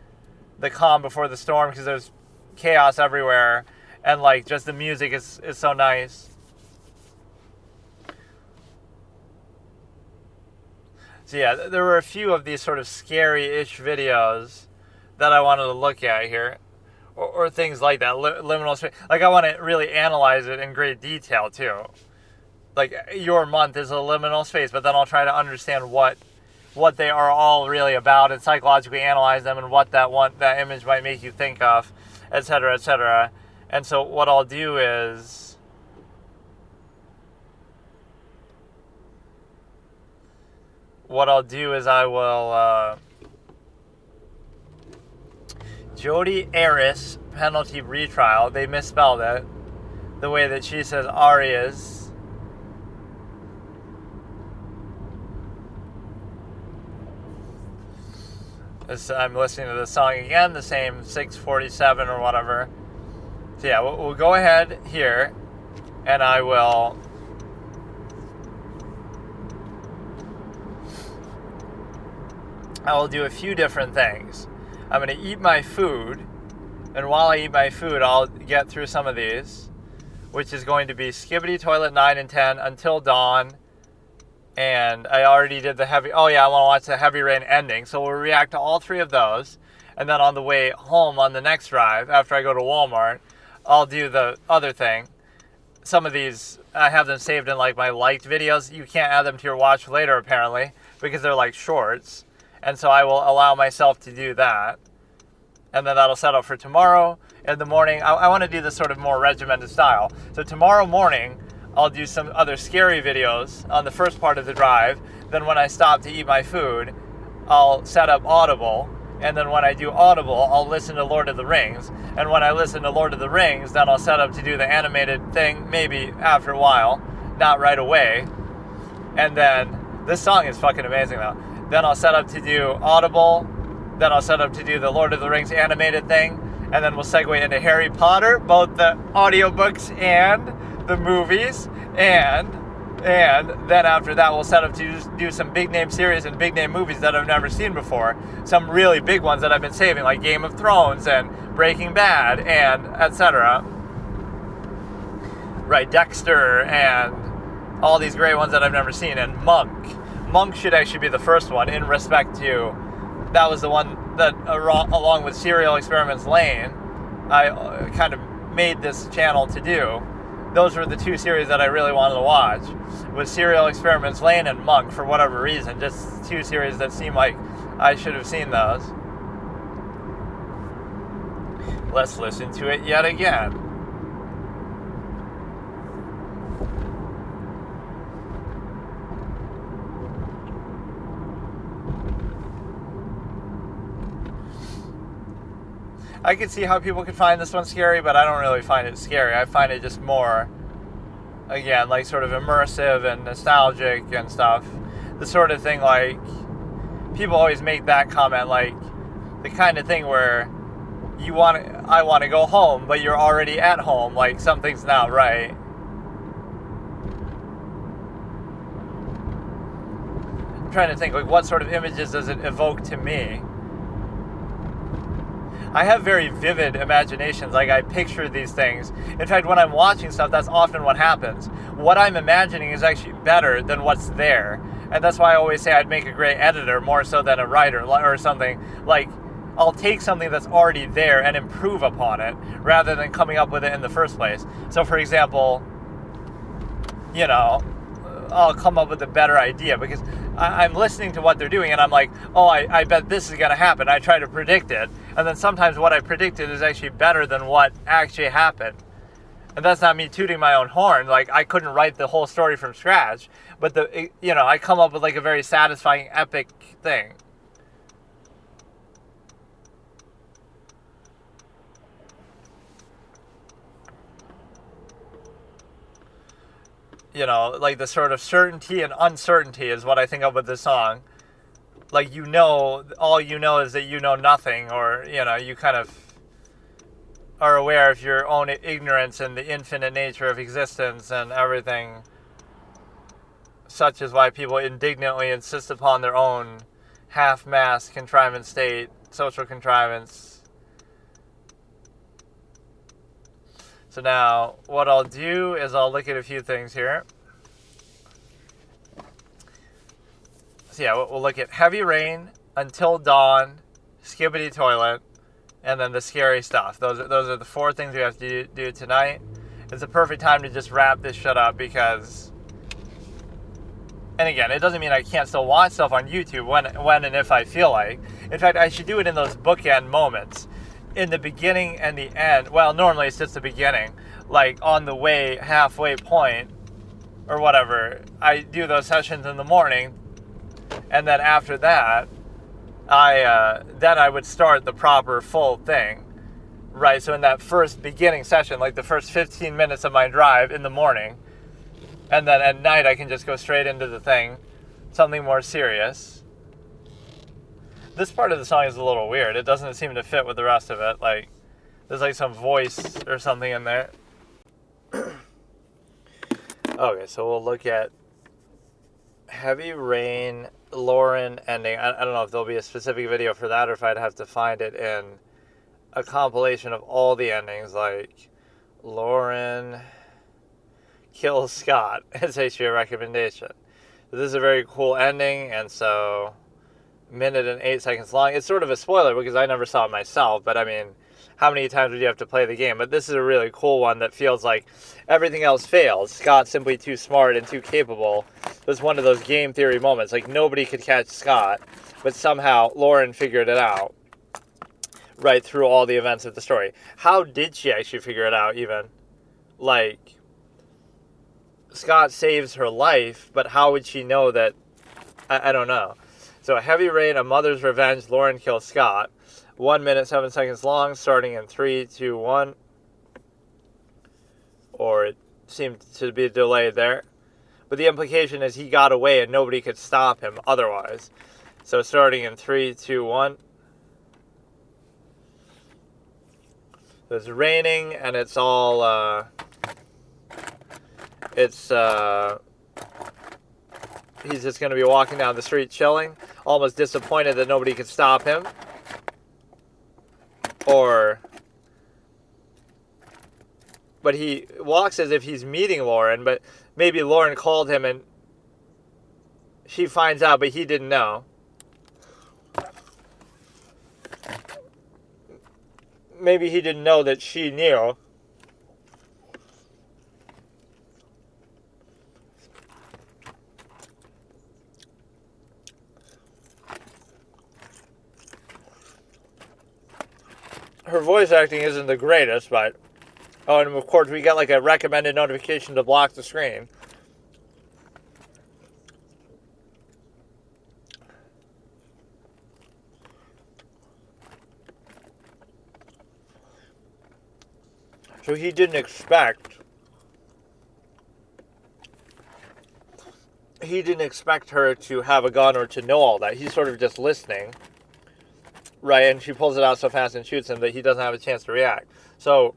the calm before the storm, because there's chaos everywhere, and like just the music is so nice. So yeah, there were a few of these sort of scary-ish videos that I wanted to look at here. Or things like that, liminal space. Like, I want to really analyze it in great detail, too. like your month is a liminal space, but then I'll try to understand what they are all really about and psychologically analyze them and what that image might make you think of, etc., etc. And so what I'll do is I will Jodi Arias penalty retrial. They misspelled it the way that she says Arias. I'm listening to the song again, the same 647 or whatever. So yeah, we'll go ahead here, and I will do a few different things. I'm going to eat my food, and while I eat my food, I'll get through some of these, which is going to be Skibbity Toilet 9 and 10, Until Dawn, and I already did the heavy... Oh yeah, I want to watch the Heavy Rain ending, so we'll react to all three of those, and then on the way home on the next drive, after I go to Walmart, I'll do the other thing. Some of these, I have them saved in like my liked videos. You can't add them to your watch later, apparently, because they're like shorts. And so I will allow myself to do that. And then that'll set up for tomorrow in the morning. I want to do this sort of more regimented style. So tomorrow morning, I'll do some other scary videos on the first part of the drive. Then when I stop to eat my food, I'll set up Audible. And then when I do Audible, I'll listen to Lord of the Rings. And when I listen to Lord of the Rings, then I'll set up to do the animated thing, maybe after a while, not right away. And then, this song is fucking amazing though. Then I'll set up to do Audible. Then I'll set up to do the Lord of the Rings animated thing. And then we'll segue into Harry Potter, both the audiobooks and the movies. And then after that, we'll set up to do some big name series and big name movies that I've never seen before. Some really big ones that I've been saving, like Game of Thrones and Breaking Bad and etc. Right, Dexter and all these great ones that I've never seen. And Monk. Monk should actually be the first one in respect to... That was the one that, along with Serial Experiments Lane, I kind of made this channel to do. Those were the two series that I really wanted to watch, was Serial Experiments Lane and Monk, for whatever reason. Just two series that seemed like I should have seen those. Let's listen to it yet again. I can see how people could find this one scary, but I don't really find it scary. I find it just more, again, like sort of immersive and nostalgic and stuff. The sort of thing, like, people always make that comment, like, the kind of thing where I want to go home, but you're already at home, like something's not right. I'm trying to think, like, what sort of images does it evoke to me? I have very vivid imaginations, like I picture these things. In fact, when I'm watching stuff, that's often what happens. What I'm imagining is actually better than what's there. And that's why I always say I'd make a great editor more so than a writer or something. Like, I'll take something that's already there and improve upon it rather than coming up with it in the first place. So, for example, you know, I'll come up with a better idea because I'm listening to what they're doing and I'm like, oh, I bet this is going to happen. I try to predict it. And then sometimes what I predicted is actually better than what actually happened. And that's not me tooting my own horn. Like, I couldn't write the whole story from scratch. But, I come up with like a very satisfying, epic thing. You know, like the sort of certainty and uncertainty is what I think of with this song. Like, all you know is that you know nothing, or, you kind of are aware of your own ignorance and the infinite nature of existence and everything. Such is why people indignantly insist upon their own half-mast contrivance state, social contrivance. So now, what I'll do is I'll look at a few things here. So yeah, we'll look at Heavy Rain, Until Dawn, Skibbity Toilet, and then the scary stuff. Those are the four things we have to do tonight. It's a perfect time to just wrap this shit up because And again, it doesn't mean I can't still watch stuff on YouTube when and if I feel like. In fact, I should do it in those bookend moments. In the beginning and the end. Well, normally it's just the beginning. Like on the halfway point, or whatever. I do those sessions in the morning. And then after that, I would start the proper full thing. Right, so in that first beginning session, like the first 15 minutes of my drive in the morning, and then at night I can just go straight into the thing, something more serious. This part of the song is a little weird. It doesn't seem to fit with the rest of it. Like, there's like some voice or something in there. Okay, so we'll look at Heavy Rain, Lauren ending. I don't know if there'll be a specific video for that or if I'd have to find it in a compilation of all the endings, like Lauren kills Scott. It's actually a recommendation. This is a very cool ending, and so 1minute and 8 seconds long. It's sort of a spoiler because I never saw it myself, but I mean, how many times would you have to play the game? But this is a really cool one that feels like everything else fails. Scott's simply too smart and too capable. It was one of those game theory moments. Like, nobody could catch Scott, but somehow Lauren figured it out right through all the events of the story. How did she actually figure it out, even? Like, Scott saves her life, but how would she know that? I don't know. So, Heavy Rain, A Mother's Revenge, Lauren kills Scott. 1 minute, 7 seconds long, starting in 3, 2, 1. Or it seemed to be delayed there. But the implication is he got away and nobody could stop him otherwise. So starting in 3, 2, 1. It's raining and it's all, he's just going to be walking down the street chilling, almost disappointed that nobody could stop him. But he walks as if he's meeting Lauren, but maybe Lauren called him and she finds out, but he didn't know. Maybe he didn't know that she knew. Her voice acting isn't the greatest, but... Oh, and of course we get like a recommended notification to block the screen. So he didn't expect her to have a gun or to know all that. He's sort of just listening. Right, and she pulls it out so fast and shoots him that he doesn't have a chance to react. So,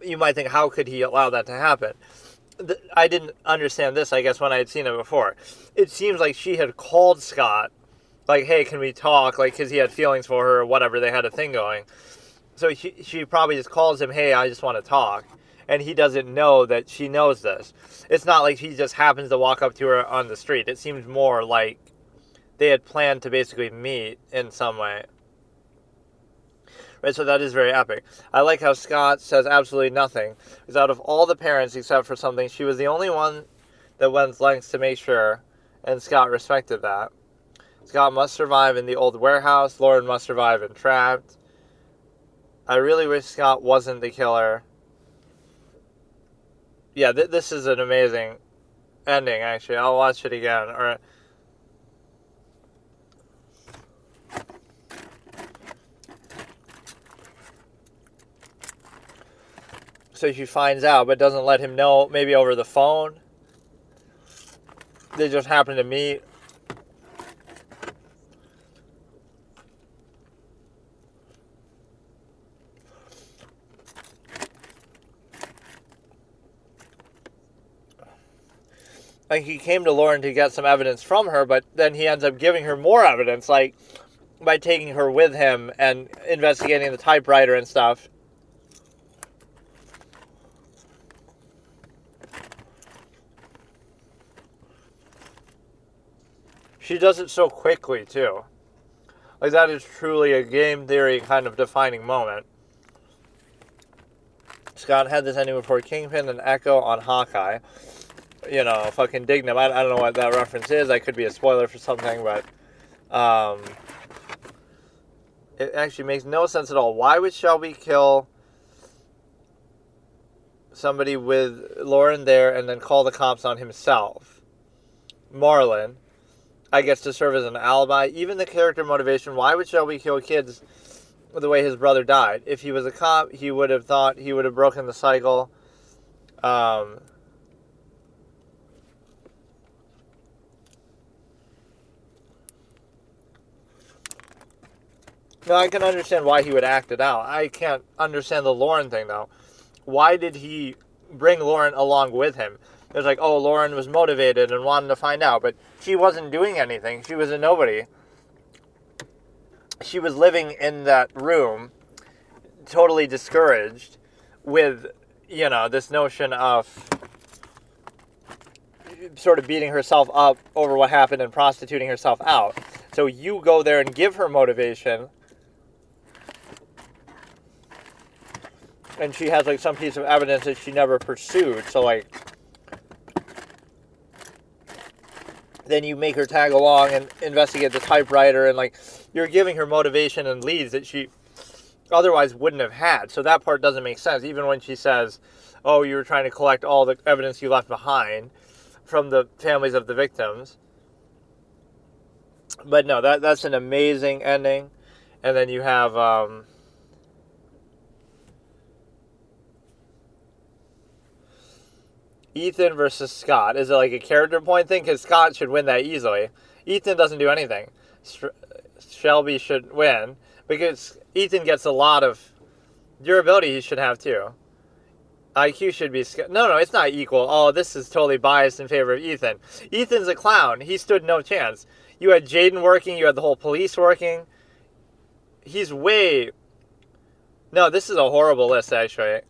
you might think, how could he allow that to happen? I didn't understand this, I guess, when I had seen it before. It seems like she had called Scott, like, hey, can we talk? Like, because he had feelings for her or whatever, they had a thing going. So she probably just calls him, hey, I just want to talk. And he doesn't know that she knows this. It's not like he just happens to walk up to her on the street. It seems more like they had planned to basically meet in some way. Right, so that is very epic. I like how Scott says absolutely nothing. Because out of all the parents, except for something, she was the only one that went lengths to make sure, and Scott respected that. Scott must survive in the old warehouse. Lauren must survive in Trapped. I really wish Scott wasn't the killer. Yeah, this is an amazing ending, actually. I'll watch it again. Or... So she finds out, but doesn't let him know, maybe over the phone. They just happen to meet. Like, he came to Lauren to get some evidence from her, but then he ends up giving her more evidence, like, by taking her with him and investigating the typewriter and stuff. She does it so quickly, too. Like, that is truly a game theory kind of defining moment. Scott had this ending before Kingpin and Echo on Hawkeye. fucking Dignam. I don't know what that reference is. That could be a spoiler for something, but it actually makes no sense at all. Why would Shelby kill somebody with Lauren there and then call the cops on himself? Marlon, I guess, to serve as an alibi. Even the character motivation, why would Shelby kill kids the way his brother died? If he was a cop, he would have thought he would have broken the cycle. No, I can understand why he would act it out. I can't understand the Lauren thing, though. Why did he bring Lauren along with him? It was like, oh, Lauren was motivated and wanted to find out, but she wasn't doing anything. She was a nobody. She was living in that room, totally discouraged, with, this notion of sort of beating herself up over what happened and prostituting herself out. So you go there and give her motivation, and she has, like, some piece of evidence that she never pursued. So, like, then you make her tag along and investigate the typewriter, and, like, you're giving her motivation and leads that she otherwise wouldn't have had. So that part doesn't make sense. Even when she says, oh, you were trying to collect all the evidence you left behind from the families of the victims. But no, that's an amazing ending. And then you have Ethan versus Scott. Is it like a character point thing? Because Scott should win that easily. Ethan doesn't do anything. Shelby should win because Ethan gets a lot of durability. He should have too. IQ should be... No, it's not equal. Oh, this is totally biased in favor of Ethan. Ethan's a clown. He stood no chance. You had Jaden working. You had the whole police working. He's way... No, this is a horrible list, actually.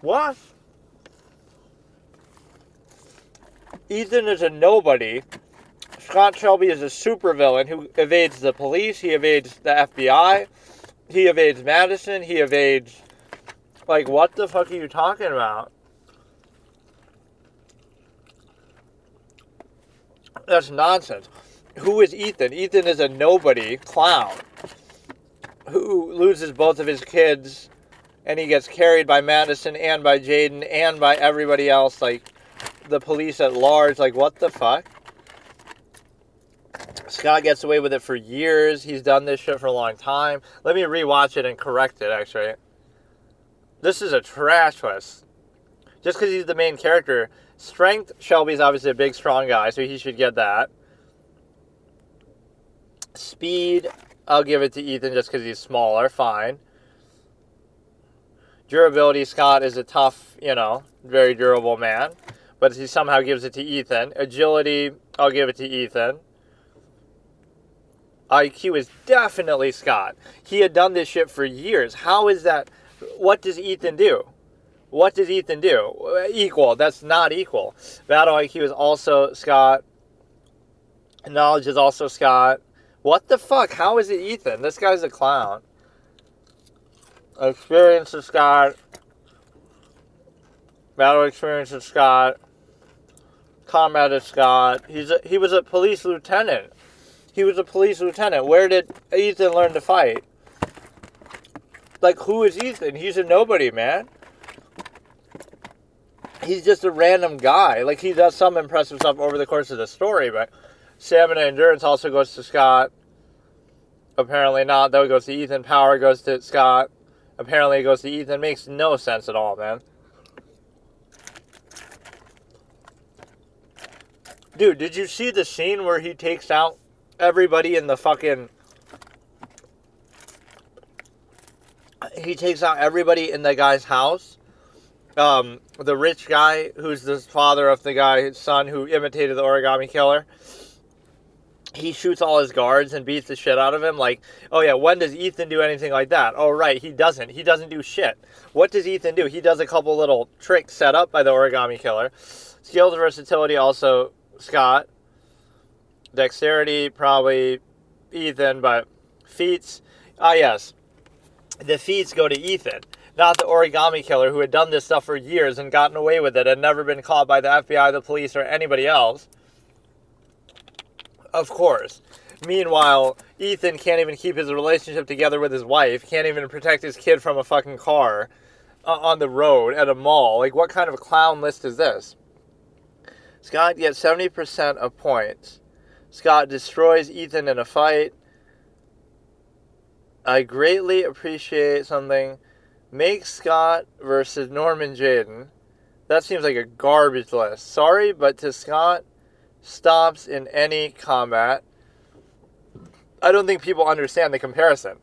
What? Ethan is a nobody. Scott Shelby is a supervillain who evades the police. He evades the FBI. He evades Madison. He evades... Like, what the fuck are you talking about? That's nonsense. Who is Ethan? Ethan is a nobody clown who loses both of his kids, and he gets carried by Madison and by Jaden and by everybody else, like the police at large. Like, what the fuck? Scott gets away with it for years. He's done this shit for a long time. Let me rewatch it and correct it, actually. This is a trash list. Just because he's the main character. Strength, Shelby's obviously a big, strong guy, so he should get that. Speed, I'll give it to Ethan just because he's smaller. Fine. Durability, Scott is a tough, very durable man. But he somehow gives it to Ethan. Agility, I'll give it to Ethan. IQ is definitely Scott. He had done this shit for years. How is that? What does Ethan do? What does Ethan do? Equal. That's not equal. Battle IQ is also Scott. Knowledge is also Scott. What the fuck? How is it Ethan? This guy's a clown. Experience is Scott. Battle experience is Scott. Combat is Scott. He was a police lieutenant. He was a police lieutenant. Where did Ethan learn to fight? Like, who is Ethan? He's a nobody, man. He's just a random guy. Like, he does some impressive stuff over the course of the story, but stamina endurance also goes to Scott. Apparently not. That goes to Ethan. Power goes to Scott. Apparently it goes to Ethan. Makes no sense at all, man. Dude, did you see the scene where he takes out everybody in the fucking... He takes out everybody in the guy's house? The rich guy, who's the father of the guy's son who imitated the origami killer. He shoots all his guards and beats the shit out of him. Like, oh yeah, when does Ethan do anything like that? Oh right, he doesn't. He doesn't do shit. What does Ethan do? He does a couple little tricks set up by the origami killer. Skills, versatility, also Scott. Dexterity, probably Ethan, but feats, yes. the feats go to Ethan, not the origami killer who had done this stuff for years and gotten away with it and never been caught by the FBI, the police, or anybody else. Of course. Meanwhile, Ethan can't even keep his relationship together with his wife, can't even protect his kid from a fucking car on the road at a mall. Like, what kind of a clown list is this? Scott gets 70% of points. Scott destroys Ethan in a fight. I greatly appreciate something. Make Scott versus Norman Jayden. That seems like a garbage list. Sorry, but to Scott, stops in any combat. I don't think people understand the comparison.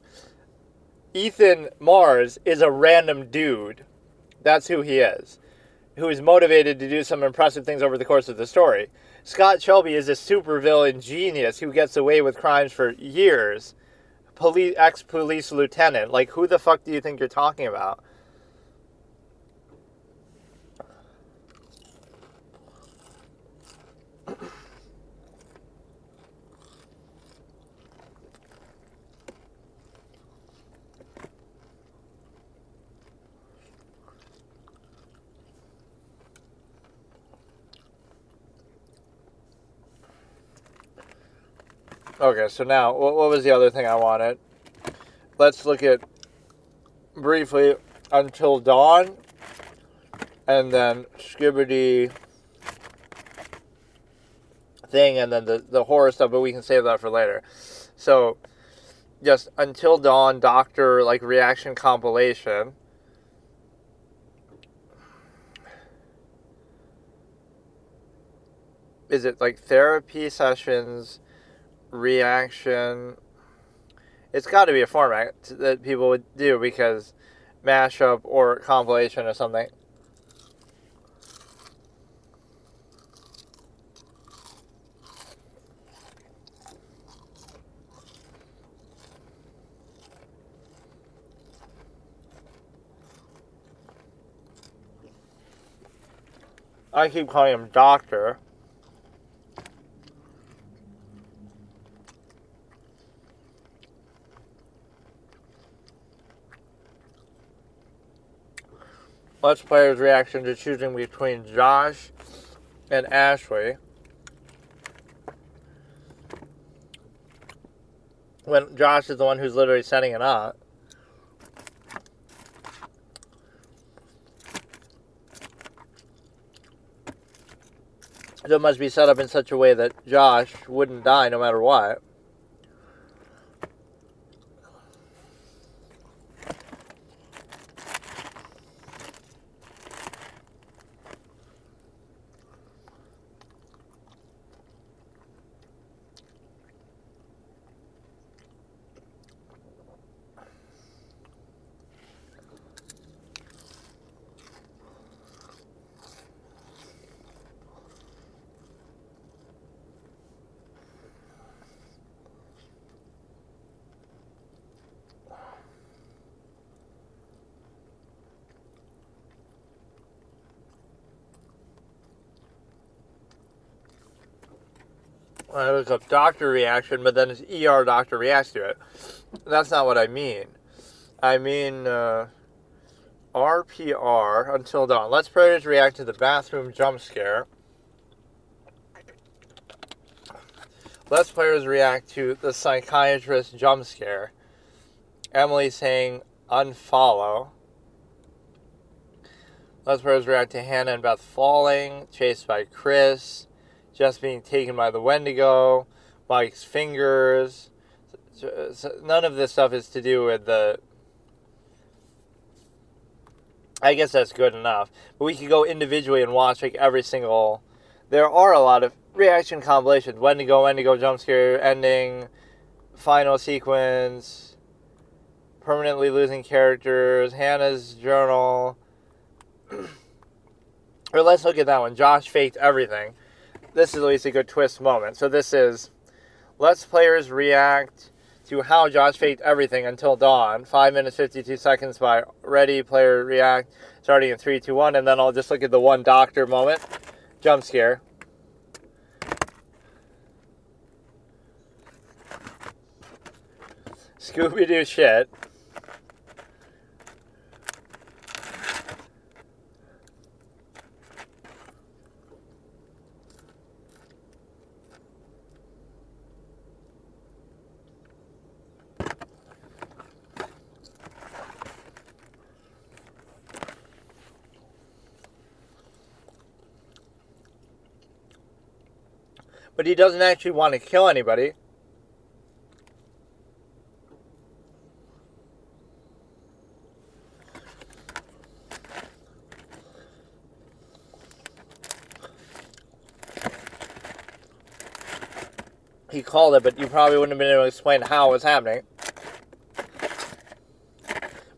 Ethan Mars is a random dude. That's who he is. Who is motivated to do some impressive things over the course of the story. Scott Shelby is a supervillain genius who gets away with crimes for years. Ex-police lieutenant. Like, who the fuck do you think you're talking about? Okay, so now, what was the other thing I wanted? Let's look at, briefly, Until Dawn, and then Skibbity thing, and then the horror stuff, but we can save that for later. So, just Until Dawn, Doctor, like, reaction compilation. Is it, like, therapy sessions, reaction? It's got to be a format that people would do, because mashup or compilation or something. I keep calling him Doctor. Let's Player's reaction to choosing between Josh and Ashley. When Josh is the one who's literally setting it up. So it must be set up in such a way that Josh wouldn't die no matter what. I look up doctor reaction, but then it's ER doctor reacts to it. That's not what I mean. I mean RPR, Until Dawn. Let's Predators react to the bathroom jump scare. Let's Players react to the psychiatrist jump scare. Emily saying unfollow. Let's Players react to Hannah and Beth falling, chased by Chris. Just being taken by the Wendigo, Mike's fingers. None of this stuff is to do with the... I guess that's good enough. But we could go individually and watch like every single... There are a lot of reaction compilations. Wendigo, jump scare, ending, final sequence, permanently losing characters, Hannah's journal. Or let's look at that one. Josh faked everything. This is at least a good twist moment. So this is Let's Players react to how Josh faked everything Until Dawn. 5 minutes, 52 seconds by Ready Player React. Starting in 3, 2, 1. And then I'll just look at the one doctor moment. Jump scare. Scooby-Doo shit. But he doesn't actually want to kill anybody. He called it, but you probably wouldn't have been able to explain how it was happening.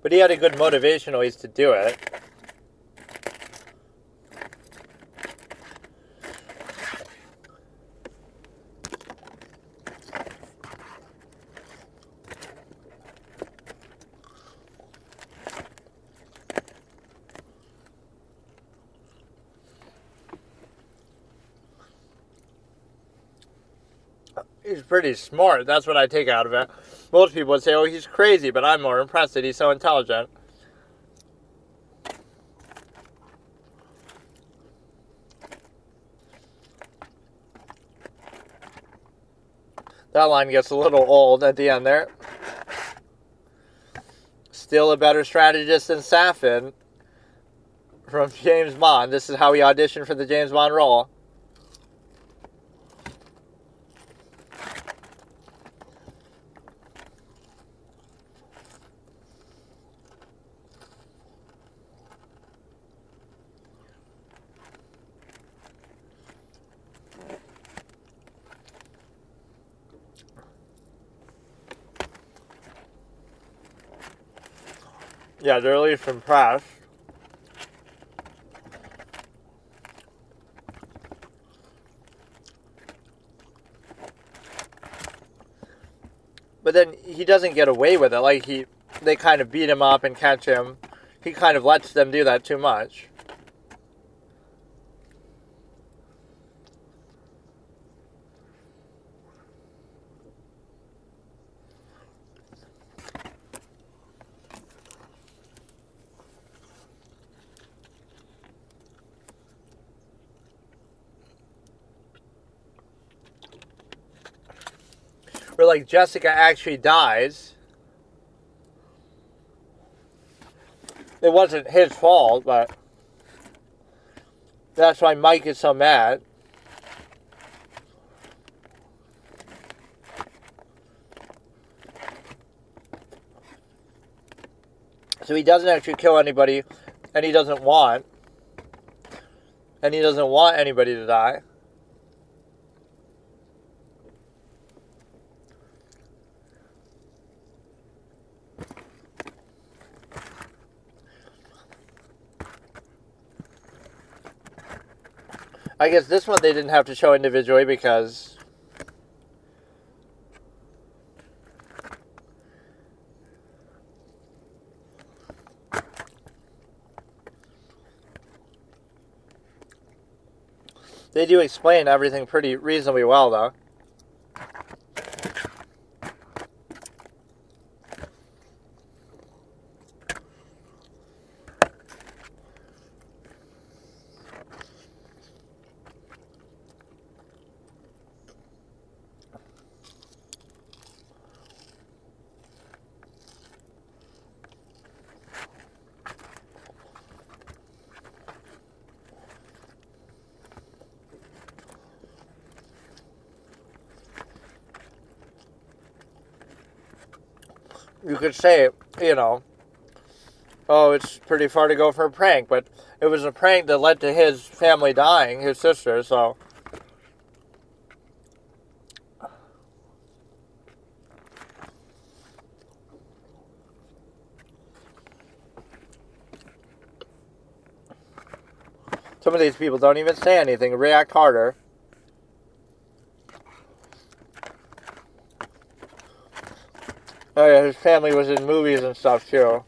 But he had a good motivation always to do it. He's pretty smart. That's what I take out of it. Most people would say, oh, he's crazy, but I'm more impressed that he's so intelligent. That line gets a little old at the end there. Still a better strategist than Safin from James Bond. This is how he auditioned for the James Bond role. Yeah, they're at least impressed. But then he doesn't get away with it. Like, they kind of beat him up and catch him. He kind of lets them do that too much. Where, like, Jessica actually dies. It wasn't his fault, but that's why Mike is so mad. So he doesn't actually kill anybody, and he doesn't want anybody to die. I guess this one they didn't have to show individually because they do explain everything pretty reasonably well, though. You could say, oh, it's pretty far to go for a prank, but it was a prank that led to his family dying, his sister, so. Some of these people don't even say anything, react harder. Oh yeah, his family was in movies and stuff too.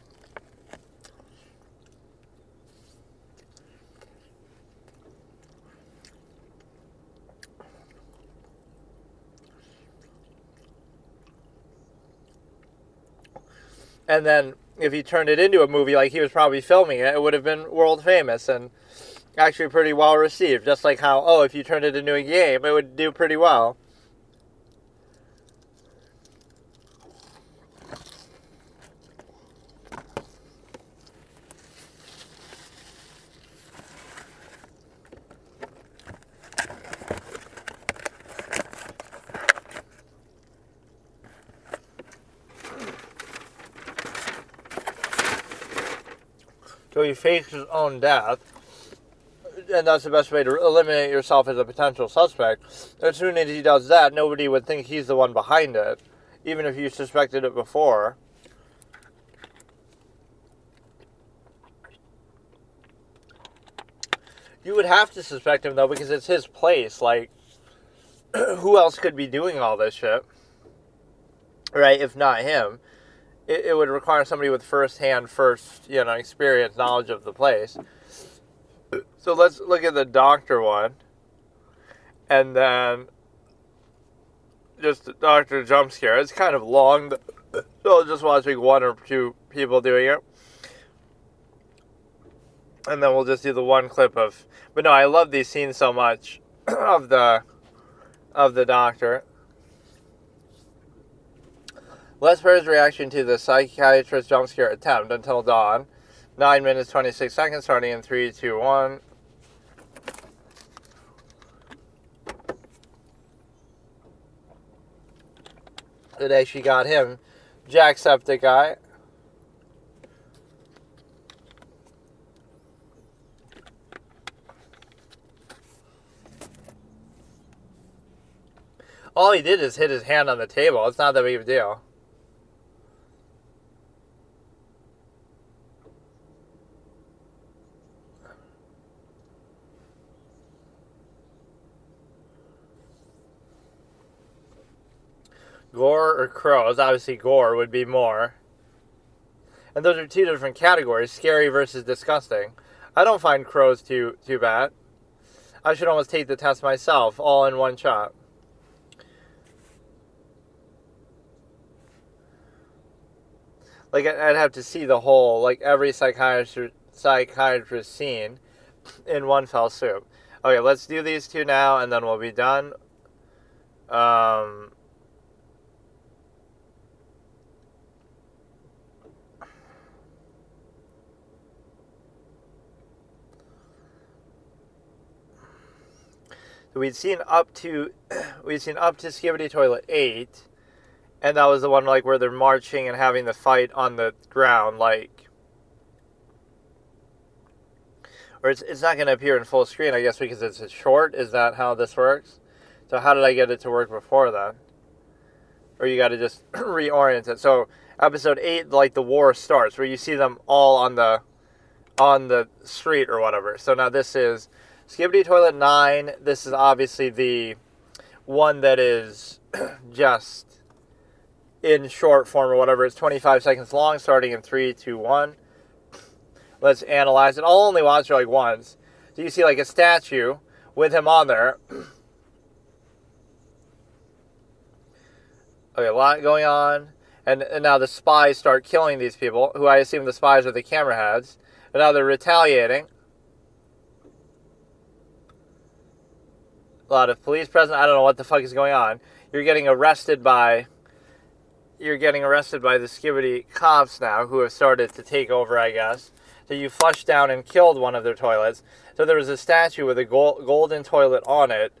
And then if he turned it into a movie like he was probably filming it, it would have been world famous and actually pretty well received. Just like how, oh, if you turned it into a game, it would do pretty well. So he fakes his own death, and that's the best way to eliminate yourself as a potential suspect. As soon as he does that, nobody would think he's the one behind it, even if you suspected it before. You would have to suspect him, though, because it's his place. Like, who else could be doing all this shit? Right? If not him. It would require somebody with first-hand, experience, knowledge of the place. So let's look at the doctor one. And then just the doctor jump scare. It's kind of long, so I'll just watch like one or two people doing it. And then we'll just do the one clip of... But no, I love these scenes so much of the doctor. Les Perez's reaction to the psychiatrist jump scare attempt until dawn. 9 minutes, 26 seconds, starting in 3, 2, 1. Today she got him. Jacksepticeye. All he did is hit his hand on the table. It's not that big of a deal. Gore or crows? Obviously gore would be more. And those are two different categories, scary versus disgusting. I don't find crows too bad. I should almost take the test myself, all in one shot. Like, I'd have to see the whole, like, every psychiatrist scene in one fell swoop. Okay, let's do these two now, and then we'll be done. So we'd seen up to Skibidi Toilet 8, and that was the one like where they're marching and having the fight on the ground, like, or it's not going to appear in full screen, I guess, because it's a short. Is that how this works? So how did I get it to work before that? Or you got to just reorient it. So episode 8, like the war starts, where you see them all on the street or whatever. So now this is Skibidi Toilet 9. This is obviously the one that is just in short form or whatever. It's 25 seconds long, starting in 3, 2, 1. Let's analyze it. I'll only watch it like once. So you see like a statue with him on there. Okay, a lot going on. And now the spies start killing these people, who I assume the spies are the camera heads. And now they're retaliating. A lot of police present. I don't know what the fuck is going on. You're getting arrested by the Skibidi cops now, who have started to take over, I guess. So you flushed down and killed one of their toilets. So there was a statue with a golden toilet on it,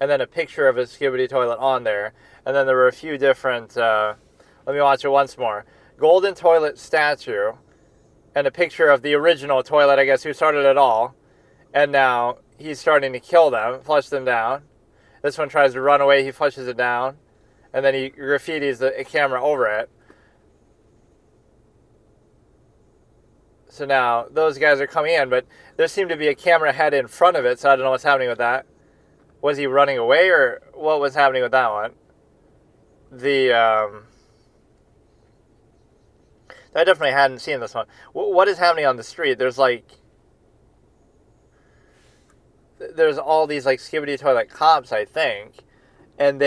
and then a picture of a Skibidi toilet on there. And then there were a few different, let me watch it once more. Golden toilet statue, and a picture of the original toilet, I guess, who started it all. And now he's starting to kill them, flush them down. This one tries to run away, he flushes it down. And then he graffitis the camera over it. So now those guys are coming in, but there seemed to be a camera head in front of it, so I don't know what's happening with that. Was he running away, or what was happening with that one? I definitely hadn't seen this one. What is happening on the street? There's all these like Skibidi Toilet cops, I think, and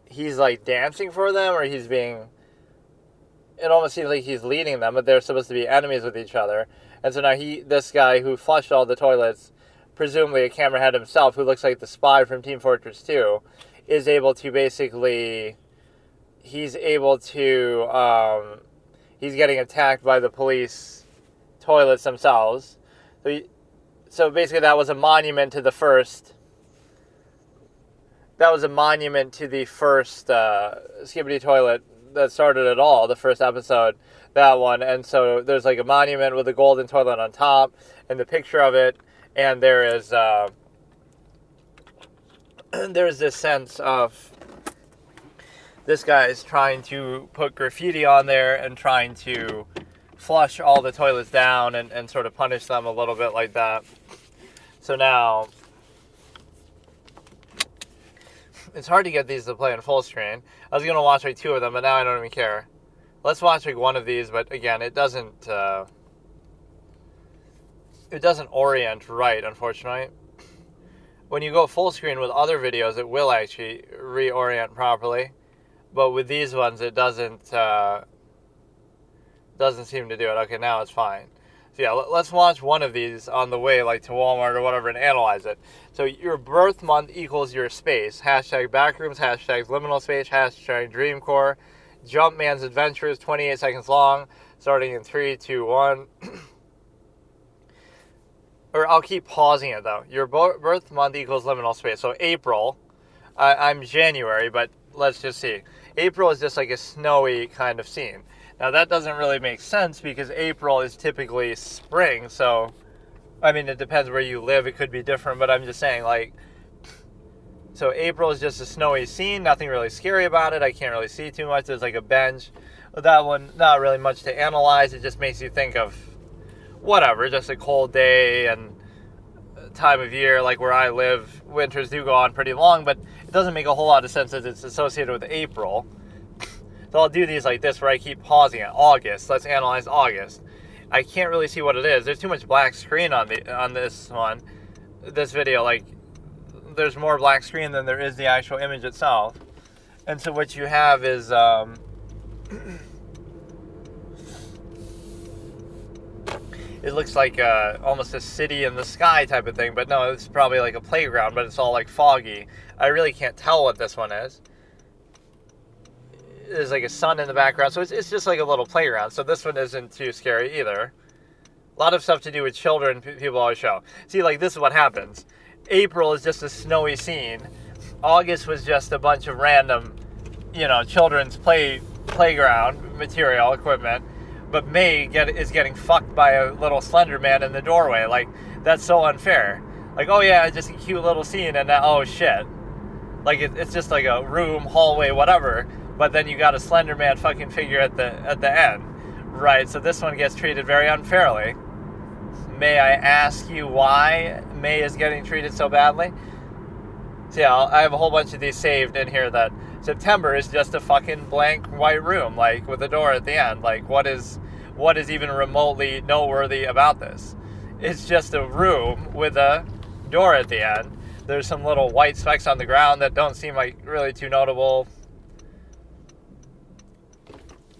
he's like dancing for them, or it almost seems like he's leading them, but they're supposed to be enemies with each other. And so now this guy who flushed all the toilets, presumably a camera head himself, who looks like the spy from Team Fortress 2, is able to basically, he's getting attacked by the police toilets themselves. So basically that was a monument to the first Skibidi Toilet that started it all, the first episode, that one. And so there's like a monument with a golden toilet on top and the picture of it, and there is there's this sense of this guy is trying to put graffiti on there and trying to flush all the toilets down and sort of punish them a little bit like that. So now it's hard to get these to play in full screen. I was going to watch like 2 of them, but now I don't even care. Let's watch like 1 of these, but again, it doesn't orient right, unfortunately. When you go full screen with other videos, it will actually reorient properly. But with these ones, it doesn't seem to do it. Okay, now it's fine. So yeah, let's watch 1 of these on the way like to Walmart or whatever and analyze it. So your birth month equals your space. Hashtag backrooms, hashtag liminal space, hashtag dreamcore. Jumpman's Adventure is 28 seconds long, starting in 3, 2, 1. Or I'll keep pausing it though. Your birth month equals liminal space. So April, I'm January, but let's just see. April is just like a snowy kind of scene. Now that doesn't really make sense because April is typically spring. So, I mean, it depends where you live. It could be different, but I'm just saying like, so April is just a snowy scene. Nothing really scary about it. I can't really see too much. There's like a bench. That one, not really much to analyze. It just makes you think of whatever, just a cold day and time of year, like where I live, winters do go on pretty long, but it doesn't make a whole lot of sense as it's associated with April. So I'll do these like this where I keep pausing it. August, let's analyze August. I can't really see what it is. There's too much black screen on this one, this video. Like, there's more black screen than there is the actual image itself. And so what you have is it looks like almost a city in the sky type of thing, but no, it's probably like a playground, but it's all like foggy. I really can't tell what this one is. There's like a sun in the background, so it's just like a little playground. So this one isn't too scary either. A lot of stuff to do with children, people always show. See, like this is what happens. April is just a snowy scene. August was just a bunch of random, children's playground material, equipment. But May is getting fucked by a little slender man in the doorway. Like, that's so unfair. Like, oh yeah, just a cute little scene, and now, oh shit. Like, it's just like a room, hallway, whatever. But then you got a slender man fucking figure at the end. Right, so this one gets treated very unfairly. May I ask you why May is getting treated so badly? So yeah, I have a whole bunch of these saved in here that September is just a fucking blank white room, like with a door at the end. Like, what is even remotely noteworthy about this? It's just a room with a door at the end. There's some little white specks on the ground that don't seem like really too notable.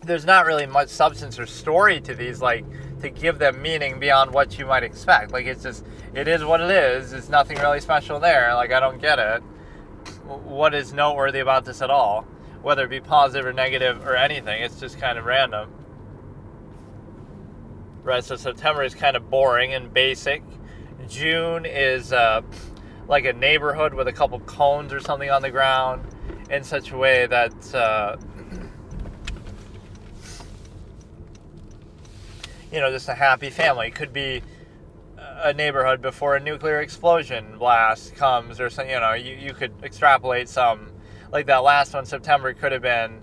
There's not really much substance or story to these, like, to give them meaning beyond what you might expect. Like, it's just, it is what it is. There's nothing really special there. Like, I don't get it. What is noteworthy about this at all? Whether it be positive or negative or anything, it's just kind of random. Right, so September is kind of boring and basic. June is like a neighborhood with a couple cones or something on the ground in such a way that just a happy family. It could be a neighborhood before a nuclear explosion blast comes or something. You could extrapolate some, like that last one, September, could have been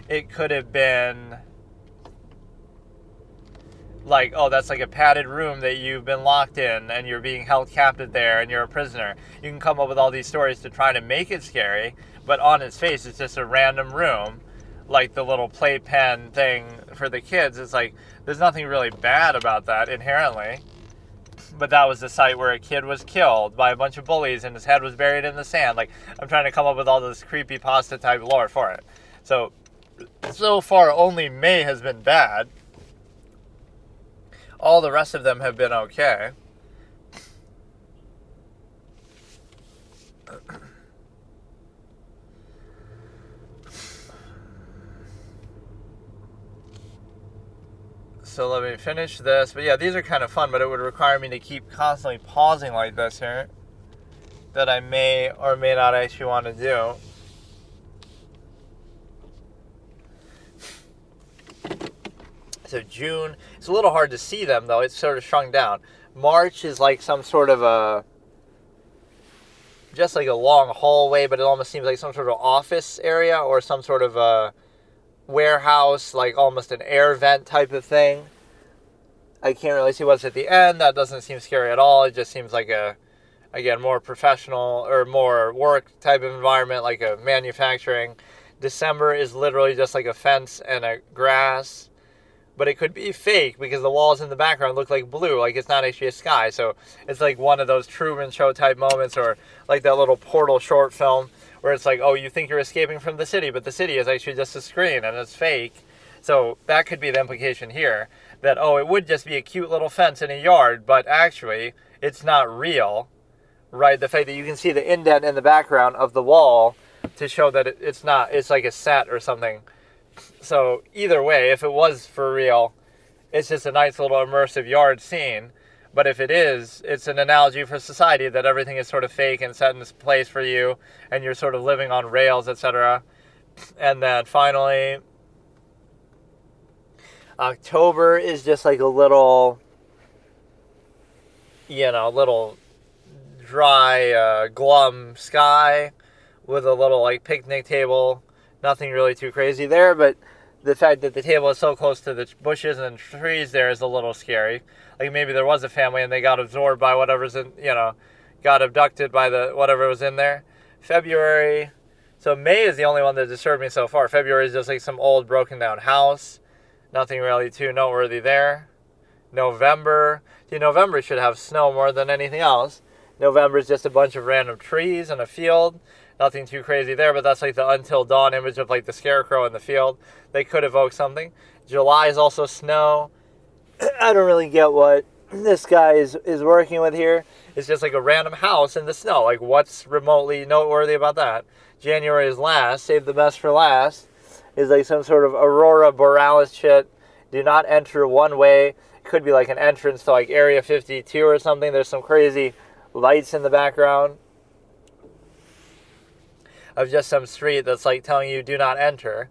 it could have been like, oh, that's like a padded room that you've been locked in and you're being held captive there and you're a prisoner. You can come up with all these stories to try to make it scary, but on its face it's just a random room, like the little playpen thing for the kids. It's like, there's nothing really bad about that inherently, but that was the site where a kid was killed by a bunch of bullies and his head was buried in the sand. Like, I'm trying to come up with all this creepypasta type lore for it. So far only May has been bad. All the rest of them have been okay. So let me finish this. But yeah, these are kind of fun, but it would require me to keep constantly pausing like this here, that I may or may not actually want to do. So June, it's a little hard to see them though. It's sort of shrunk down. March is like some sort of just like a long hallway, but it almost seems like some sort of office area or some sort of a warehouse, like almost an air vent type of thing. I can't really see what's at the end. That doesn't seem scary at all. It just seems like again, more professional or more work type of environment, like a manufacturing. December is literally just like a fence and a grass. But it could be fake because the walls in the background look like blue, like it's not actually a sky. So it's like one of those Truman Show type moments, or like that little Portal short film where it's like, oh, you think you're escaping from the city, but the city is actually just a screen and it's fake. So that could be the implication here, that, oh, it would just be a cute little fence in a yard, but actually it's not real, right? The fact that you can see the indent in the background of the wall to show that it's not, it's like a set or something. So either way, if it was for real, it's just a nice little immersive yard scene. But if it is, it's an analogy for society that everything is sort of fake and set in this place for you, and you're sort of living on rails, etc. And then finally, October is just like a little, little dry, glum sky with a little like picnic table. Nothing really too crazy there, but the fact that the table is so close to the bushes and trees there is a little scary. Like maybe there was a family and they got absorbed by whatever's in, got abducted by whatever was in there. February, so May is the only one that disturbed me so far. February is just like some old broken down house. Nothing really too noteworthy there. November should have snow more than anything else. November is just a bunch of random trees and a field. Nothing too crazy there, but that's like the Until Dawn image of like the scarecrow in the field. They could evoke something. July is also snow. I don't really get what this guy is working with here. It's just like a random house in the snow. Like, what's remotely noteworthy about that? January is last. Save the best for last. Is like some sort of Aurora Borealis shit. Do not enter one way. Could be like an entrance to like Area 52 or something. There's some crazy lights in the background of just some street that's like telling you do not enter.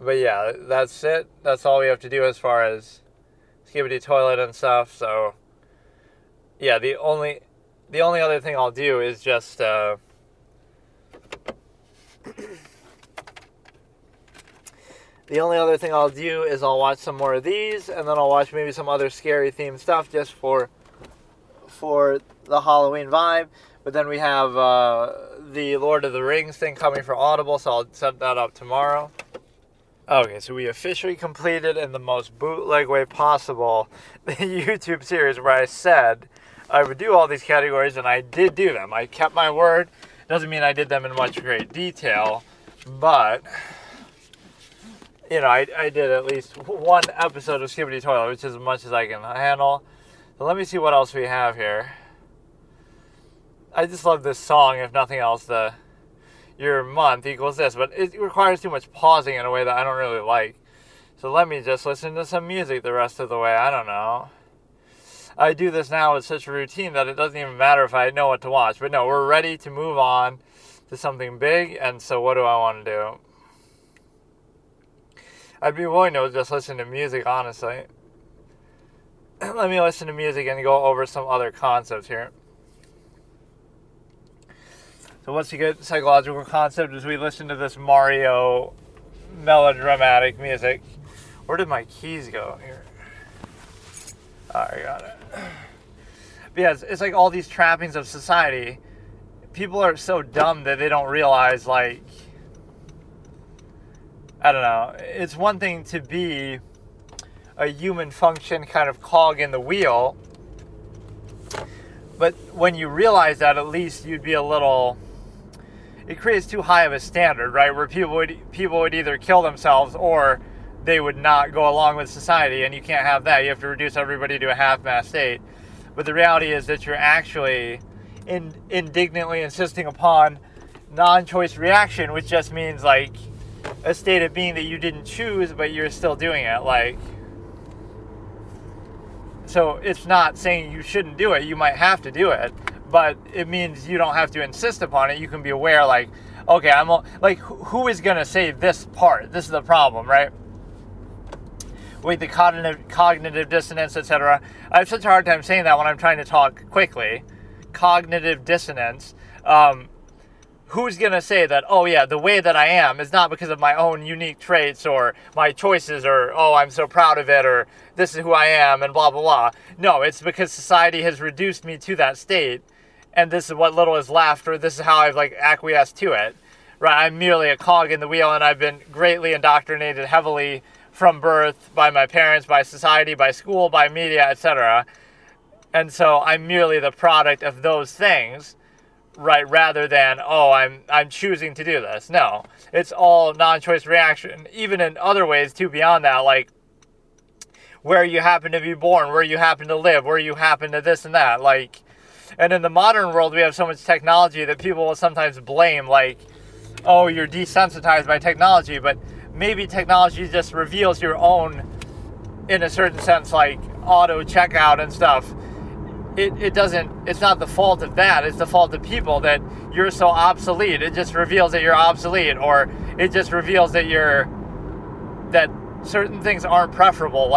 But yeah, that's it. That's all we have to do as far as Skibidi Toilet and stuff. So yeah, the only other thing I'll do is just the only other thing I'll do is I'll watch some more of these, and then I'll watch maybe some other scary themed stuff just for the Halloween vibe. But then we have the Lord of the Rings thing coming for Audible, so I'll set that up tomorrow. Okay, so we officially completed in the most bootleg way possible the YouTube series where I said I would do all these categories, and I did do them. I kept my word. Doesn't mean I did them in much great detail, but I did at least one episode of Skibidi Toilet, which is as much as I can handle. So let me see what else we have here. I just love this song, if nothing else, your month equals this, but it requires too much pausing in a way that I don't really like. So let me just listen to some music the rest of the way. I don't know. I do this now with such a routine that it doesn't even matter if I know what to watch. But no, we're ready to move on to something big, and so what do I want to do? I'd be willing to just listen to music, honestly. Let me listen to music and go over some other concepts here. So what's a good psychological concept as we listen to this Mario melodramatic music? Where did my keys go here? Oh, I got it. But yeah, it's like all these trappings of society. People are so dumb that they don't realize, like, I don't know. It's one thing to be a human function kind of cog in the wheel, but when you realize that, at least you'd be a little... It creates too high of a standard, right? Where people would either kill themselves or they would not go along with society, and you can't have that. You have to reduce everybody to a half-mast state. But the reality is that you're actually indignantly insisting upon non-choice reaction, which just means like a state of being that you didn't choose, but you're still doing it. Like, so it's not saying you shouldn't do it. You might have to do it, but it means you don't have to insist upon it. You can be aware, like, okay, who is going to say this part? This is the problem, right? with the cognitive dissonance, etc. I have such a hard time saying that when I'm trying to talk quickly. Cognitive dissonance. Who's going to say that, oh yeah, the way that I am is not because of my own unique traits or my choices or, oh, I'm so proud of it or this is who I am and blah, blah, blah. No, it's because society has reduced me to that state and this is what little is left or this is how I've acquiesced to it. Right? I'm merely a cog in the wheel and I've been greatly indoctrinated heavily from birth by my parents, by society, by school, by media, etc. And so I'm merely the product of those things. Right, rather than, oh, I'm choosing to do this. No, it's all non-choice reaction. Even in other ways, too, beyond that, like where you happen to be born, where you happen to live, where you happen to this and that. And in the modern world, we have so much technology that people will sometimes blame, oh, you're desensitized by technology, but maybe technology just reveals your own, in a certain sense, auto checkout and stuff. It's not the fault of that, it's the fault of people that you're so obsolete. It just reveals that you're obsolete, or it just reveals that that certain things aren't preferable.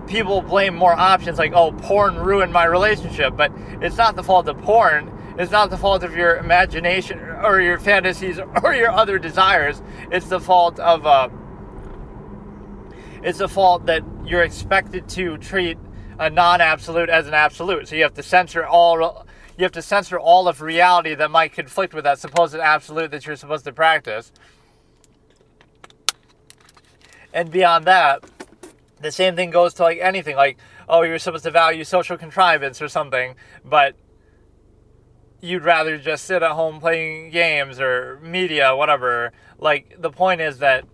People blame more options, oh, porn ruined my relationship, but it's not the fault of porn, it's not the fault of your imagination, or your fantasies, or your other desires. It's the fault that you're expected to treat a non-absolute as an absolute. So you have to censor all of reality that might conflict with that supposed absolute that you're supposed to practice. And beyond that, the same thing goes to anything. Oh, you're supposed to value social contrivance or something, but you'd rather just sit at home playing games or media, whatever. The point is that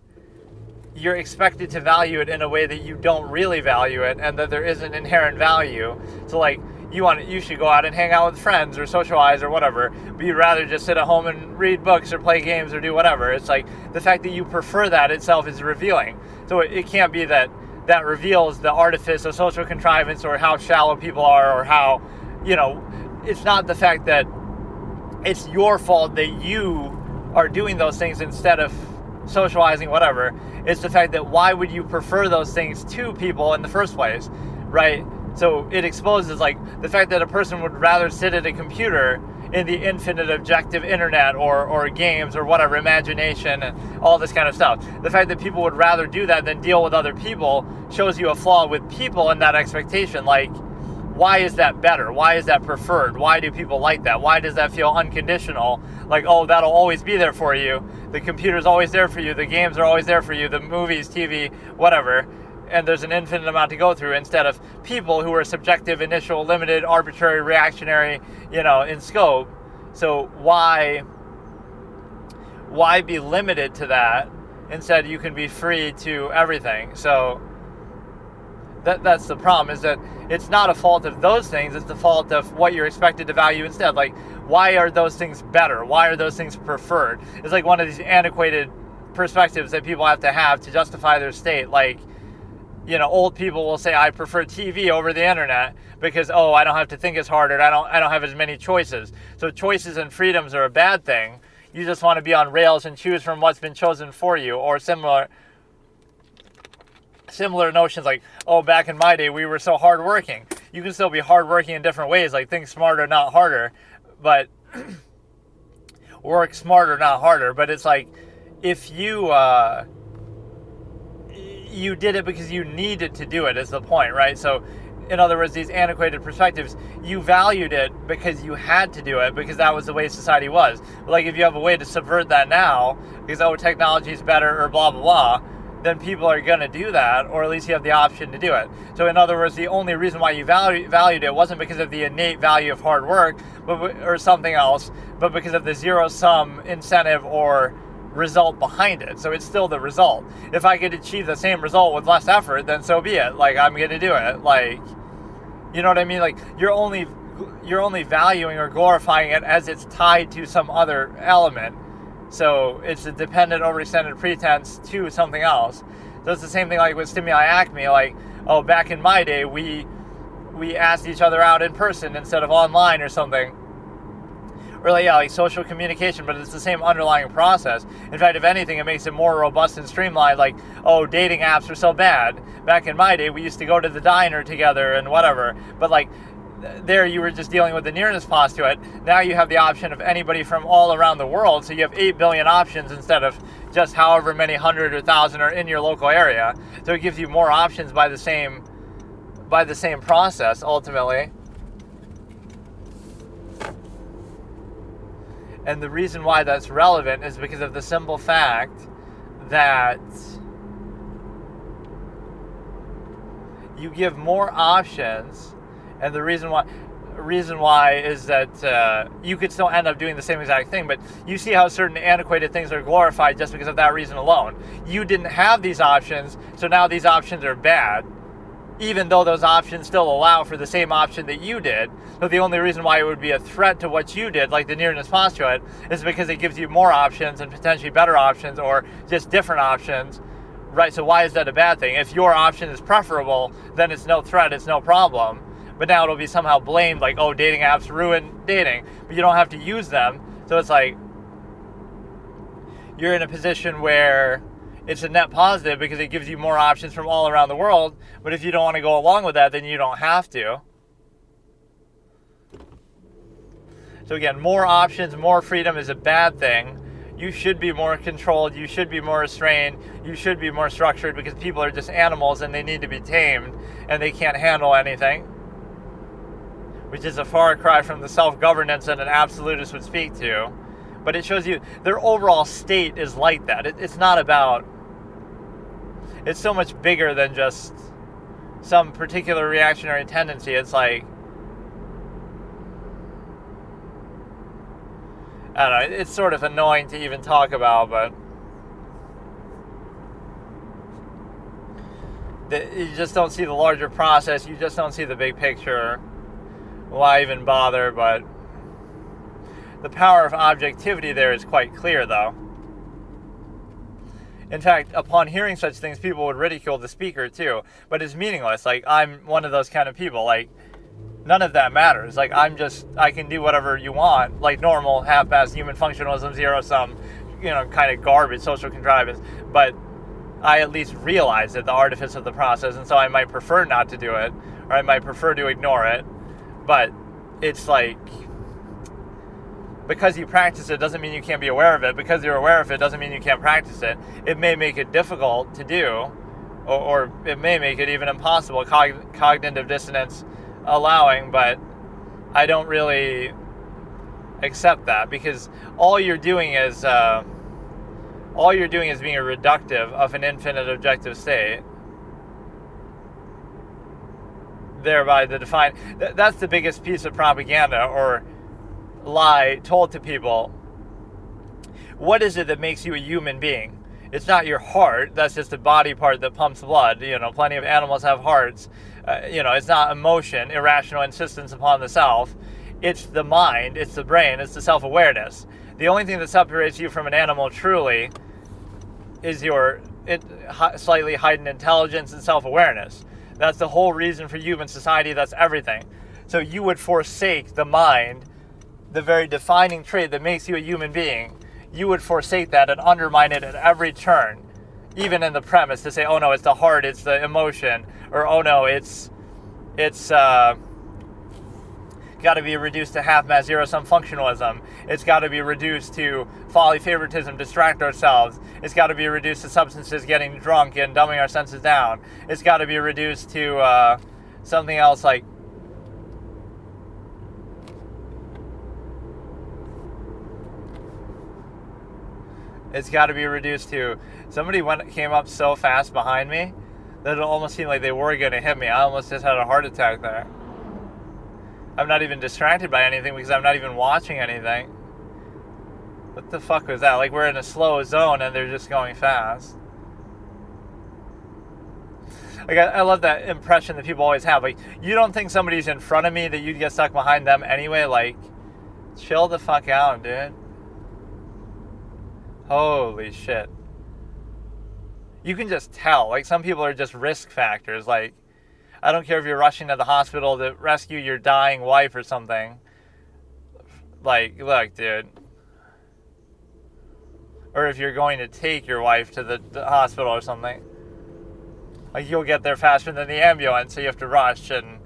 you're expected to value it in a way that you don't really value it, and that there isn't inherent value. So you should go out and hang out with friends or socialize or whatever, but you'd rather just sit at home and read books or play games or do whatever. It's the fact that you prefer that itself is revealing. So it can't be that reveals the artifice of social contrivance or how shallow people are or how, it's not the fact that it's your fault that you are doing those things instead of socializing, whatever. It's the fact that why would you prefer those things to people in the first place, right? So it exposes the fact that a person would rather sit at a computer in the infinite objective internet or games or whatever, imagination and all this kind of stuff. The fact that people would rather do that than deal with other people shows you a flaw with people in that expectation. Why is that better? Why is that preferred? Why do people like that? Why does that feel unconditional? Oh, that'll always be there for you. The computer's always there for you. The games are always there for you. The movies, TV, whatever. And there's an infinite amount to go through instead of people who are subjective, initial, limited, arbitrary, reactionary, in scope. So why be limited to that? Instead, you can be free to everything. So that's the problem, is that it's not a fault of those things, it's the fault of what you're expected to value instead. Why are those things better? Why are those things preferred? It's one of these antiquated perspectives that people have to justify their state. Old people will say, I prefer TV over the internet because, oh, I don't have to think as hard, or I don't have as many choices. So choices and freedoms are a bad thing. You just want to be on rails and choose from what's been chosen for you, or similar notions oh, back in my day, we were so hardworking. You can still be hardworking in different ways, think smarter, not harder, but work smarter, not harder. But it's if you did it because you needed to do it is the point, right? So in other words, these antiquated perspectives, you valued it because you had to do it, because that was the way society was. But if you have a way to subvert that now, because, oh, technology is better or blah, blah, blah, then people are going to do that, or at least you have the option to do it. So in other words, the only reason why you valued it wasn't because of the innate value of hard work or something else, but because of the zero-sum incentive or result behind it. So it's still the result. If I could achieve the same result with less effort, then so be it. I'm going to do it. You know what I mean? You're only valuing or glorifying it as it's tied to some other element. So it's a dependent, overextended pretense to something else. So it's the same thing with stimuli acme. Oh, back in my day, we asked each other out in person instead of online or something. or like social communication, but it's the same underlying process. In fact, if anything, it makes it more robust and streamlined. Like, oh, dating apps are so bad. Back in my day, we used to go to the diner together and whatever, but like, there you were just dealing with the nearness postulate. Now you have the option of anybody from all around the world, so you have 8 billion options instead of just however many 100 or 1,000 are in your local area. So it gives you more options by the same process, ultimately. And the reason why that's relevant is because of the simple fact that you give more options. And the reason why is that you could still end up doing the same exact thing, but you see how certain antiquated things are glorified just because of that reason alone. You didn't have these options, so now these options are bad, even though those options still allow for the same option that you did. So the only reason why it would be a threat to what you did, like the nearness postulate, is because it gives you more options and potentially better options or just different options. Right, so why is that a bad thing? If your option is preferable, then it's no threat, it's no problem. But now it'll be somehow blamed, like, oh, dating apps ruin dating. But you don't have to use them. So it's like, you're in a position where it's a net positive because it gives you more options from all around the world. But if you don't want to go along with that, then you don't have to. So again, more options, more freedom is a bad thing. You should be more controlled. You should be more restrained. You should be more structured because people are just animals and they need to be tamed and they can't handle anything. Which is a far cry from the self-governance that an absolutist would speak to. But it shows you their overall state is like that. It's not about... It's so much bigger than just some particular reactionary tendency. It's like... I don't know. It's sort of annoying to even talk about, but... You just don't see the larger process. You just don't see the big picture. Why even bother? But the power of objectivity there is quite clear, though. In fact, upon hearing such things, people would ridicule the speaker, too. But it's meaningless. Like, I'm one of those kind of people. Like, none of that matters. Like, I can do whatever you want. Like, normal, half-assed human functionalism, zero-sum, kind of garbage, social contrivance. But I at least realize that the artifice of the process, and so I might prefer not to do it, or I might prefer to ignore it. But it's like, because you practice it doesn't mean you can't be aware of it. Because you're aware of it doesn't mean you can't practice it. It may make it difficult to do, or it may make it even impossible, cognitive dissonance allowing, but I don't really accept that, because all you're doing is being a reductive of an infinite objective state. Thereby that's the biggest piece of propaganda or lie told to people. What is it that makes you a human being? It's not your heart. That's just a body part that pumps blood. Plenty of animals have hearts. It's not emotion, irrational insistence upon the self. It's the mind, it's the brain, it's the self-awareness. The only thing that separates you from an animal truly is your slightly heightened intelligence and self-awareness. That's the whole reason for human society. That's everything. So you would forsake the mind, the very defining trait that makes you a human being. You would forsake that and undermine it at every turn, even in the premise, to say, oh no, it's the heart, it's the emotion, or oh no, it's got to be reduced to half-mass zero-sum functionalism. It's got to be reduced to folly, favoritism, distract ourselves. It's got to be reduced to substances, getting drunk and dumbing our senses down. It's got to be reduced to something else like... It's got to be reduced to... Somebody came up so fast behind me that it almost seemed like they were going to hit me. I almost just had a heart attack there. I'm not even distracted by anything because I'm not even watching anything. What the fuck was that? Like, we're in a slow zone and they're just going fast. Like, I love that impression that people always have. Like, you don't think somebody's in front of me that you'd get stuck behind them anyway? Like, chill the fuck out, dude. Holy shit. You can just tell. Like, some people are just risk factors. Like, I don't care if you're rushing to the hospital to rescue your dying wife or something. Like, look, dude. Or if you're going to take your wife to the hospital or something. Like, you'll get there faster than the ambulance, so you have to rush, and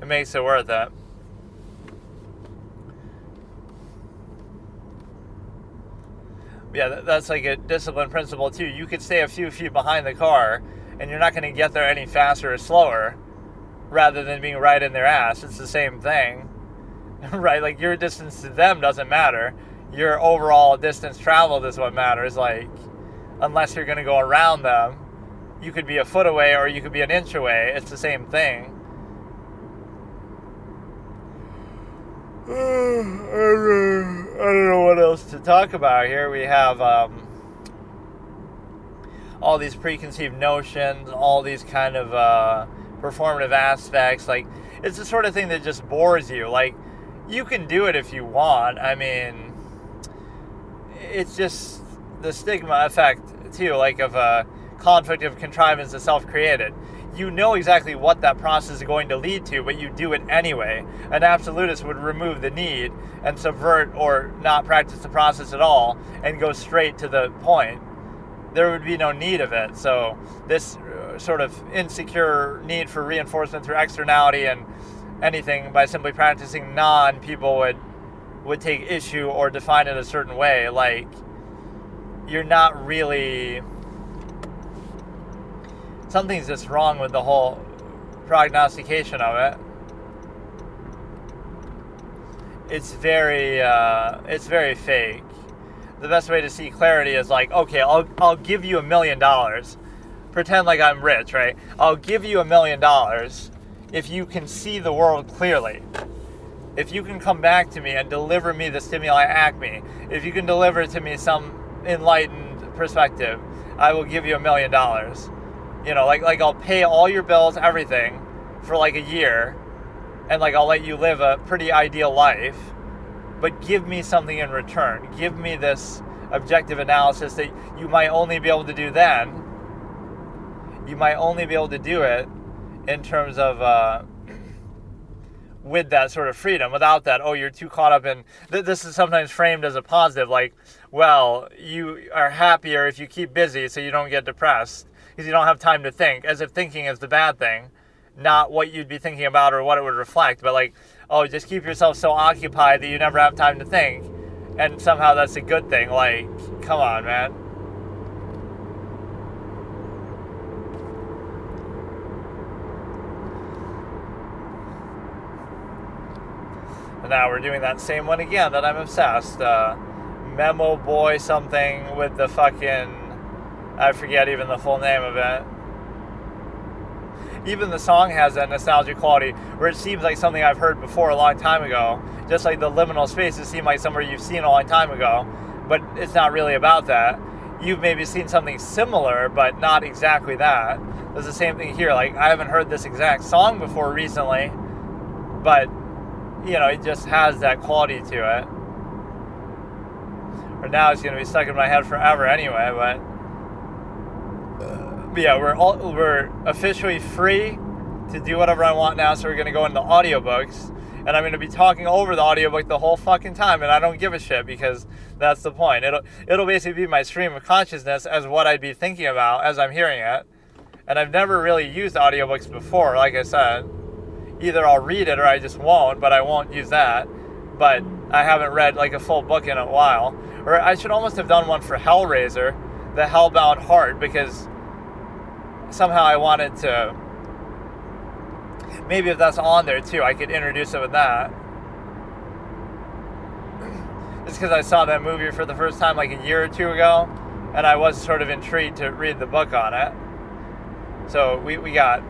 it makes it worth it. Yeah, that's like a discipline principle, too. You could stay a few feet behind the car, and you're not going to get there any faster or slower, rather than being right in their ass. It's the same thing, right? Like, your distance to them doesn't matter. Your overall distance traveled is what matters. Like, unless you're going to go around them, you could be a foot away or you could be an inch away. It's the same thing. I don't know what else to talk about here. We have all these preconceived notions, all these kind of performative aspects. Like, it's the sort of thing that just bores you. Like, you can do it if you want. I mean, it's just the stigma effect, too, like of a conflict of contrivance is self-created. You know exactly what that process is going to lead to, but you do it anyway. An absolutist would remove the need and subvert or not practice the process at all and go straight to the point. There would be no need of it. So this sort of insecure need for reinforcement through externality and anything by simply practicing people would take issue or define it a certain way. Like, you're not really... Something's just wrong with the whole prognostication of it. It's very fake. The best way to see clarity is like, okay, I'll give you $1 million. Pretend like I'm rich, right? I'll give you $1 million if you can see the world clearly. If you can come back to me and deliver me the stimuli acme, if you can deliver to me some enlightened perspective, I will give you $1 million. You know, like I'll pay all your bills, everything, for like a year, and like I'll let you live a pretty ideal life, but give me something in return. Give me this objective analysis that you might only be able to do then. You might only be able to do it in terms of with that sort of freedom. Without that, you're too caught up in... This is sometimes framed as a positive, like, well, you are happier if you keep busy so you don't get depressed, because you don't have time to think, as if thinking is the bad thing, not what you'd be thinking about or what it would reflect, but like, just keep yourself so occupied that you never have time to think, and somehow that's a good thing. Like, come on, man. And now we're doing that same one again that I'm obsessed. Memo Boy something with the fucking... I forget even the full name of it. Even the song has that nostalgic quality where it seems like something I've heard before a long time ago. Just like the liminal spaces seem like somewhere you've seen a long time ago. But it's not really about that. You've maybe seen something similar, but not exactly that. It's the same thing here. Like, I haven't heard this exact song before recently, but, you know, it just has that quality to it. Or now it's going to be stuck in my head forever anyway, but yeah, we're officially free to do whatever I want now, so we're going to go into audiobooks, and I'm going to be talking over the audiobook the whole fucking time, and I don't give a shit, because that's the point. It'll basically be my stream of consciousness as what I'd be thinking about as I'm hearing it, and I've never really used audiobooks before, like I said. Either I'll read it or I just won't, but I won't use that, but I haven't read like a full book in a while. Or I should almost have done one for Hellraiser, the Hellbound Heart, because somehow I wanted to... Maybe if that's on there too, I could introduce it with that. Just because I saw that movie for the first time like a year or two ago, and I was sort of intrigued to read the book on it. So we got...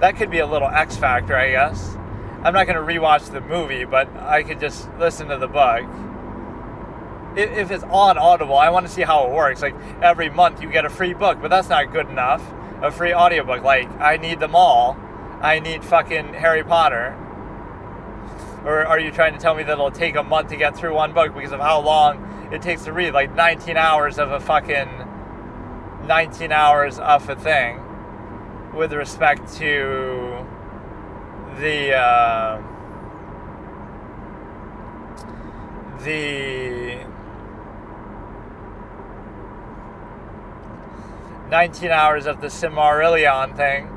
That could be a little X factor, I guess. I'm not going to rewatch the movie, but I could just listen to the book. If it's on Audible, I want to see how it works. Like, every month you get a free book, but that's not good enough. A free audiobook. Like, I need them all. I need fucking Harry Potter. Or are you trying to tell me that it'll take a month to get through one book because of how long it takes to read? Like, 19 hours of a fucking... 19 hours of a thing. With respect to the 19 hours of the Silmarillion thing,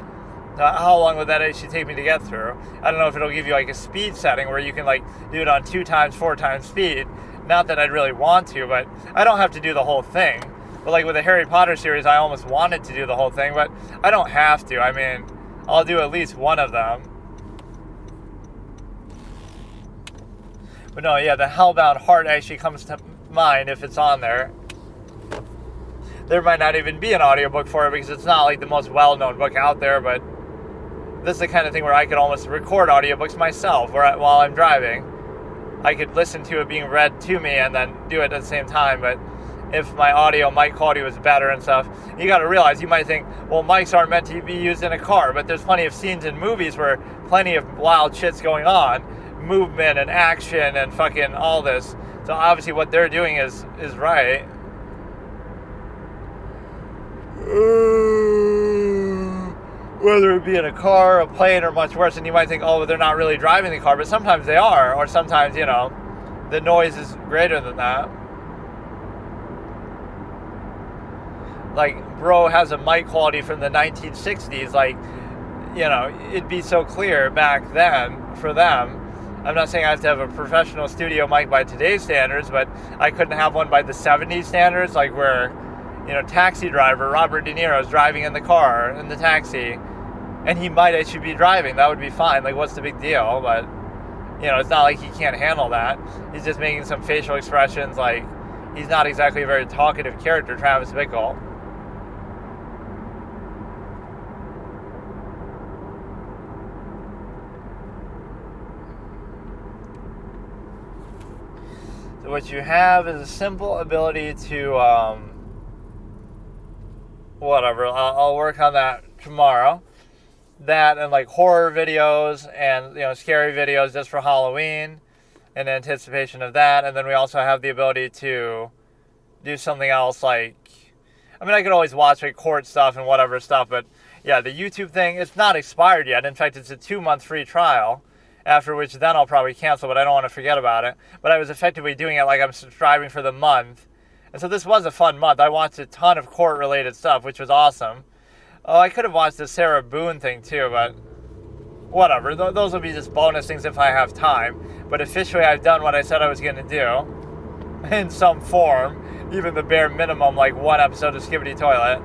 how long would that actually take me to get through? I don't know if it'll give you like a speed setting where you can like do it on 2 times, 4 times speed. Not that I'd really want to, but I don't have to do the whole thing. But like with the Harry Potter series, I almost wanted to do the whole thing, but I don't have to. I mean, I'll do at least one of them. But no, yeah, the Hellbound Heart actually comes to mind if it's on there. There might not even be an audiobook for it because it's not like the most well-known book out there, but this is the kind of thing where I could almost record audiobooks myself while I'm driving. I could listen to it being read to me and then do it at the same time, but if my audio mic quality was better and stuff, you got to realize, you might think, well, mics aren't meant to be used in a car, but there's plenty of scenes in movies where plenty of wild shit's going on, movement and action and fucking all this. So obviously what they're doing is right. Whether it be in a car, a plane, or much worse, and you might think, oh, they're not really driving the car, but sometimes they are, or sometimes, you know, the noise is greater than that. Like, bro has a mic quality from the 1960s, like, you know, it'd be so clear back then for them. I'm not saying I have to have a professional studio mic by today's standards, but I couldn't have one by the 70s standards, like where, you know, Taxi driver Robert De Niro is driving in the car, in the taxi, and he might actually be driving. That would be fine. Like, what's the big deal? But, you know, it's not like he can't handle that. He's just making some facial expressions. Like, he's not exactly a very talkative character, Travis Bickle. So what you have is a simple ability to, whatever, I'll work on that tomorrow. That and like horror videos and, you know, scary videos just for Halloween in anticipation of that. And then we also have the ability to do something else, like, I mean, I could always watch like court stuff and whatever stuff, but yeah, the YouTube thing, it's not expired yet. In fact, it's a 2-month free trial, after which then I'll probably cancel, but I don't want to forget about it. But I was effectively doing it like I'm subscribing for the month. And so this was a fun month. I watched a ton of court-related stuff, which was awesome. Oh, I could have watched the Sarah Boone thing too, but whatever. Those will be just bonus things if I have time. But officially, I've done what I said I was going to do in some form, even the bare minimum, like 1 episode of Skibbity Toilet.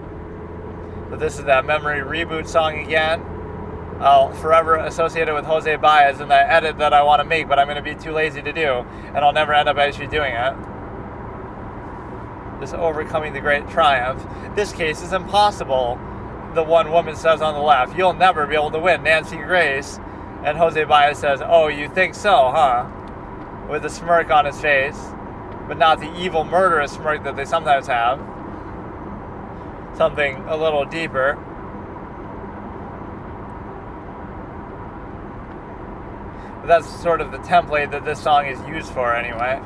But this is that memory reboot song again. I'll forever associate it with Jose Baez in that edit that I want to make, but I'm going to be too lazy to do, and I'll never end up actually doing it. Just overcoming the great triumph. This case is impossible. The one woman says on the left, you'll never be able to win, Nancy Grace. And Jose Baez says, oh, you think so, huh? With a smirk on his face, but not the evil murderous smirk that they sometimes have. Something a little deeper. But that's sort of the template that this song is used for anyway.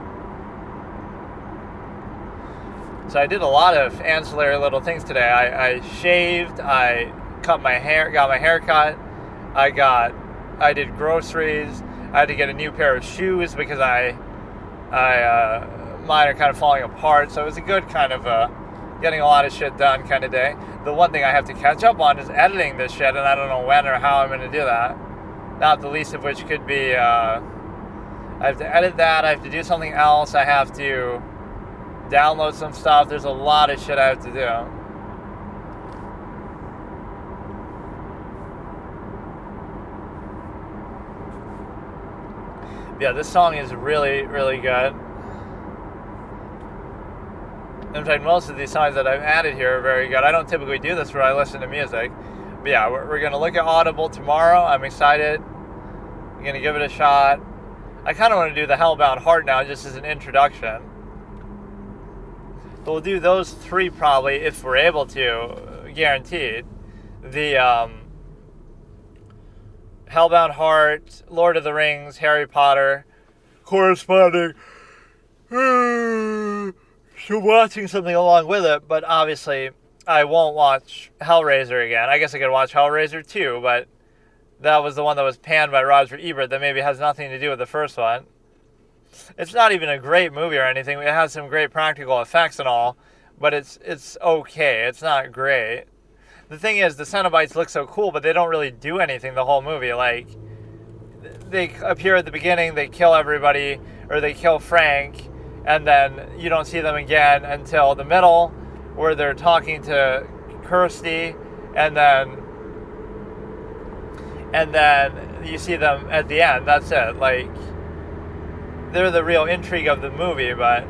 So I did a lot of ancillary little things today. I shaved, I cut my hair, got my hair cut, I did groceries, I had to get a new pair of shoes because mine are kind of falling apart, so it was a good kind of getting a lot of shit done kind of day. The one thing I have to catch up on is editing this shit, and I don't know when or how I'm going to do that. Not the least of which could be, I have to edit that, I have to do something else, I have to download some stuff. There's a lot of shit I have to do. Yeah, this song is really, really good. In fact, most of these songs that I've added here are very good. I don't typically do this where I listen to music. But yeah, we're going to look at Audible tomorrow. I'm excited. I'm going to give it a shot. I kind of want to do the Hellbound Heart now just as an introduction. But we'll do those 3 probably, if we're able to, guaranteed. The Hellbound Heart, Lord of the Rings, Harry Potter, corresponding. So watching something along with it, but obviously I won't watch Hellraiser again. I guess I could watch Hellraiser 2, but that was the one that was panned by Roger Ebert that maybe has nothing to do with the first one. It's not even a great movie or anything. It has some great practical effects and all, but it's okay. It's not great. The thing is, the Cenobites look so cool, but they don't really do anything the whole movie. Like, they appear at the beginning, they kill everybody, or they kill Frank, and then you don't see them again until the middle, where they're talking to Kirsty, and then you see them at the end. That's it. Like, they're the real intrigue of the movie, but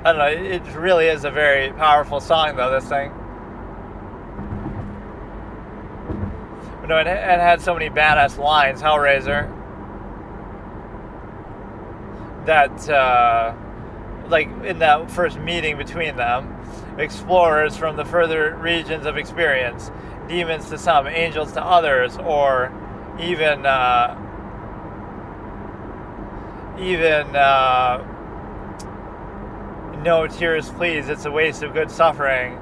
I don't know, it really is a very powerful song, though, this thing. But no, it had so many badass lines, Hellraiser, that, like, in that first meeting between them, explorers from the further regions of experience, demons to some, angels to others, or even no tears please, it's a waste of good suffering.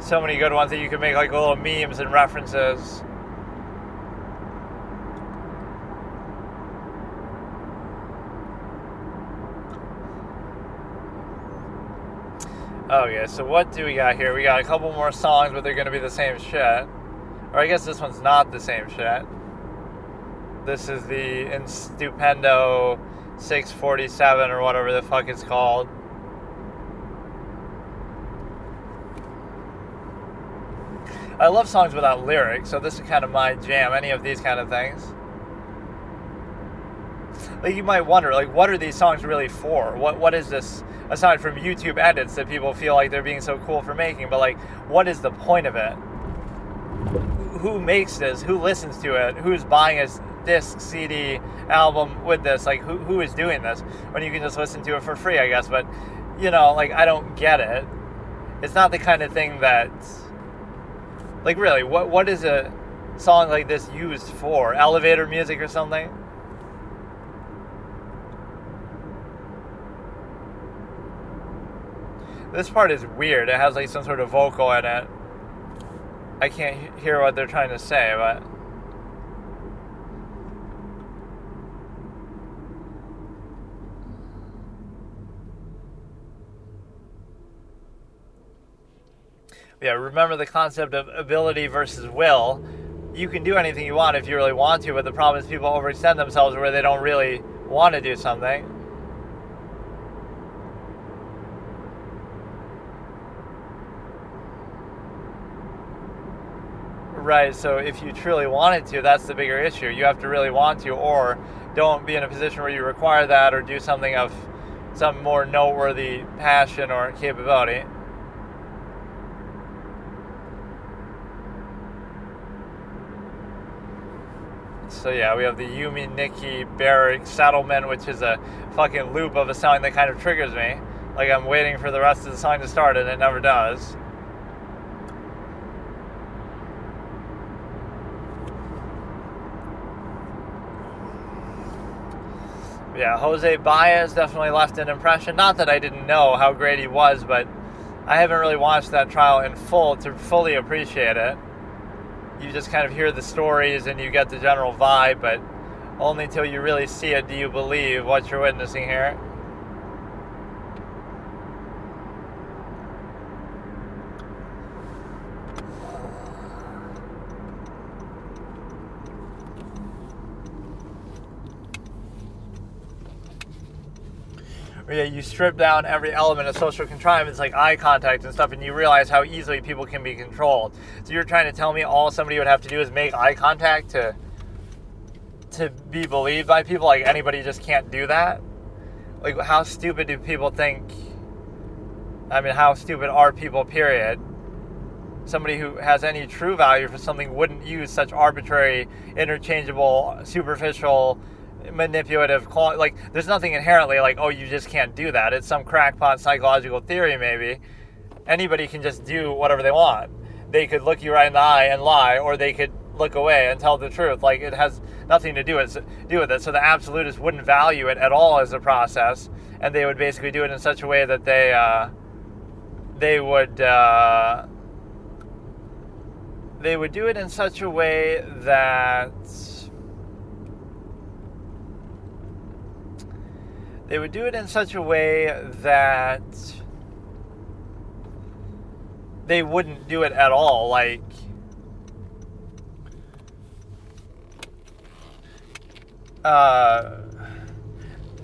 So many good ones that you can make like little memes and references. Okay, so what do we got here? We got a couple more songs, but they're going to be the same shit. Or I guess this one's not the same shit. This is the Stupendo 647 or whatever the fuck it's called. I love songs without lyrics, so this is kind of my jam, any of these kind of things. Like, you might wonder, like, what are these songs really for? What is this, aside from YouTube edits that people feel like they're being so cool for making, but, like, what is the point of it? Who makes this? Who listens to it? Who's buying a disc, CD, album with this? Like, who is doing this? When you can just listen to it for free, I guess, but, you know, like, I don't get it. It's not the kind of thing that... Like, really, what is a song like this used for? Elevator music or something? This part is weird. It has, like, some sort of vocal in it. I can't hear what they're trying to say, but... Yeah, remember the concept of ability versus will. You can do anything you want if you really want to, but the problem is people overextend themselves where they don't really want to do something. Right, so if you truly wanted to, that's the bigger issue. You have to really want to, or don't be in a position where you require that, or do something of some more noteworthy passion or capability. So yeah, we have the Yumi Nikki Barrick Settlement, which is a fucking loop of a song that kind of triggers me. Like, I'm waiting for the rest of the song to start and it never does. Yeah, Jose Baez definitely left an impression. Not that I didn't know how great he was, but I haven't really watched that trial in full to fully appreciate it. You just kind of hear the stories and you get the general vibe, but only until you really see it do you believe what you're witnessing here. Yeah, you strip down every element of social contrivance like eye contact and stuff, and you realize how easily people can be controlled. So you're trying to tell me all somebody would have to do is make eye contact to be believed by people? Like, anybody just can't do that? Like, how stupid do people think? I mean, how stupid are people, period? Somebody who has any true value for something wouldn't use such arbitrary, interchangeable, superficial, manipulative, like, there's nothing inherently like, oh, you just can't do that. It's some crackpot psychological theory, maybe. Anybody can just do whatever they want. They could look you right in the eye and lie, or they could look away and tell the truth. Like, it has nothing to do with it. So the absolutists wouldn't value it at all as a process, and they would basically do it in such a way that they would do it in such a way that they would do it in such a way that they wouldn't do it at all. Like,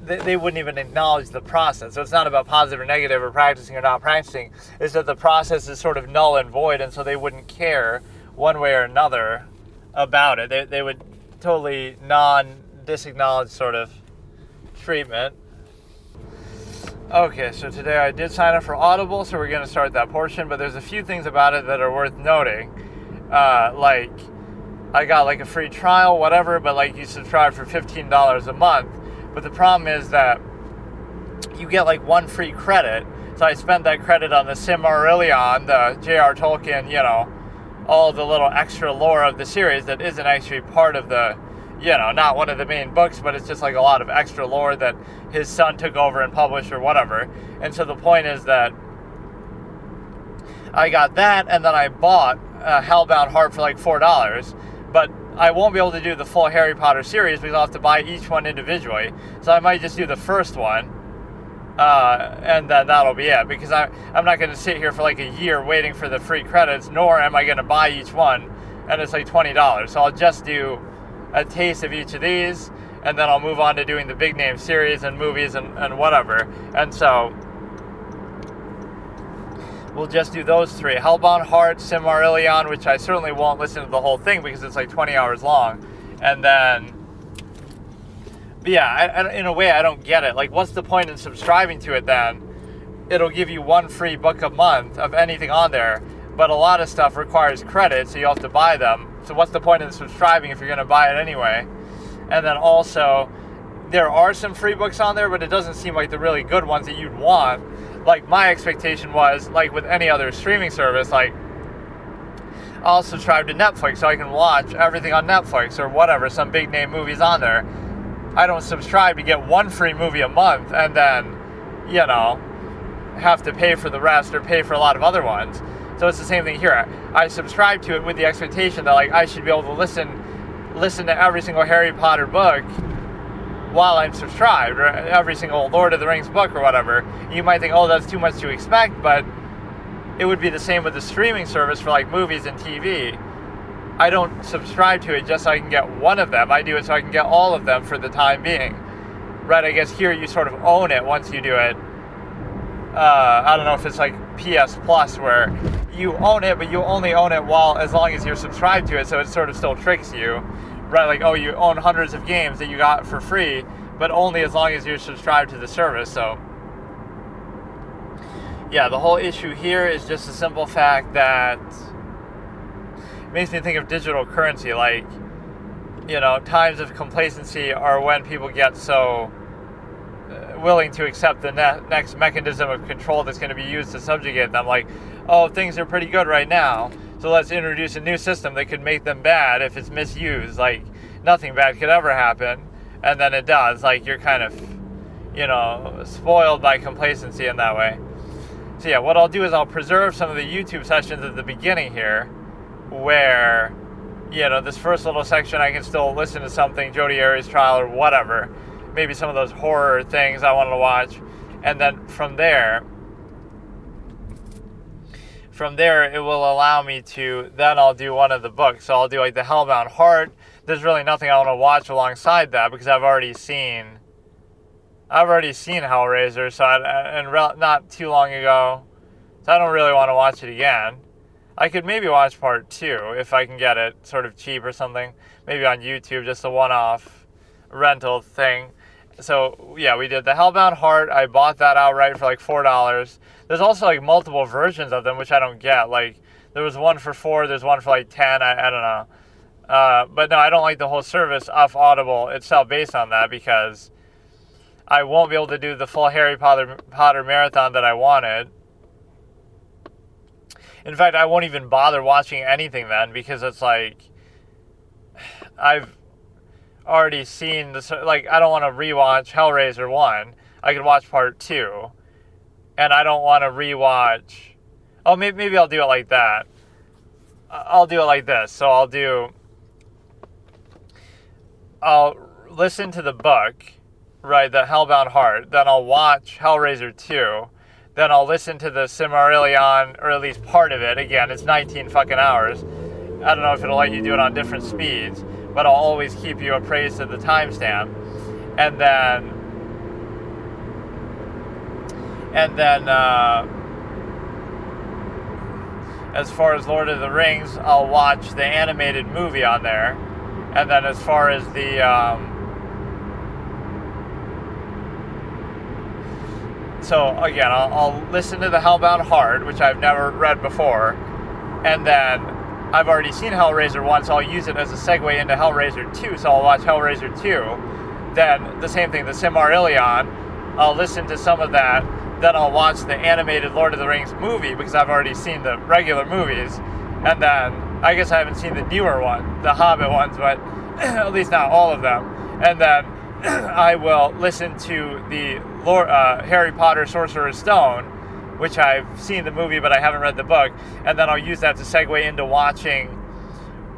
they wouldn't even acknowledge the process. So it's not about positive or negative or practicing or not practicing. It's that the process is sort of null and void, and so they wouldn't care one way or another about it. They would totally disacknowledge sort of treatment. Okay, so today I did sign up for Audible, so we're going to start that portion, but there's a few things about it that are worth noting. Like, I got like a free trial, whatever, but like you subscribe for $15 a month. But the problem is that you get like one free credit. So I spent that credit on the Silmarillion, the J.R. Tolkien, all the little extra lore of the series that isn't actually part of the, not one of the main books, but it's just like a lot of extra lore that his son took over and published or whatever. And so the point is that I got that, and then I bought Hellbound Heart for like $4. But I won't be able to do the full Harry Potter series because I'll have to buy each one individually. So I might just do the first one, and then that'll be it. Because I'm not going to sit here for like a year waiting for the free credits, nor am I going to buy each one, and it's like $20. So I'll just do a taste of each of these, and then I'll move on to doing the big name series and movies and whatever. And so we'll just do those three. Hellbound Heart, Silmarillion, which I certainly won't listen to the whole thing because it's like 20 hours long. And then, but yeah, in a way I don't get it. Like, what's the point in subscribing to it then? It'll give you one free book a month of anything on there, but a lot of stuff requires credit, so you have to buy them. So what's the point in subscribing if you're going to buy it anyway? And then also, there are some free books on there, but it doesn't seem like the really good ones that you'd want. Like, my expectation was, like with any other streaming service, like, I'll subscribe to Netflix so I can watch everything on Netflix or whatever, some big name movies on there. I don't subscribe to get one free movie a month and then, have to pay for the rest or pay for a lot of other ones. So it's the same thing here. I subscribe to it with the expectation that, like, I should be able to listen to every single Harry Potter book while I'm subscribed, or every single Lord of the Rings book or whatever. You might think, oh, that's too much to expect, but it would be the same with the streaming service for like movies and TV. I don't subscribe to it just so I can get one of them. I do it so I can get all of them for the time being. Right, I guess here you sort of own it once you do it. I don't know if it's like PS Plus where you own it, but you only own it as long as you're subscribed to it, so it sort of still tricks you. Right, like, oh, you own hundreds of games that you got for free, but only as long as you're subscribed to the service. So, yeah, the whole issue here is just the simple fact that it makes me think of digital currency. Like, times of complacency are when people get so willing to accept the next mechanism of control that's going to be used to subjugate them. Like, oh, things are pretty good right now, so let's introduce a new system that could make them bad if it's misused. Like, nothing bad could ever happen, and then it does. Like, you're kind of, spoiled by complacency in that way. So yeah, what I'll do is I'll preserve some of the YouTube sessions at the beginning here, where, this first little section I can still listen to something, Jodi Arias' trial or whatever, maybe some of those horror things I wanted to watch, and then from there it will allow me to, then I'll do one of the books. So I'll do like the Hellbound Heart. There's really nothing I want to watch alongside that because I've already seen Hellraiser, so not too long ago, so I don't really want to watch it again. I could maybe watch part 2 if I can get it sort of cheap or something, maybe on YouTube, just a one-off rental thing. So yeah, we did the Hellbound Heart. I bought that outright for like $4. There's also like multiple versions of them, which I don't get. Like, there was one for $4, there's one for like $10. I don't know. But no, I don't like the whole service off Audible itself based on that, because I won't be able to do the full Harry Potter marathon that I wanted. In fact, I won't even bother watching anything then, because it's like, I've already seen this. Like, I don't want to rewatch Hellraiser 1. I could watch part 2. And I don't want to rewatch. Oh, maybe I'll do it like that. I'll do it like this. So I'll listen to the book, right, the Hellbound Heart. Then I'll watch Hellraiser 2. Then I'll listen to the Silmarillion, or at least part of it. Again, it's 19 fucking hours. I don't know if it'll let you do it on different speeds, but I'll always keep you appraised of the timestamp. And then, as far as Lord of the Rings, I'll watch the animated movie on there. And then as far as the, so again, I'll listen to the Hellbound Heart, which I've never read before. And then I've already seen Hellraiser 1, so I'll use it as a segue into Hellraiser 2. So I'll watch Hellraiser 2. Then the same thing, the Silmarillion. I'll listen to some of that. Then I'll watch the animated Lord of the Rings movie because I've already seen the regular movies. And then, I guess I haven't seen the newer one, the Hobbit ones, but at least not all of them. And then I will listen to the Harry Potter Sorcerer's Stone, which I've seen the movie but I haven't read the book. And then I'll use that to segue into watching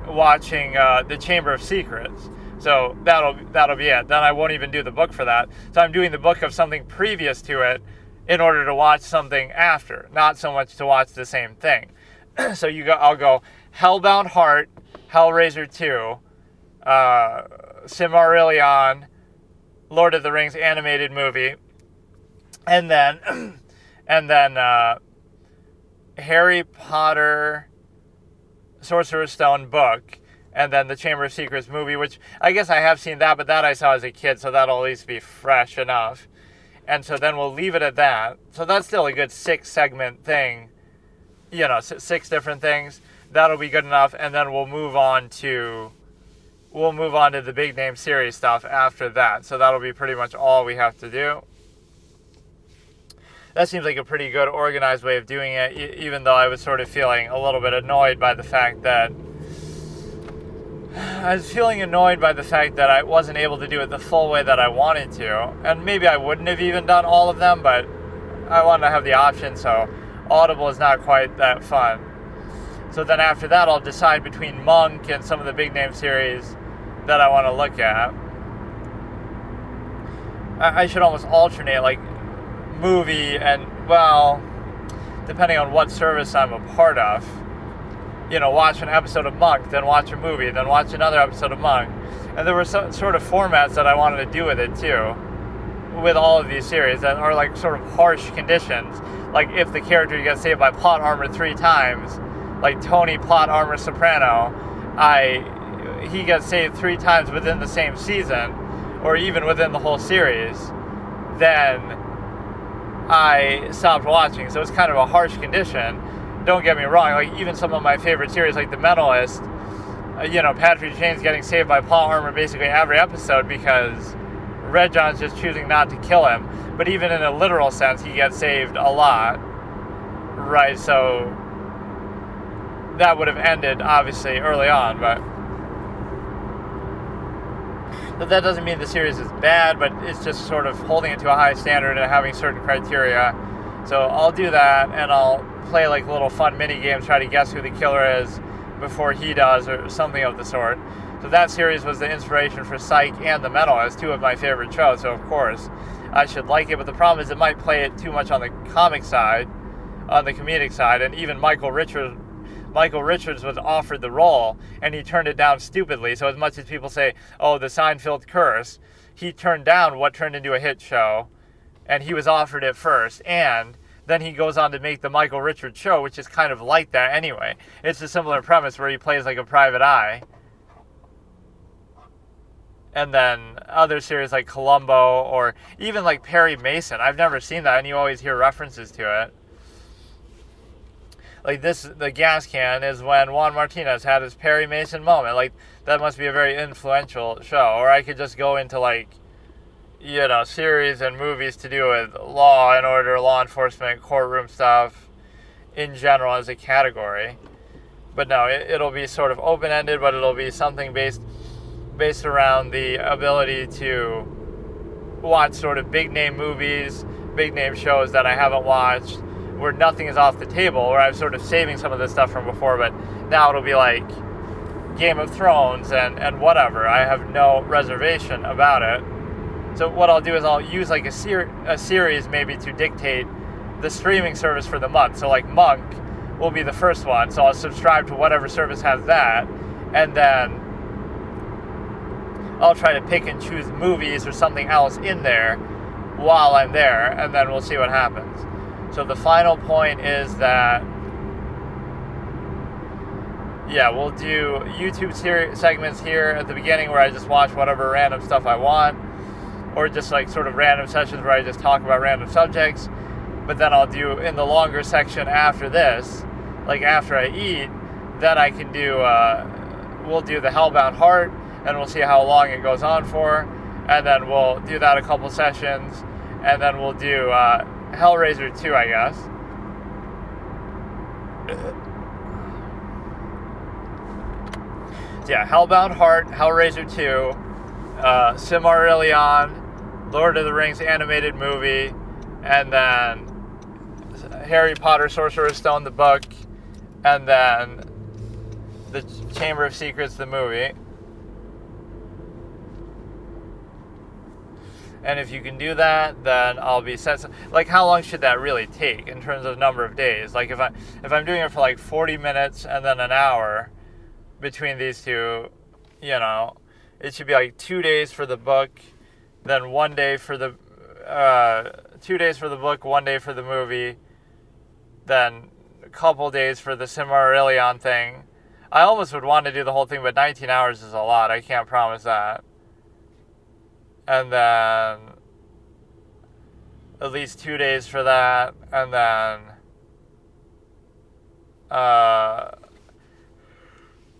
the Chamber of Secrets. So that'll be it. Then I won't even do the book for that. So I'm doing the book of something previous to it in order to watch something after, not so much to watch the same thing. So I'll go Hellbound Heart, Hellraiser 2, Silmarillion, Lord of the Rings animated movie, and then Harry Potter Sorcerer's Stone book, and then the Chamber of Secrets movie, which I guess I have seen that, but that I saw as a kid, so that'll at least be fresh enough. And so then we'll leave it at that. So that's still a good 6-segment thing. 6 different things. That'll be good enough. And then we'll move on to the big name series stuff after that. So that'll be pretty much all we have to do. That seems like a pretty good organized way of doing it, even though I was sort of feeling a little bit annoyed by the fact that I wasn't able to do it the full way that I wanted to. And maybe I wouldn't have even done all of them, but I wanted to have the option, so Audible is not quite that fun. So then after that, I'll decide between Monk and some of the big name series that I want to look at. I should almost alternate, like, movie and, well, depending on what service I'm a part of. Watch an episode of Monk, then watch a movie, then watch another episode of Monk. And there were some sort of formats that I wanted to do with it, too. With all of these series that are, like, sort of harsh conditions. Like, if the character gets saved by plot armor 3 times, like Tony plot armor soprano, he gets saved 3 times within the same season, or even within the whole series, then I stopped watching. So it's kind of a harsh condition. Don't get me wrong, like even some of my favorite series, like The Mentalist, Patrick Jane's getting saved by plot armor basically every episode because Red John's just choosing not to kill him. But even in a literal sense, he gets saved a lot, right? So that would have ended, obviously, early on, but that doesn't mean the series is bad, but it's just sort of holding it to a high standard and having certain criteria. So I'll do that, and I'll play like little fun mini games, try to guess who the killer is before he does, or something of the sort. So that series was the inspiration for Psych and The Mentalist, 2 of my favorite shows, so of course I should like it, but the problem is it might play it too much on the comic side, on the comedic side, and even Michael Richards was offered the role, and he turned it down stupidly. So as much as people say, oh, the Seinfeld curse, he turned down what turned into a hit show, and he was offered it first, and then he goes on to make the Michael Richards show, which is kind of like that anyway. It's a similar premise where he plays like a private eye. And then other series like Columbo, or even like Perry Mason. I've never seen that, and you always hear references to it. Like the gas can is when Juan Martinez had his Perry Mason moment. Like, that must be a very influential show. Or I could just go into like, series and movies to do with law and order, law enforcement, courtroom stuff in general as a category. But no, it'll be sort of open-ended, but it'll be something based around the ability to watch sort of big-name movies, big-name shows that I haven't watched, where nothing is off the table, where I'm sort of saving some of this stuff from before, but now it'll be like Game of Thrones and whatever. I have no reservation about it. So what I'll do is I'll use like a series maybe to dictate the streaming service for the month. So like Monk will be the first one, so I'll subscribe to whatever service has that, and then I'll try to pick and choose movies or something else in there while I'm there, and then we'll see what happens. So the final point is that, yeah, we'll do YouTube segments here at the beginning where I just watch whatever random stuff I want, or just like sort of random sessions where I just talk about random subjects. But then I'll do in the longer section after this, like after I eat, then I can do, we'll do the Hellbound Heart, and we'll see how long it goes on for, and then we'll do that a couple sessions, and then we'll do Hellraiser 2, I guess. So yeah, Hellbound Heart, Hellraiser 2, Silmarillion, Lord of the Rings animated movie, and then Harry Potter, Sorcerer's Stone, the book, and then the Chamber of Secrets, the movie. And if you can do that, then I'll be set. Like, how long should that really take in terms of number of days? Like, if I'm doing it for like 40 minutes and then an hour between these two, you know, it should be like 2 days for the book, then 1 day for the 2 days for the book, 1 day for the movie, then a couple days for the Silmarillion thing. I almost would want to do the whole thing, but 19 hours is a lot. I can't promise that. And then at least 2 days for that, and then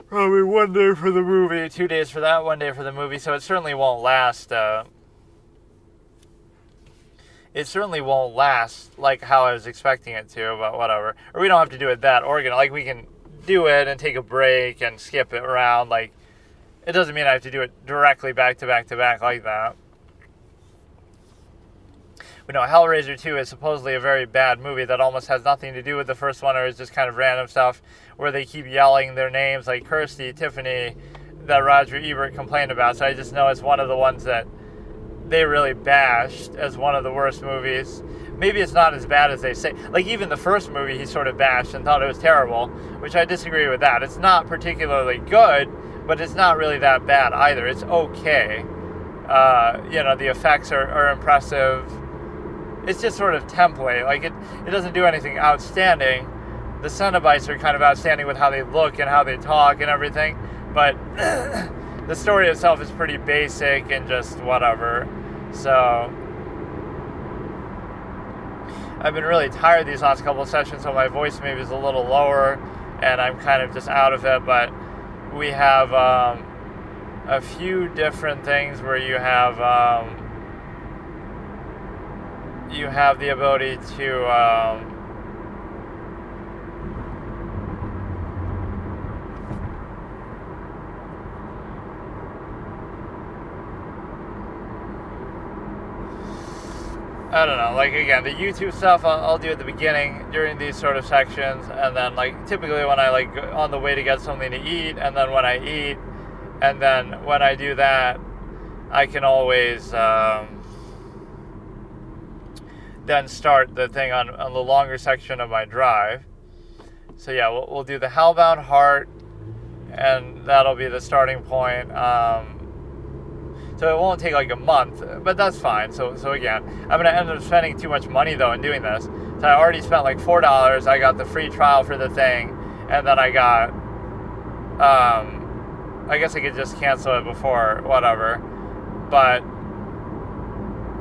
probably 1 day for the movie, 2 days for that, 1 day for the movie. So it certainly won't last. It certainly won't last like how I was expecting it to, but whatever. Or we don't have to do it that organized. Like, we can do it and take a break and skip it around. Like, it doesn't mean I have to do it directly back to back to back like that. We know Hellraiser 2 is supposedly a very bad movie that almost has nothing to do with the first one, or is just kind of random stuff where they keep yelling their names like Kirsty, Tiffany, that Roger Ebert complained about. So I just know it's one of the ones that they really bashed as one of the worst movies. Maybe it's not as bad as they say. Like, even the first movie he sort of bashed and thought it was terrible, which I disagree with that. It's not particularly good, but it's not really that bad either. It's okay. You know, the effects are impressive. It's just sort of template. Like, it doesn't do anything outstanding. The Cenobites are kind of outstanding with how they look and how they talk and everything, but the story itself is pretty basic and just whatever. So I've been really tired these last couple of sessions, so my voice maybe is a little lower, and I'm kind of just out of it. But we have a few different things where you have the ability to I don't know, like, again, the YouTube stuff I'll do at the beginning during these sort of sections, and then, like, typically when I, like, on the way to get something to eat, and then when I eat, and then when I do that, I can always then start the thing on the longer section of my drive. So yeah, we'll do the Hellbound Heart, and that'll be the starting point. So it won't take like a month, but that's fine. So again, I'm going to end up spending too much money though in doing this. So I already spent like $4. I got the free trial for the thing, and then I got, I guess I could just cancel it before, whatever. But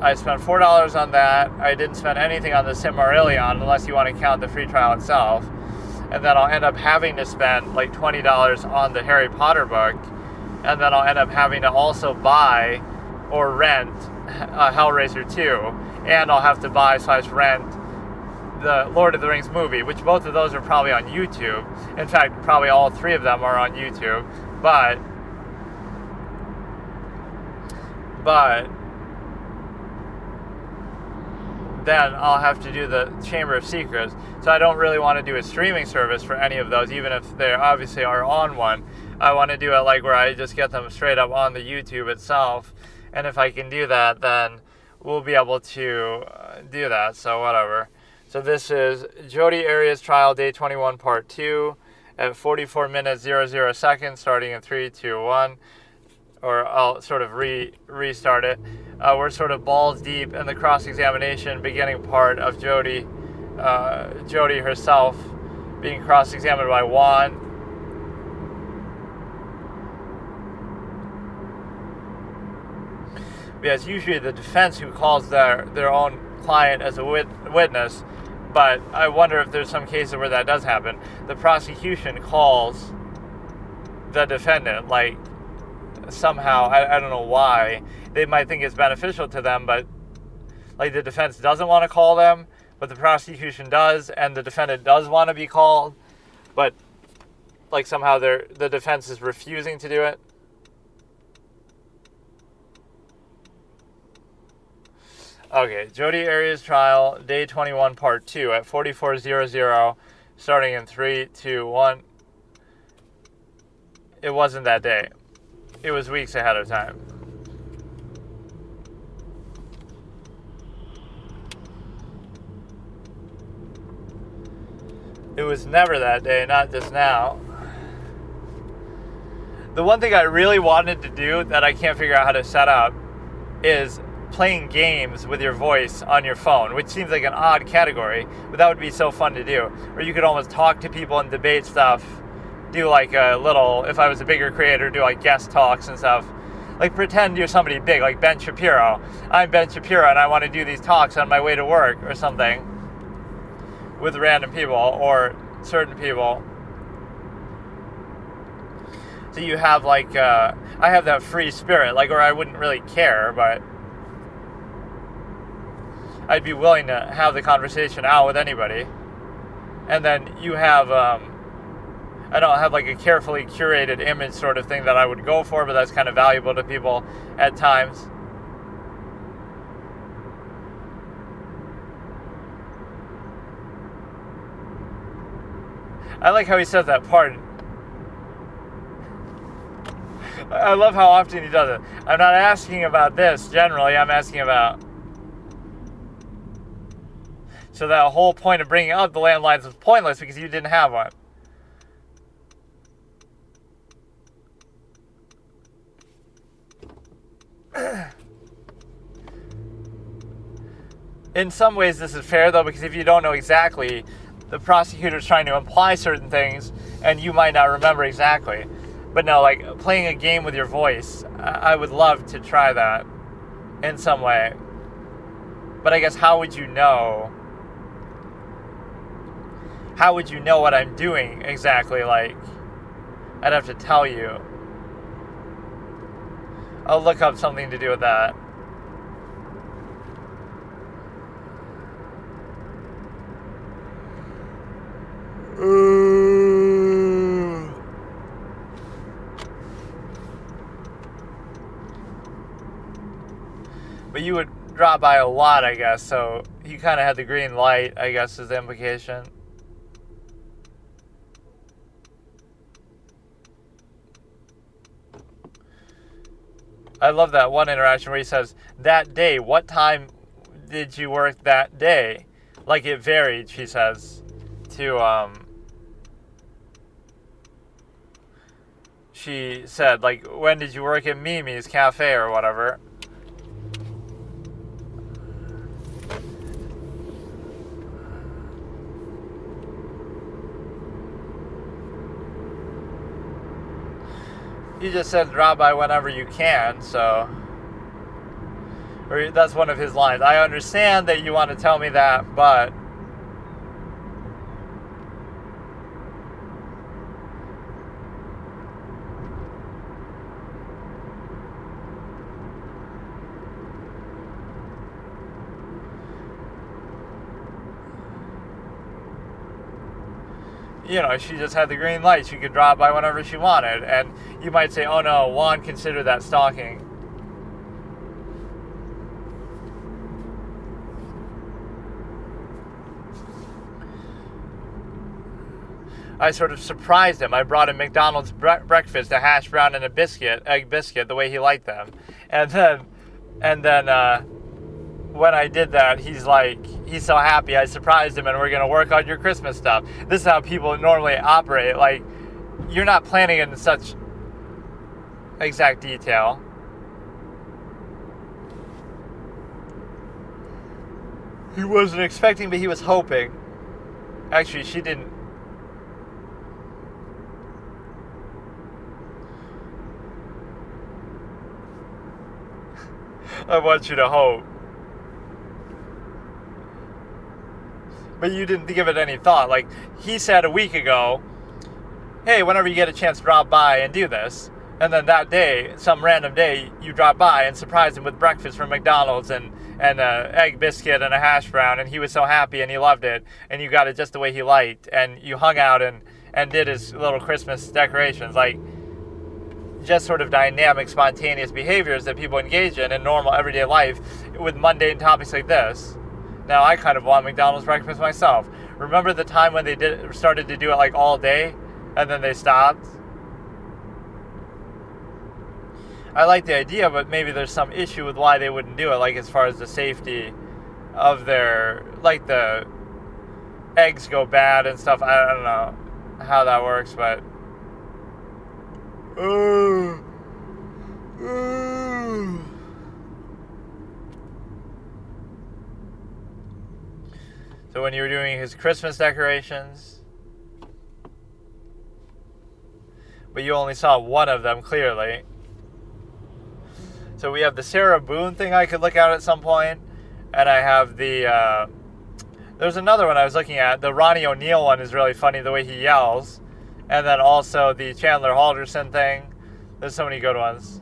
I spent $4 on that. I didn't spend anything on the Silmarillion, unless you want to count the free trial itself. And then I'll end up having to spend like $20 on the Harry Potter book. And then I'll end up having to also buy or rent Hellraiser 2. And I'll have to buy/rent the Lord of the Rings movie, which both of those are probably on YouTube. In fact, probably all three of them are on YouTube. But then I'll have to do the Chamber of Secrets. So I don't really want to do a streaming service for any of those, even if they obviously are on one. I want to do it like where I just get them straight up on the YouTube itself, And if I can do that, then we'll be able to do that. So whatever. So this is Jodi Arias trial, day 21, part 2, at 44 minutes, 00 seconds, starting in 3, 2, 1. Or I'll sort of restart it. We're sort of balls deep in the cross-examination beginning part of Jodi herself being cross-examined by Juan. Because usually the defense who calls their own client as a witness, but I wonder if there's some cases where that does happen. The prosecution calls the defendant, like, somehow, I don't know why. They might think it's beneficial to them, but, like, the defense doesn't want to call them, but the prosecution does, and the defendant does want to be called, but, like, somehow the defense is refusing to do it. Okay, Jodi Arias trial, day 21, part 2, at 44:00, starting in 3, 2, 1. It wasn't that day. It was weeks ahead of time. It was never that day, not just now. The one thing I really wanted to do that I can't figure out how to set up is playing games with your voice on your phone, which seems like an odd category, but that would be so fun to do. Or you could almost talk to people and debate stuff, do like a little, if I was a bigger creator, do like guest talks and stuff. Like pretend you're somebody big, like Ben Shapiro. I'm Ben Shapiro and I want to do these talks on my way to work or something with random people or certain people. So you have like, I have that free spirit, like, or I wouldn't really care, but I'd be willing to have the conversation out with anybody. And then you have, I don't have like a carefully curated image sort of thing that I would go for, but that's kind of valuable to people at times. I like how he says that part. I love how often he does it. I'm not asking about this generally, I'm asking about. So that whole point of bringing up the landlines was pointless because you didn't have one. In some ways this is fair though, because if you don't know exactly, the prosecutor's trying to imply certain things and you might not remember exactly. But no, like playing a game with your voice, I would love to try that in some way. But I guess how would you know? How would you know what I'm doing exactly? Like, I'd have to tell you. I'll look up something to do with that. But you would drop by a lot, I guess, so you kind of had the green light, I guess, is the implication. I love that one interaction where he says, that day, what time did you work that day? Like it varied, she says, to, she said, like, when did you work at Mimi's Cafe or whatever? You just said drop by whenever you can, so. Or that's one of his lines. I understand that you want to tell me that, but. You know, she just had the green light. She could drop by whenever she wanted. And you might say, oh no, Juan considered that stalking. I sort of surprised him. I brought him McDonald's breakfast, a hash brown and a biscuit, egg biscuit, the way he liked them. And then And then when I did that, he's so happy. I surprised him, and we're gonna work on your Christmas stuff. This is how people normally operate. Like, you're not planning it in such exact detail. He wasn't expecting, but he was hoping. Actually, she didn't. I want you to hope. But you didn't give it any thought. Like, he said a week ago, hey, whenever you get a chance, drop by and do this. And then that day, some random day, you drop by and surprised him with breakfast from McDonald's and an egg biscuit and a hash brown, and he was so happy and he loved it, and you got it just the way he liked, and you hung out and did his little Christmas decorations. Like, just sort of dynamic, spontaneous behaviors that people engage in normal everyday life with mundane topics like this. Now, I kind of want McDonald's breakfast myself. Remember the time when they started to do it like all day, and then they stopped? I like the idea, but maybe there's some issue with why they wouldn't do it, like as far as the safety of their, like the eggs go bad and stuff. I don't know how that works, but so when you were doing his Christmas decorations, but you only saw one of them clearly. So we have the Sarah Boone thing I could look at some point, and I have the, there's another one I was looking at. The Ronnie O'Neill one is really funny, the way he yells. And then also the Chandler Halderson thing. There's so many good ones.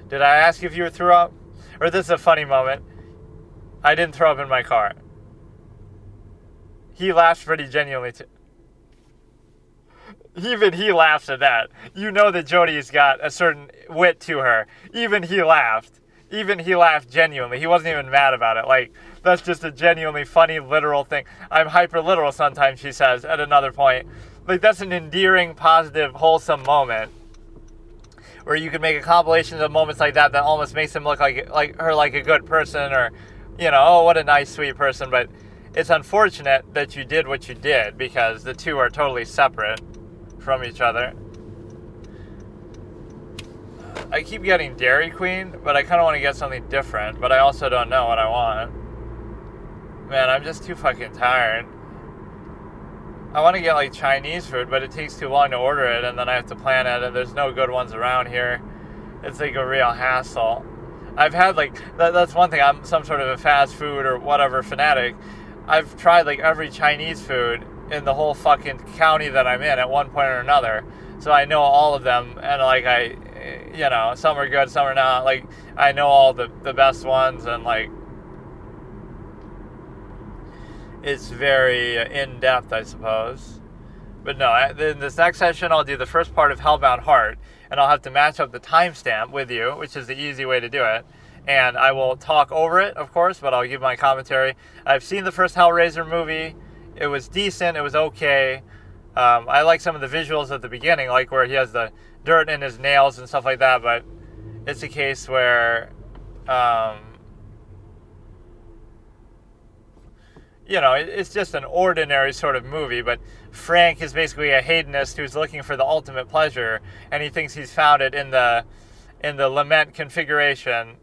Did I ask if you threw up? Or this is a funny moment. I didn't throw up in my car. He laughed pretty genuinely too. Even he laughs at that. You know that Jodie's got a certain wit to her. Even he laughed. Even he laughed genuinely. He wasn't even mad about it. Like, that's just a genuinely funny, literal thing. I'm hyper-literal sometimes, she says, at another point. Like, that's an endearing, positive, wholesome moment. Where you can make a compilation of moments like that almost makes him look like her like a good person, or, you know, oh, what a nice, sweet person. But it's unfortunate that you did what you did, because the two are totally separate from each other. I keep getting Dairy Queen, but I kind of want to get something different, but I also don't know what I want. Man, I'm just too fucking tired. I want to get like Chinese food, but it takes too long to order it, and then I have to plan it, and there's no good ones around here. It's like a real hassle. I've had like, that's one thing, I'm some sort of a fast food or whatever fanatic. I've tried like every Chinese food in the whole fucking county that I'm in at one point or another. So I know all of them, and like you know, some are good, some are not. Like, I know all the best ones, and like, it's very in-depth, I suppose. But no, in this next session, I'll do the first part of Hellbound Heart, and I'll have to match up the timestamp with you, which is the easy way to do it. And I will talk over it, of course, but I'll give my commentary. I've seen the first Hellraiser movie. It was decent. It was okay. I like some of the visuals at the beginning, like where he has the dirt in his nails and stuff like that, but it's a case where, you know, it's just an ordinary sort of movie, but Frank is basically a hedonist who's looking for the ultimate pleasure, and he thinks he's found it in the lament configuration.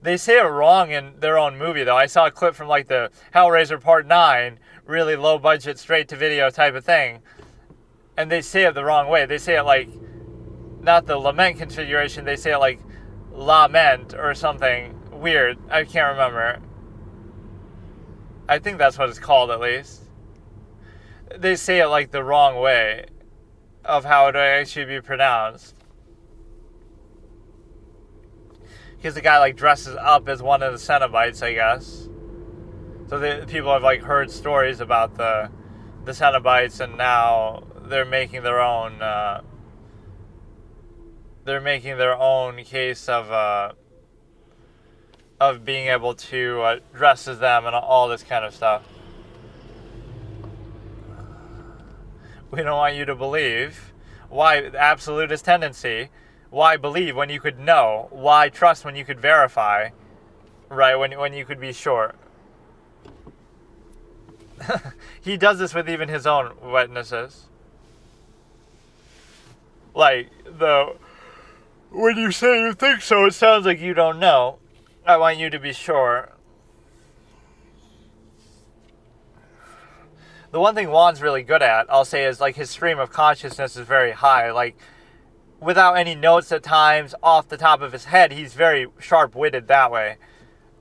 They say it wrong in their own movie, though. I saw a clip from, like, the Hellraiser Part 9, really low-budget, straight-to-video type of thing, and they say it the wrong way. They say it, like, not the lament configuration, they say it, like, lament or something weird. I can't remember. I think that's what it's called, at least. They say it, like, the wrong way of how it would actually be pronounced. Because the guy, like, dresses up as one of the Cenobites, I guess. So people have, like, heard stories about the Cenobites, and now they're making their own, case of being able to dress as them and all this kind of stuff. We don't want you to believe. Why? The absolutist tendency. Why believe when you could know? Why trust when you could verify? Right, when you could be sure. He does this with even his own witnesses. Like, when you say you think so, it sounds like you don't know. I want you to be sure. The one thing Juan's really good at, I'll say, is like his stream of consciousness is very high. Like, without any notes at times, off the top of his head, he's very sharp-witted that way.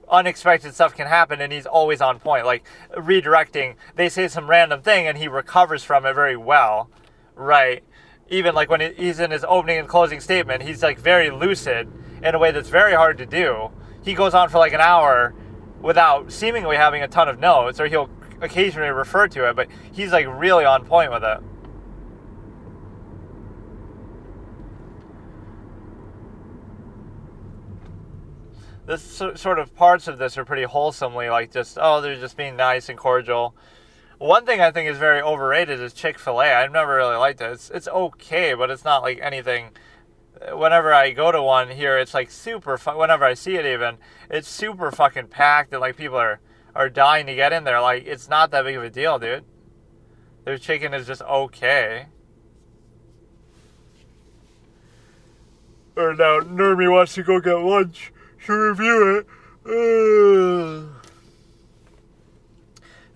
Unexpected stuff can happen, and he's always on point. Like, redirecting, they say some random thing, and he recovers from it very well. Right? Even like when he's in his opening and closing statement, he's like very lucid in a way that's very hard to do. He goes on for like an hour without seemingly having a ton of notes, or he'll occasionally refer to it, but he's like really on point with it. This sort of parts of this are pretty wholesomely like just, they're just being nice and cordial. One thing I think is very overrated is Chick-fil-A. I've never really liked it. It's okay, but it's not like anything. Whenever I go to one here, it's like super fun. Whenever I see it even, it's super fucking packed, and like people are dying to get in there. Like, it's not that big of a deal, dude. Their chicken is just okay. Or now Nermy wants to go get lunch to review it.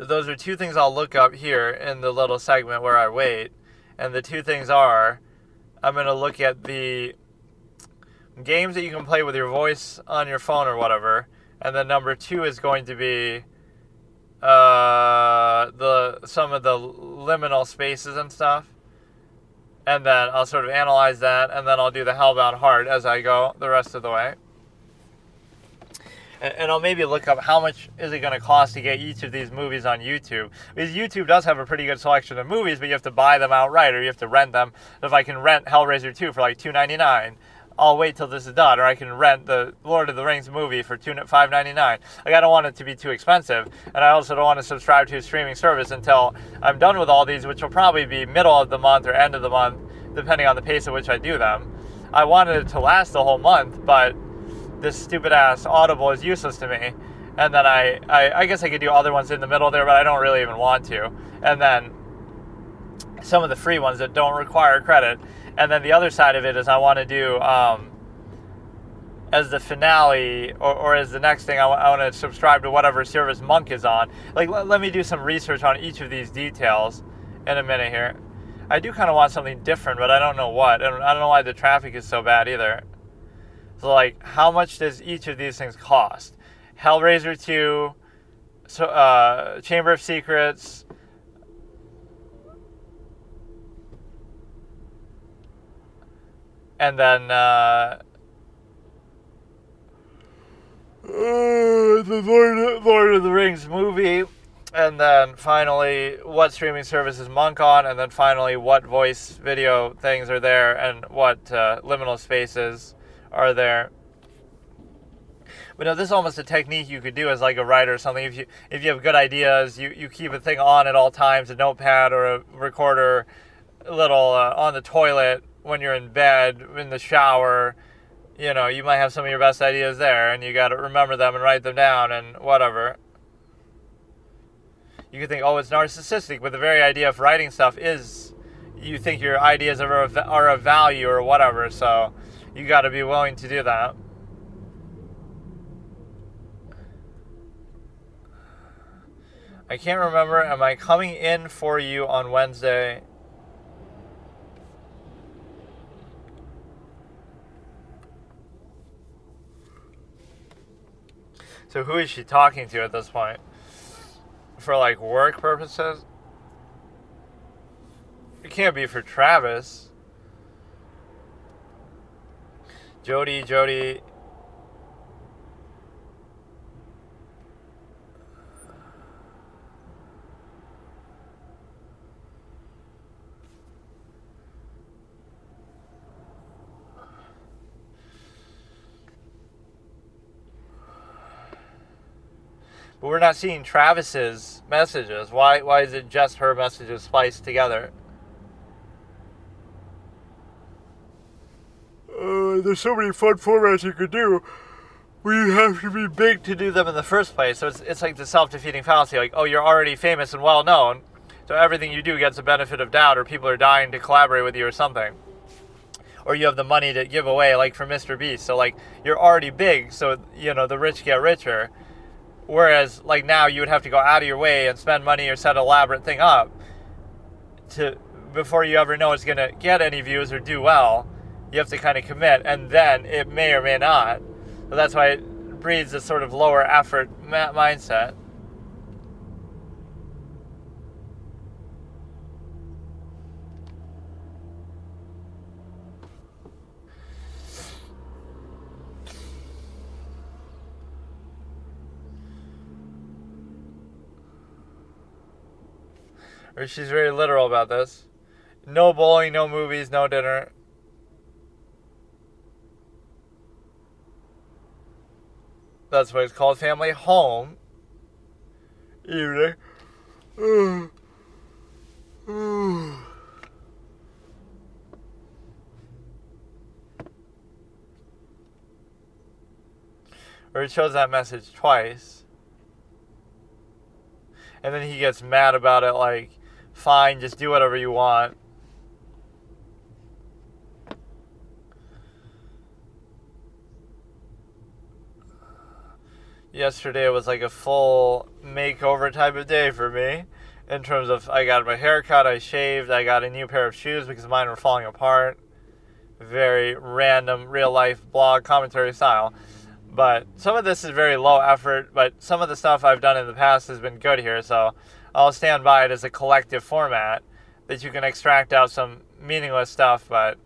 Those are two things I'll look up here in the little segment where I wait. And the two things are, I'm going to look at the games that you can play with your voice on your phone or whatever. And then number two is going to be some of the liminal spaces and stuff. And then I'll sort of analyze that, and then I'll do the Hellbound Heart as I go the rest of the way. And I'll maybe look up how much is it going to cost to get each of these movies on YouTube. Because YouTube does have a pretty good selection of movies, but you have to buy them outright, or you have to rent them. If I can rent Hellraiser 2 for like $2.99, I'll wait till this is done. Or I can rent the Lord of the Rings movie for $5.99. Like, I don't want it to be too expensive. And I also don't want to subscribe to a streaming service until I'm done with all these, which will probably be middle of the month or end of the month, depending on the pace at which I do them. I wanted it to last the whole month, but this stupid-ass Audible is useless to me. And then I guess I could do other ones in the middle there, but I don't really even want to. And then some of the free ones that don't require credit. And then the other side of it is I want to do, as the finale, or as the next thing, I want to subscribe to whatever service Monk is on. Like, let me do some research on each of these details in a minute here. I do kind of want something different, but I don't know what. And I don't know why the traffic is so bad either. So, like, how much does each of these things cost? Hellraiser 2, Chamber of Secrets, and then the Lord of the Rings movie, and then finally, what streaming service is Monk on, and then finally, what voice video things are there, and what liminal spaces are there. But no, this is almost a technique you could do as like a writer or something. If you have good ideas, you keep a thing on at all times, a notepad or a recorder, a little on the toilet when you're in bed, in the shower. You know, you might have some of your best ideas there, and you got to remember them and write them down and whatever. You could think, oh, it's narcissistic, but the very idea of writing stuff is you think your ideas are of value or whatever, so you got to be willing to do that. I can't remember. Am I coming in for you on Wednesday? So who is she talking to at this point? For like work purposes? It can't be for Travis. Jody. But we're not seeing Travis's messages. Why is it just her messages spliced together? there's so many fun formats you could do. We have to be big to do them in the first place. So it's like the self-defeating fallacy. Like, oh, you're already famous and well-known, so everything you do gets a benefit of doubt, or people are dying to collaborate with you or something. Or you have the money to give away, like for Mr. Beast. So, like, you're already big, so, the rich get richer. Whereas, like, now you would have to go out of your way and spend money or set an elaborate thing up before you ever know it's going to get any views or do well. You have to kind of commit, and then it may or may not. So that's why it breeds this sort of lower effort mindset. Or she's very literal about this. No bowling, no movies, no dinner. That's why it's called family home. Evening. Or he shows that message twice. And then he gets mad about it, like, fine, just do whatever you want. Yesterday was like a full makeover type of day for me. In terms of, I got my hair cut, I shaved, I got a new pair of shoes because mine were falling apart. Very random, real-life blog commentary style. But some of this is very low effort, but some of the stuff I've done in the past has been good here, so I'll stand by it as a collective format that you can extract out some meaningless stuff, but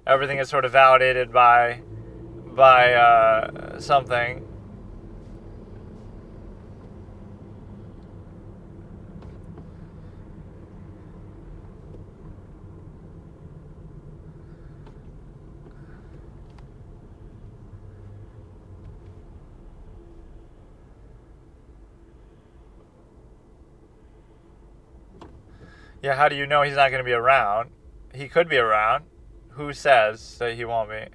everything is sort of validated by something. Yeah, how do you know he's not going to be around? He could be around. Who says that he won't be?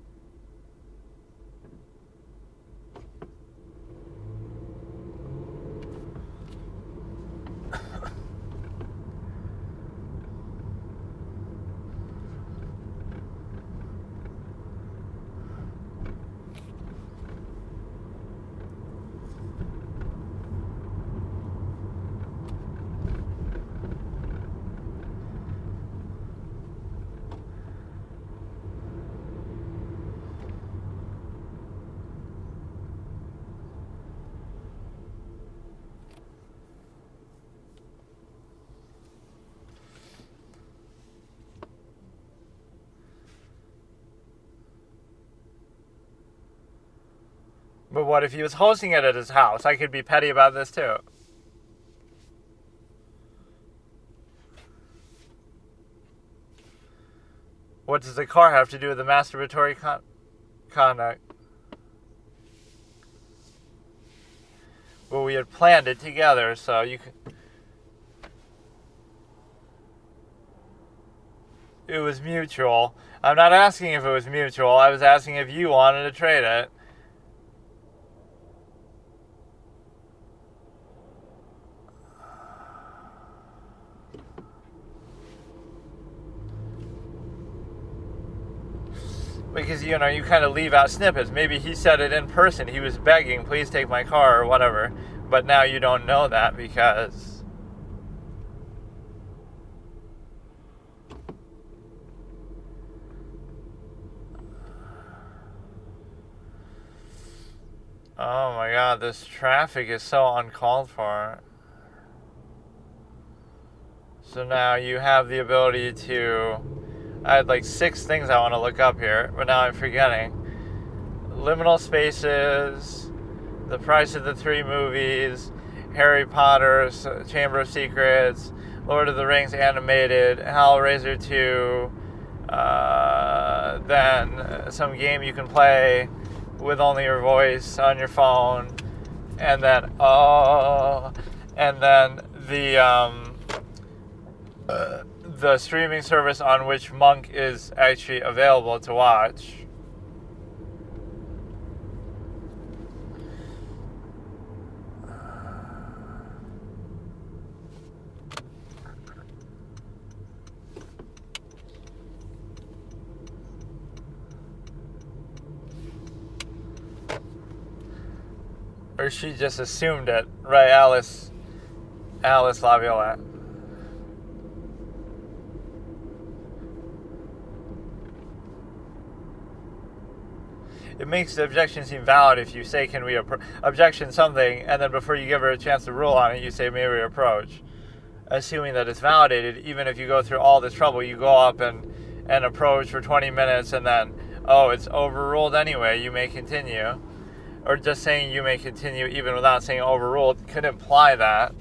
But what if he was hosting it at his house? I could be petty about this too. What does the car have to do with the masturbatory conduct? Well, we had planned it together, so you could... It was mutual. I'm not asking if it was mutual. I was asking if you wanted to trade it. Because, you kind of leave out snippets. Maybe he said it in person. He was begging, please take my car or whatever. But now you don't know that because... Oh my god, this traffic is so uncalled for. So now you have the ability to... I had like 6 things I want to look up here, but now I'm forgetting. Liminal spaces, the price of the 3 movies, Harry Potter, Chamber of Secrets, Lord of the Rings animated, Hellraiser 2, then some game you can play with only your voice on your phone, and then the streaming service on which Monk is actually available to watch. Or she just assumed it, right, Alice Laviolette? It makes the objection seem valid if you say, can we objection something, and then before you give her a chance to rule on it, you say, may we approach? Assuming that it's validated, even if you go through all this trouble, you go up and approach for 20 minutes, and then, oh, it's overruled anyway, you may continue. Or just saying you may continue even without saying overruled could imply that.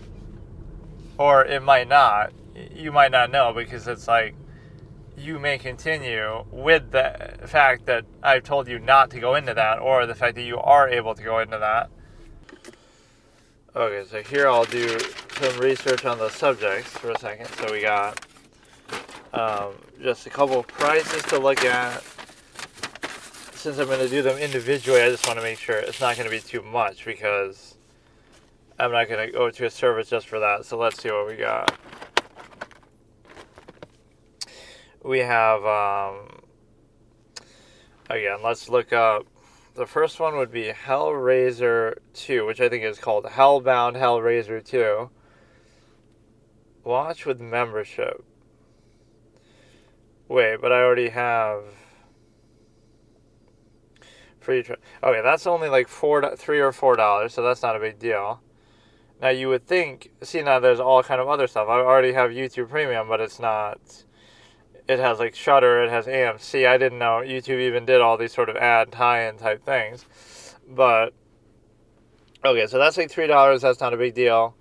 Or it might not. You might not know, because it's like, you may continue with the fact that I've told you not to go into that, or the fact that you are able to go into that. Okay, so here I'll do some research on the subjects for a second. So we got just a couple of prices to look at. Since I'm going to do them individually, I just want to make sure it's not going to be too much, because I'm not going to go to a service just for that. So let's see what we got. We have, again, let's look up. The first one would be Hellraiser 2, which I think is called Hellbound Hellraiser 2. Watch with membership. Wait, but I already have free trial. Okay, that's only like $3 or $4, so that's not a big deal. Now you would think, see, now there's all kind of other stuff. I already have YouTube Premium, but it's not. It has like Shudder, it has AMC. I didn't know YouTube even did all these sort of ad tie-in type things. But, okay, so that's like $3. That's not a big deal.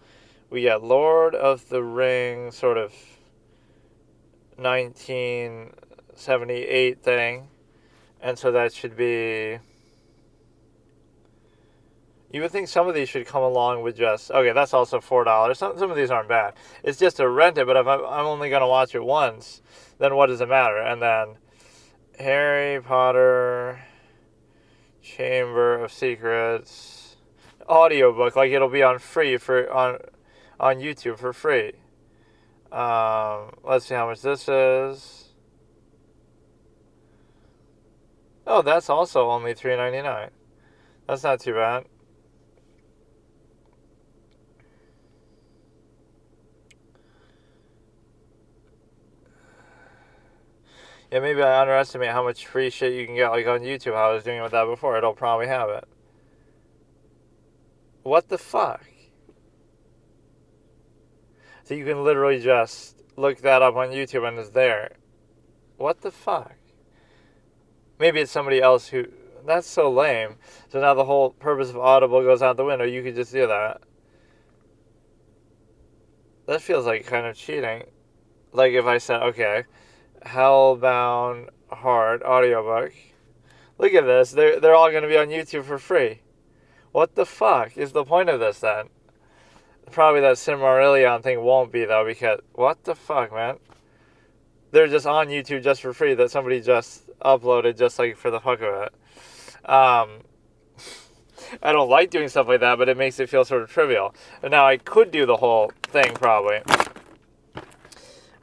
We get Lord of the Rings, sort of 1978 thing. And so that should be... You would think some of these should come along with just... Okay, that's also $4. Some of these aren't bad. It's just to rent it, but if I'm only going to watch it once, then what does it matter? And then Harry Potter, Chamber of Secrets, audiobook, like it'll be on YouTube for free. Let's see how much this is. Oh, that's also only $3.99. That's not too bad. Yeah, maybe I underestimate how much free shit you can get, like on YouTube, how I was doing with that before. It'll probably have it. What the fuck? So you can literally just look that up on YouTube and it's there. What the fuck? Maybe it's somebody else who... That's so lame. So now the whole purpose of Audible goes out the window. You could just do that. That feels like kind of cheating. Like if I said, okay... Hellbound Heart audiobook. Look at this. They're all going to be on YouTube for free. What the fuck is the point of this then? Probably that Silmarillion thing won't be though, because what the fuck, man? They're just on YouTube just for free that somebody just uploaded just like for the fuck of it. I don't like doing stuff like that, but it makes it feel sort of trivial. And now I could do the whole thing probably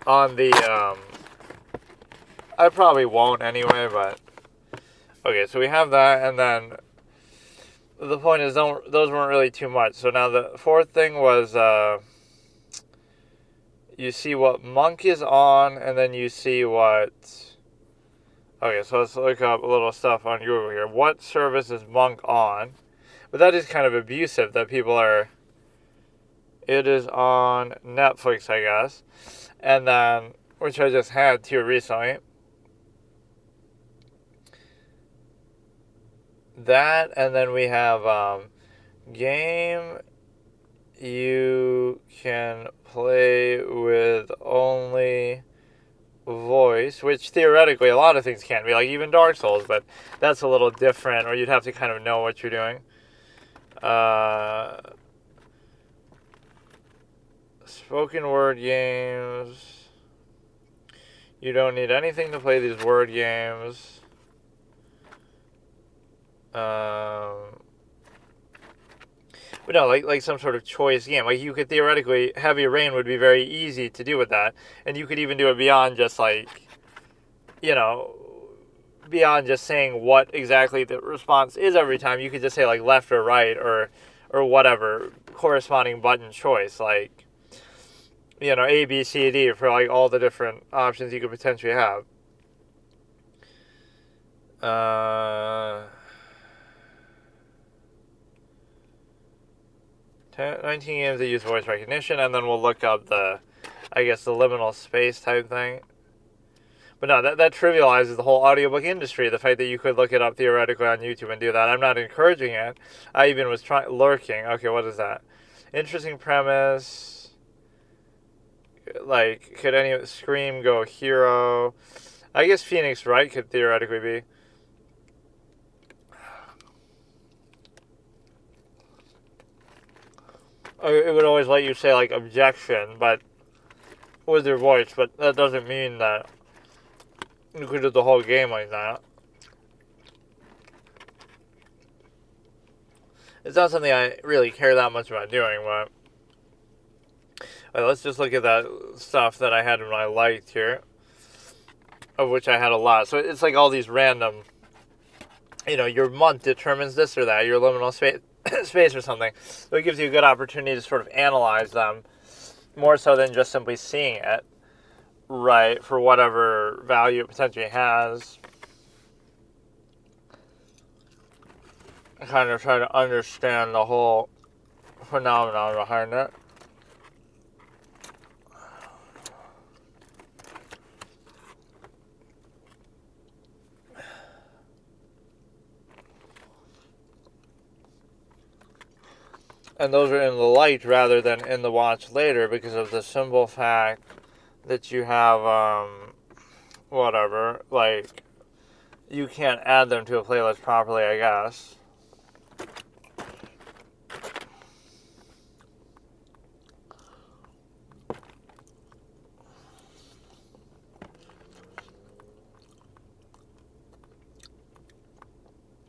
on the I probably won't anyway, but... Okay, so we have that, and then... The point is, those weren't really too much. So now the fourth thing was... you see what Monk is on, and then you see what... Okay, so let's look up a little stuff on Google here. What service is Monk on? But that is kind of abusive that people are... It is on Netflix, I guess. And then... Which I just had too recently. That, and then we have game you can play with only voice, which theoretically a lot of things can be, like even Dark Souls, but that's a little different, or you'd have to kind of know what you're doing. Spoken word games. You don't need anything to play these word games. But no, like some sort of choice game. Like you could theoretically, Heavy Rain would be very easy to do with that. And you could even do it beyond just like, beyond just saying what exactly the response is every time. You could just say like left or right or or whatever corresponding button choice, like, A, B, C, D, for like all the different options you could potentially have. 19 games that use voice recognition, and then we'll look up the liminal space type thing. But no, that trivializes the whole audiobook industry, the fact that you could look it up theoretically on YouTube and do that. I'm not encouraging it. I even was lurking. Okay, what is that? Interesting premise. Like, could any Scream go hero? I guess Phoenix Wright could theoretically be. It would always let you say, like, objection, but with your voice, but that doesn't mean that you could do the whole game like that. It's not something I really care that much about doing, but let's just look at that stuff that I had when I liked here, of which I had a lot. So it's like all these random, your month determines this or that, your liminal space or something. So it gives you a good opportunity to sort of analyze them more so than just simply seeing it, right, for whatever value it potentially has. I kind of try to understand the whole phenomenon behind it. And those are in the light rather than in the watch later because of the simple fact that you have, like, you can't add them to a playlist properly, I guess.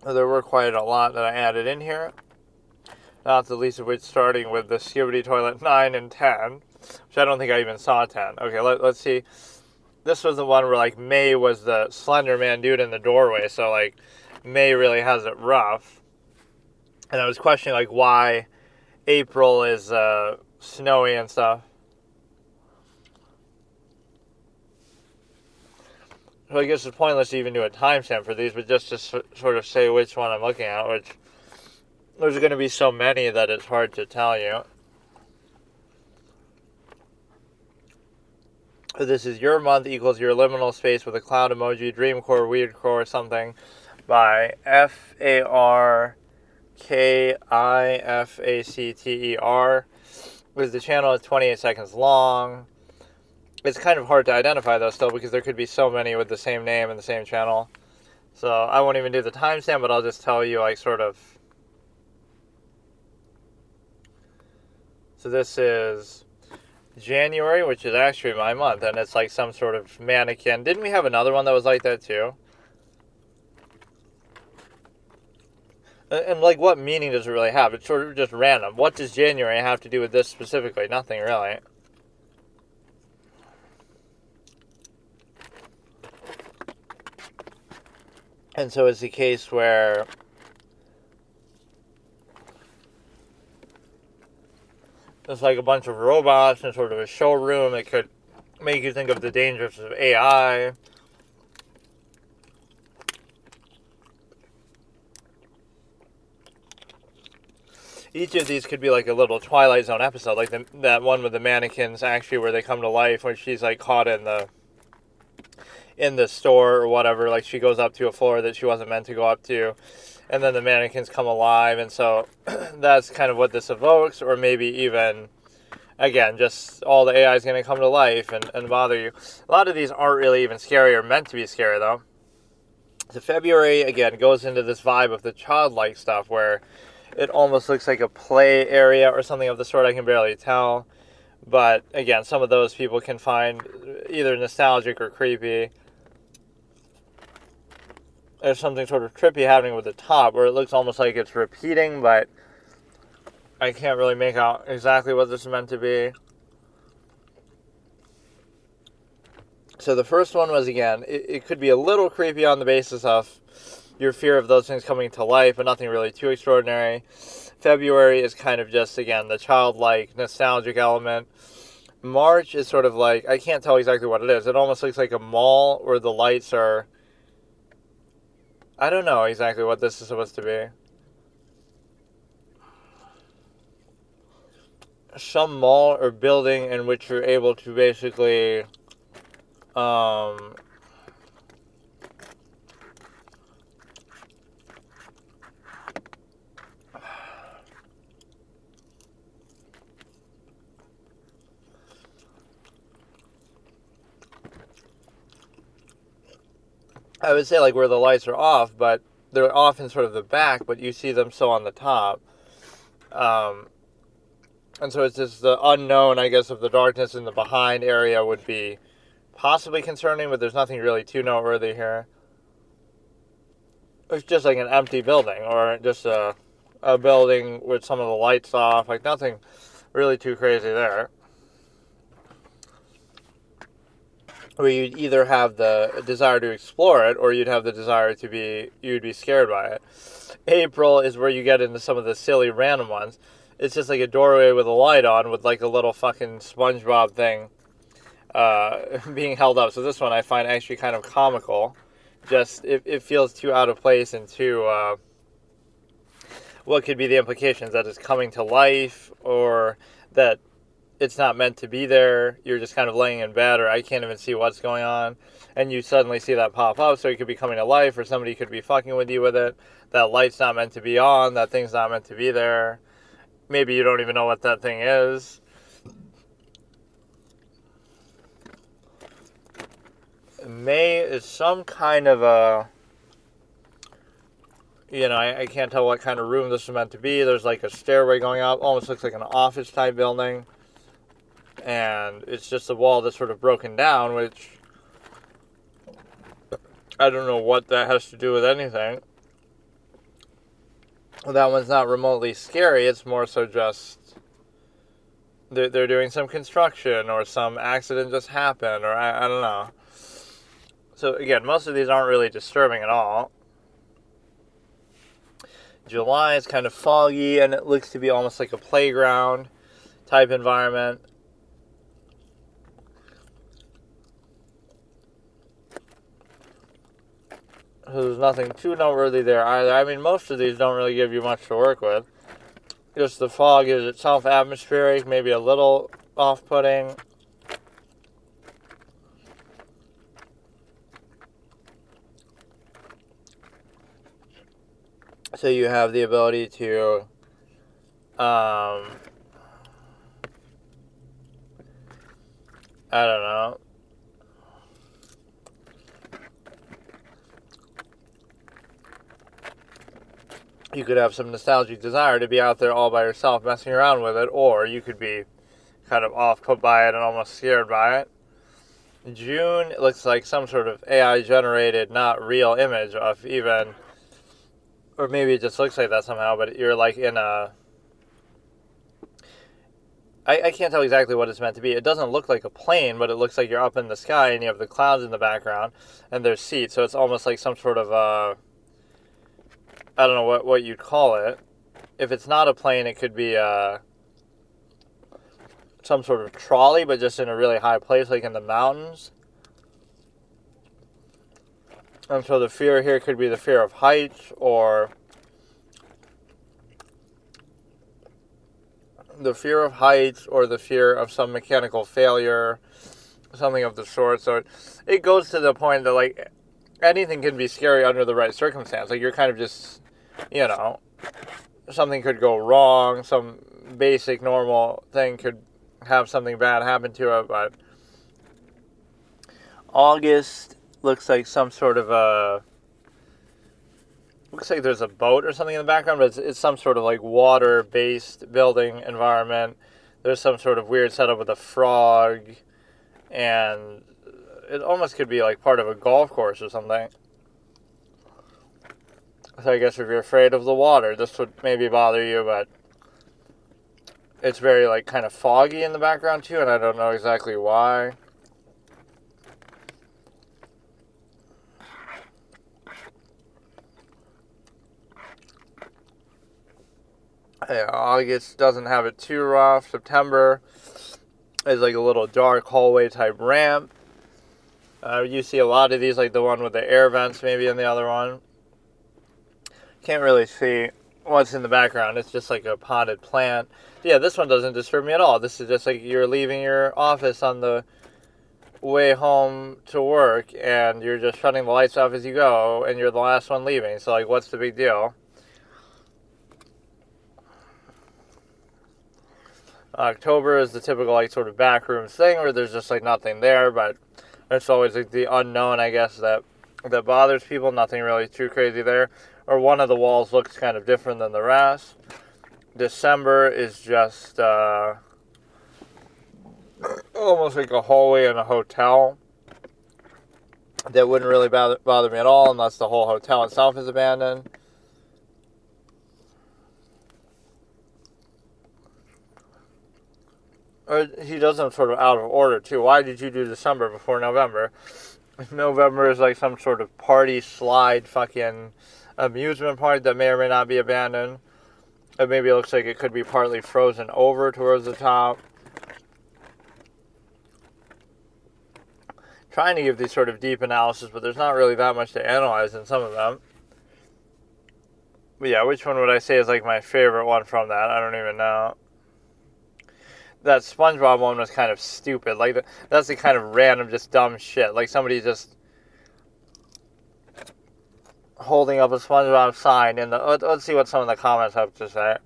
There were quite a lot that I added in here. Not the least of which starting with the Skibidi Toilet 9 and 10, which I don't think I even saw 10. Okay, let's see. This was the one where, like, May was the Slender Man dude in the doorway, so, like, May really has it rough. And I was questioning, like, why April is snowy and stuff. So I guess it's pointless to even do a timestamp for these, but just to sort of say which one I'm looking at, which there's going to be so many that it's hard to tell you. So this is Your Month equals Your Liminal Space with a cloud emoji, Dreamcore, Weirdcore, or something by FARKIFACTER. Because the channel is 28 seconds long. It's kind of hard to identify though still because there could be so many with the same name and the same channel. So I won't even do the timestamp, but I'll just tell you, like, sort of. So this is January, which is actually my month, and it's like some sort of mannequin. Didn't we have another one that was like that too? And like, what meaning does it really have? It's sort of just random. What does January have to do with this specifically? Nothing really. And so it's the case where there's like a bunch of robots in sort of a showroom that could make you think of the dangers of AI. Each of these could be like a little Twilight Zone episode, like that one with the mannequins, actually, where they come to life, where she's like caught in the store or whatever. Like, she goes up to a floor that she wasn't meant to go up to, and then the mannequins come alive, and so that's kind of what this evokes. Or maybe even, again, just all the AI is going to come to life and bother you. A lot of these aren't really even scary or meant to be scary, though. So February, again, goes into this vibe of the childlike stuff where it almost looks like a play area or something of the sort. I can barely tell. But, again, some of those people can find either nostalgic or creepy. There's something sort of trippy happening with the top where it looks almost like it's repeating, but I can't really make out exactly what this is meant to be. So the first one was, again, it could be a little creepy on the basis of your fear of those things coming to life, but nothing really too extraordinary. February is kind of just, again, the childlike, nostalgic element. March is sort of like, I can't tell exactly what it is. It almost looks like a mall where the lights are... I don't know exactly what this is supposed to be. Some mall or building in which you're able to basically... I would say like where the lights are off, but they're off in sort of the back, but you see them still on the top. And so it's just the unknown, I guess, of the darkness in the behind area would be possibly concerning, but there's nothing really too noteworthy here. It's just like an empty building, or just a building with some of the lights off, like nothing really too crazy there. Where you'd either have the desire to explore it, or you'd have the desire to be, you'd be scared by it. April is where you get into some of the silly random ones. It's just like a doorway with a light on with like a little fucking SpongeBob thing being held up. So this one I find actually kind of comical. Just, it feels too out of place and too, what could be the implications? That it's coming to life, or that it's not meant to be there. You're just kind of laying in bed, or I can't even see what's going on. And you suddenly see that pop up, so it could be coming to life, or somebody could be fucking with you with it. That light's not meant to be on, that thing's not meant to be there. Maybe you don't even know what that thing is. May is some kind of a... You know, I can't tell what kind of room this is meant to be. There's like a stairway going up. Almost looks like an office-type building. And it's just a wall that's sort of broken down, which... I don't know what that has to do with anything. That one's not remotely scary. It's more so just... They're doing some construction, or some accident just happened, or I don't know. So again, most of these aren't really disturbing at all. July is kind of foggy, and it looks to be almost like a playground type environment. So there's nothing too noteworthy there either. I mean, most of these don't really give you much to work with. Just the fog is itself atmospheric, maybe a little off-putting. So you have the ability to I don't know. You could have some nostalgic desire to be out there all by yourself messing around with it, or you could be kind of off-put by it and almost scared by it. June, it looks like some sort of AI-generated, not real image of even... Or maybe it just looks like that somehow, but you're like in a... I can't tell exactly what it's meant to be. It doesn't look like a plane, but it looks like you're up in the sky and you have the clouds in the background and there's seats. So it's almost like some sort of I don't know what you'd call it. If it's not a plane, it could be some sort of trolley, but just in a really high place, like in the mountains. And so the fear here could be the fear of heights, or the fear of heights, or the fear of some mechanical failure, something of the sort. So it goes to the point that, like, anything can be scary under the right circumstance. Like, you're kind of just, you know, something could go wrong, some basic normal thing could have something bad happen to it, but August looks like some sort of a... Looks like there's a boat or something in the background, but it's some sort of like water-based building environment. There's some sort of weird setup with a frog, and it almost could be like part of a golf course or something. So I guess if you're afraid of the water, this would maybe bother you, but it's very like kind of foggy in the background too, and I don't know exactly why. August doesn't have it too rough. September is like a little dark hallway type ramp. You see a lot of these, like the one with the air vents maybe in the other one. Can't really see what's in the background. It's just like a potted plant. Yeah, this one doesn't disturb me at all. This is just like you're leaving your office on the way home to work and you're just shutting the lights off as you go and you're the last one leaving. So like, what's the big deal? October is the typical like sort of backroom thing where there's just like nothing there, but it's always like the unknown, I guess, that bothers people. Nothing really too crazy there. Or one of the walls looks kind of different than the rest. December is just almost like a hallway in a hotel. That wouldn't really bother me at all unless the whole hotel itself is abandoned. Or he does them sort of out of order, too. Why did you do December before November? November is like some sort of party slide fucking amusement park that may or may not be abandoned. Or maybe it looks like it could be partly frozen over towards the top. Trying to give these sort of deep analysis, but there's not really that much to analyze in some of them. But yeah, which one would I say is like my favorite one from that? I don't even know. That SpongeBob one was kind of stupid. Like, that's the kind of random, just dumb shit. Like, somebody just holding up a SpongeBob sign. And let's see what some of the comments have to say.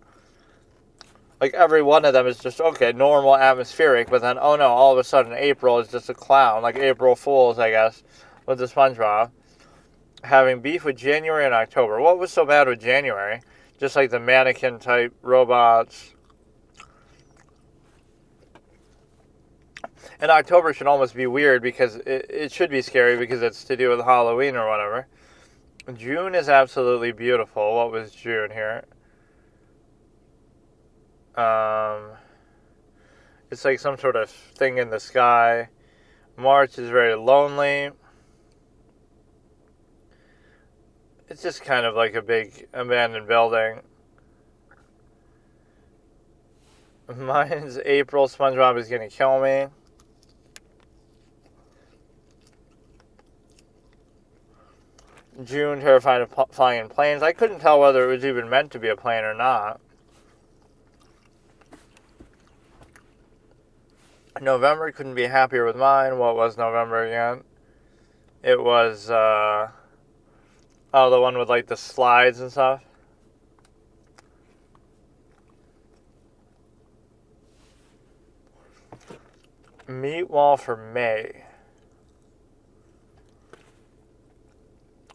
Like, every one of them is just, okay, normal, atmospheric. But then, oh no, all of a sudden, April is just a clown. Like, April Fools, I guess, with the SpongeBob. Having beef with January and October. What was so bad with January? Just like the mannequin-type robots. And October should almost be weird because it should be scary because it's to do with Halloween or whatever. June is absolutely beautiful. What was June here? It's like some sort of thing in the sky. March is very lonely. It's just kind of like a big abandoned building. Mine's April. SpongeBob is going to kill me. June, terrified of flying in planes. I couldn't tell whether it was even meant to be a plane or not. November, couldn't be happier with mine. What was November again? It was, the one with like the slides and stuff. Meat wall for May.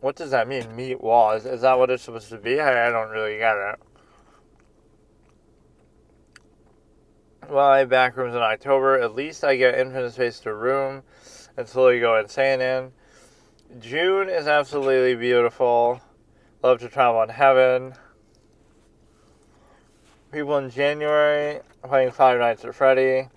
What does that mean, meat wall? Is that what it's supposed to be? I don't really get it. Well, I have back rooms in October. At least I get infinite space to room and slowly go insane in. June is absolutely beautiful. Love to travel in heaven. People in January playing Five Nights at Freddy.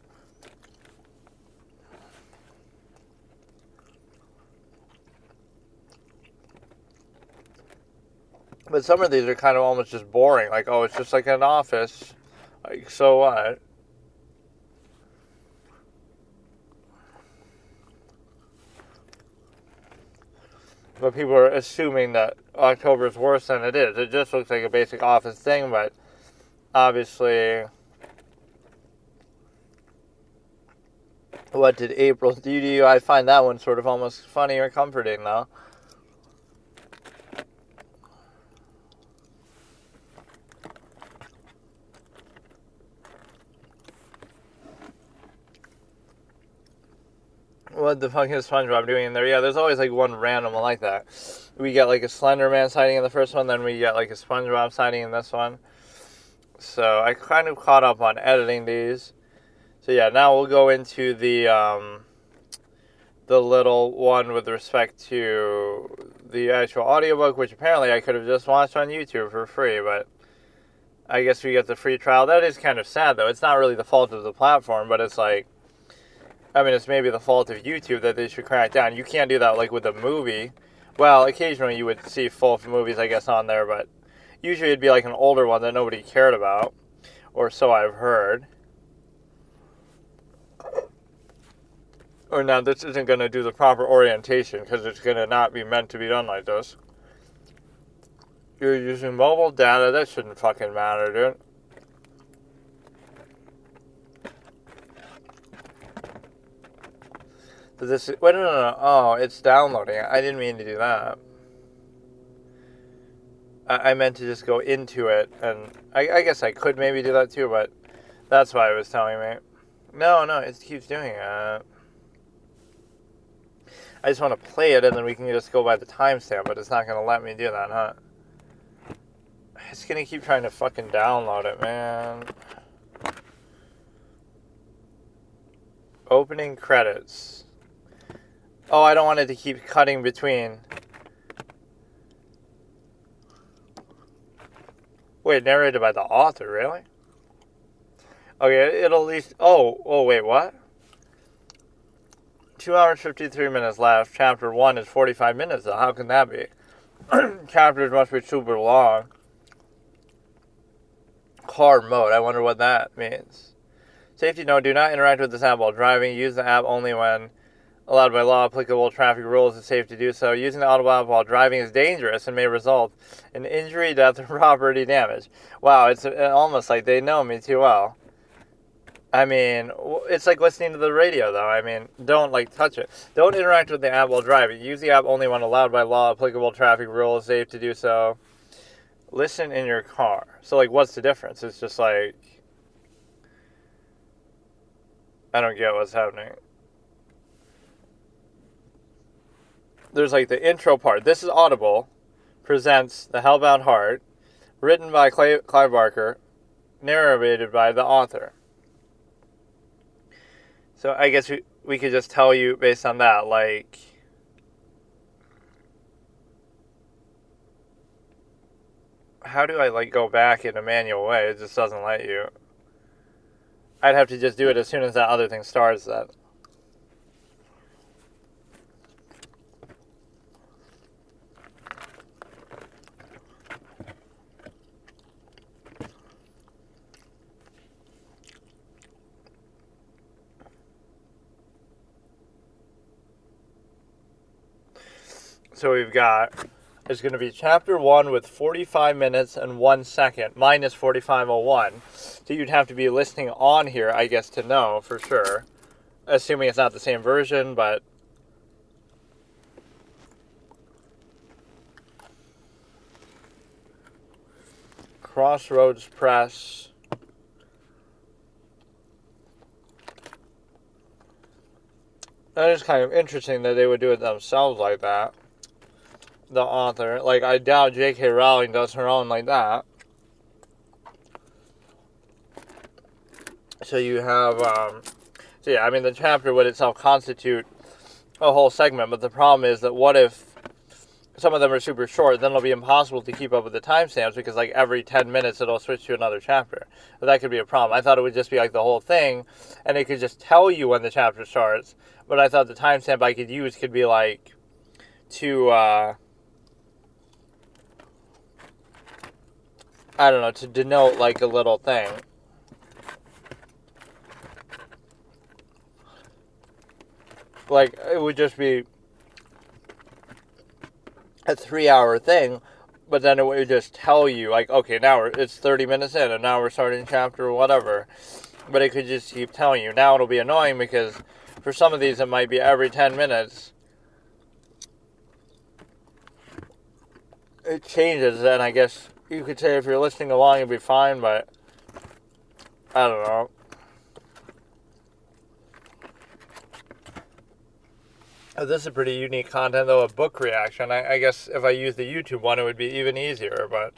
But some of these are kind of almost just boring. Like, oh, it's just like an office. Like, so what? But people are assuming that October is worse than it is. It just looks like a basic office thing, but obviously, what did April do to you? I find that one sort of almost funny or comforting, though. What the fuck is SpongeBob doing in there? Yeah, there's always like one random one like that. We get like a Slender Man sighting in the first one, then we get like a SpongeBob sighting in this one. So I kind of caught up on editing these. So yeah, now we'll go into the little one with respect to the actual audiobook, which apparently I could have just watched on YouTube for free, but I guess we get the free trial. That is kind of sad, though. It's not really the fault of the platform, but it's like, I mean, it's maybe the fault of YouTube that they should crack down. You can't do that, like, with a movie. Well, occasionally you would see full movies, I guess, on there, but Usually it'd be like an older one that nobody cared about, or so I've heard. Or now this isn't going to do the proper orientation because it's going to not be meant to be done like this. You're using mobile data, that shouldn't fucking matter, dude. Wait, no. Oh, it's downloading. I didn't mean to do that. I meant to just go into it, and I guess I could maybe do that too, but that's why it was telling me. No, it keeps doing it. I just want to play it, and then we can just go by the timestamp, but it's not going to let me do that, huh? It's going to keep trying to fucking download it, man. Opening credits. Oh, I don't want it to keep cutting between. Wait, narrated by the author, really? Okay, it'll at least... Oh, wait, what? 2 hours, 53 minutes left. Chapter 1 is 45 minutes, though. How can that be? Chapters must be super long. Hard mode. I wonder what that means. Safety note. Do not interact with this app while driving. Use the app only when allowed by law. Applicable traffic rules. It's safe to do so. Using the audible app while driving is dangerous and may result in injury, death, or property damage. Wow, it's almost like they know me too well. I mean, it's like listening to the radio, though. I mean, don't, touch it. Don't interact with the app while driving. Use the app only when allowed by law. Applicable traffic rules. Safe to do so. Listen in your car. So, what's the difference? It's just I don't get what's happening. There's, the intro part. This is Audible. Presents The Hellbound Heart. Written by Clive Barker. Narrated by the author. So I guess we could just tell you based on that, how do I, go back in a manual way? It just doesn't let you. I'd have to just do it as soon as that other thing starts then. So we've got, it's going to be chapter 1 with 45 minutes and 1 second, minus 45:01. So you'd have to be listening on here, I guess, to know for sure. Assuming it's not the same version, but... Crossroads Press. That is kind of interesting that they would do it themselves like that. The author. I doubt J.K. Rowling does her own like that. So you have, the chapter would itself constitute a whole segment, but the problem is that what if some of them are super short, then it'll be impossible to keep up with the timestamps because, every 10 minutes it'll switch to another chapter. But that could be a problem. I thought it would just be, the whole thing, and it could just tell you when the chapter starts, but I thought the timestamp I could use could be, to, I don't know, to denote, a little thing. It would just be a 3-hour thing, but then it would just tell you, okay, now it's 30 minutes in, and now we're starting chapter or whatever. But it could just keep telling you. Now it'll be annoying because for some of these it might be every 10 minutes. It changes, and I guess you could say if you're listening along, it'd be fine, but I don't know. This is pretty unique content, though, a book reaction. I guess if I use the YouTube one, it would be even easier, but...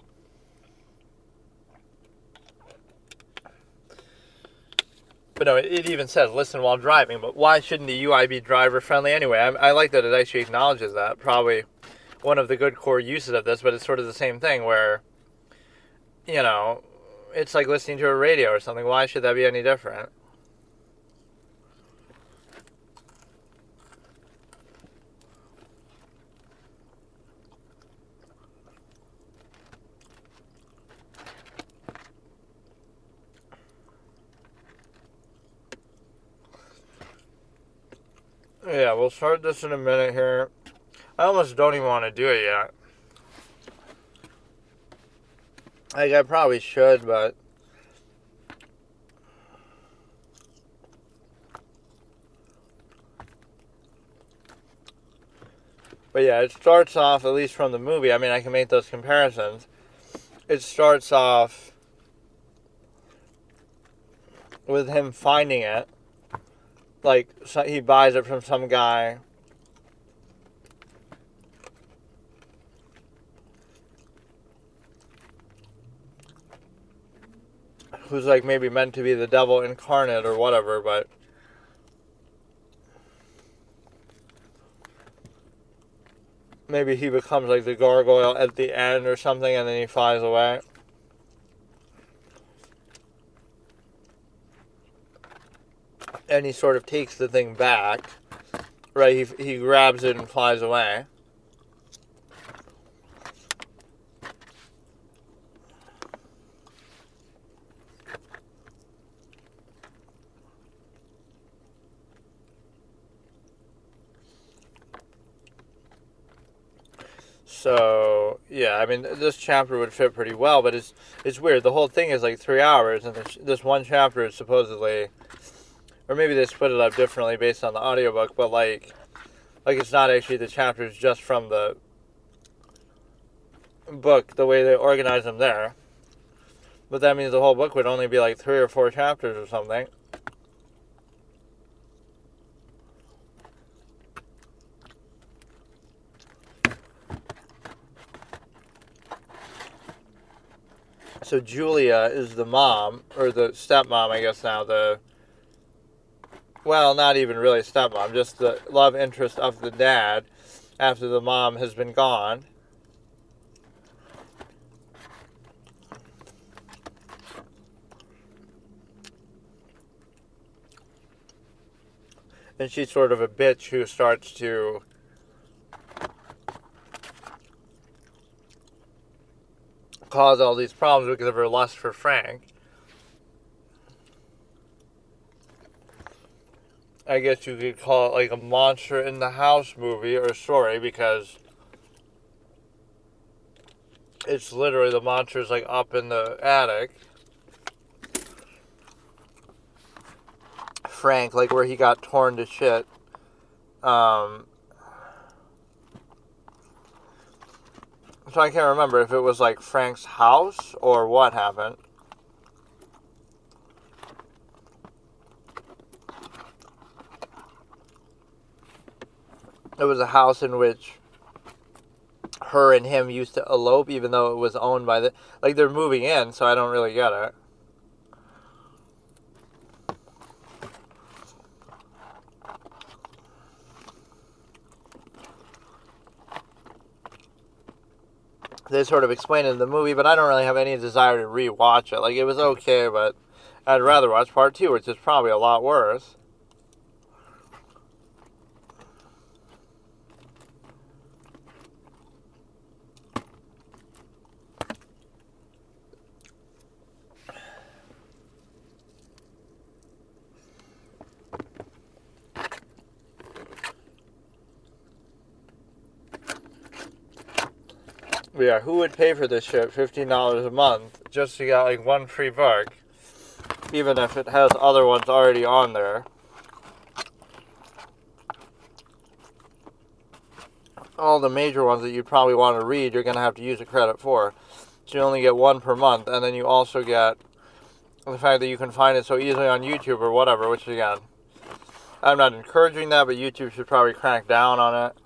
But no, it even says, listen while driving, but why shouldn't the UI be driver-friendly anyway? I like that it actually acknowledges that. Probably one of the good core uses of this, but it's sort of the same thing where, it's like listening to a radio or something. Why should that be any different? Yeah, we'll start this in a minute here. I almost don't even want to do it yet. Like, I probably should, but... But yeah, it starts off, at least from the movie, I mean, I can make those comparisons. It starts off with him finding it. Like, so he buys it from some guy. Who's, like, maybe meant to be the devil incarnate or whatever, but... Maybe he becomes, like, the gargoyle at the end or something, and then he flies away. And he sort of takes the thing back. Right, he grabs it and flies away. So, yeah, I mean, this chapter would fit pretty well, but it's weird. The whole thing is like 3 hours, and this one chapter is supposedly, or maybe they split it up differently based on the audiobook, but like it's not actually the chapters just from the book, the way they organize them there. But that means the whole book would only be like 3 or 4 chapters or something. So Julia is the mom, or the stepmom, I guess now, well, not even really stepmom, just the love interest of the dad after the mom has been gone. And she's sort of a bitch who starts to cause all these problems because of her lust for Frank. I guess you could call it like a monster in the house movie or story, because it's literally the monster's like up in the attic. Frank, like where he got torn to shit. So I can't remember if it was like Frank's house or what happened. It was a house in which her and him used to elope, even though it was owned by the... Like, they're moving in, so I don't really get it. They sort of explain it in the movie, but I don't really have any desire to re-watch it. Like, it was okay, but I'd rather watch part 2, which is probably a lot worse. Yeah, who would pay for this shit $15 a month just to get like one free book, even if it has other ones already on there? All the major ones that you'd probably want to read, you're going to have to use a credit for. So you only get one per month, and then you also get the fact that you can find it so easily on YouTube or whatever, which again, I'm not encouraging that, but YouTube should probably crack down on it.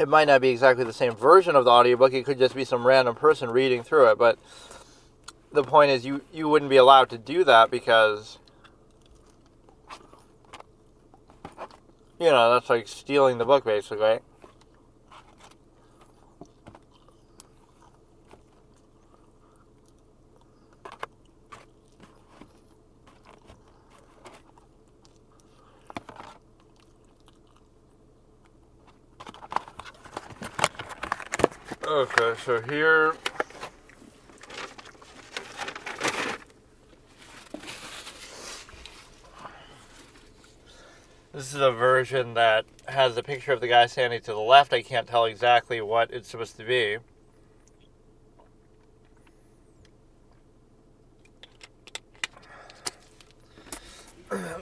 It might not be exactly the same version of the audiobook. It could just be some random person reading through it. But the point is, you wouldn't be allowed to do that because, you know, that's like stealing the book, basically. Okay, so here This is a version that has a picture of the guy standing to the left. I can't tell exactly what it's supposed to be.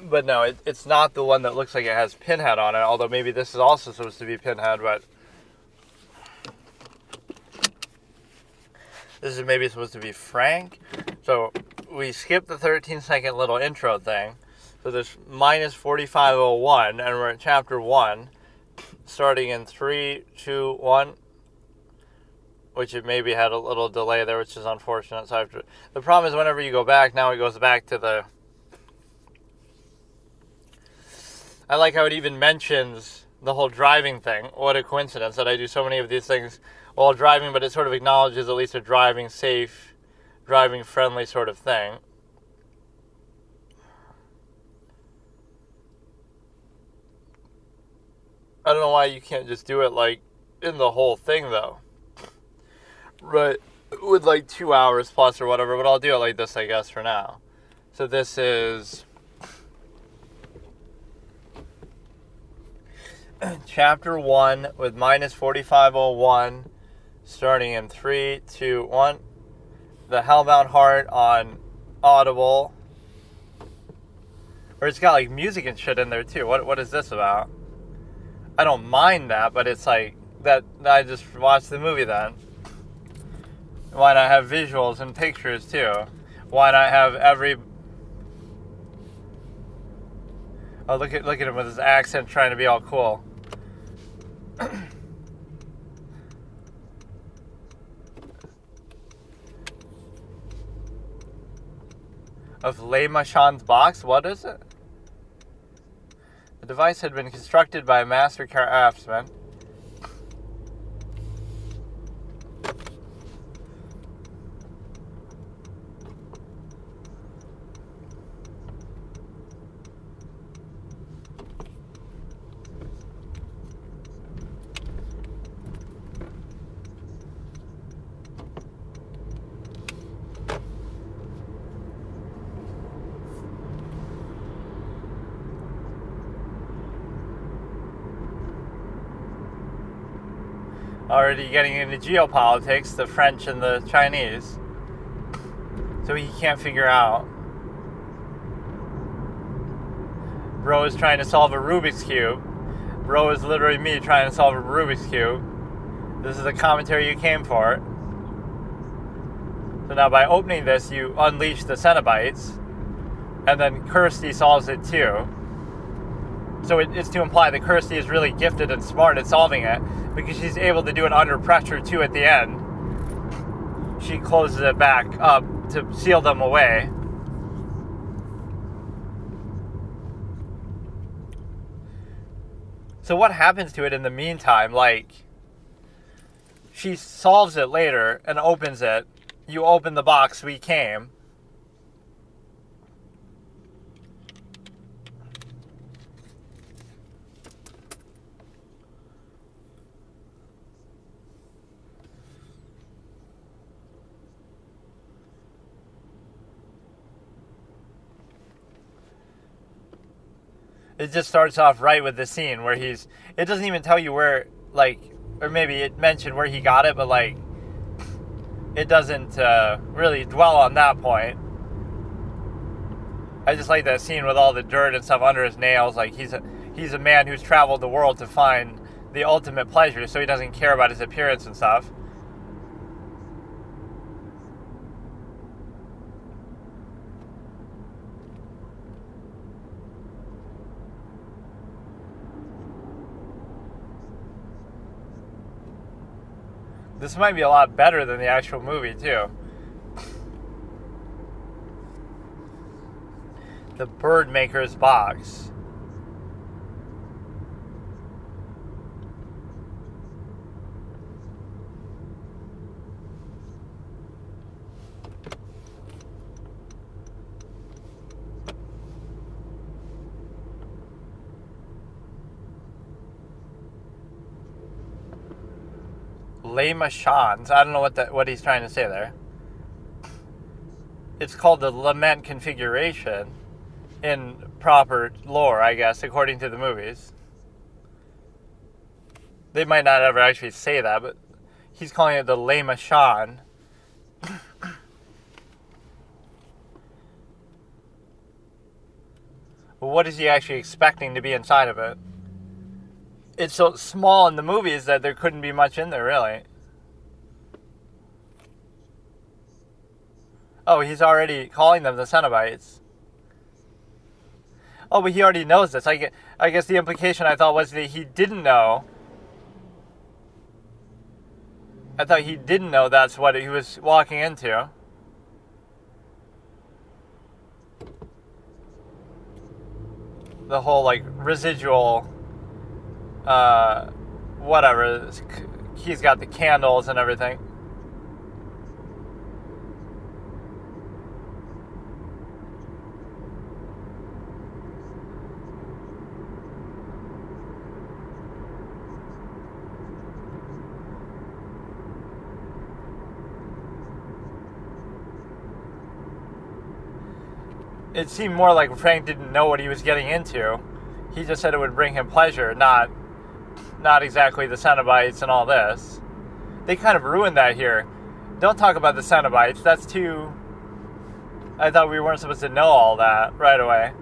But no, it's not the one that looks like it has Pinhead on it, although maybe this is also supposed to be Pinhead, but this is maybe supposed to be Frank. So we skipped the 13-second little intro thing. So there's minus 4501, and we're at chapter 1, starting in 3, 2, 1, which it maybe had a little delay there, which is unfortunate. So the problem is whenever you go back, now it goes back to the... I like how it even mentions the whole driving thing. What a coincidence that I do so many of these things while driving, but it sort of acknowledges at least a driving safe, driving friendly sort of thing. I don't know why you can't just do it like in the whole thing though. Right, with like 2 hours plus or whatever, but I'll do it like this I guess for now. So this is chapter 1 with minus 4501, starting in 3, 2, 1. The Hellbound Heart on Audible. Or it's got like music and shit in there too. What is this about? I don't mind that, but it's like that I just watched the movie then. Why not have visuals and pictures too? Why not have every... Oh, look at him with his accent trying to be all cool. Of Le Machan's box? What is it? The device had been constructed by a master craftsman. Already getting into geopolitics, the French and the Chinese. So he can't figure out. Bro is trying to solve a Rubik's Cube. Bro is literally me trying to solve a Rubik's Cube. This is the commentary you came for. So now by opening this, you unleash the Cenobites. And then Kirsty solves it too. So it's to imply that Kirsty is really gifted and smart at solving it, because she's able to do it under pressure too at the end. She closes it back up to seal them away. So what happens to it in the meantime? Like, she solves it later and opens it. You open the box, we came. It just starts off right with the scene where it doesn't even tell you where, like, or maybe it mentioned where he got it, but, like, it doesn't really dwell on that point. I just like that scene with all the dirt and stuff under his nails. Like, he's a man who's traveled the world to find the ultimate pleasure, so he doesn't care about his appearance and stuff. This might be a lot better than the actual movie, too. The Bird Maker's Box. Les Machans. I don't know what he's trying to say there. It's called the Lament Configuration. in proper lore, I guess, according to the movies. They might not ever actually say that, but he's calling it the Lema Shan. What is he actually expecting to be inside of it? It's so small in the movies that there couldn't be much in there, really. Oh, he's already calling them the Cenobites. Oh, but he already knows this. I guess the implication I thought was that he didn't know. I thought he didn't know that's what he was walking into. The whole, like, residual, whatever. He's got the candles and everything. It seemed more like Frank didn't know what he was getting into. He just said it would bring him pleasure, not exactly the Cenobites and all this. They kind of ruined that here. Don't talk about the Cenobites. That's too... I thought we weren't supposed to know all that right away.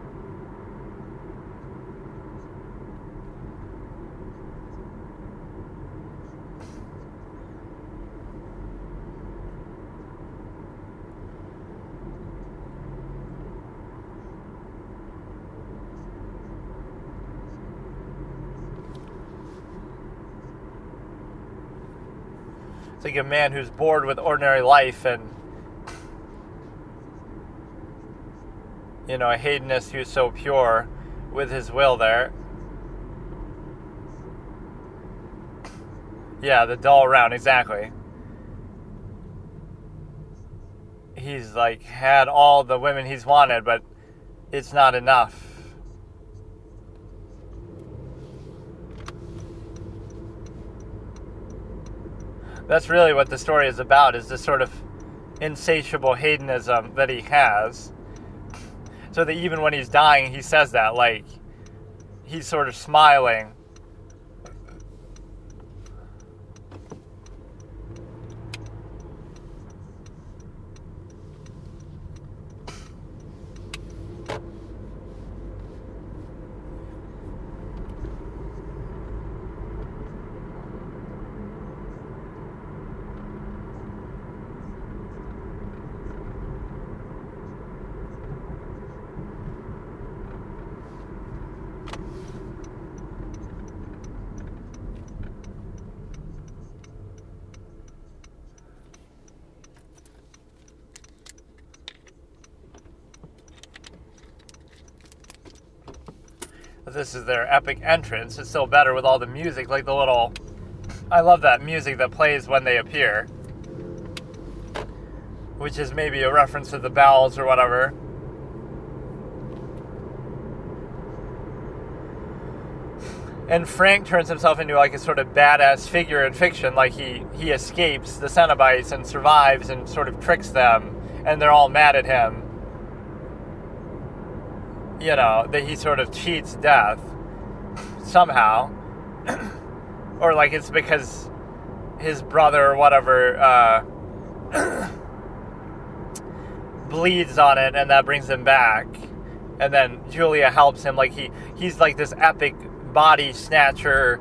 It's like a man who's bored with ordinary life and, you know, a hedonist who's so pure with his will there. Yeah, the dull round, exactly. He's, like, had all the women he's wanted, but it's not enough. That's really what the story is about, is this sort of insatiable hedonism that he has. So that even when he's dying, he says that, like, he's sort of smiling. This is their epic entrance. It's still better with all the music, like the little... I love that music that plays when they appear. Which is maybe a reference to the bells or whatever. And Frank turns himself into like a sort of badass figure in fiction. Like he escapes the Cenobites and survives and sort of tricks them. And they're all mad at him. You know, that he sort of cheats death somehow. Or like it's because his brother or whatever bleeds on it and that brings him back. And then Julia helps him. Like he's like this epic body snatcher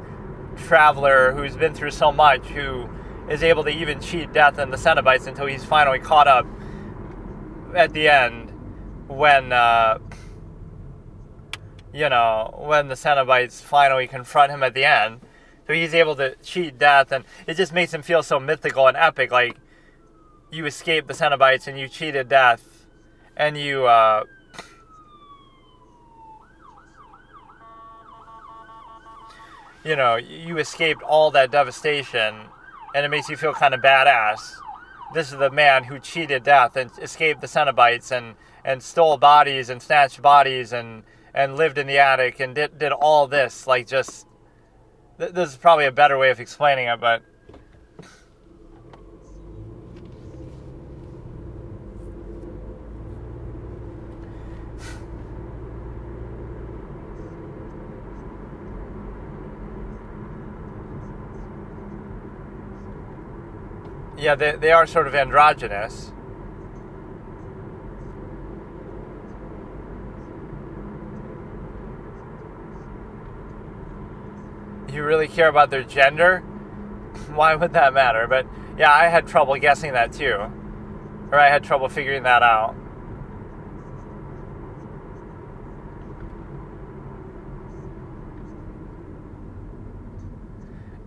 traveler who's been through so much, who is able to even cheat death and the Cenobites until he's finally caught up at the end when... when the Cenobites finally confront him at the end. So he's able to cheat death, and it just makes him feel so mythical and epic. Like, you escaped the Cenobites, and you cheated death, and you escaped all that devastation, and it makes you feel kind of badass. This is the man who cheated death and escaped the Cenobites and stole bodies and snatched bodies and lived in the attic and did all this. Like, just... This is probably a better way of explaining it, but... Yeah, they are sort of androgynous. You really care about their gender? Why would that matter? But yeah, I had trouble guessing that too. Or I had trouble figuring that out.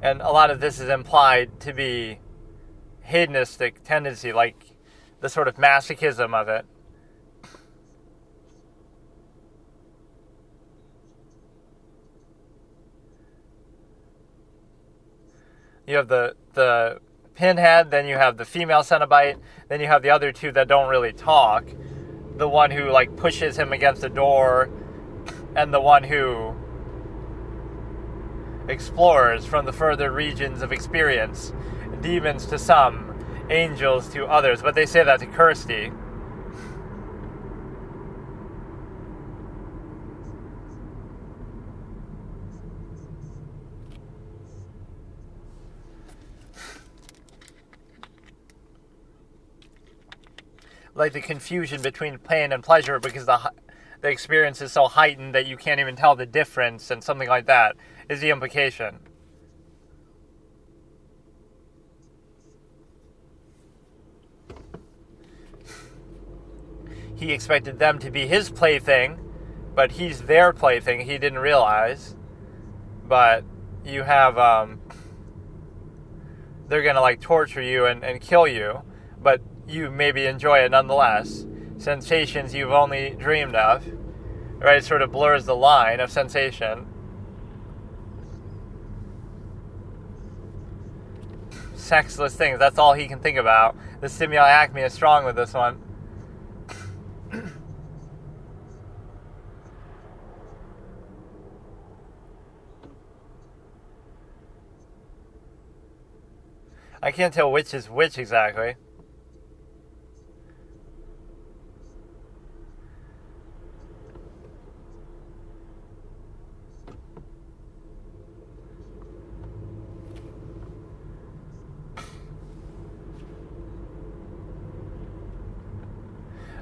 And a lot of this is implied to be hedonistic tendency, like the sort of masochism of it. You have the pinhead, then you have the female Cenobite, then you have the other two that don't really talk. The one who like pushes him against the door, and the one who explores from the further regions of experience, demons to some, angels to others. But they say that to Kirsty. Like the confusion between pain and pleasure because the experience is so heightened that you can't even tell the difference, and something like that is the implication. He expected them to be his plaything, but he's their plaything. He didn't realize. But you have, they're going to like torture you and kill you, but you maybe enjoy it nonetheless. Sensations you've only dreamed of, right? It sort of blurs the line of sensation. Sexless things, that's all he can think about. The stimuli acme is strong with this one. I can't tell which is which exactly.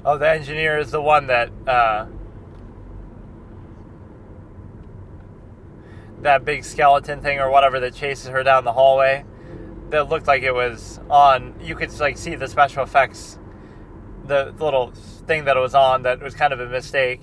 Oh, the engineer is the one that, that big skeleton thing or whatever that chases her down the hallway. That looked like it was on, you could like see the special effects, the little thing that it was on that was kind of a mistake.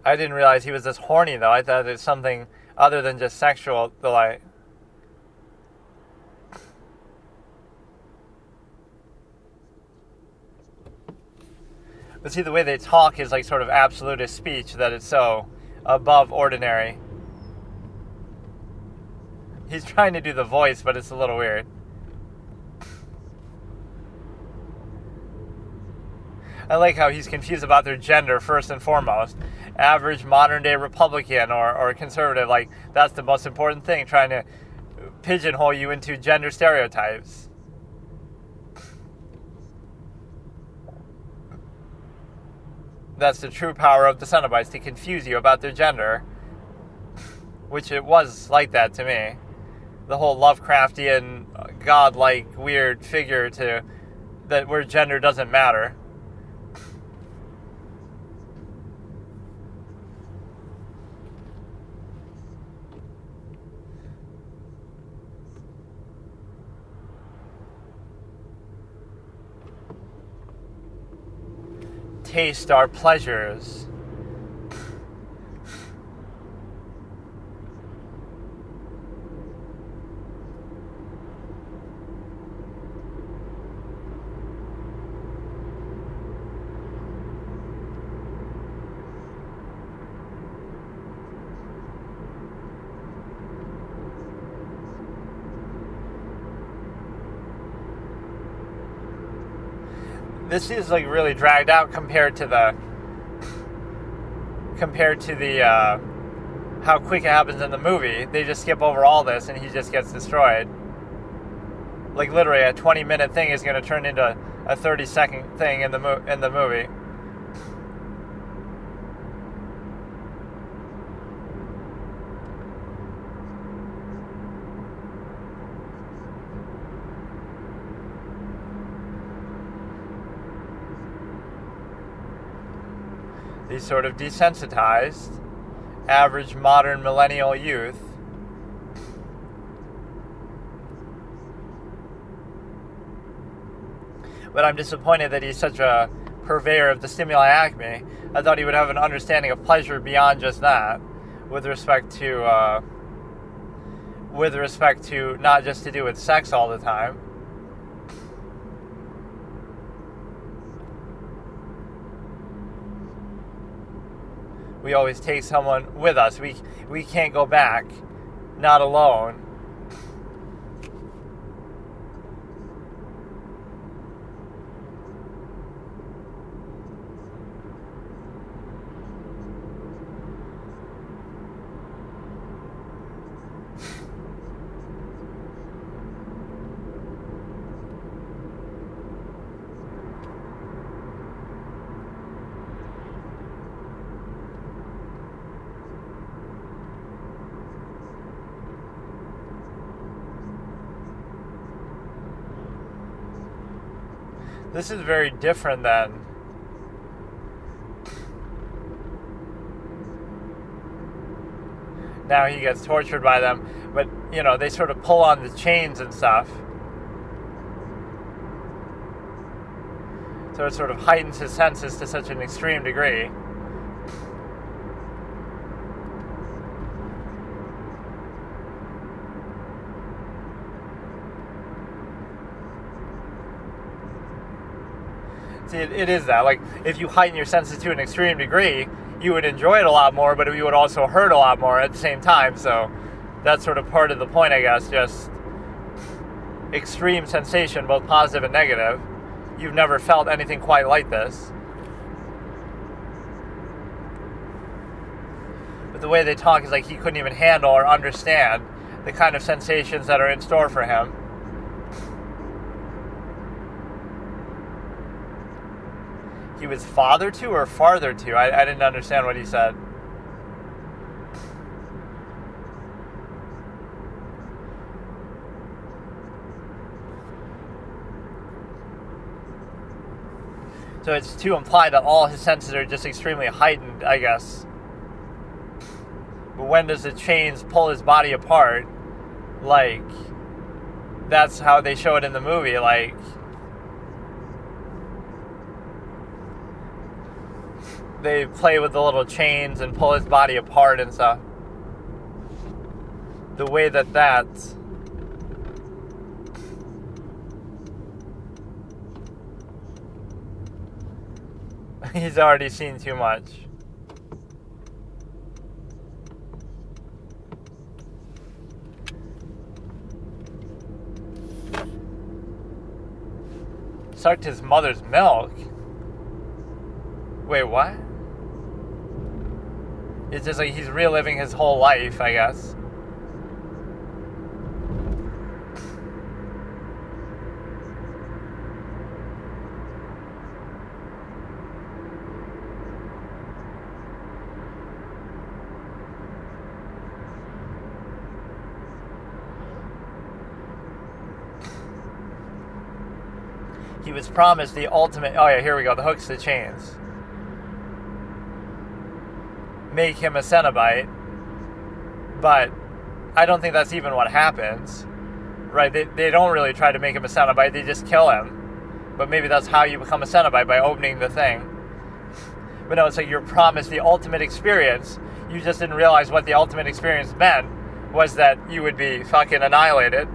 I didn't realize he was this horny, though. I thought it was something other than just sexual delight. But see, the way they talk is like sort of absolutist speech, that it's so above ordinary. He's trying to do the voice, but it's a little weird. I like how he's confused about their gender first and foremost. Average modern-day Republican or conservative, like, that's the most important thing, trying to pigeonhole you into gender stereotypes. That's the true power of the Cenobites, to confuse you about their gender, which it was like that to me. The whole Lovecraftian, godlike, weird figure to that where gender doesn't matter. Taste our pleasures. This is like really dragged out compared to the how quick it happens in the movie. They just skip over all this and he just gets destroyed. Like literally a 20-minute thing is going to turn into a 30-second thing in the movie. These sort of desensitized, average modern millennial youth but I'm disappointed that he's such a purveyor of the stimuli acme. I thought he would have an understanding of pleasure beyond just that, with respect to not just to do with sex all the time. We always take someone with us. We can't go back, not alone. This is very different than now he gets tortured by them, but they sort of pull on the chains and stuff. So it sort of heightens his senses to such an extreme degree. See, it is that. Like, if you heighten your senses to an extreme degree, you would enjoy it a lot more, but you would also hurt a lot more at the same time. So that's sort of part of the point, I guess. Just extreme sensation, both positive and negative. You've never felt anything quite like this. But the way they talk is like he couldn't even handle or understand the kind of sensations that are in store for him. He was father to or farther to? I didn't understand what he said. So it's to imply that all his senses are just extremely heightened, I guess. But when does the chains pull his body apart? Like, that's how they show it in the movie, like... They play with the little chains and pull his body apart and stuff. The way that he's already seen too much. Sucked his mother's milk. Wait, what? It's just like he's reliving his whole life, I guess. He was promised the ultimate... Oh yeah, here we go. The hooks, the chains. Make him a Cenobite, but I don't think that's even what happens, right? They don't really try to make him a Cenobite, they just kill him. But maybe that's how you become a Cenobite, by opening the thing. But no, it's like you're promised the ultimate experience. You just didn't realize what the ultimate experience meant, was that you would be fucking annihilated.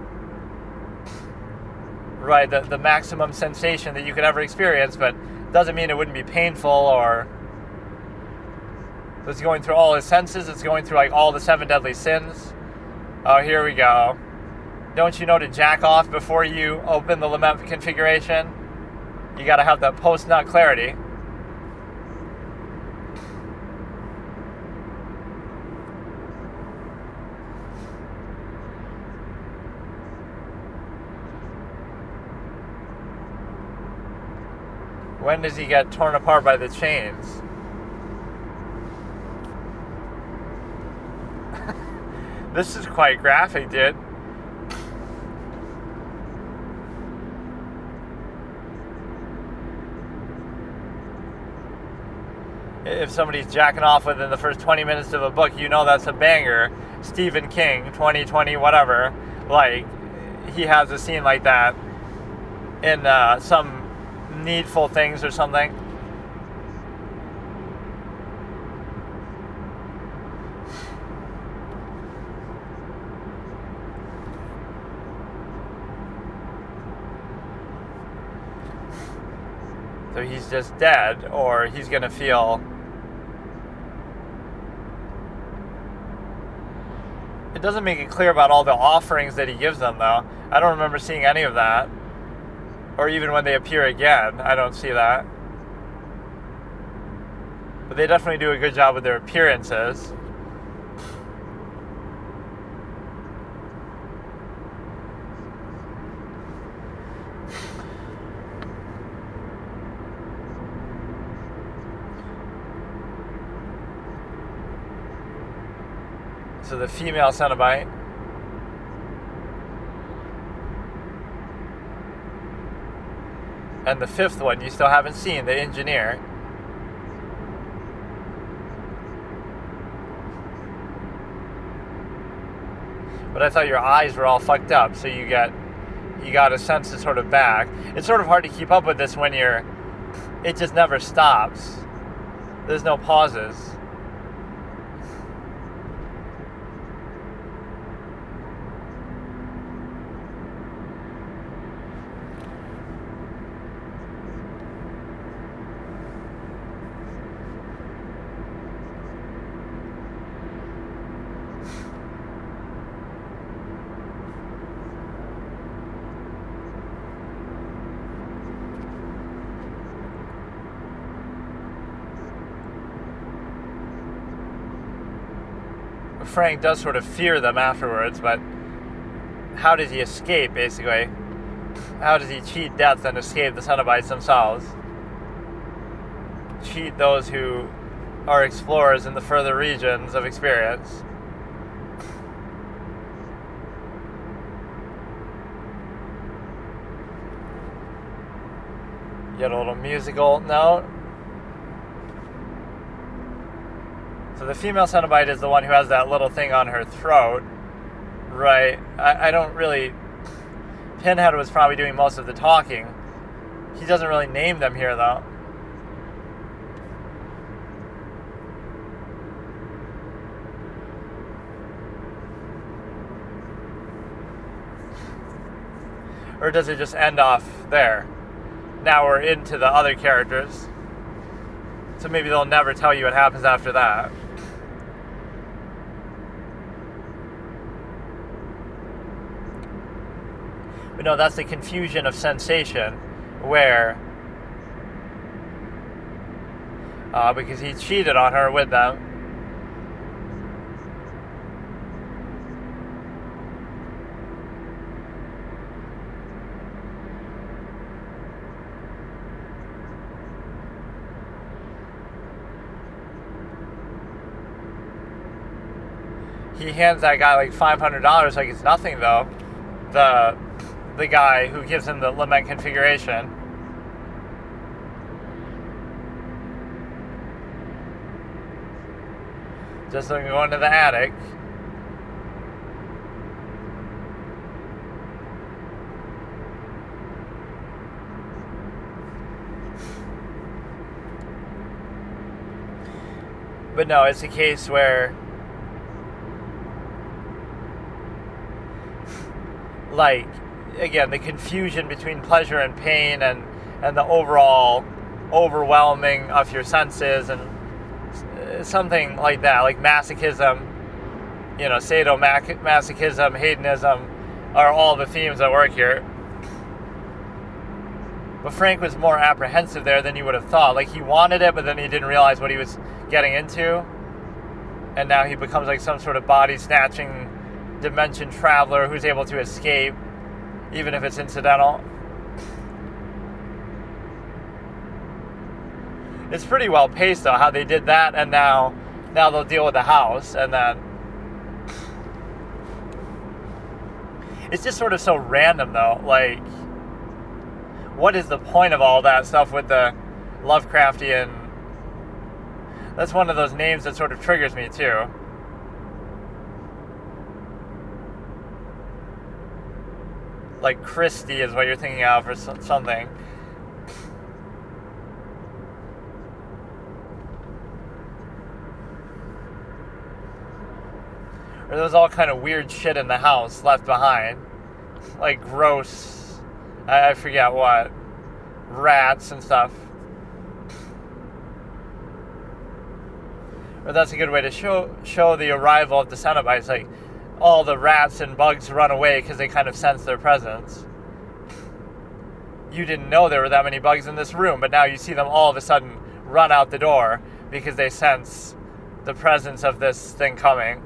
Right, the maximum sensation that you could ever experience, but doesn't mean it wouldn't be painful or... It's going through all his senses. It's going through like all the 7 deadly sins. Oh, here we go. Don't you know to jack off before you open the lament configuration? You got to have that post-nut clarity. When does he get torn apart by the chains? This is quite graphic, dude. If somebody's jacking off within the first 20 minutes of a book, you know that's a banger. Stephen King, 2020, whatever. Like, he has a scene like that in some Needful Things or something. So he's just dead, or he's going to feel... It doesn't make it clear about all the offerings that he gives them, though. I don't remember seeing any of that. Or even when they appear again, I don't see that. But they definitely do a good job with their appearances. So the female Cenobite. And the fifth one you still haven't seen, the engineer. But I thought your eyes were all fucked up, so you got a sense of sort of back. It's sort of hard to keep up with this when it just never stops. There's no pauses. Frank does sort of fear them afterwards, but how does he escape, basically? How does he cheat death and escape the Cenobites themselves? Cheat those who are explorers in the further regions of experience. Get a little musical note. So the female Cenobite is the one who has that little thing on her throat, right? I don't really... Pinhead was probably doing most of the talking. He doesn't really name them here, though. Or does it just end off there? Now we're into the other characters. So maybe they'll never tell you what happens after that. But no, that's the confusion of sensation, where because he cheated on her with them. He hands that guy like $500 like it's nothing, though. The guy who gives him the lament configuration. Just looking to go into the attic. But no, it's a case where, like, again, the confusion between pleasure and pain and the overall overwhelming of your senses and something like that, like masochism, sadomasochism, hedonism are all the themes that work here. But Frank was more apprehensive there than you would have thought. Like, he wanted it, but then he didn't realize what he was getting into. And now he becomes like some sort of body-snatching dimension traveler who's able to escape, even if it's incidental. It's pretty well paced though, how they did that, and now they'll deal with the house, and then it's just sort of so random though. Like, what is the point of all that stuff with the Lovecraftian? That's one of those names that sort of triggers me too. Like Christie is what you're thinking of, or something. Or there's all kind of weird shit in the house left behind. Like gross, I forget what. Rats and stuff. Or that's a good way to show the arrival of the Cenobites. Like, all the rats and bugs run away because they kind of sense their presence. You didn't know there were that many bugs in this room, but now you see them all of a sudden run out the door because they sense the presence of this thing coming.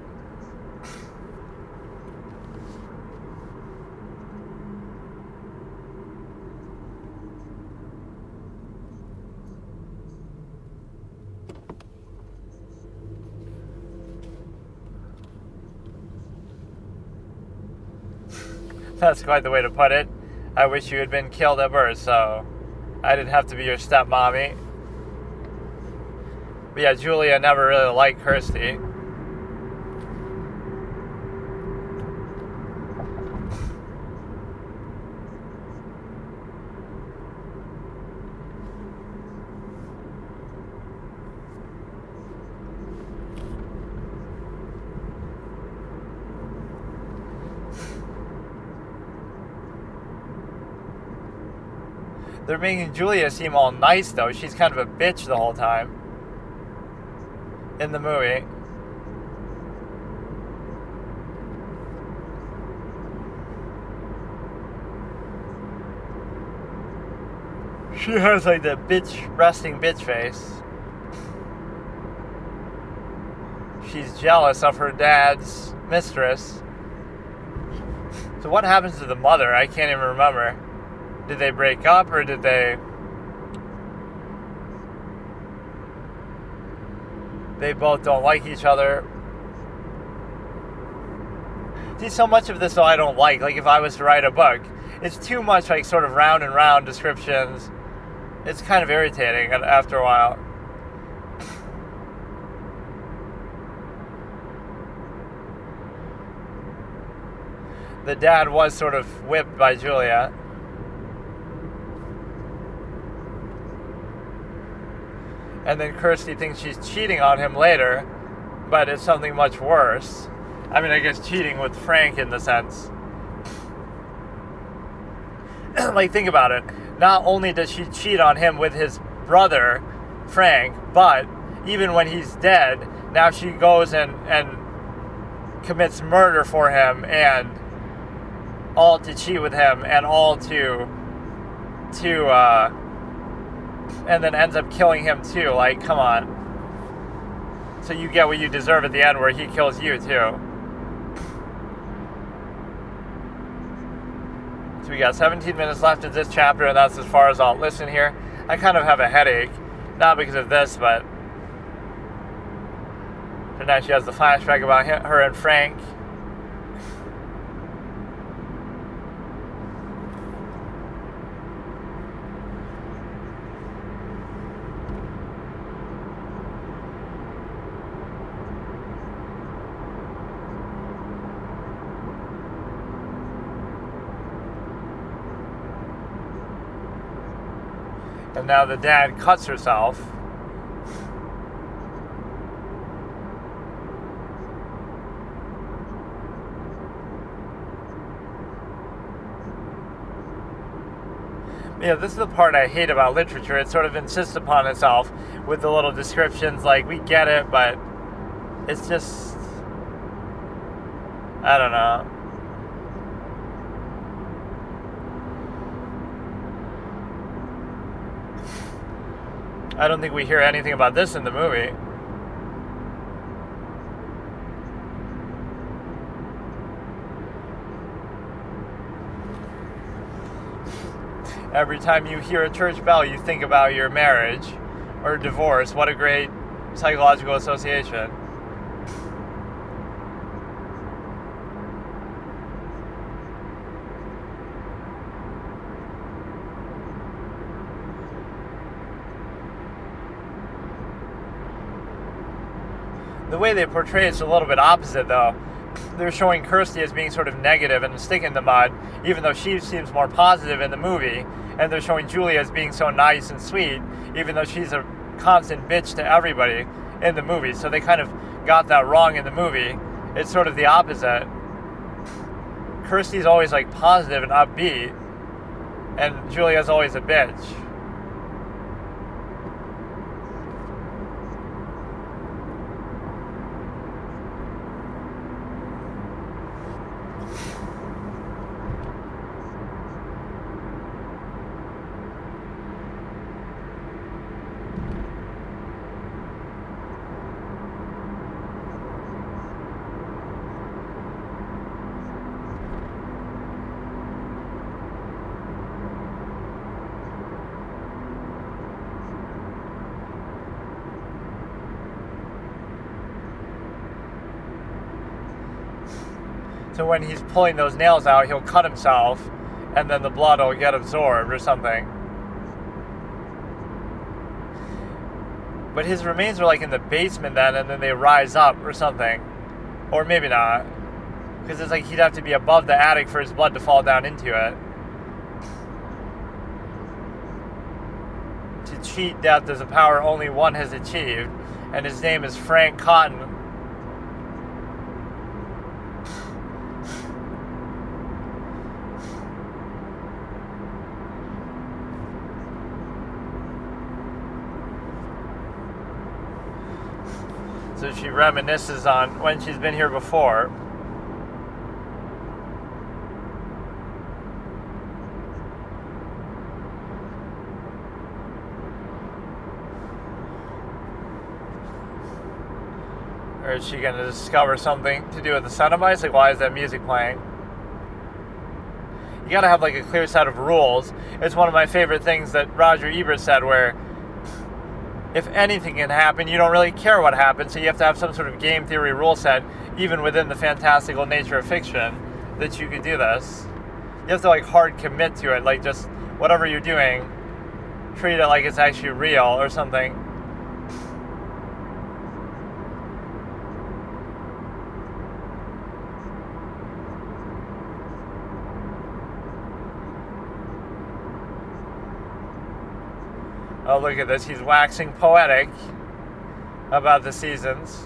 That's quite the way to put it. I wish you had been killed at birth, so I didn't have to be your stepmommy. But yeah, Julia never really liked Kirsty. They're making Julia seem all nice, though. She's kind of a bitch the whole time in the movie. She has like the resting bitch face. She's jealous of her dad's mistress. So what happens to the mother? I can't even remember. Did they break up, or did they both don't like each other? See, so much of this though I don't like. Like, if I was to write a book, it's too much like sort of round and round descriptions. It's kind of irritating after a while. The dad was sort of whipped by Julia. And then Kirsty thinks she's cheating on him later, but it's something much worse. I mean, I guess cheating with Frank in the sense. Like, think about it. Not only does she cheat on him with his brother, Frank, but even when he's dead, now she goes and commits murder for him, and all to cheat with him, and all to and then ends up killing him too. Like, come on. So you get what you deserve at the end, where he kills you too. So we got 17 minutes left in this chapter, and that's as far as I'll listen here. I kind of have a headache, not because of this, but tonight she has the flashback about her and Frank. And now the dad cuts herself. Yeah, this is the part I hate about literature. It sort of insists upon itself with the little descriptions, like, we get it, but it's just, I don't know. I don't think we hear anything about this in the movie. Every time you hear a church bell, you think about your marriage or divorce. What a great psychological association. The way they portray it's a little bit opposite, though. They're showing Kirsty as being sort of negative and a stick in the mud, even though she seems more positive in the movie. And they're showing Julia as being so nice and sweet, even though she's a constant bitch to everybody in the movie. So they kind of got that wrong in the movie. It's sort of the opposite. Kirsty's always like positive and upbeat, and Julia's always a bitch. So when he's pulling those nails out, he'll cut himself, and then the blood will get absorbed or something. But his remains are like in the basement then, and then they rise up or something. Or maybe not. Because it's like he'd have to be above the attic for his blood to fall down into it. To cheat death is a power only one has achieved, and his name is Frank Cotton. So she reminisces on when she's been here before. Or is she going to discover something to do with the Cenobites? Like, why is that music playing? You got to have like a clear set of rules. It's one of my favorite things that Roger Ebert said, where if anything can happen, you don't really care what happens, so you have to have some sort of game theory rule set, even within the fantastical nature of fiction, that you could do this. You have to like hard commit to it, like just whatever you're doing, treat it like it's actually real or something. Oh, look at this. He's waxing poetic about the seasons.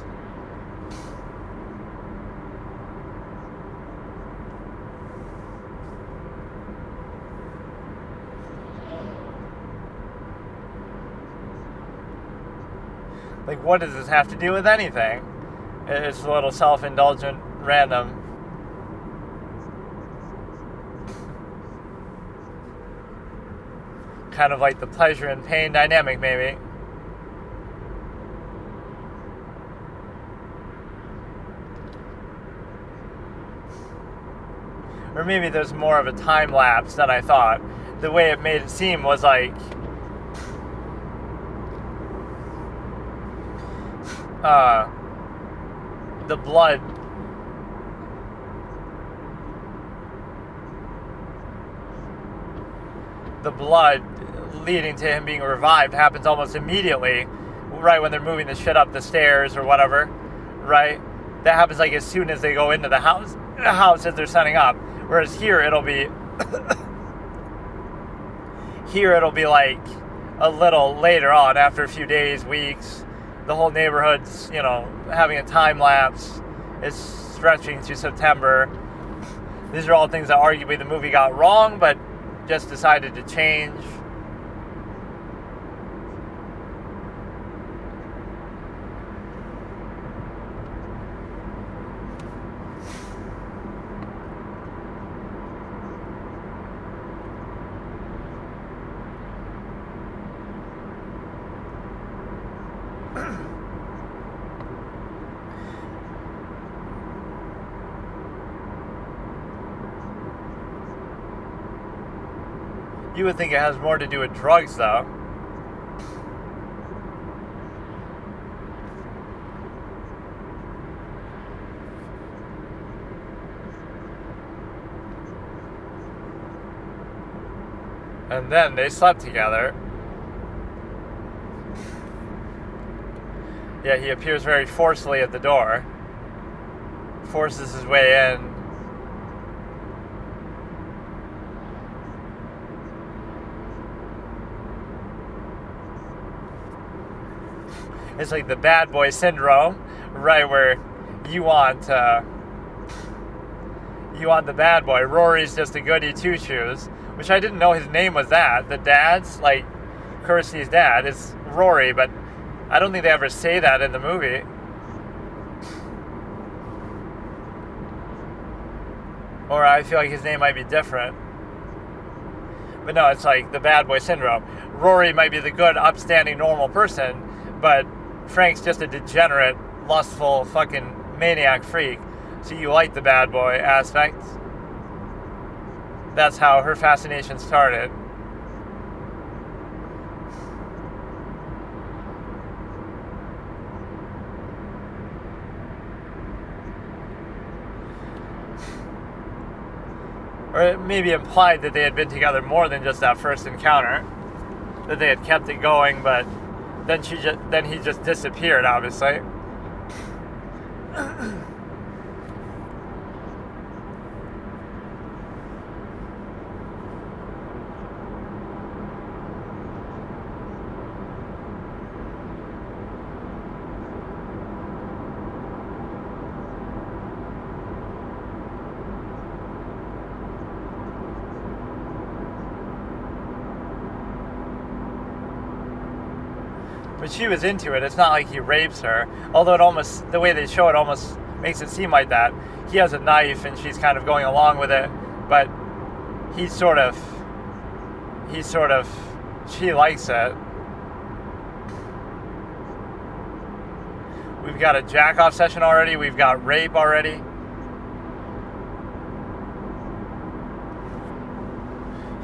Like, what does this have to do with anything? It's a little self-indulgent, random. Kind of like the pleasure and pain dynamic, maybe. Or maybe there's more of a time lapse than I thought. The way it made it seem was like the blood leading to him being revived happens almost immediately, right when they're moving the shit up the stairs or whatever, right? That happens like as soon as they go into the house as they're setting up. Whereas here it'll be like a little later on, after a few days, weeks. The whole neighborhood's, having a time lapse. It's stretching to September. These are all things that arguably the movie got wrong, but just decided to change. You would think it has more to do with drugs, though. And then they slept together. Yeah, he appears very forcefully at the door. Forces his way in. It's like the bad boy syndrome, right, where you want the bad boy. Rory's just a goody two-shoes, which I didn't know his name was that. The dad's, like, Kirsty's dad is Rory, but I don't think they ever say that in the movie. Or I feel like his name might be different. But no, it's like the bad boy syndrome. Rory might be the good, upstanding, normal person, but Frank's just a degenerate, lustful, fucking maniac freak. So you like the bad boy aspect. That's how her fascination started. Or it may be implied that they had been together more than just that first encounter. That they had kept it going, but then he just disappeared, obviously. But she was into it. It's not like he rapes her. Although the way they show it almost makes it seem like that. He has a knife and she's kind of going along with it. But she likes it. We've got a jack-off session already. We've got rape already.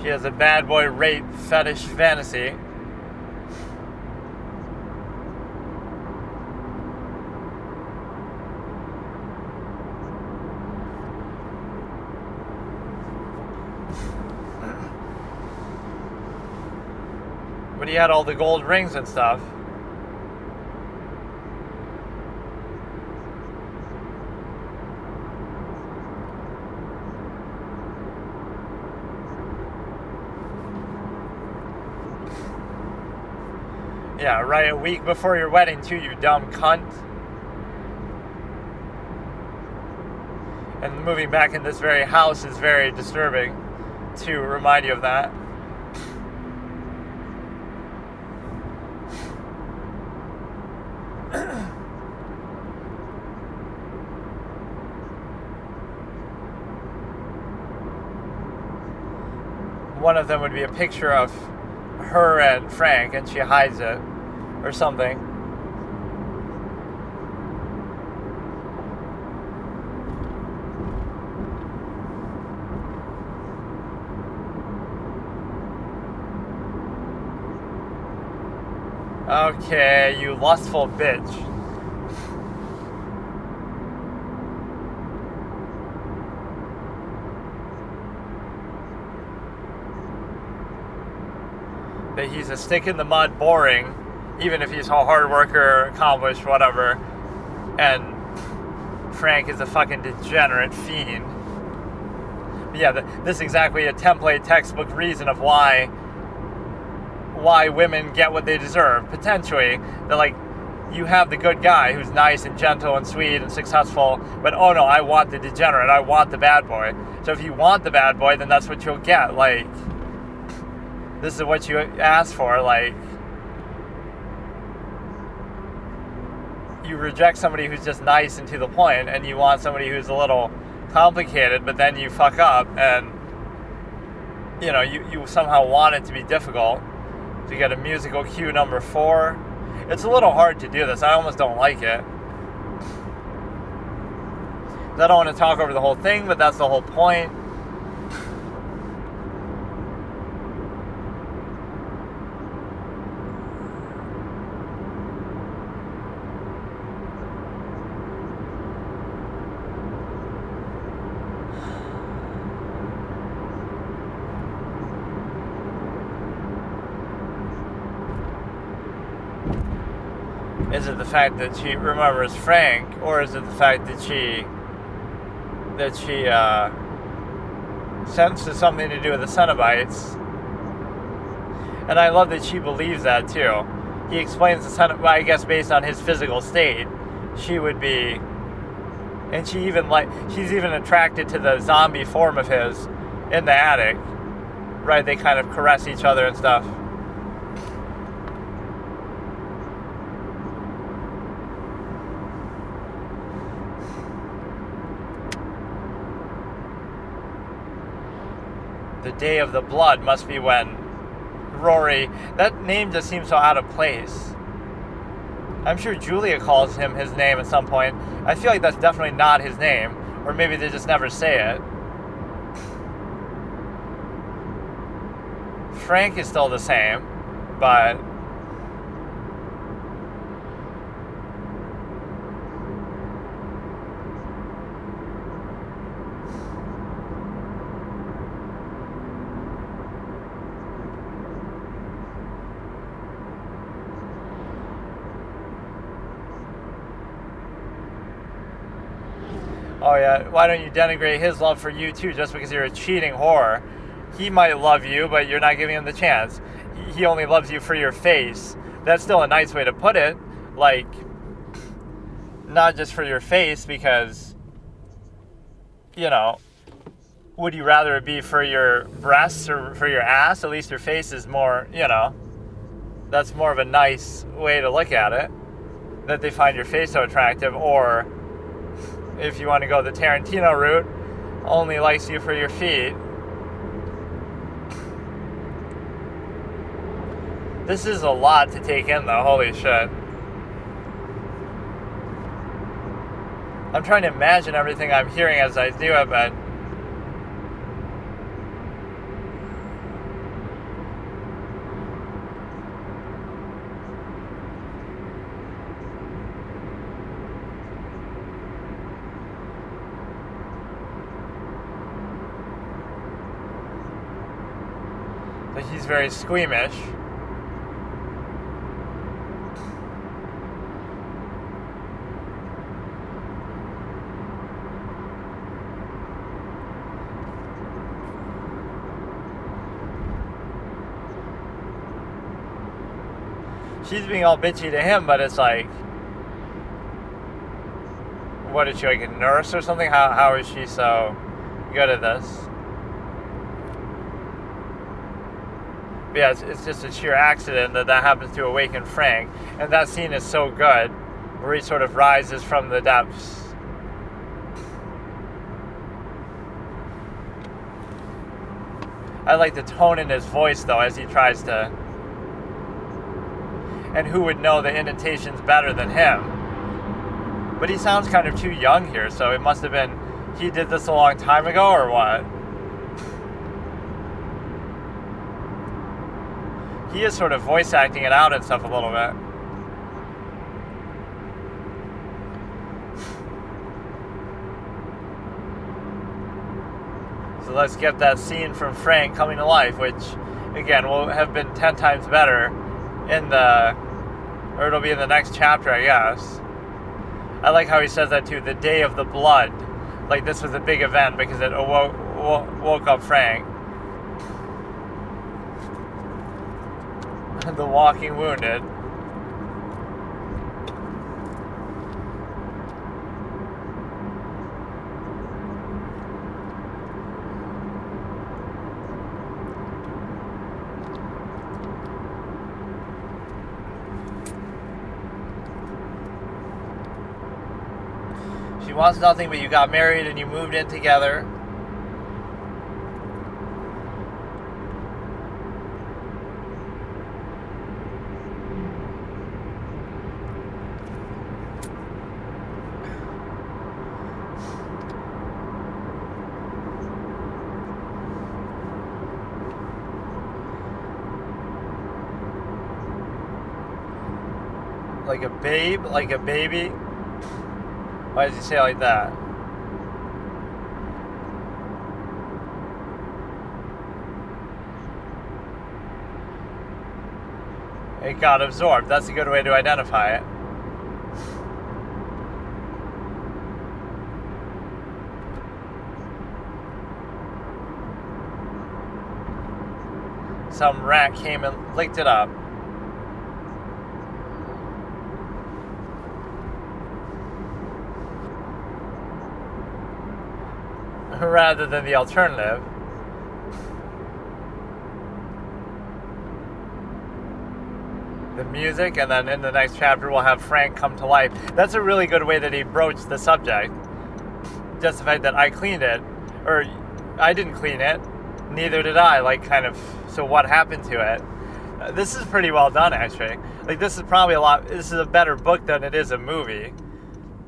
She has a bad boy rape fetish fantasy. But he had all the gold rings and stuff. Yeah, right, a week before your wedding too, you dumb cunt. And moving back in this very house is very disturbing to remind you of that. One of them would be a picture of her and Frank, and she hides it, or something. Okay, you lustful bitch. That he's a stick in the mud, boring, even if he's a hard worker, accomplished, whatever. And Frank is a fucking degenerate fiend. But yeah, this is exactly a template, textbook reason of why women get what they deserve, potentially. That, like, you have the good guy who's nice and gentle and sweet and successful, but oh no, I want the degenerate, I want the bad boy. So if you want the bad boy, then that's what you'll get. Like, this is what you asked for. Like, you reject somebody who's just nice and to the point, and you want somebody who's a little complicated, but then you fuck up, and you know, you somehow want it to be difficult. So you get a musical cue number 4. It's a little hard to do this. I almost don't like it. I don't want to talk over the whole thing, but that's the whole point. Is it the fact that she remembers Frank, or is it the fact that she senses something to do with the Cenobites? And I love that she believes that too. He explains the Cenobite, I guess based on his physical state, she would be, and she's even attracted to the zombie form of his in the attic, right? They kind of caress each other and stuff. The Day of the Blood must be when Rory... That name just seems so out of place. I'm sure Julia calls him his name at some point. I feel like that's definitely not his name. Or maybe they just never say it. Frank is still the same, but... Oh yeah, why don't you denigrate his love for you too just because you're a cheating whore? He might love you, but you're not giving him the chance. He only loves you for your face. That's still a nice way to put it. Like, not just for your face, because, you know, would you rather it be for your breasts or for your ass? At least your face is more, you know, that's more of a nice way to look at it. That they find your face so attractive, or... if you want to go the Tarantino route, only likes you for your feet. This is a lot to take in, though. Holy shit. I'm trying to imagine everything I'm hearing as I do it, but... he's very squeamish. She's being all bitchy to him, but it's like, what is she, like a nurse or something? How is she so good at this? But yeah, it's just a sheer accident that happens to awaken Frank. And that scene is so good, where he sort of rises from the depths. I like the tone in his voice, though, as he tries to... And who would know the indentations better than him? But he sounds kind of too young here, so it must have been... He did this a long time ago, or what? He is sort of voice acting it out and stuff a little bit. So let's get that scene from Frank coming to life, which, again, will have been 10 times better or it'll be in the next chapter, I guess. I like how he says that too, the Day of the Blood. Like this was a big event because it woke up Frank. The Walking Wounded. She wants nothing, but you got married and you moved in together. Like a babe? Like a baby? Why does he say it like that? It got absorbed. That's a good way to identify it. some rat came and licked it up. Rather than the alternative. The music, and then in the next chapter we'll have Frank come to life. That's a really good way that he broached the subject. Just the fact that I cleaned it, or I didn't clean it, neither did I, like, kind of, so what happened to it? This is pretty well done, actually. Like, this is probably this is a better book than it is a movie.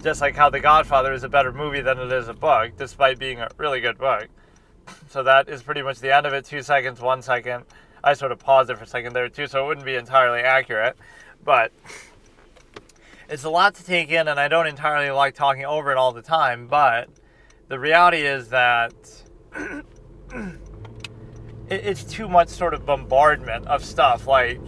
Just like how The Godfather is a better movie than it is a book, despite being a really good book. So that is pretty much the end of it. 2 seconds, 1 second. I sort of paused it for a second there too, so it wouldn't be entirely accurate. But it's a lot to take in, and I don't entirely like talking over it all the time. But the reality is that it's too much sort of bombardment of stuff. Like,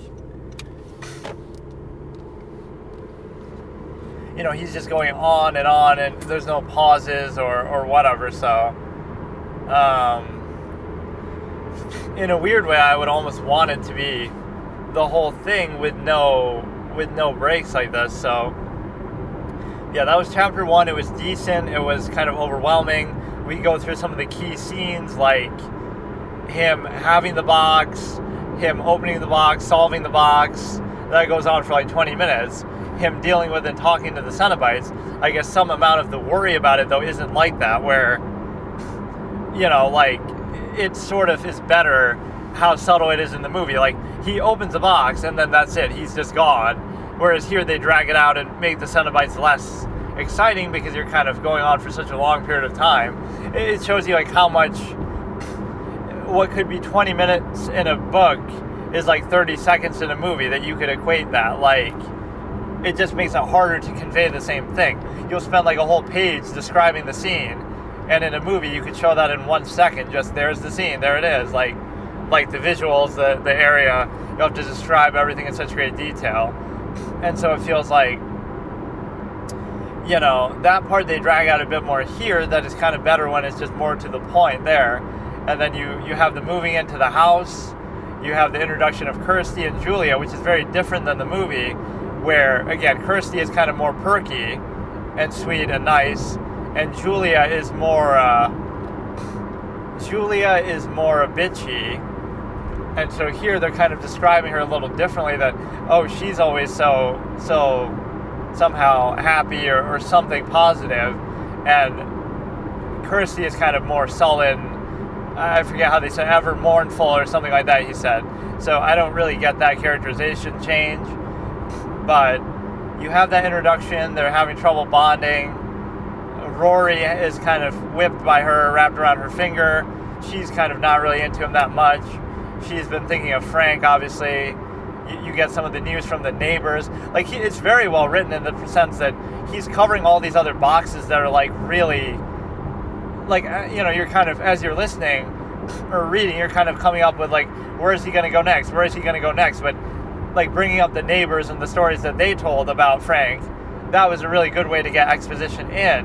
you know, he's just going on, and there's no pauses or whatever. So, in a weird way, I would almost want it to be the whole thing with no breaks like this. So, yeah, that was chapter 1. It was decent. It was kind of overwhelming. We go through some of the key scenes, like him having the box, him opening the box, solving the box. That goes on for like 20 minutes. Him dealing with and talking to the Cenobites. I guess some amount of the worry about it, though, isn't like that, where, you know, like, it sort of is better how subtle it is in the movie. Like, he opens the box, and then that's it. He's just gone. Whereas here, they drag it out and make the Cenobites less exciting because you're kind of going on for such a long period of time. It shows you, like, how much what could be 20 minutes in a book is like 30 seconds in a movie, that you could equate that. Like, it just makes it harder to convey the same thing. You'll spend like a whole page describing the scene, and in a movie you could show that in 1 second. Just, there's the scene, there it is. Like the visuals, the area, you have to describe everything in such great detail. And so it feels like, you know, that part they drag out a bit more here. That is kind of better when it's just more to the point there. And then you have the moving into the house. You have the introduction of Kirsty and Julia, which is very different than the movie, where, again, Kirsty is kind of more perky and sweet and nice, and Julia is more bitchy. And so here they're kind of describing her a little differently, that, oh, she's always so somehow happy or something positive, and Kirsty is kind of more sullen. I forget how they said, ever mournful or something like that, he said. So I don't really get that characterization change. But you have that introduction. They're having trouble bonding. Rory is kind of whipped by her, wrapped around her finger. She's kind of not really into him that much. She's been thinking of Frank, obviously. You get some of the news from the neighbors. Like, it's very well written in the sense that he's covering all these other boxes that are, like, really... Like, you know, you're kind of, as you're listening or reading, you're kind of coming up with, like, where is he going to go next? Where is he going to go next? But, like, bringing up the neighbors and the stories that they told about Frank, that was a really good way to get exposition in,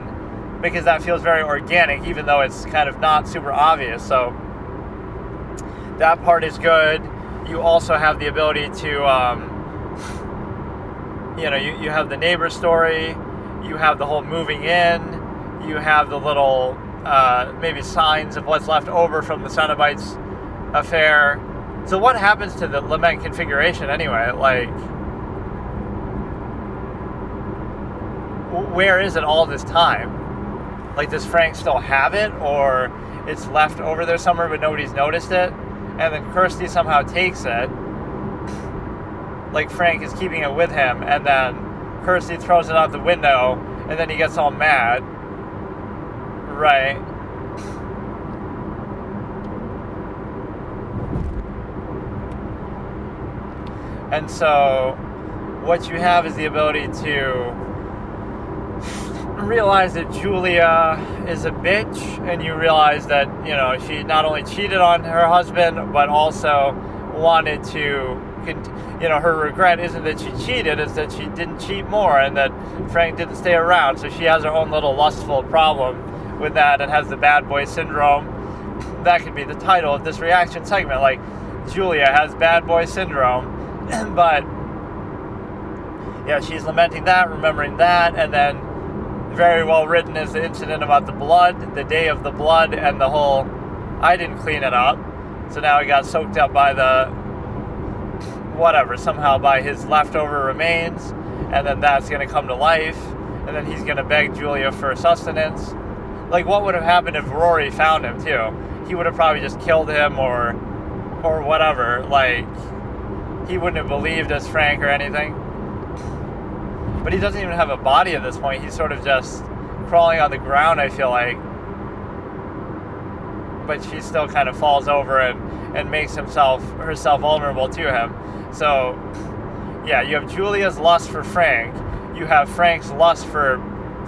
because that feels very organic, even though it's kind of not super obvious. So that part is good. You also have the ability to, you know, you have the neighbor story. You have the whole moving in. You have the little... maybe signs of what's left over from the Cenobites affair. So what happens to the lament configuration anyway? Like, where is it all this time? Like, does Frank still have it, or it's left over there somewhere but nobody's noticed it? And then Kirsty somehow takes it, like Frank is keeping it with him, and then Kirsty throws it out the window, and then he gets all mad. Right. And so what you have is the ability to realize that Julia is a bitch, and you realize that, you know, she not only cheated on her husband, but also wanted to, you know, her regret isn't that she cheated, it's that she didn't cheat more, and that Frank didn't stay around. So she has her own little lustful problem with that, and has the bad boy syndrome. That could be the title of this reaction segment. Like, Julia has bad boy syndrome. But yeah, she's lamenting that, remembering that, and then very well written is the incident about the blood, the day of the blood, and the whole, I didn't clean it up, so now he got soaked up by the, whatever, somehow by his leftover remains, and then that's going to come to life, and then he's going to beg Julia for sustenance. Like, what would have happened if Rory found him, too? He would have probably just killed him, or whatever, like, he wouldn't have believed as Frank or anything. But he doesn't even have a body at this point. He's sort of just crawling on the ground, I feel like. But she still kind of falls over and makes herself vulnerable to him. So, yeah, you have Julia's lust for Frank. You have Frank's lust for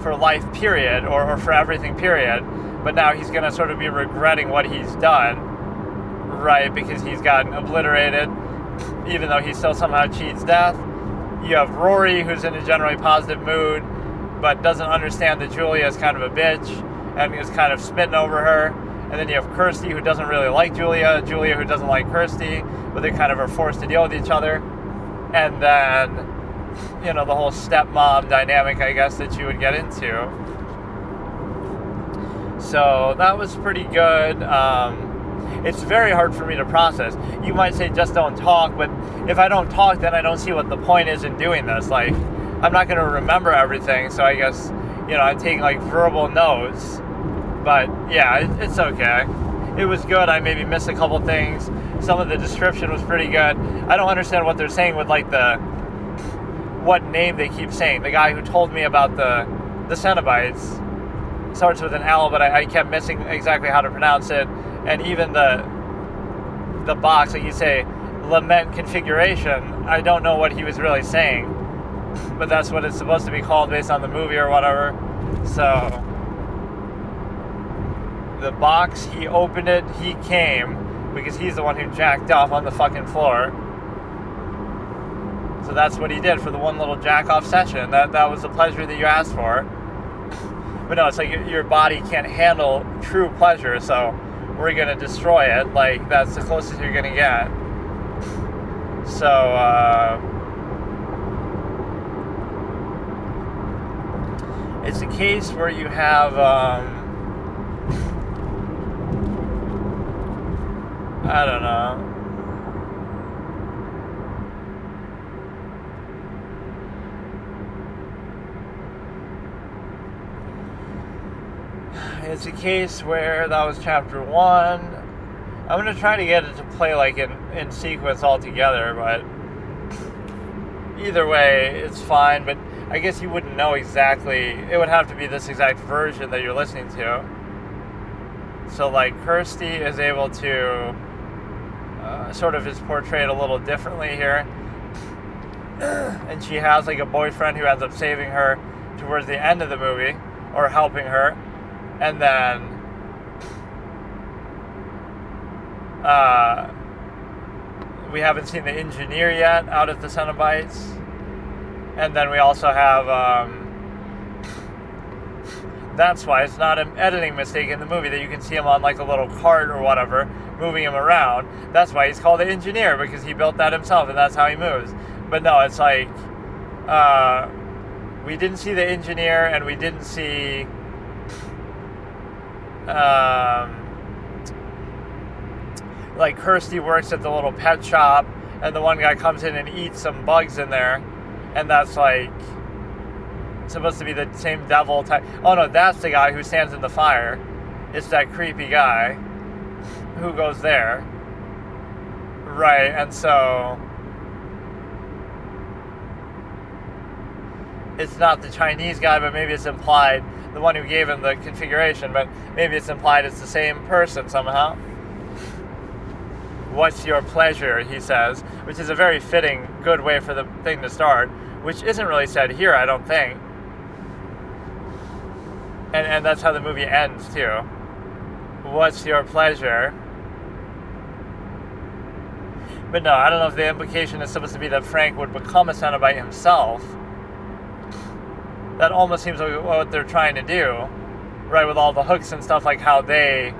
life, period, or for everything, period. But now he's going to sort of be regretting what he's done, right? Because he's gotten obliterated, even though he still somehow cheats death. You have Rory, who's in a generally positive mood, but doesn't understand that Julia is kind of a bitch and is kind of smitten over her. And then you have Kirsty, who doesn't really like Julia, Julia, who doesn't like Kirsty, but they kind of are forced to deal with each other. And then, you know, the whole stepmom dynamic, I guess, that you would get into. So that was pretty good. It's very hard for me to process. You might say just don't talk, but if I don't talk, then I don't see what the point is in doing this. Like, I'm not going to remember everything, so I guess, you know, I'm taking like verbal notes. But yeah, it's okay. It was good. I maybe missed a couple things. Some of the description was pretty good. I don't understand what they're saying with like what name they keep saying. The guy who told me about the Cenobites starts with an L, but I kept missing exactly how to pronounce it. And even the box, like you say, lament configuration, I don't know what he was really saying. But that's what it's supposed to be called based on the movie or whatever. So, the box, he opened it, he came, because he's the one who jacked off on the fucking floor. So that's what he did for the one little jack-off session. That was the pleasure that you asked for. But no, it's like your body can't handle true pleasure, so we're going to destroy it. Like, that's the closest you're going to get. So, it's a case where you have, I don't know. It's a case where that was chapter 1. I'm going to try to get it to play like in sequence all together, but either way, it's fine. But I guess you wouldn't know exactly. It would have to be this exact version that you're listening to. So, like, Kirsty is able to sort of is portrayed a little differently here. And she has, like, a boyfriend who ends up saving her towards the end of the movie, or helping her. And then we haven't seen the engineer yet out at the Cenobites. And then we also have that's why it's not an editing mistake in the movie that you can see him on like a little cart or whatever moving him around. That's why he's called the engineer, because he built that himself and that's how he moves. But no, it's like we didn't see the engineer, and we didn't see like Kirsty works at the little pet shop, and the one guy comes in and eats some bugs in there, and that's like supposed to be the same devil type. Oh no, that's the guy who stands in the fire. It's that creepy guy who goes there, right? And so it's not the Chinese guy, but maybe it's implied, the one who gave him the configuration, but maybe it's implied it's the same person somehow. What's your pleasure, he says, which is a very fitting, good way for the thing to start, which isn't really said here, I don't think. And that's how the movie ends, too. What's your pleasure? But no, I don't know if the implication is supposed to be that Frank would become a Cenobite himself. That almost seems like what they're trying to do, right, with all the hooks and stuff, like how they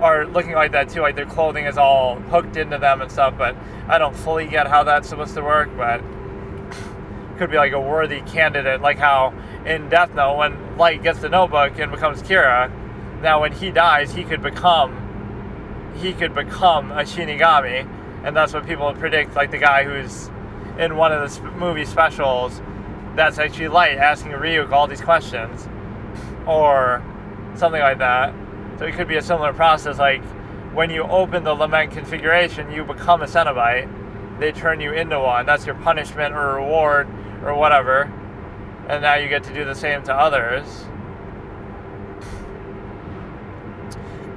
are looking like that too, like their clothing is all hooked into them and stuff, but I don't fully get how that's supposed to work, but could be like a worthy candidate, like how in Death Note, when Light gets the notebook and becomes Kira, now when he dies, he could become a Shinigami, and that's what people predict, like the guy who's in one of the movie specials, that's actually Light asking Ryuk all these questions, or something like that. So it could be a similar process, like when you open the Lament configuration, you become a Cenobite, they turn you into one, that's your punishment or reward or whatever, and now you get to do the same to others.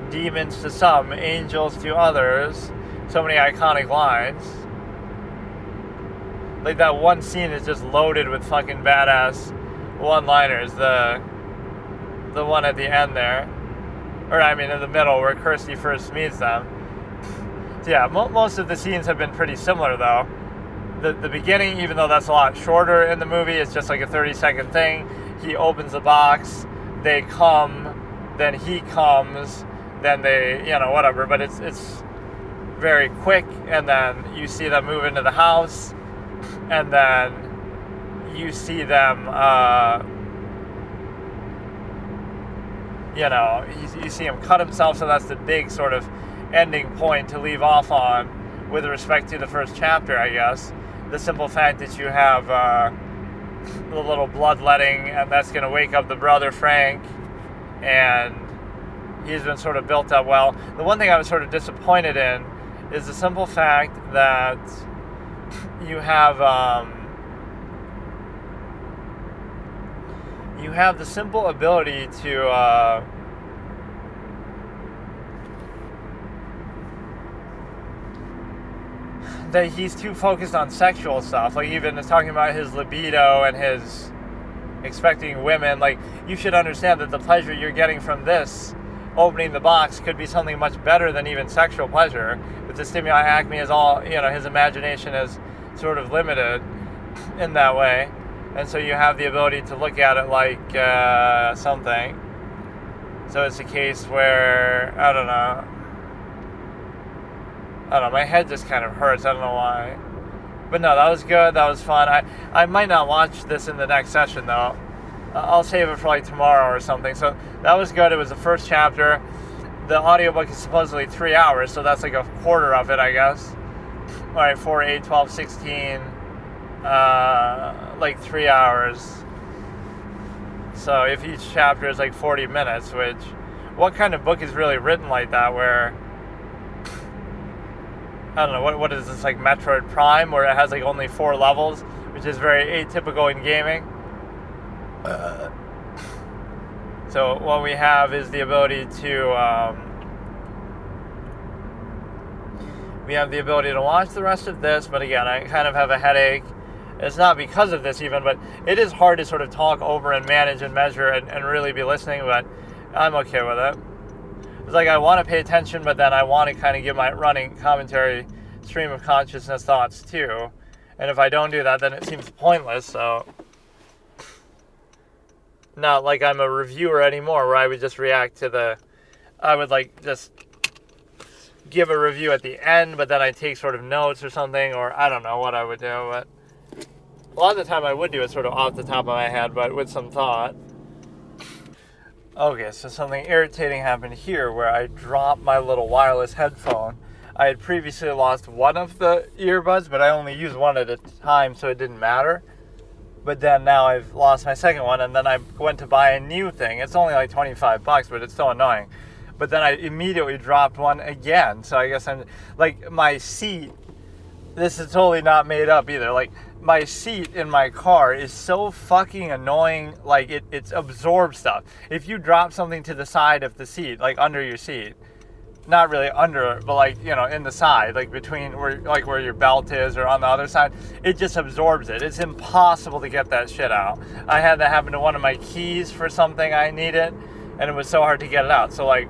Demons to some, angels to others. So many iconic lines. Like that one scene is just loaded with fucking badass one-liners. The one at the end there. Or I mean in the middle where Kirsty first meets them. So yeah, most of the scenes have been pretty similar though. The beginning, even though that's a lot shorter in the movie, it's just like a 30-second thing. He opens the box, they come, then he comes, then they, whatever. But it's very quick, and then you see them move into the house, and then you see them, you see him cut himself, so that's the big sort of ending point to leave off on with respect to the first chapter, I guess. The simple fact that you have the little bloodletting, and that's going to wake up the brother Frank, and he's been sort of built up well. The one thing I was sort of disappointed in is the simple fact that you have the simple ability to that he's too focused on sexual stuff. Like even talking about his libido and his expecting women. Like you should understand that the pleasure you're getting from this opening the box could be something much better than even sexual pleasure. But the stimuli acme is all, his imagination is sort of limited in that way. And so you have the ability to look at it like something. So it's a case where, I don't know, my head just kind of hurts. I don't know why. But no, that was good. That was fun. I might not watch this in the next session, though. I'll save it for like tomorrow or something. So that was good. It was the first chapter. The audiobook is supposedly 3 hours, so that's like a quarter of it, I guess. All right, 4, 8, 12, 16, like 3 hours. So if each chapter is like 40 minutes, which, what kind of book is really written like that where, I don't know, what is this, like Metroid Prime, where it has like only 4 levels, which is very atypical in gaming. So what we have is the ability to watch the rest of this, but again, I kind of have a headache. It's not because of this even, but it is hard to sort of talk over and manage and measure and really be listening, but I'm okay with it. It's like I want to pay attention, but then I want to kind of give my running commentary stream of consciousness thoughts too. And if I don't do that, then it seems pointless, so not like I'm a reviewer anymore where I would just react to I would like just give a review at the end, but then I take sort of notes or something, or I don't know what I would do, but a lot of the time I would do it sort of off the top of my head, but with some thought. Okay, so something irritating happened here where I dropped my little wireless headphone. I had previously lost one of the earbuds, but I only used one at a time, so it didn't matter. But then now I've lost my second one, and then I went to buy a new thing. It's only like $25, but it's so annoying. But then I immediately dropped one again. So I guess I'm, like, my seat, this is totally not made up either. Like, my seat in my car is so fucking annoying, like, it absorbs stuff. If you drop something to the side of the seat, like under your seat, not really under, but like, in the side, like between where your belt is or on the other side, it just absorbs it. It's impossible to get that shit out. I had that happen to one of my keys for something I needed, and it was so hard to get it out. So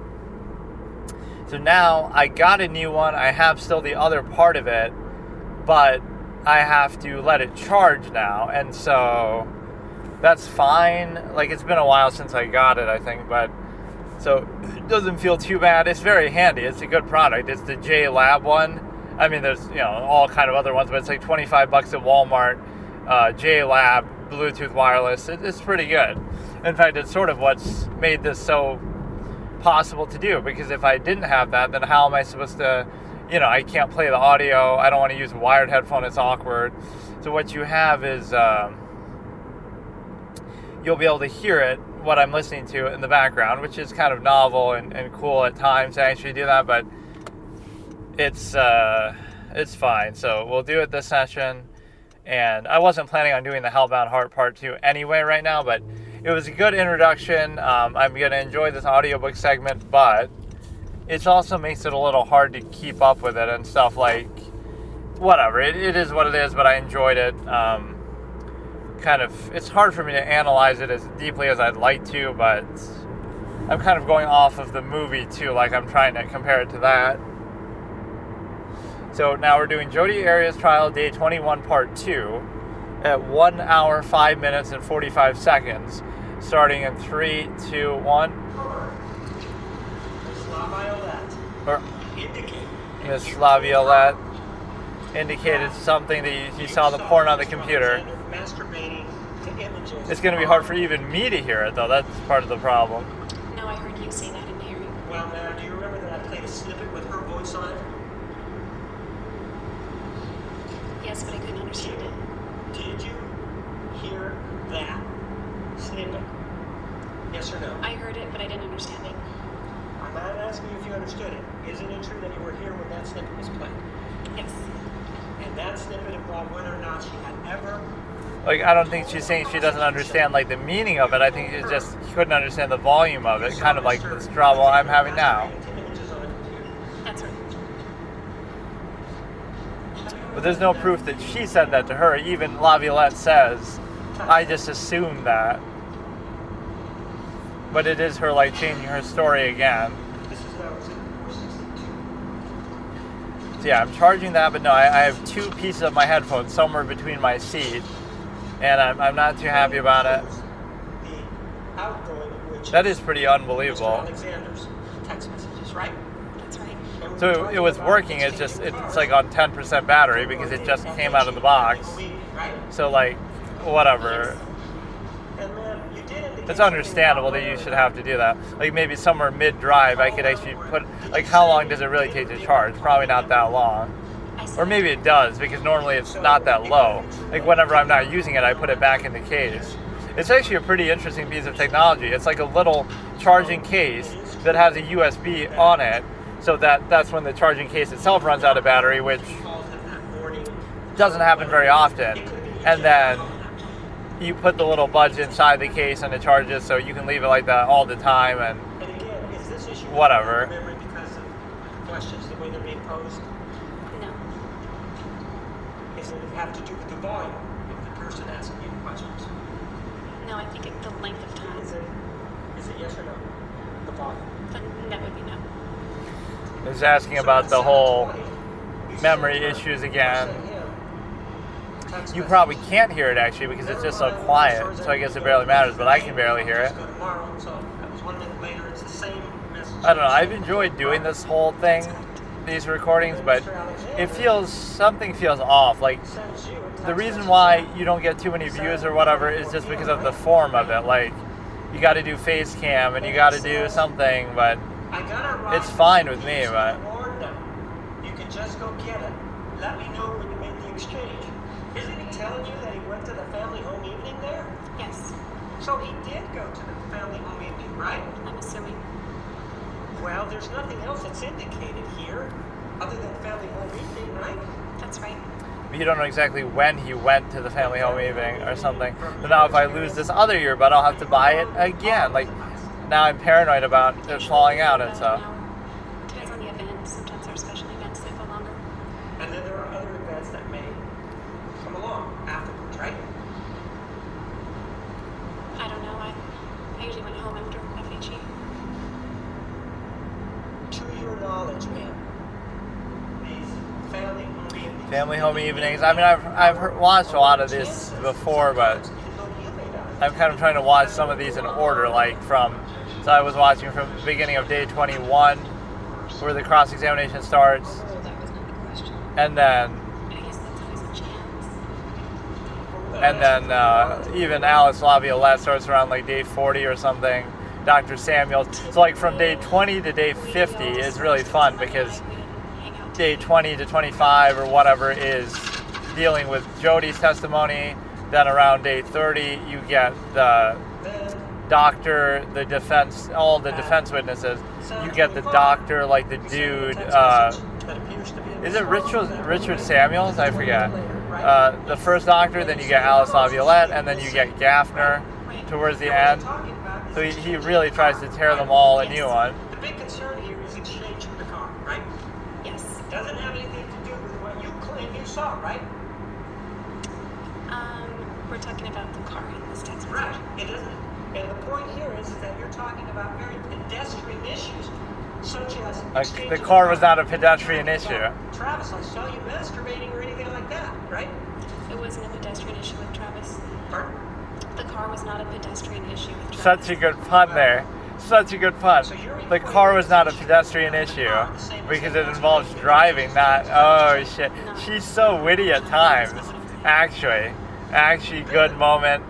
now I got a new one. I have still the other part of it, but I have to let it charge now, and so that's fine. Like, it's been a while since I got it, I think, but So it doesn't feel too bad. It's very handy. It's a good product. It's the J Lab one. I mean, there's all kind of other ones, but it's like $25 at Walmart. J Lab Bluetooth wireless. It's pretty good. In fact, it's sort of what's made this so possible to do, because if I didn't have that, then how am I supposed to, I can't play the audio. I don't want to use a wired headphone. It's awkward. So what you have is you'll be able to hear it, what I'm listening to in the background, which is kind of novel and cool at times to actually do that, but it's fine. So we'll do it this session. And I wasn't planning on doing the Hellbound Heart Part 2 anyway right now, but it was a good introduction. I'm going to enjoy this audiobook segment, but it also makes it a little hard to keep up with it and stuff, like, whatever. It is what it is, but I enjoyed it. It's hard for me to analyze it as deeply as I'd like to, but I'm kind of going off of the movie, too, like I'm trying to compare it to that. So now we're doing Jodi Arias trial, day 21, part 2, at 1 hour, 5 minutes, and 45 seconds, starting in 3, 2, 1. Miss Laviolette indicated something that he saw the porn on the computer. It's going to be hard for even me to hear it, though. That's part of the problem. No, I heard you say that in the hearing. Well, now, do you remember that I played a snippet with her voice on it? Yes, but I couldn't understand it. Did you hear that snippet? Yes or no? I heard it, but I didn't understand it. I'm not asking you if you understood it. Isn't it true that you were here when that snippet was played? Yes. And that snippet involved whether or not she had ever... Like, I don't think she's saying she doesn't understand, like, the meaning of it. I think she just couldn't understand the volume of it, kind of like this trouble I'm having now. That's right. But there's no proof that she said that to her. Even Laviolette says, I just assumed that. But it is her, like, changing her story again. So yeah, I'm charging that, but no, I have 2 pieces of my headphones somewhere between my seat, and I'm not too happy about it. That is pretty unbelievable. Text messages, right? That's right. So it was working, it's like on 10% battery because it just came out of the box. So, like, whatever. It's understandable that you should have to do that. Like, maybe somewhere mid-drive I could actually put, like, how long does it really take to charge? Probably not that long. Or maybe it does, because normally it's not that low. Like, whenever I'm not using it, I put it back in the case. It's actually a pretty interesting piece of technology. It's like a little charging case that has a USB on it, so that's when the charging case itself runs out of battery, which doesn't happen very often. And then you put the little buds inside the case and it charges, so you can leave it like that all the time and whatever. Because of questions, the way they're being posed? No. Does it have to do with the volume of the person asking you questions? No, I think the length of time. Is it yes or no? The volume? That would be no. I was asking about the whole memory issues again. You probably can't hear it actually because it's just so quiet, so I guess it barely matters, but I can barely hear it. I don't know, I've enjoyed doing this whole thing, these recordings, but something feels off. Like, the reason why you don't get too many views or whatever is just because of the form of it. Like, you gotta do face cam and you gotta do something, but it's fine with me, but... You can just go get it. Let me know when you make the exchange. Isn't he telling you that he went to the family home evening there? Yes. So he did go to the family home evening, right? I'm assuming. Well, there's nothing else that's indicated here other than family home evening, right? That's right. You don't know exactly when he went to the family home evening or something. So now if I lose this other earbud, I'll have to buy it again. Like, now I'm paranoid about it falling out and stuff. Depends on the event. Sometimes there are special events that go longer. And then there are other events that may come along afterwards, right? I don't know. I usually went home after FHE. To your knowledge, ma'am, these family home evenings. I mean, I've watched a lot of this before, but I'm kind of trying to watch some of these in order, like from So I was watching from the beginning of day 21, where the cross-examination starts, Oh, that was not the question. and then I guess that's always a chance. even Alice Laviolette starts around like day 40 or something. Dr. Samuels. So like from day 20 to day 50 is really fun because day 20 to 25 or whatever is dealing with Jody's testimony. Then around day 30 you get the doctor, the defense, all the defense witnesses. You get the doctor, like the dude, is it Richard Samuels? I forget. The first doctor, then you get Alice Laviolette, and then you get Gaffner towards the end. So he really tries to tear them all a new one. The big concern here is exchange with the car, right? Yes. It doesn't have anything to do with what you claim you saw, right? We're talking about the car in this text Right. message. It doesn't. And the point here is that you're talking about very pedestrian issues, such as The car was not a pedestrian issue. Travis, I saw you masturbating or anything like that, right? It wasn't a pedestrian issue with Travis. Pardon? The car was not a pedestrian issue with Travis. Such a good pun there. Such a good pun. The car was not a pedestrian issue because it involves driving, not, oh shit. She's so witty at times. Actually, good moment.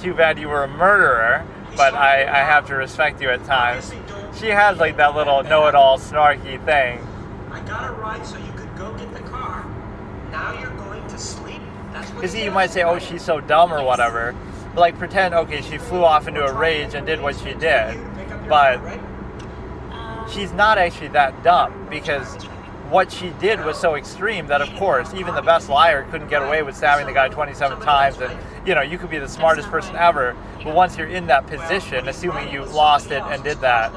Too bad you were a murderer, but I have to respect you at times. She has like that little know-it-all snarky thing. I got a ride so you could go get the car. Now you're going to sleep? That's what Because it you is, might say, oh, right? she's so dumb or whatever. But like pretend, okay, she flew off into a rage and did what she did. But she's not actually that dumb because what she did was so extreme that, of course, even the best liar couldn't get away with stabbing the guy 27 times. And, you know, you could be the smartest person ever, but once you're in that position, assuming you lost it and did that,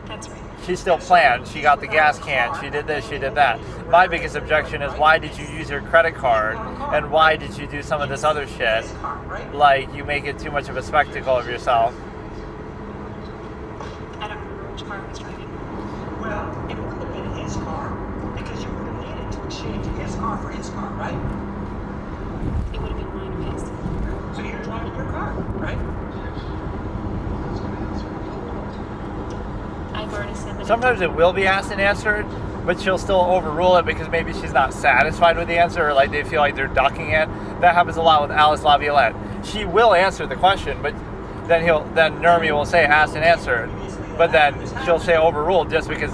That's right. she still planned. She got the gas can. She did this, she did that. My biggest objection is why did you use your credit card and why did you do some of this other shit? Like, you make it too much of a spectacle of yourself. I don't remember which car I was driving. Well, it wouldn't have been his car because you would have needed to exchange his car for his car, right? It would have been mine or his. So you're driving your car, right? I've already said that. Sometimes it will be asked and answered, but she'll still overrule it because maybe she's not satisfied with the answer or like they feel like they're ducking it. That happens a lot with Alice Laviolette. She will answer the question, but then Nermi will say asked and answered. But then she'll say overruled just because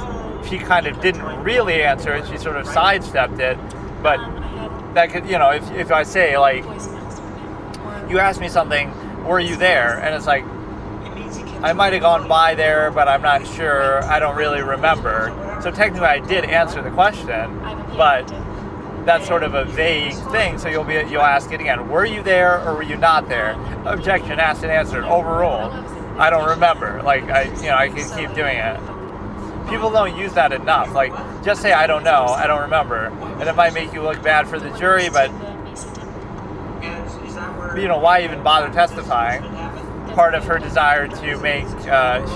she kind of didn't really answer it. She sort of sidestepped it. But I had that could, you know, if I say like, voicemails from him. you asked me something, were you there? And it's like, I might have gone by there, but I'm not sure. I don't really remember. So technically I did answer the question, but that's sort of a vague thing. So you'll ask it again. Were you there or were you not there? Objection, asked and answered, overruled. I don't remember. Like I can keep doing it. People don't use that enough. Like just say I don't know, I don't remember, and it might make you look bad for the jury. But you know, why even bother testifying? Part of her desire to make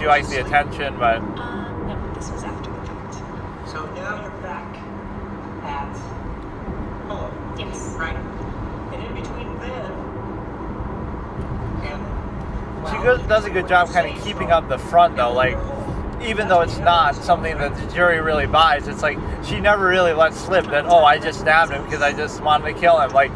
she likes the attention, but No, this was after the fact. So now you're back at home, Yes. right? And in between then and does a good job kind of keeping up the front though. Like even though it's not something that the jury really buys, it's like she never really lets slip that, oh, I just stabbed him because I just wanted to kill him. Like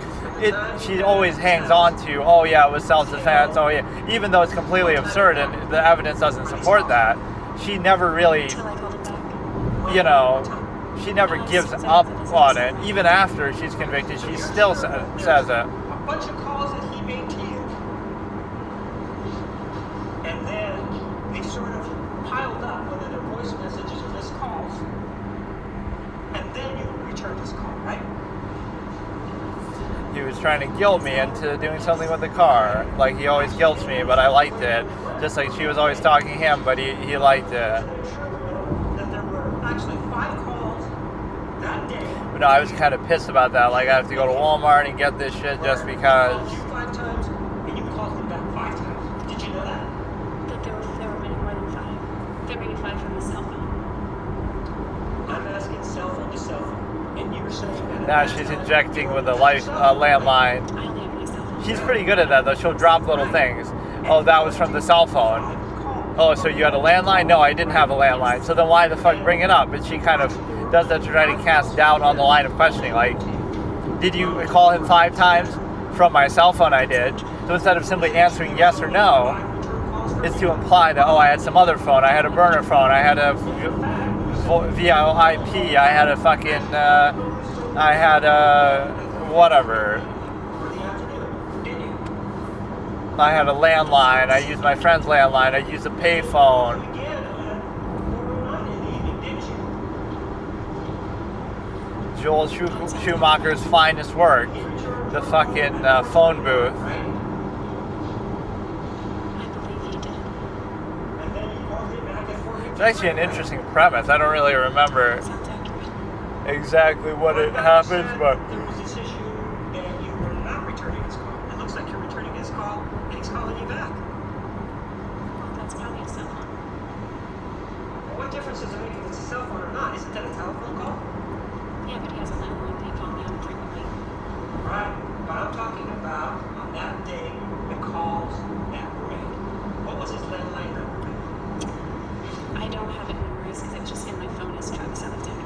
she always hangs on to, oh yeah, it was self-defense, oh yeah, even though it's completely absurd and the evidence doesn't support that. She never really, Until I called him back. you know, she never gives up on it. Even after she's convicted, she still says it. a bunch of calls that he made to you. And then they sort of piled up, whether they're voice messages or missed calls. And then you returned his call, right? He was trying to guilt me into doing something with the car. Like he always guilts me, but I liked it. Just like she was always talking to him, but he liked it. That there were actually 5 calls that day. But no, I was kind of pissed about that. Like I have to go to Walmart and get this shit just because. Called you 5 times, and you called him back 5 times. Did you know that? That there were many more than 5. There may be 5 from the cell phone. I'm asking cell phone to cell phone, and you're saying that. Now she's injecting with a landline. I only have my cell phone. She's pretty good at that though. She'll drop little things. Oh, that was from the cell phone. 5 calls. Oh, so you had a landline? No, I didn't have a landline. So then why the fuck bring it up? But she kind of does that to try to cast doubt on the line of questioning. Like, did you call him 5 times? From my cell phone, I did. So instead of simply answering yes or no, it's to imply that, oh, I had some other phone. I had a burner phone. I had a VoIP. I had a fucking, I had a whatever. I had a landline. I used my friend's landline. I used a payphone. Joel Schumacher's finest work, the fucking phone booth. I believe he did. It's actually an interesting premise. I don't really remember Sounds accurate. exactly what it happens, but There was this issue that you were not returning his call. It looks like you're returning his call, and he's calling you back. Well, that's probably a cell phone. Well, what difference does it make if it's a cell phone or not? Isn't that a telephone call? Yeah, but he has a landline that he called me on frequently. Right. But I'm talking about on that day, the calls that rang. What was his landline number? I don't have it memorized because it was just in my phone as Travis out of town.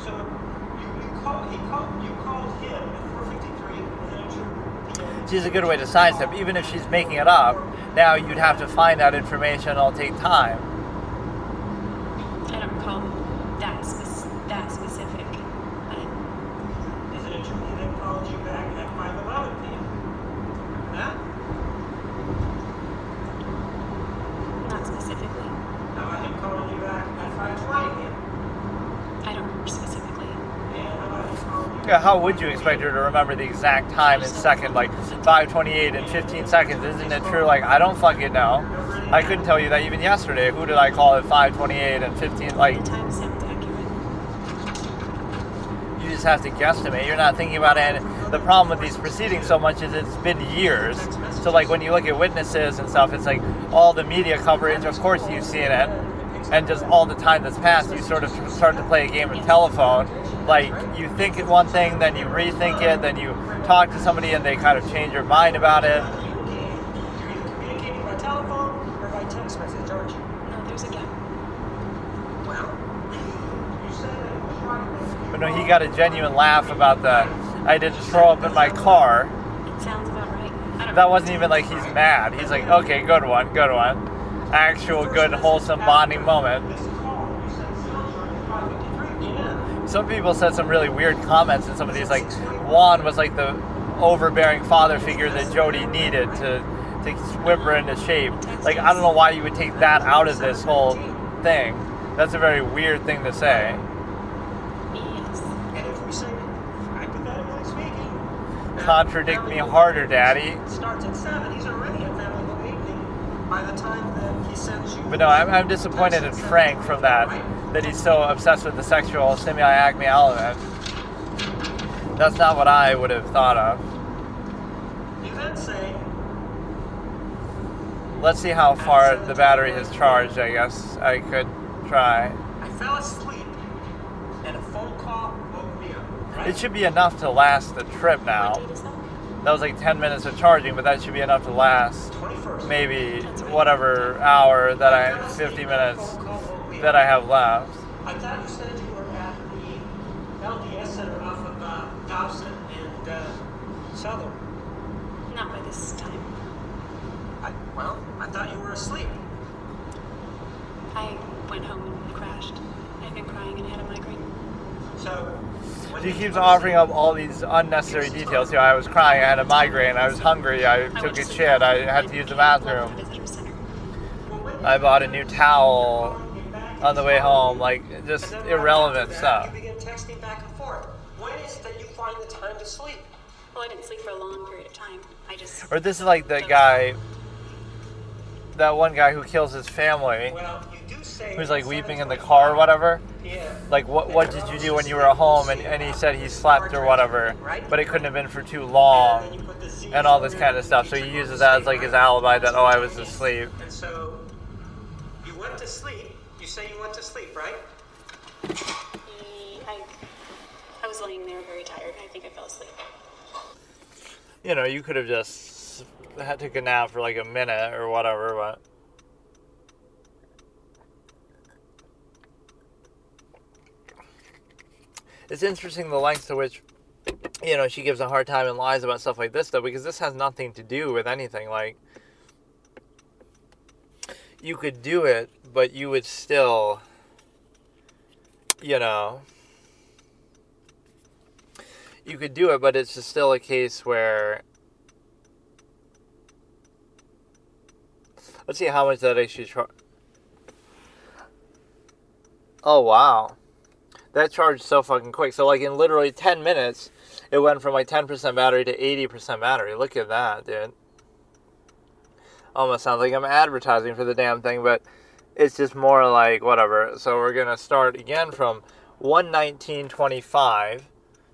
So you called him at 4:53, and then at your she's a good way to sidestep. Even if she's making it up, now you'd have to find that information. It'll take time. I don't recall that specific. Is it true he then called you back at 5:11 p.m.? Remember that? Not specifically. How about him calling you back at 5:20 p.m.? I don't remember specifically. And how about him calling you Yeah, how would you expect her to remember the exact time in second, like 5:28 and 15 seconds? Isn't it true? Like, I don't fucking know. I couldn't tell you that even yesterday. Who did I call at 5:28 and 15? Like, The time sounds accurate. you just have to guesstimate. You're not thinking about it. And the problem with these proceedings so much is it's been years. So, like, when you look at witnesses and stuff, it's like all the media coverage, of course you've seen it. And just all the time that's passed, you sort of start to play a game of telephone. Like, you think one thing, then you rethink it, then you talk to somebody and they kind of change your mind about it. You're either communicating by telephone or by text message, aren't you? No, there's a gap. Well, you said that it was right. But no, he got a genuine laugh about the, I didn't throw up in my car. It sounds about right. I don't That wasn't even like he's mad. He's like, okay, good one. Actual good, wholesome bonding moment. This call, you said cell charge at 5:53 p.m. Some people said some really weird comments in some of these, like Juan was like the overbearing father figure that Jody needed to whip her into shape. Like, I don't know why you would take that out of this whole thing. That's a very weird thing to say. Yes. And if we say, hypothetically speaking, Contradict me harder, Daddy. starts at 7, he's already at family home evening by the time that he sends you. But no, I'm disappointed in Frank from that he's so obsessed with the sexual semi-acme element. That's not what I would have thought of. You then say, Let's see how far the battery has charged, I guess. I could try. I fell asleep and a phone call woke me up. Right? It should be enough to last the trip now. What date is that? That was like 10 minutes of charging, but that should be enough to last 21st. maybe whatever hour that 50 minutes that I have left. I thought you said you were at the LDS Center off of Dobson and Southern. Not by this time. I thought you were asleep. I went home and crashed. I've been crying and had a migraine. So, when She did you keeps go to offering sleep? up all these unnecessary details. You know, I was crying, I had a migraine, I was hungry, I took a shit, I had to use the bathroom. Visitor center. I bought a new towel on the way home, like, just And then irrelevant after that, stuff. You begin texting back and forth. When is it that you find the time to sleep? Well, I didn't sleep for a long period of time. I just. Or this is like the guy, that one guy who kills his family, Well, you do say who's like weeping in the car or whatever. Yeah. Like, what did you do when you were at home? And he said he slept or whatever, but it couldn't have been for too long, and all this kind of stuff. So he uses that as like his alibi that, oh, I was asleep. And so, you went to sleep. You say you went to sleep, right? I was laying there very tired. I think I fell asleep. You know, you could have just just took a nap for like a minute or whatever, but... It's interesting the lengths to which, you know, she gives a hard time and lies about stuff like this, though, because this has nothing to do with anything. Like, you could do it, but you would still, you know... You could do it, but it's just still a case where... Let's see how much that actually charge. Oh, wow. That charged so fucking quick. So, like, in literally 10 minutes, it went from, like, 10% battery to 80% battery. Look at that, dude. Almost sounds like I'm advertising for the damn thing, but it's just more like, whatever. So, we're going to start again from 1:19:25,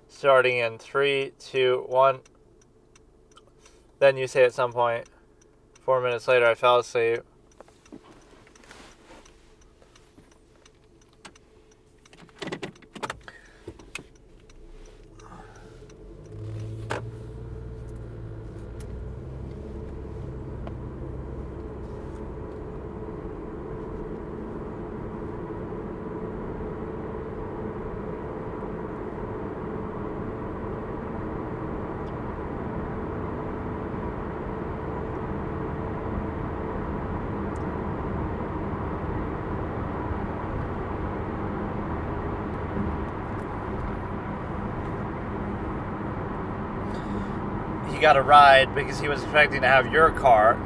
starting in 3, 2, 1. Then you say at some point, 4 minutes later, I fell asleep. Got a ride because he was expecting to have your car.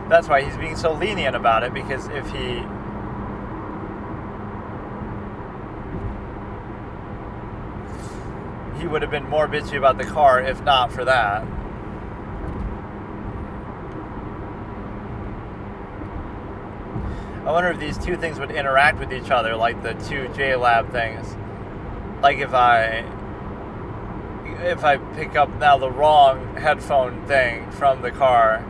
That's why he's being so lenient about it, because if he would have been more bitchy about the car if not for that. I wonder if these two things would interact with each other, like the two JLab things. Like if I pick up now the wrong headphone thing from the car.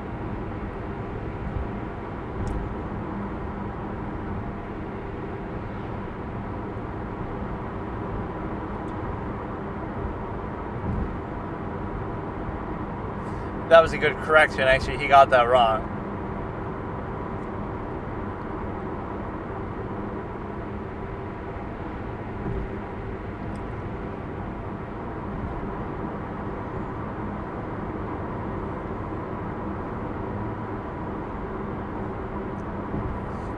That was a good correction. Actually, he got that wrong.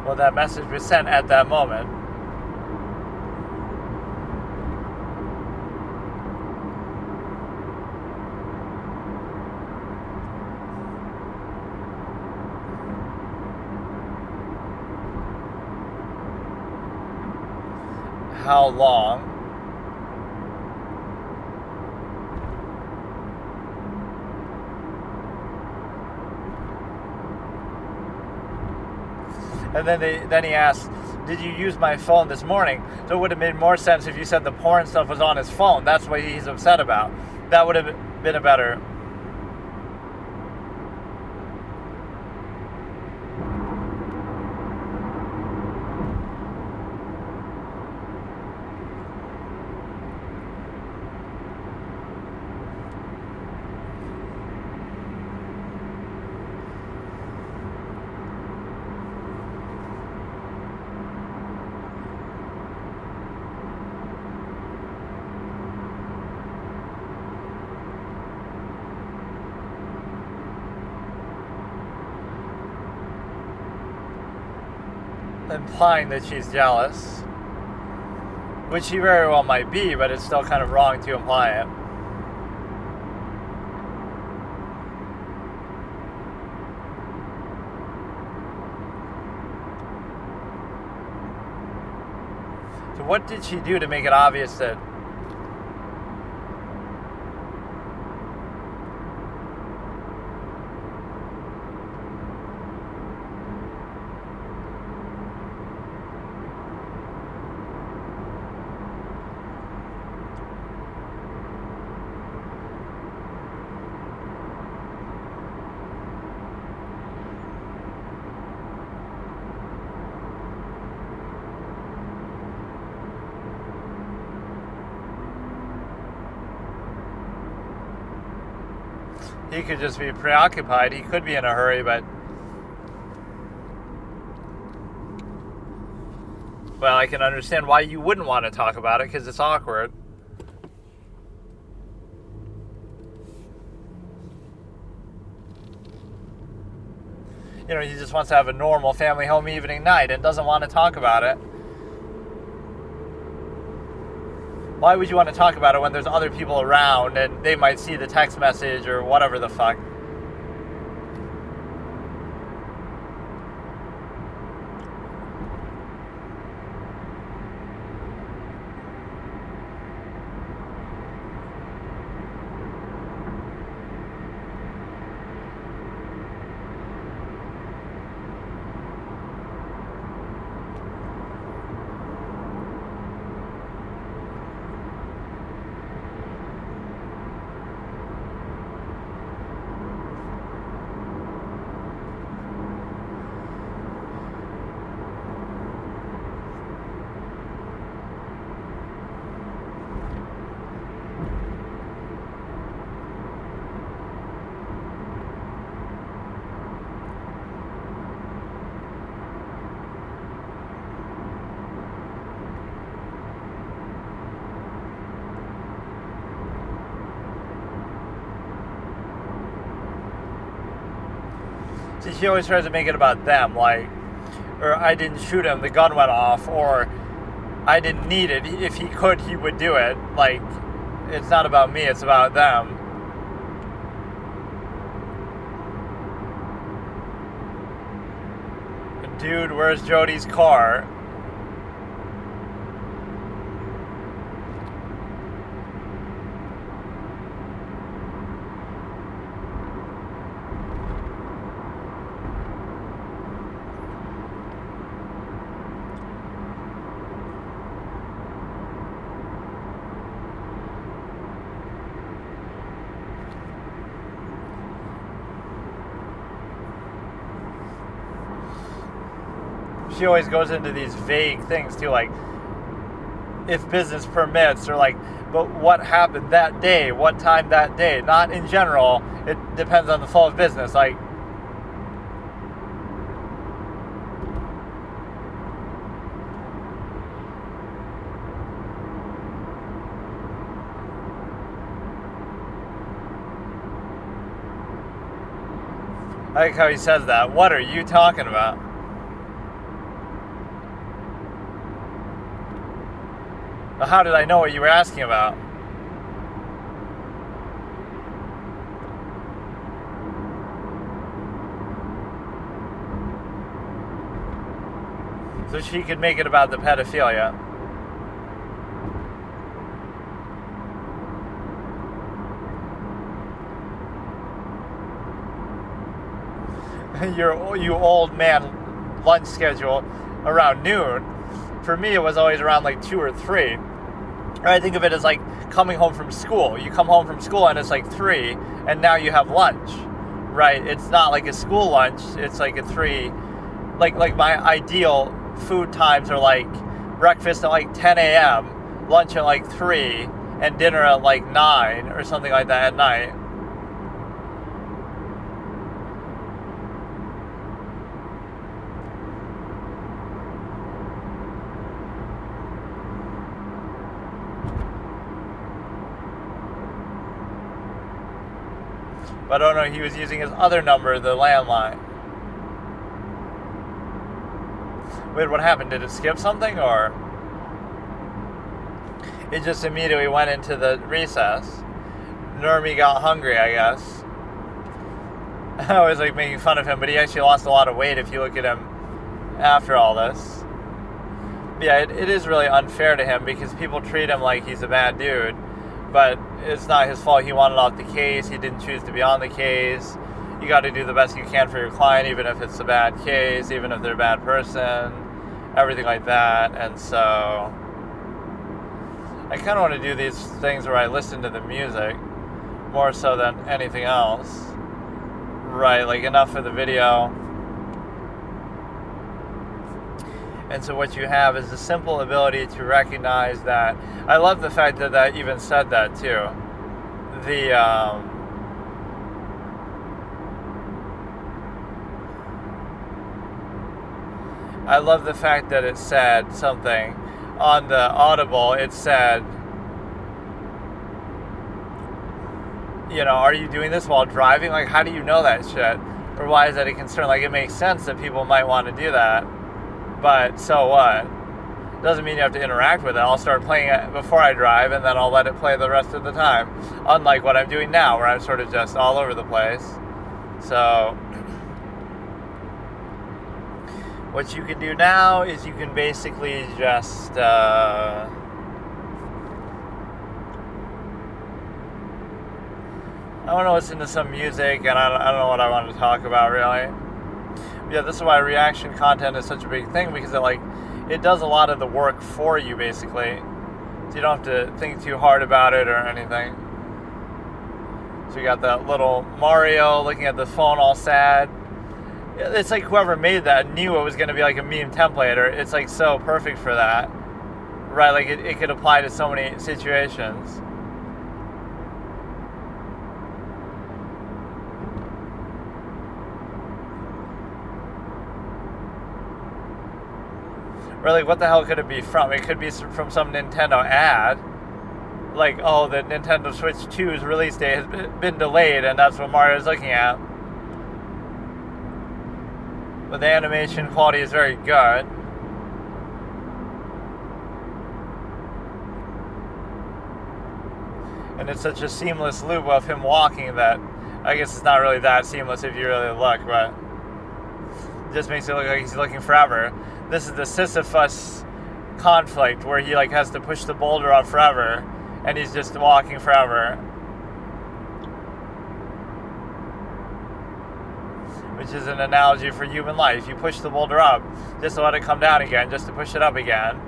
Well, that message was sent at that moment. How long? And then he asked, did you use my phone this morning? So it would have made more sense if you said the porn stuff was on his phone. That's what he's upset about. That would have been a better... implying that she's jealous, which she very well might be, but it's still kind of wrong to imply it. So what did she do to make it obvious that he could just be preoccupied. He could be in a hurry, but... Well, I can understand why you wouldn't want to talk about it, because it's awkward. You know, he just wants to have a normal family home evening night and doesn't want to talk about it. Why would you want to talk about it when there's other people around and they might see the text message or whatever the fuck? See, she always tries to make it about them, like, or I didn't shoot him, the gun went off, or I didn't need it. If he could, he would do it. Like, it's not about me, it's about them. Dude, where's Jody's car? She always goes into these vague things too, like, if business permits, or like, but what happened that day, what time that day, not in general, it depends on the flow of business, like, I like how he says that. What are you talking about? How did I know what you were asking about? So she could make it about the pedophilia. You old man lunch schedule around noon. For me, it was always around like 2 or 3. I think of it as like coming home from school. You come home from school and it's like 3, and now you have lunch, right? It's not like a school lunch. It's like a 3. Like my ideal food times are like breakfast at like 10 a.m., lunch at like 3, and dinner at like 9 or something like that at night. But I don't know, he was using his other number, the landline. Wait, what happened? Did it skip something, or? It just immediately went into the recess. Normie got hungry, I guess. I was like making fun of him, but he actually lost a lot of weight if you look at him after all this. Yeah, it is really unfair to him because people treat him like he's a bad dude. But it's not his fault. He wanted off the case. He didn't choose to be on the case. You got to do the best you can for your client, even if it's a bad case, even if they're a bad person, everything like that. And so I kind of want to do these things where I listen to the music more so than anything else. Right, like enough for the video. And so what you have is the simple ability to recognize that. I love the fact that that even said that too. I love the fact that it said something on the Audible. It said, are you doing this while driving? Like, how do you know that shit? Or why is that a concern? Like, it makes sense that people might want to do that, but so what? Doesn't mean you have to interact with it. I'll start playing it before I drive, and then I'll let it play the rest of the time. Unlike what I'm doing now, where I'm sort of just all over the place. So, what you can do now is you can basically just, I want to listen to some music, and I don't know what I want to talk about, really. Yeah, this is why reaction content is such a big thing, because it does a lot of the work for you, basically. So you don't have to think too hard about it or anything. So you got that little Mario looking at the phone all sad. It's like whoever made that knew it was going to be like a meme template, or it's like so perfect for that. Right, like it could apply to so many situations. Or like, what the hell could it be from? It could be from some Nintendo ad. Like, oh, the Nintendo Switch 2's release date has been delayed, and that's what Mario's looking at. But the animation quality is very good. And it's such a seamless loop of him walking that I guess it's not really that seamless if you really look, but it just makes it look like he's looking forever. This is the Sisyphus conflict where he has to push the boulder up forever, and he's just walking forever. Which is an analogy for human life. You push the boulder up just to let it come down again, just to push it up again.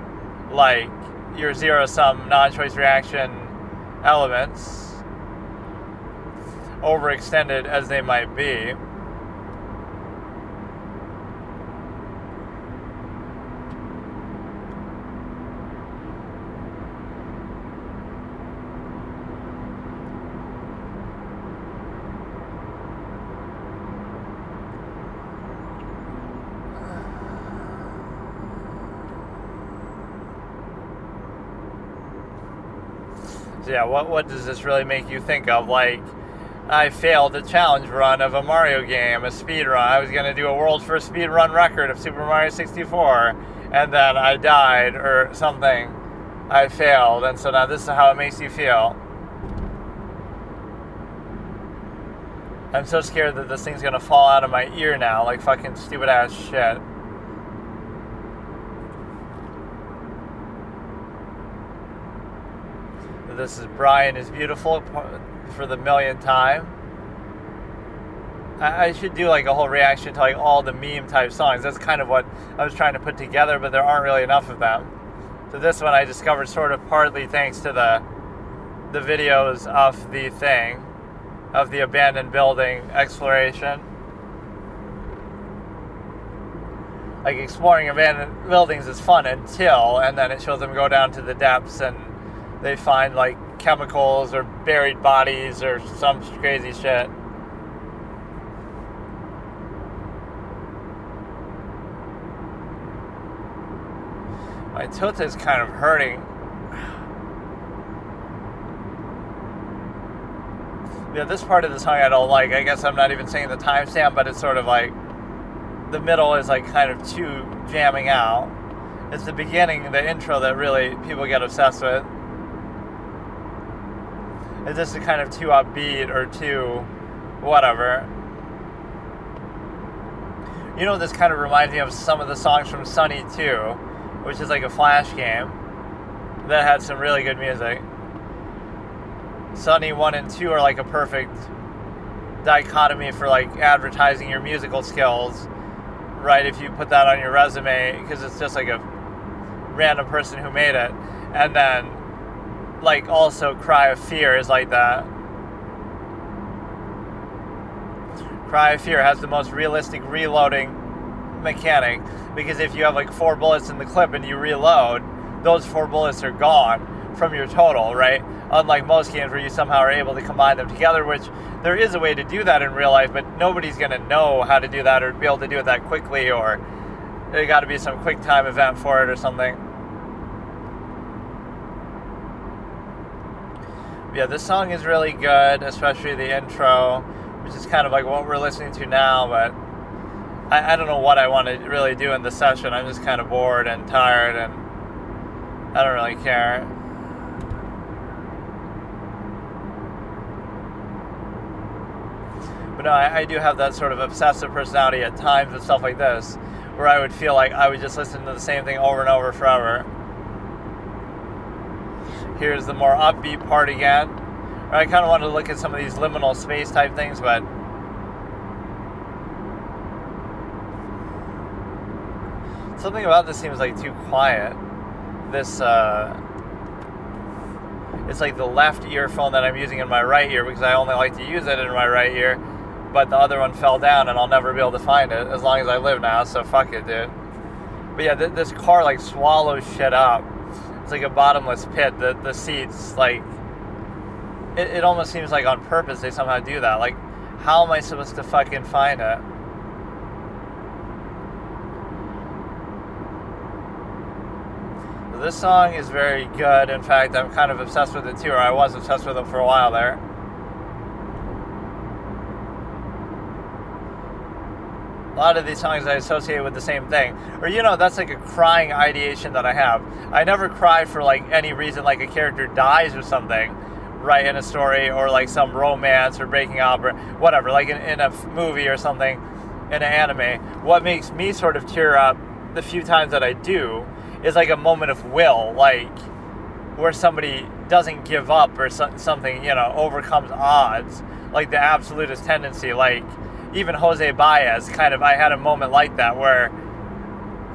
Like your zero-sum non-choice reaction elements, overextended as they might be. So yeah, what does this really make you think of? Like, I failed a challenge run of a Mario game, a speed run. I was going to do a world's first speed run record of Super Mario 64, and then I died or something. I failed, and so now this is how it makes you feel. I'm so scared that this thing's going to fall out of my ear now, like fucking stupid ass shit. This is Brian is Beautiful for the millionth time. I should do a whole reaction to all the meme type songs. That's kind of what I was trying to put together, but there aren't really enough of them. So this one I discovered sort of partly thanks to the videos of the thing, of the abandoned building exploration. Like, exploring abandoned buildings is fun and then it shows them go down to the depths and they find chemicals or buried bodies or some crazy shit. My tooth is kind of hurting. Yeah, this part of the song I don't like. I guess I'm not even saying the timestamp, but it's sort of the middle is kind of too jamming out. It's the beginning, the intro, that really people get obsessed with. It's just kind of too upbeat or too whatever. This kind of reminds me of some of the songs from Sunny 2, which is a Flash game that had some really good music. Sunny 1 and 2 are a perfect dichotomy for advertising your musical skills, right? If you put that on your resume, because it's just a random person who made it. And then also Cry of Fear is like that. Cry of Fear has the most realistic reloading mechanic, because if you have 4 bullets in the clip and you reload, those 4 bullets are gone from your total, right? Unlike most games where you somehow are able to combine them together, which there is a way to do that in real life, but nobody's going to know how to do that or be able to do it that quickly, or there got to be some quick time event for it or something. Yeah, this song is really good, especially the intro, which is kind of like what we're listening to now, but I don't know what I want to really do in the session. I'm just kind of bored and tired, and I don't really care. But no, I do have that sort of obsessive personality at times with stuff like this, where I would feel like I would just listen to the same thing over and over forever. Here's the more upbeat part again. I kind of wanted to look at some of these liminal space type things, but something about this seems like too quiet. This, it's like the left earphone that I'm using in my right ear, because I only like to use it in my right ear, but the other one fell down and I'll never be able to find it as long as I live now, so fuck it, dude. But yeah, this car like swallows shit up. It's like a bottomless pit. The seats, like, it almost seems like on purpose they somehow do that. Like, how am I supposed to fucking find it? This song is very good. In fact, I'm kind of obsessed with it too, or I was obsessed with it for a while there. A lot of these songs I associate with the same thing. Or, that's like a crying ideation that I have. I never cry for, like, any reason, like a character dies or something, right, in a story, or, like, some romance or breaking up or whatever, like in a movie or something, in an anime. What makes me sort of tear up the few times that I do is, like, a moment of will, like, where somebody doesn't give up or something, overcomes odds, like the absolutist tendency, like, even Jose Baez, kind of, I had a moment like that where,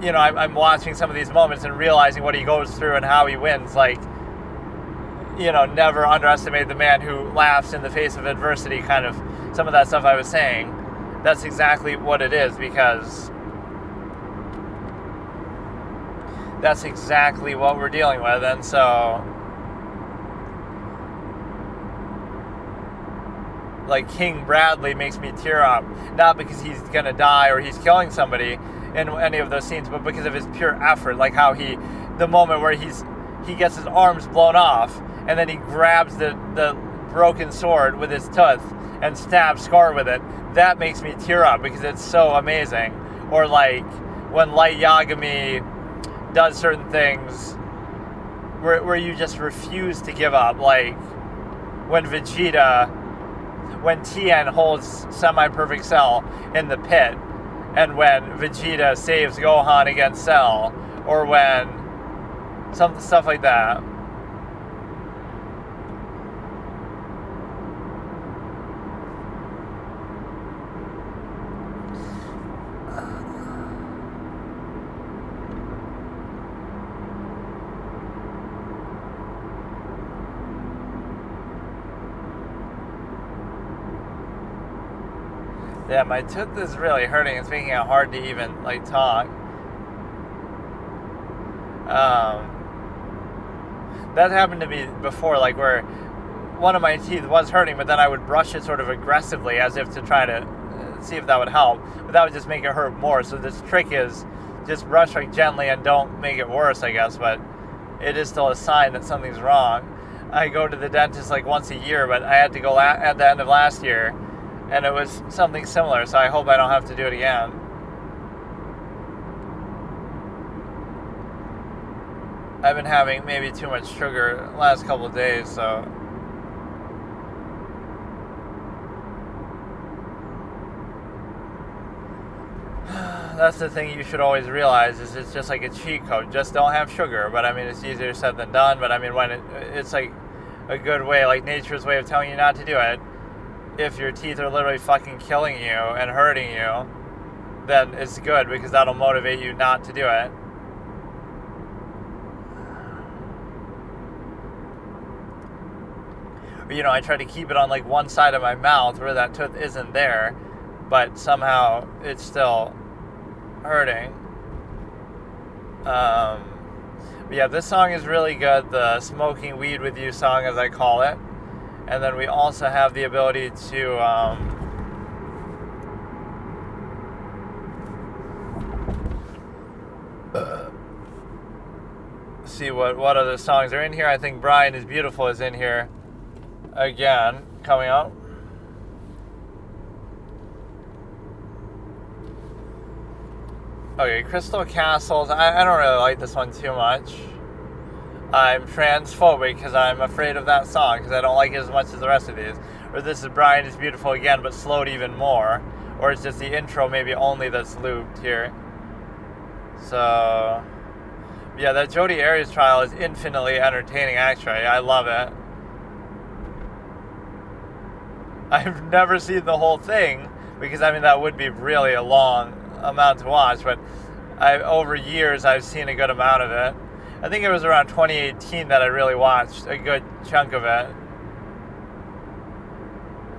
I'm watching some of these moments and realizing what he goes through and how he wins. Like, never underestimate the man who laughs in the face of adversity, kind of, some of that stuff I was saying. That's exactly what it is, because that's exactly what we're dealing with. And so, like, King Bradley makes me tear up, not because he's gonna die or he's killing somebody in any of those scenes, but because of his pure effort. Like how the moment where he gets his arms blown off and then he grabs the broken sword with his tooth and stabs Scar with it. That makes me tear up because it's so amazing. Or like when Light Yagami does certain things where you just refuse to give up, like when Tien holds semi-perfect Cell in the pit, and when Vegeta saves Gohan against Cell, or when some stuff like that. Yeah, my tooth is really hurting. It's making it hard to even, like, talk. That happened to me before, like, where one of my teeth was hurting, but then I would brush it sort of aggressively as if to try to see if that would help. But that would just make it hurt more. So this trick is just brush, like, gently and don't make it worse, I guess. But it is still a sign that something's wrong. I go to the dentist, like, once a year, but I had to go at the end of last year. And it was something similar, so I hope I don't have to do it again. I've been having maybe too much sugar the last couple of days, so... That's the thing you should always realize, is it's just like a cheat code. Just don't have sugar. But I mean, it's easier said than done. But I mean, when it's like a good way, like nature's way of telling you not to do it. If your teeth are literally fucking killing you and hurting you, then it's good, because that'll motivate you not to do it. Or, I try to keep it on like one side of my mouth where that tooth isn't there, but somehow it's still hurting. But yeah, this song is really good, the Smoking Weed With You song, as I call it. And then we also have the ability to see what other songs are in here. I think Brian is Beautiful is in here again, coming up. Okay, Crystal Castles. I don't really like this one too much. I'm transphobic because I'm afraid of that song because I don't like it as much as the rest of these. Or this is Brian is Beautiful again, but slowed even more. Or it's just the intro maybe only that's looped here. So, yeah, that Jodi Arias trial is infinitely entertaining, actually. I love it. I've never seen the whole thing because, I mean, that would be really a long amount to watch, but over years I've seen a good amount of it. I think it was around 2018 that I really watched a good chunk of it.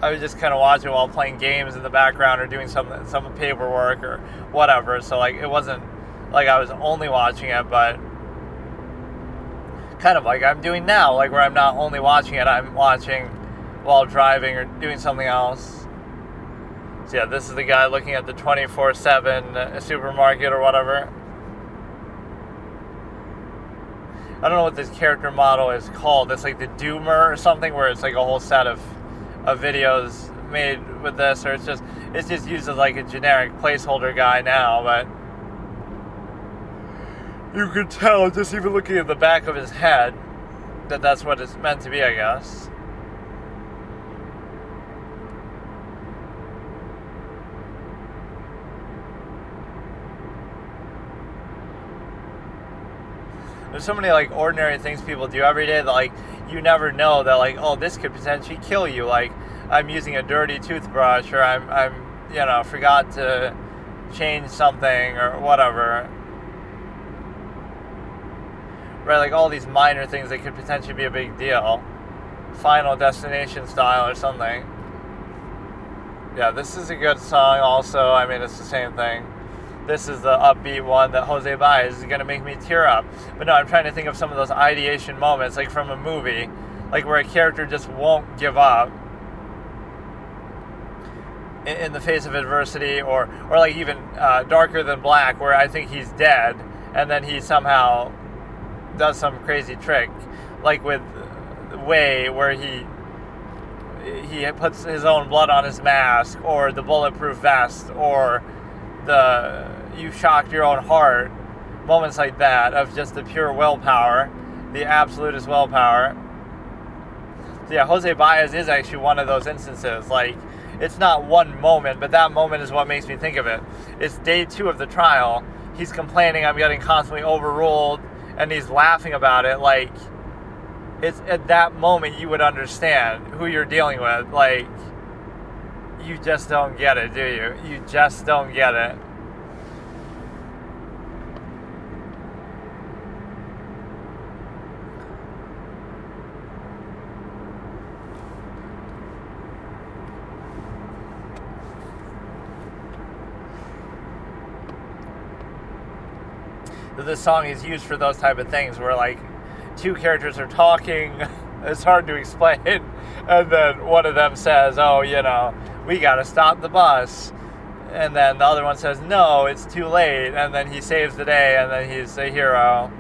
I would just kind of watch it while playing games in the background or doing some paperwork or whatever. So like it wasn't like I was only watching it, but kind of like I'm doing now, like where I'm not only watching it, I'm watching while driving or doing something else. So yeah, this is the guy looking at the 24/7 supermarket or whatever. I don't know what this character model is called. It's like the Doomer or something, where it's like a whole set of videos made with this, or it's just used as like a generic placeholder guy now, but you could tell just even looking at the back of his head that that's what it's meant to be, I guess. There's so many like ordinary things people do every day that like you never know that like, oh, this could potentially kill you. Like I'm using a dirty toothbrush, or I'm forgot to change something or whatever. Right, like all these minor things that could potentially be a big deal. Final Destination style or something. Yeah, this is a good song also. I mean, it's the same thing. This is the upbeat one that Jose Baez is going to make me tear up. But no, I'm trying to think of some of those ideation moments, like from a movie, like where a character just won't give up in the face of adversity, or like even Darker Than Black, where I think he's dead, and then he somehow does some crazy trick, like with Way, where he puts his own blood on his mask, or the bulletproof vest, or the you shocked your own heart, moments like that of just the pure willpower, the absolutist willpower. So yeah, Jose Baez is actually one of those instances. Like, it's not one moment, but that moment is what makes me think of it. It's day 2 of the trial. He's complaining, I'm getting constantly overruled, and he's laughing about it. Like, it's at that moment you would understand who you're dealing with. Like, you just don't get it, do you? You just don't get it. This song is used for those type of things where like two characters are talking, it's hard to explain, and then one of them says, oh, we gotta stop the bus, and then the other one says, no, it's too late, and then he saves the day, and then he's a hero.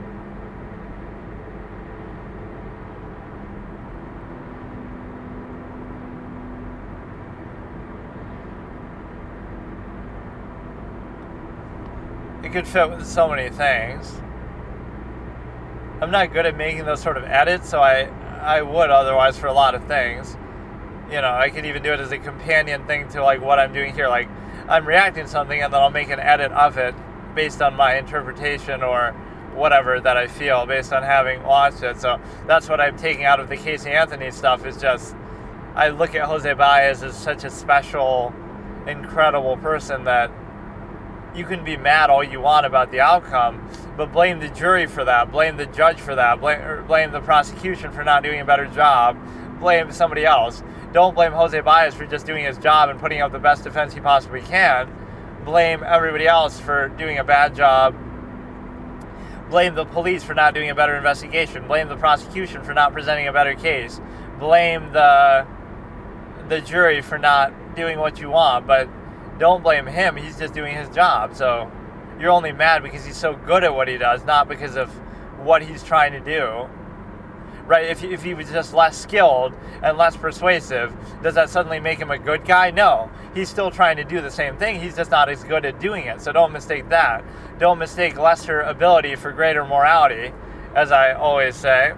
It could fit with so many things. I'm not good at making those sort of edits, so I would otherwise for a lot of things. I could even do it as a companion thing to like what I'm doing here. Like, I'm reacting to something and then I'll make an edit of it based on my interpretation or whatever that I feel based on having watched it. So that's what I'm taking out of the Casey Anthony stuff, is just I look at Jose Baez as such a special, incredible person that you can be mad all you want about the outcome, but blame the jury for that, blame the judge for that, blame the prosecution for not doing a better job, blame somebody else. Don't blame Jose Baez for just doing his job and putting out the best defense he possibly can. Blame everybody else for doing a bad job. Blame the police for not doing a better investigation. Blame the prosecution for not presenting a better case. Blame the jury for not doing what you want, but don't blame him. He's just doing his job. So you're only mad because he's so good at what he does, not because of what he's trying to do. Right? If he was just less skilled and less persuasive, does that suddenly make him a good guy? No. He's still trying to do the same thing. He's just not as good at doing it. So don't mistake that. Don't mistake lesser ability for greater morality, as I always say.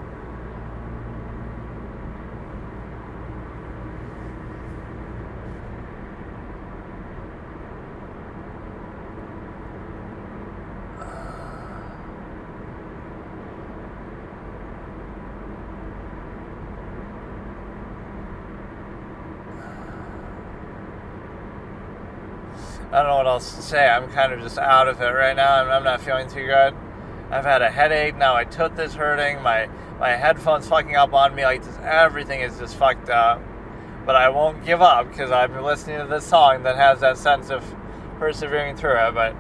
I don't know what else to say. I'm kind of just out of it right now. I'm not feeling too good. I've had a headache. Now my tooth is hurting. My headphones fucking up on me. Like, just everything is just fucked up. But I won't give up because I've been listening to this song that has that sense of persevering through it. But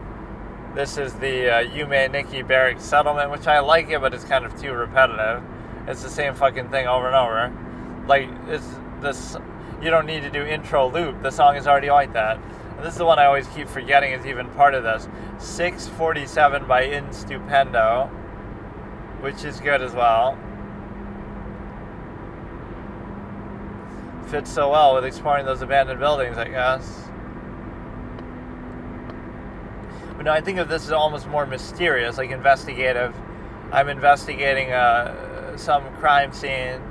this is the Yume Nikki Barrick settlement, which I like it, but it's kind of too repetitive. It's the same fucking thing over and over. Like, it's this. You don't need to do intro loop. The song is already like that. This is the one I always keep forgetting is even part of this. 647 by In Stupendo, which is good as well. Fits so well with exploring those abandoned buildings, I guess. But no, I think of this as almost more mysterious, like investigative. I'm investigating some crime scene.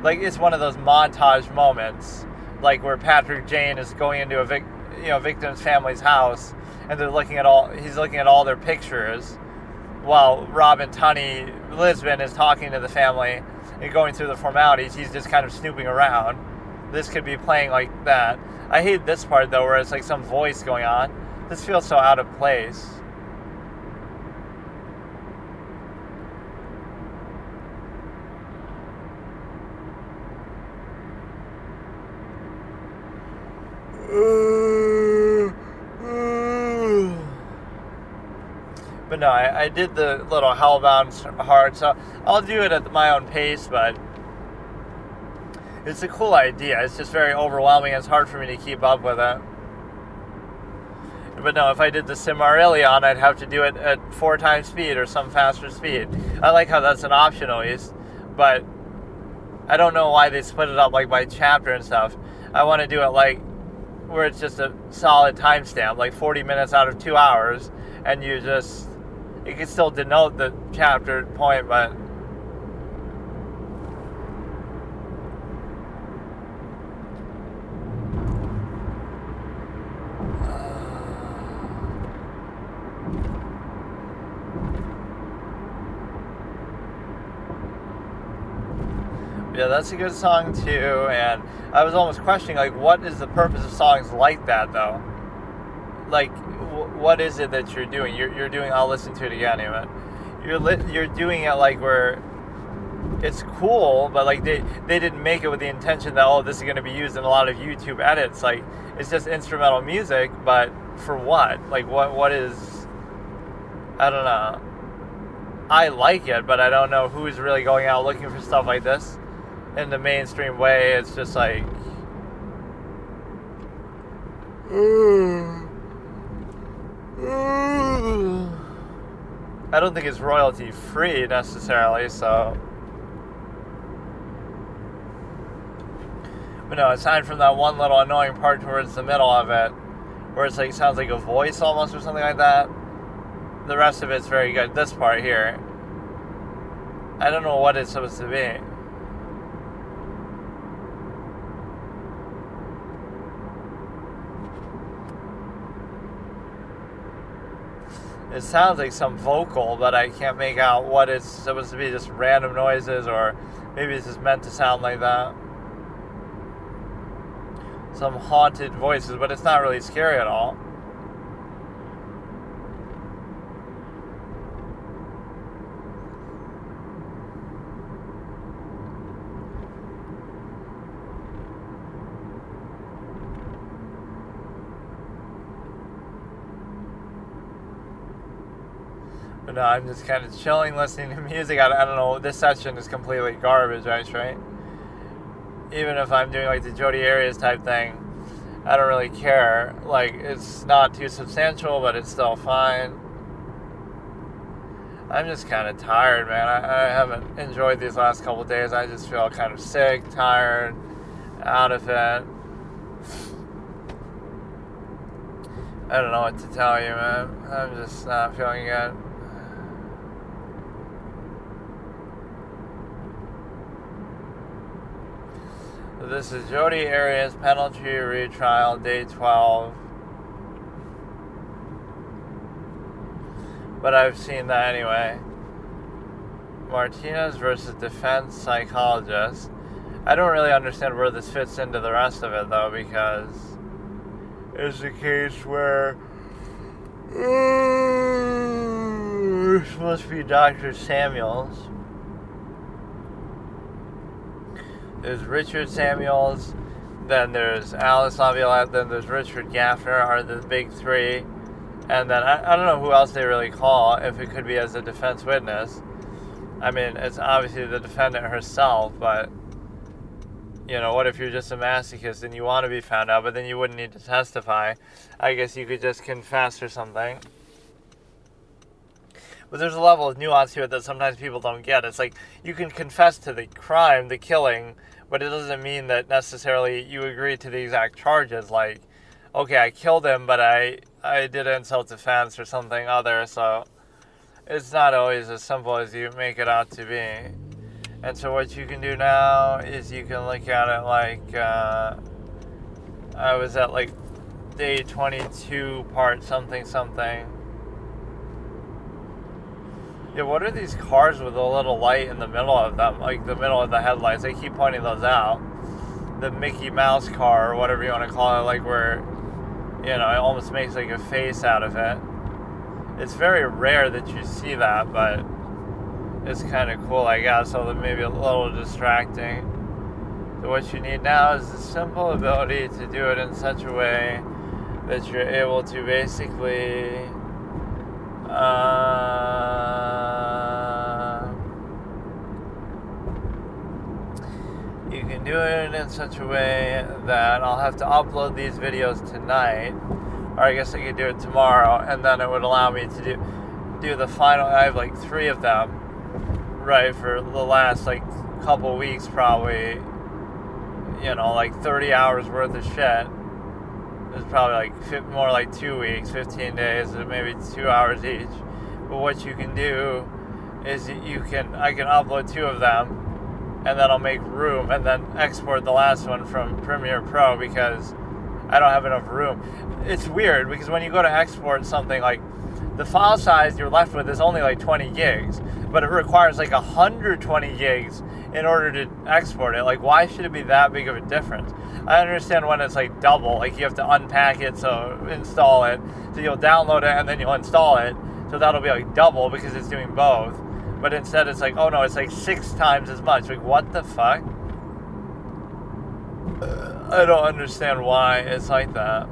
Like, it's one of those montage moments. Like where Patrick Jane is going into a victim's family's house, and he's looking at all their pictures, while Robin Tunney Lisbon is talking to the family and going through the formalities. He's just kind of snooping around. This could be playing like that. I hate this part though, where it's like some voice going on. This feels so out of place. But no, I did the little Hellbound hard, so I'll do it at my own pace, but it's a cool idea. It's just very overwhelming. It's hard for me to keep up with it. But no, if I did the Silmarillion, I'd have to do it at 4 times speed or some faster speed. I like how that's an option at least, but I don't know why they split it up like by chapter and stuff. I want to do it like where it's just a solid timestamp, like 40 minutes out of 2 hours, and it can still denote the chapter point, but yeah, that's a good song too. And I was almost questioning, like, what is the purpose of songs like that though? Like, what is it that you're doing? You're doing. I'll listen to it again even. You're doing it like where it's cool, but like they didn't make it with the intention that this is going to be used in a lot of YouTube edits. Like, it's just instrumental music, but for what? Like, what is? I don't know. I like it, but I don't know who's really going out looking for stuff like this in the mainstream way. It's just like. I don't think it's royalty free necessarily, so. But no, aside from that one little annoying part towards the middle of it, where it's like sounds like a voice almost or something like that, the rest of it's very good. This part here, I don't know what it's supposed to be. It sounds like some vocal, but I can't make out what it's supposed to be. Just random noises, or maybe it's just meant to sound like that. Some haunted voices, but it's not really scary at all. But no, I'm just kind of chilling, listening to music. I don't know, this session is completely garbage, right? Even if I'm doing like the Jodi Arias type thing, I don't really care. Like, it's not too substantial, but it's still fine. I'm just kind of tired, man. I haven't enjoyed these last couple of days. I just feel kind of sick, tired, out of it. I don't know what to tell you, man. I'm just not feeling good. This is Jodi Arias penalty retrial, day 12. But I've seen that anyway. Martinez versus defense psychologist. I don't really understand where this fits into the rest of it, though, because it's a case where it's supposed to be Dr. Samuels. There's Richard Samuels, then there's Alice Laviolette, then there's Richard Gaffner, are the big three. And then I don't know who else they really call, if it could be as a defense witness. I mean, it's obviously the defendant herself, but, you know, what if you're just a masochist and you want to be found out, but then you wouldn't need to testify? I guess you could just confess or something. But there's a level of nuance here that sometimes people don't get. It's like, you can confess to the crime, the killing, but it doesn't mean that necessarily you agree to the exact charges. Like, okay, I killed him, but I did in self-defense or something other, so it's not always as simple as you make it out to be. And so what you can do now is you can look at it like, I was at like day 22, part something. Yeah, what are these cars with a little light in the middle of them? Like the middle of the headlights. They keep pointing those out. The Mickey Mouse car, or whatever you want to call it, like where, you know, it almost makes like a face out of it. It's very rare that you see that, but it's kind of cool, I guess, although maybe a little distracting. So what you need now is the simple ability to do it in such a way that you're able to basically you can do it in such a way that I'll have to upload these videos tonight, or I guess I could do it tomorrow, and then it would allow me to do the final. I have like 3 of them, right, for the last like couple weeks, probably, you know, like 30 hours worth of shit. It's probably like more like 2 weeks, 15 days, maybe 2 hours each. But what you can do is I can upload 2 of them, and then I'll make room and then export the last one from Premiere Pro because I don't have enough room. It's weird because when you go to export something, like the file size you're left with is only like 20 gigs, but it requires like 120 gigs in order to export it. Like, why should it be that big of a difference? I understand when it's like double, like you have to unpack it, so install it, so you'll download it and then you'll install it, so that'll be like double because it's doing both. But instead it's like, oh no, it's like 6 times as much. Like, what the fuck? I don't understand why it's like that.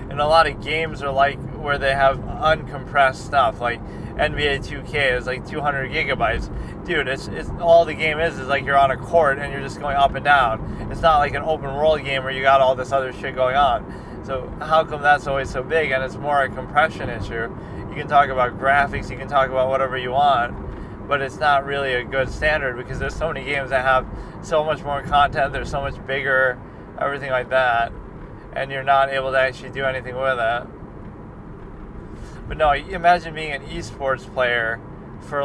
And a lot of games are like where they have uncompressed stuff, like NBA 2K is like 200 gigabytes. Dude, it's all the game is like you're on a court and you're just going up and down. It's not like an open world game where you got all this other shit going on. So how come that's always so big? And it's more a compression issue. You can talk about graphics, you can talk about whatever you want, but it's not really a good standard because there's so many games that have so much more content, they're so much bigger, everything like that, and you're not able to actually do anything with it. But no, imagine being an esports player for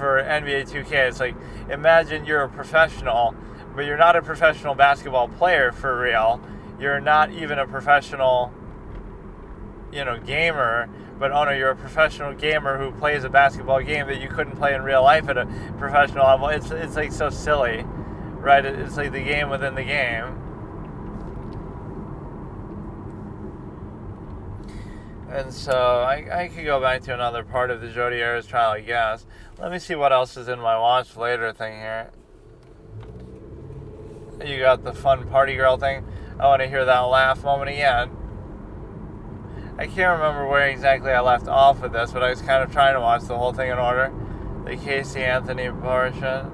NBA 2K. It's like, imagine you're a professional, but you're not a professional basketball player for real. You're not even a professional, gamer, but oh no, you're a professional gamer who plays a basketball game that you couldn't play in real life at a professional level. It's like so silly, right? It's like the game within the game. And so I could go back to another part of the Jodi Arias trial, I guess. Let me see what else is in my watch later thing here. You got the fun party girl thing. I want to hear that laugh moment again. I can't remember where exactly I left off with this, but I was kind of trying to watch the whole thing in order. The Casey Anthony portion.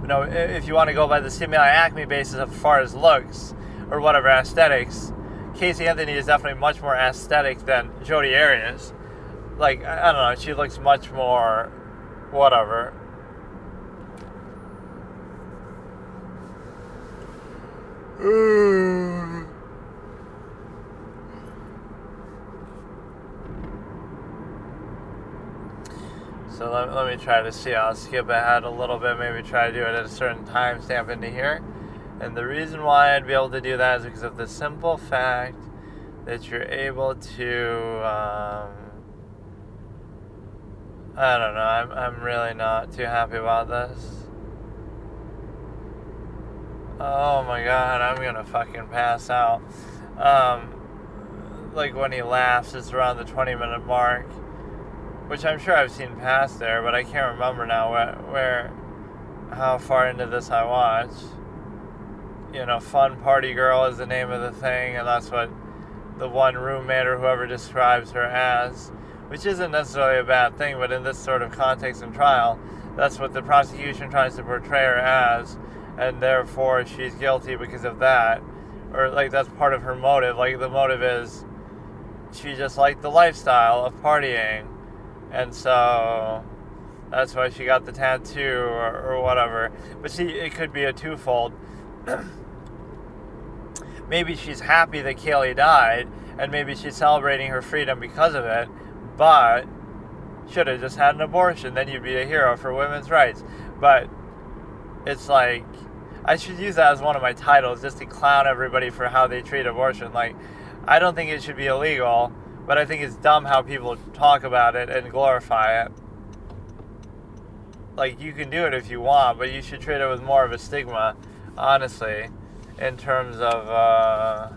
if you want to go by the Stimuli Acme basis as far as looks or whatever, aesthetics, Casey Anthony is definitely much more aesthetic than Jodi Arias. Like, I don't know, she looks much more whatever. So let me try to see. I'll skip ahead a little bit, maybe try to do it at a certain timestamp into here. And the reason why I'd be able to do that is because of the simple fact that you're able to, I don't know, I'm really not too happy about this. Oh my god, I'm gonna fucking pass out. Like when he laughs, it's around the 20-minute mark, which I'm sure I've seen past there, but I can't remember now how far into this I watched. Fun party girl is the name of the thing, and that's what the one roommate or whoever describes her as, which isn't necessarily a bad thing, but in this sort of context and trial, that's what the prosecution tries to portray her as, and therefore she's guilty because of that. Or, like, that's part of her motive. Like, the motive is she just liked the lifestyle of partying, and so that's why she got the tattoo or whatever. But it could be a twofold. Maybe she's happy that Kaylee died, and maybe she's celebrating her freedom because of it, but should have just had an abortion, then you'd be a hero for women's rights. But it's like, I should use that as one of my titles, just to clown everybody for how they treat abortion. Like, I don't think it should be illegal, but I think it's dumb how people talk about it and glorify it. Like, you can do it if you want, but you should treat it with more of a stigma, honestly, in terms of,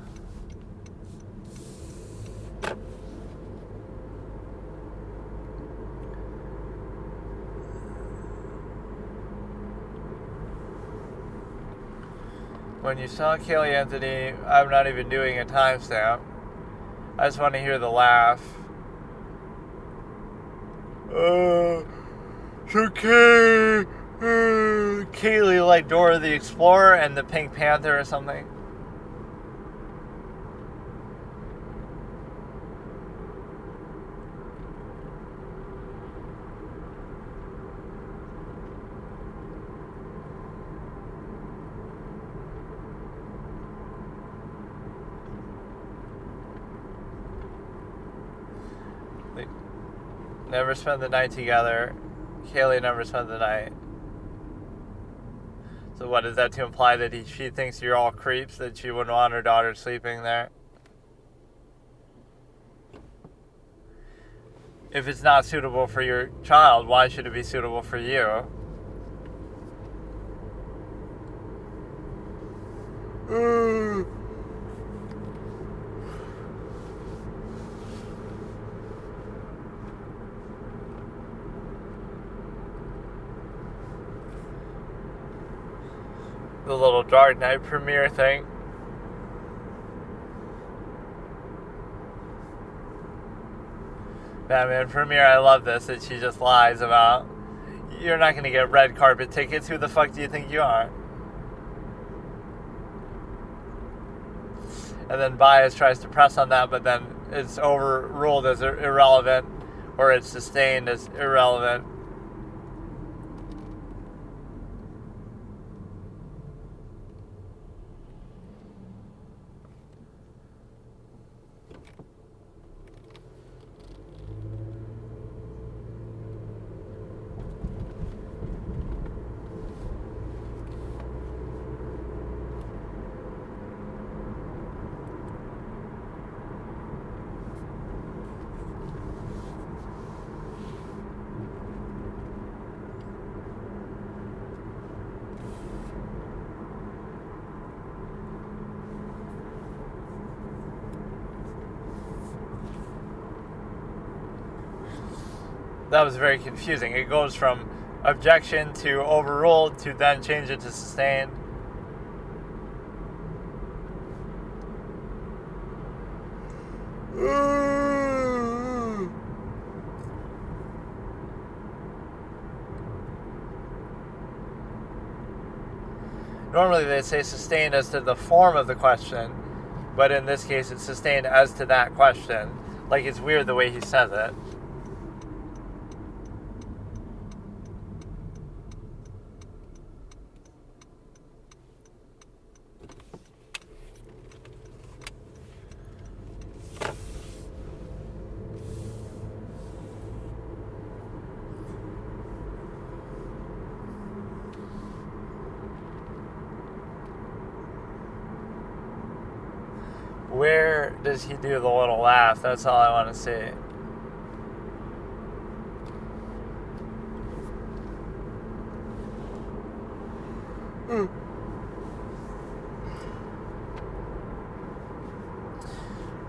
when you saw Kaylee Anthony, I'm not even doing a timestamp. I just want to hear the laugh. So Kaylee like Dora the Explorer and the Pink Panther or something. They never spend the night together. Kaylee never spent the night. So what, is that to imply that she thinks you're all creeps, that she wouldn't want her daughter sleeping there? If it's not suitable for your child, why should it be suitable for you? The little Dark Knight premiere thing. Batman premiere, I love this, that she just lies about. You're not going to get red carpet tickets. Who the fuck do you think you are? And then Bias tries to press on that, but then it's overruled as irrelevant, or it's sustained as irrelevant. That was very confusing. It goes from objection to overruled to then change it to sustained. Normally they say sustained as to the form of the question, but in this case it's sustained as to that question. Like, it's weird the way he says it. Where does he do the little laugh? That's all I want to see.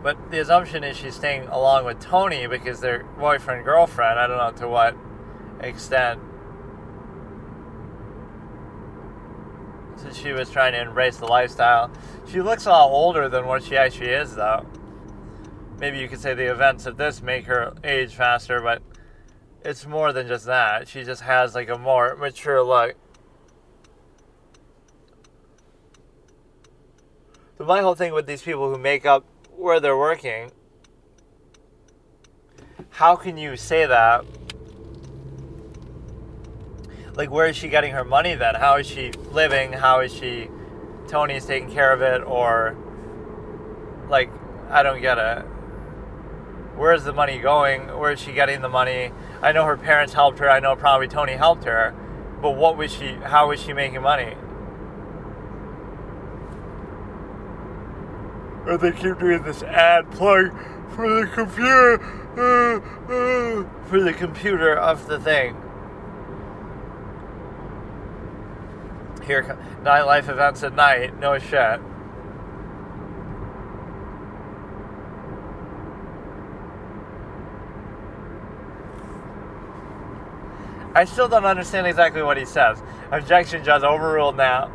But the assumption is she's staying along with Tony because they're boyfriend-girlfriend. I don't know to what extent. So she was trying to embrace the lifestyle. She looks a lot older than what she actually is, though. Maybe you could say the events of this make her age faster, but it's more than just that. She just has like a more mature look. So my whole thing with these people who make up where they're working, how can you say that? Like, where is she getting her money then? How is she living? How is Tony's taking care of it? Or, like, I don't get it. Where's the money going? Where is she getting the money? I know her parents helped her. I know probably Tony helped her. But how was she making money? Or they keep doing this ad plug for the computer. For the computer of the thing. Here, nightlife events at night. No shit. I still don't understand exactly what he says. Objection, judge, overruled now.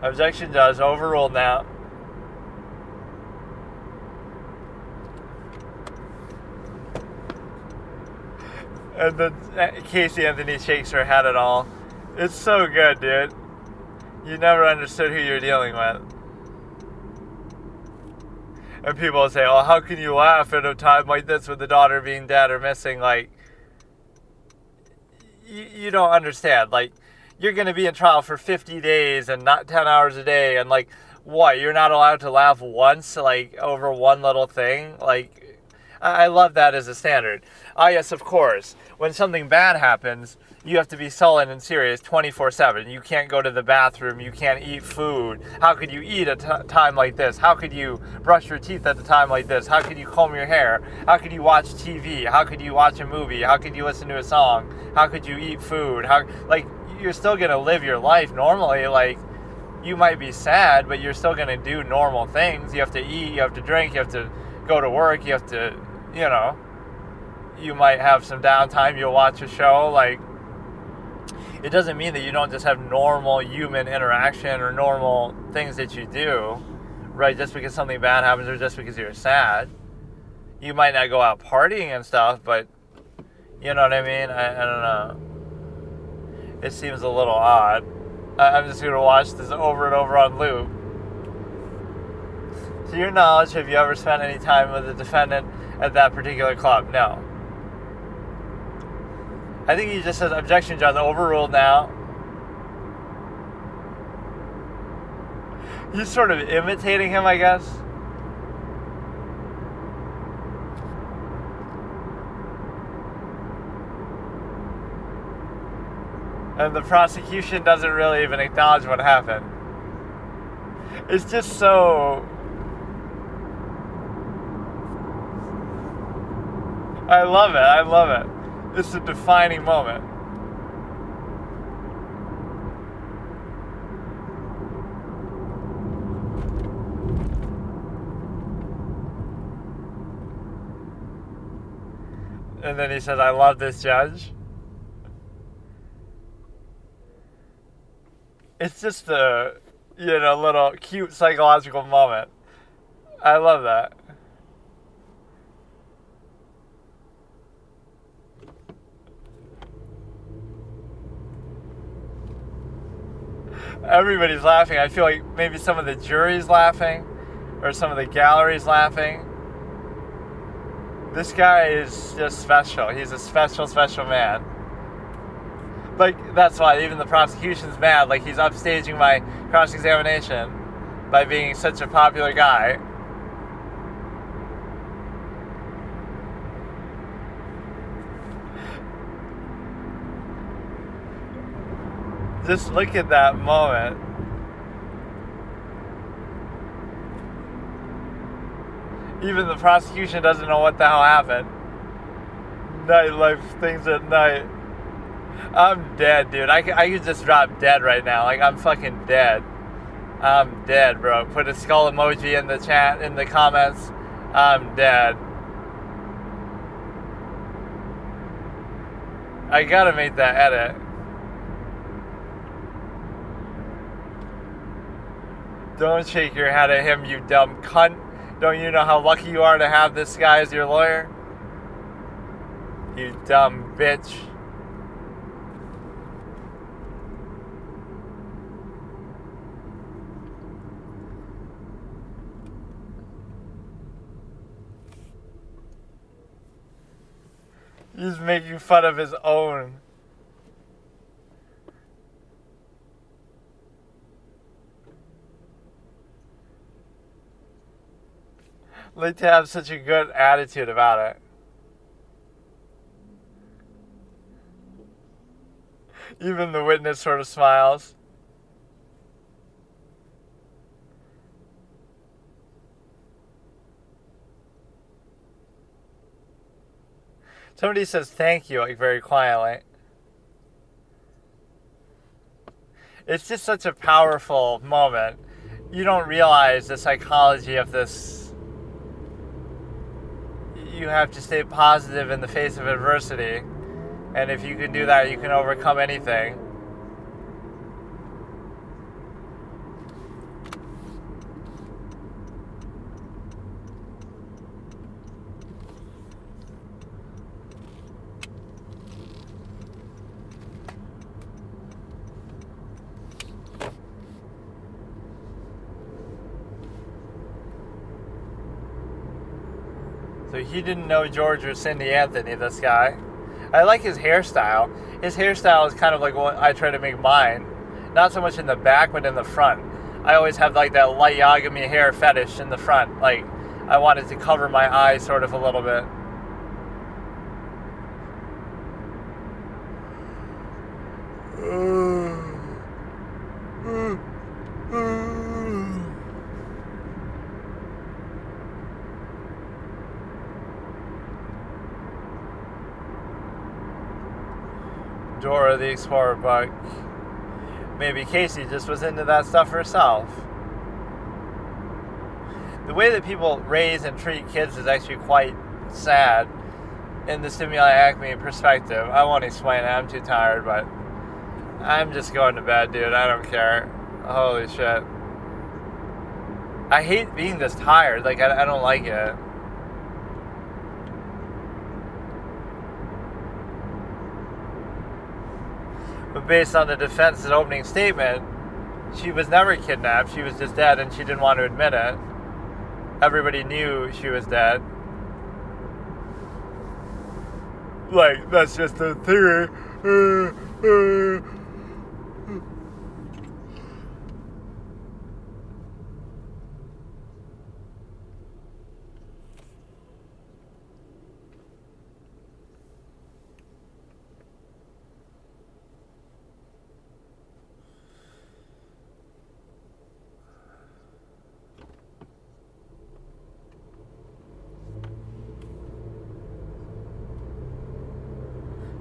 Objection, judge, overruled now. And then Casey Anthony shakes her head at all. It's so good, dude. You never understood who you're dealing with. And people will say, oh, how can you laugh at a time like this with the daughter being dead or missing? Like, you don't understand. Like, you're going to be in trial for 50 days and not 10 hours a day. And, like, what? You're not allowed to laugh once, like, over one little thing? Like, I love that as a standard. Yes, of course. When something bad happens, you have to be sullen and serious 24/7. You can't go to the bathroom. You can't eat food. How could you eat at a time like this? How could you brush your teeth at a time like this? How could you comb your hair? How could you watch TV? How could you watch a movie? How could you listen to a song? How could you eat food? You're still going to live your life normally. Like, you might be sad, but you're still going to do normal things. You have to eat. You have to drink. You have to go to work. You have to, you might have some downtime. You'll watch a show. Like, it doesn't mean that you don't just have normal human interaction or normal things that you do, right? Just because something bad happens or just because you're sad. You might not go out partying and stuff, but you know what I mean? I don't know. It seems a little odd. I'm just going to watch this over and over on loop. To your knowledge, have you ever spent any time with a defendant at that particular club? No. I think he just says, objection, judge, overruled now. He's sort of imitating him, I guess. And the prosecution doesn't really even acknowledge what happened. It's just so... I love it. It's a defining moment. And then he says, I love this judge. It's just a, little cute psychological moment. I love that. Everybody's laughing. I feel like maybe some of the jury's laughing, or some of the gallery's laughing. This guy is just special. He's a special, special man. Like, that's why even the prosecution's mad. Like, he's upstaging my cross-examination by being such a popular guy. Just look at that moment. Even the prosecution doesn't know what the hell happened. Nightlife things at night. I'm dead, dude. I could just drop dead right now. Like, I'm fucking dead. I'm dead, bro. Put a skull emoji in the chat, in the comments. I'm dead. I gotta make that edit. Don't shake your head at him, you dumb cunt. Don't you know how lucky you are to have this guy as your lawyer? You dumb bitch. He's making fun of his own. Like to have such a good attitude about it. Even the witness sort of smiles. Somebody says thank you, like very quietly. It's just such a powerful moment. You don't realize the psychology of this. You have to stay positive in the face of adversity. And if you can do that, you can overcome anything. So he didn't know George or Cindy Anthony, this guy. I like his hairstyle. His hairstyle is kind of like what I try to make mine. Not so much in the back, but in the front. I always have like that light Yagami hair fetish in the front. Like, I wanted to cover my eyes sort of a little bit. Dora the Explorer book. Maybe Casey just was into that stuff herself. The way that people raise and treat kids is actually quite sad in the Stimuli Acme perspective. I won't explain it, I'm too tired, but I'm just going to bed, dude. I don't care. Holy shit. I hate being this tired. Like, I don't like it. But based on the defense's opening statement, she was never kidnapped. She was just dead, and she didn't want to admit it. Everybody knew she was dead. Like, that's just a theory.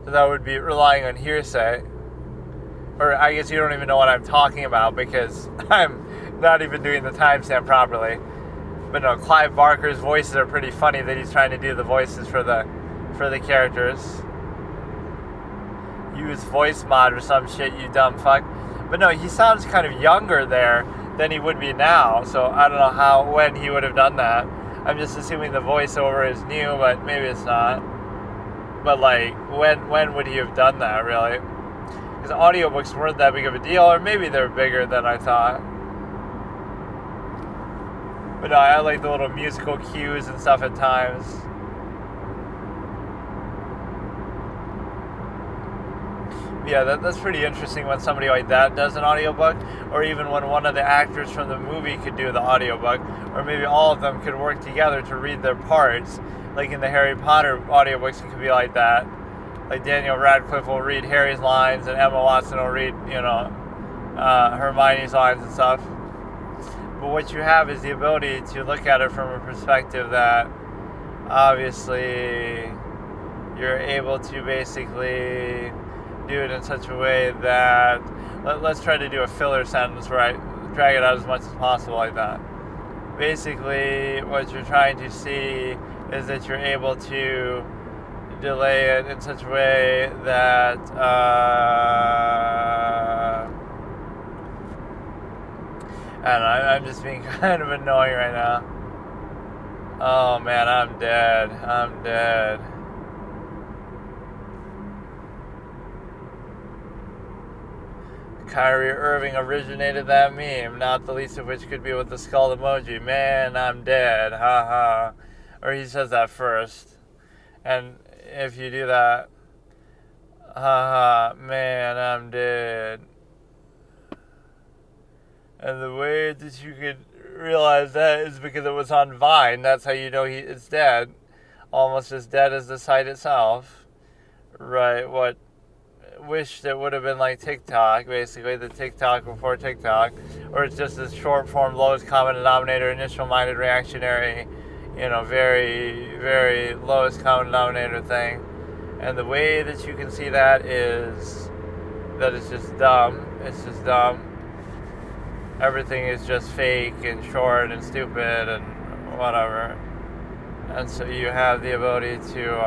So that would be relying on hearsay. Or I guess you don't even know what I'm talking about because I'm not even doing the timestamp properly. But no, Clive Barker's voices are pretty funny that he's trying to do the voices for the characters. Use voice mod or some shit, you dumb fuck. But no, he sounds kind of younger there than he would be now. So I don't know when he would have done that. I'm just assuming the voiceover is new, but maybe it's not. But like, when would he have done that, really? Because audiobooks weren't that big of a deal, or maybe they're bigger than I thought. But no, I like the little musical cues and stuff at times. Yeah, that's pretty interesting when somebody like that does an audiobook, or even when one of the actors from the movie could do the audiobook, or maybe all of them could work together to read their parts. Like in the Harry Potter audiobooks, it could be like that. Like Daniel Radcliffe will read Harry's lines, and Emma Watson will read, Hermione's lines and stuff. But what you have is the ability to look at it from a perspective that obviously you're able to basically do it in such a way that let's try to do a filler sentence where I drag it out as much as possible like that. Basically, what you're trying to see is that you're able to delay it in such a way that I don't know, I'm just being kind of annoying right now. Oh man, I'm dead. Kyrie Irving originated that meme, not the least of which could be with the skull emoji. Man, I'm dead. Ha ha. Or he says that first. And if you do that, ha ha, man, I'm dead. And the way that you could realize that is because it was on Vine. That's how you know it's dead. Almost as dead as the site itself. Right, what wished it would have been like TikTok, basically, the TikTok before TikTok, or it's just this short form, lowest common denominator, initial minded reactionary, very, very lowest common denominator thing. And the way that you can see that is that it's just dumb. It's just dumb. Everything is just fake and short and stupid and whatever. And so you have the ability to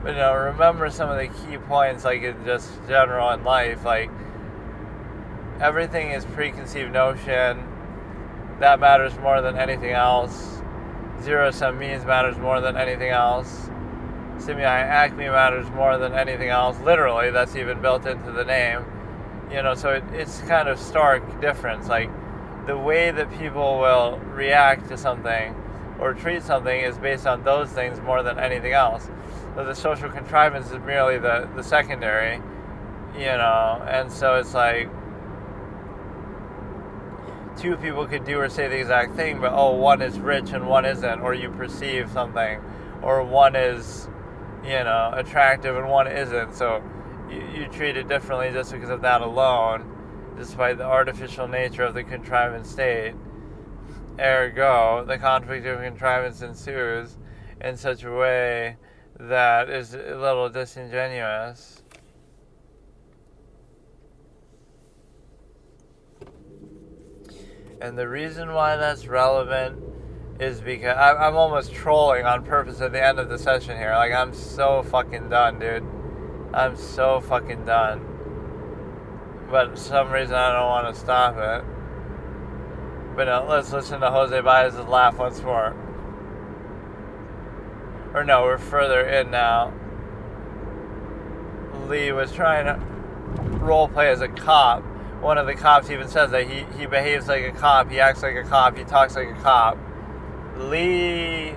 but remember some of the key points, like in just general in life, like everything is preconceived notion. That matters more than anything else. Zero-sum means matters more than anything else. Simui acme matters more than anything else. Literally, that's even built into the name. So it's kind of stark difference. Like the way that people will react to something or treat something is based on those things more than anything else. So the social contrivance is merely the secondary, and so it's like two people could do or say the exact thing, but one is rich and one isn't, or you perceive something, or one is, attractive and one isn't, so you treat it differently just because of that alone, despite the artificial nature of the contrivance state. Ergo, the conflict of contrivance ensues in such a way that is a little disingenuous. And the reason why that's relevant is because I'm almost trolling on purpose at the end of the session here. Like, I'm so fucking done, dude. I'm so fucking done. But for some reason I don't want to stop it. But no, let's listen to Jose Baez's laugh once more. Or no, we're further in now. Lee was trying to roleplay as a cop. One of the cops even says that he behaves like a cop, he acts like a cop, he talks like a cop. Lee.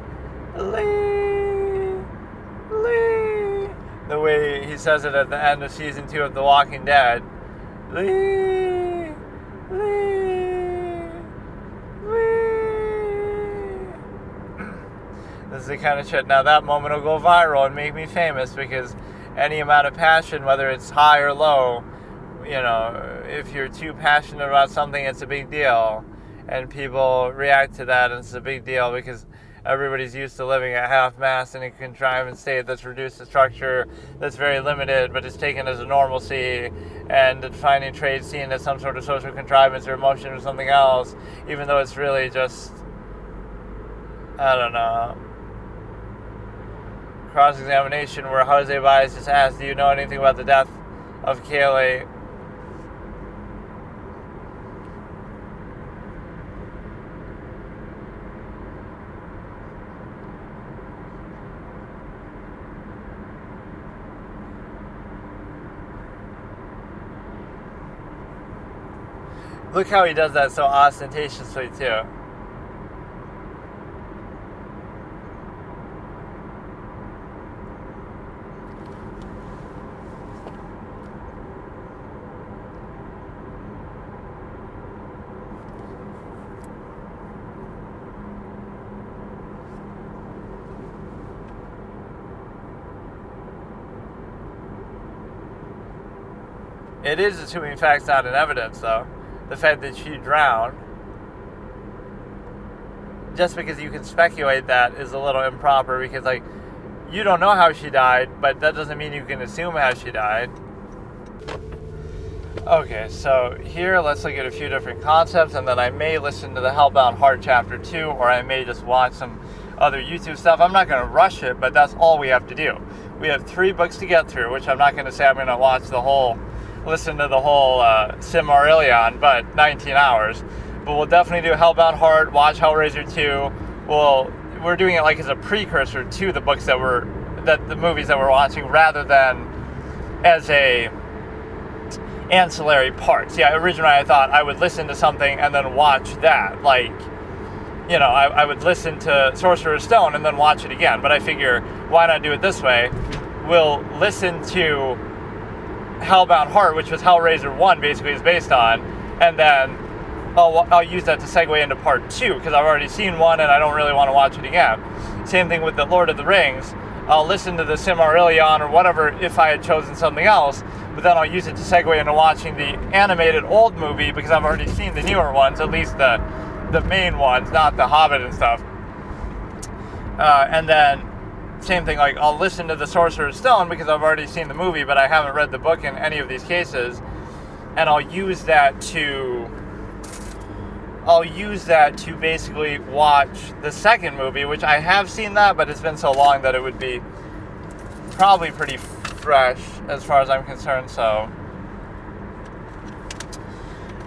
The way he says it at the end of season 2 of The Walking Dead. Lee. This is the kind of shit. Now that moment will go viral and make me famous, because any amount of passion, whether it's high or low, if you're too passionate about something, it's a big deal. And people react to that, and it's a big deal because everybody's used to living at half-mast in a contrivance state that's reduced to structure, that's very limited, but is taken as a normalcy, and defining trade seen as some sort of social contrivance or emotion or something else, even though it's really just, I don't know, cross-examination where Jose Baez just asked, do you know anything about the death of Kaylee? Look how he does that so ostentatiously, too. It is assuming facts not in evidence, though. The fact that she drowned. Just because you can speculate that is a little improper, because, like, you don't know how she died, but that doesn't mean you can assume how she died. Okay, so here let's look at a few different concepts, and then I may listen to the Hellbound Heart Chapter 2, or I may just watch some other YouTube stuff. I'm not going to rush it, but that's all we have to do. We have 3 books to get through, which I'm not going to say I'm going to watch the whole... listen to the whole Silmarillion, but 19 hours. But we'll definitely do Hellbound Heart, watch Hellraiser 2. We're doing it like as a precursor to the books the movies that we're watching, rather than as a ancillary parts. Yeah, originally I thought I would listen to something and then watch that. Like, you know, I would listen to Sorcerer's Stone and then watch it again. But I figure, why not do it this way? We'll listen to Hellbound Heart, which was Hellraiser 1 basically is based on, and then I'll use that to segue into part 2, because I've already seen 1 and I don't really want to watch it again. Same thing with the Lord of the Rings. I'll listen to the Silmarillion or whatever if I had chosen something else, but then I'll use it to segue into watching the animated old movie, because I've already seen the newer ones, at least the main ones, not the Hobbit and stuff. And then same thing, like, I'll listen to the Sorcerer's Stone because I've already seen the movie, but I haven't read the book in any of these cases, and I'll use that to basically watch the second movie, which I have seen that, but it's been so long that it would be probably pretty fresh as far as I'm concerned. So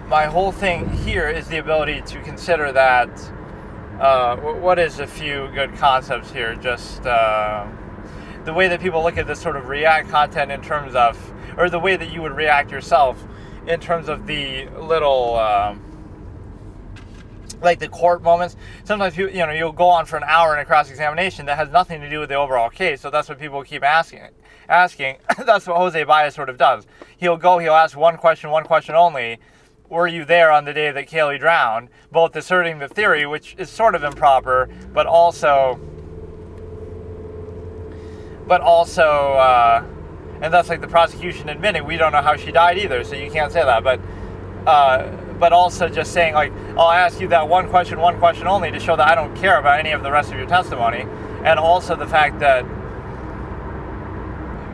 my whole thing here is the ability to consider that. What is a few good concepts here? Just the way that people look at this sort of React content in terms of, or the way that you would react yourself in terms of the little, like the court moments. Sometimes you'll go on for an hour in a cross-examination that has nothing to do with the overall case. So that's what people keep asking. That's what Jose Baez sort of does. He'll ask one question only. Were you there on the day that Kaylee drowned? Both asserting the theory, which is sort of improper, but also, and that's like the prosecution admitting we don't know how she died either, so you can't say that. But also just saying, like, I'll ask you that one question only to show that I don't care about any of the rest of your testimony, and also the fact that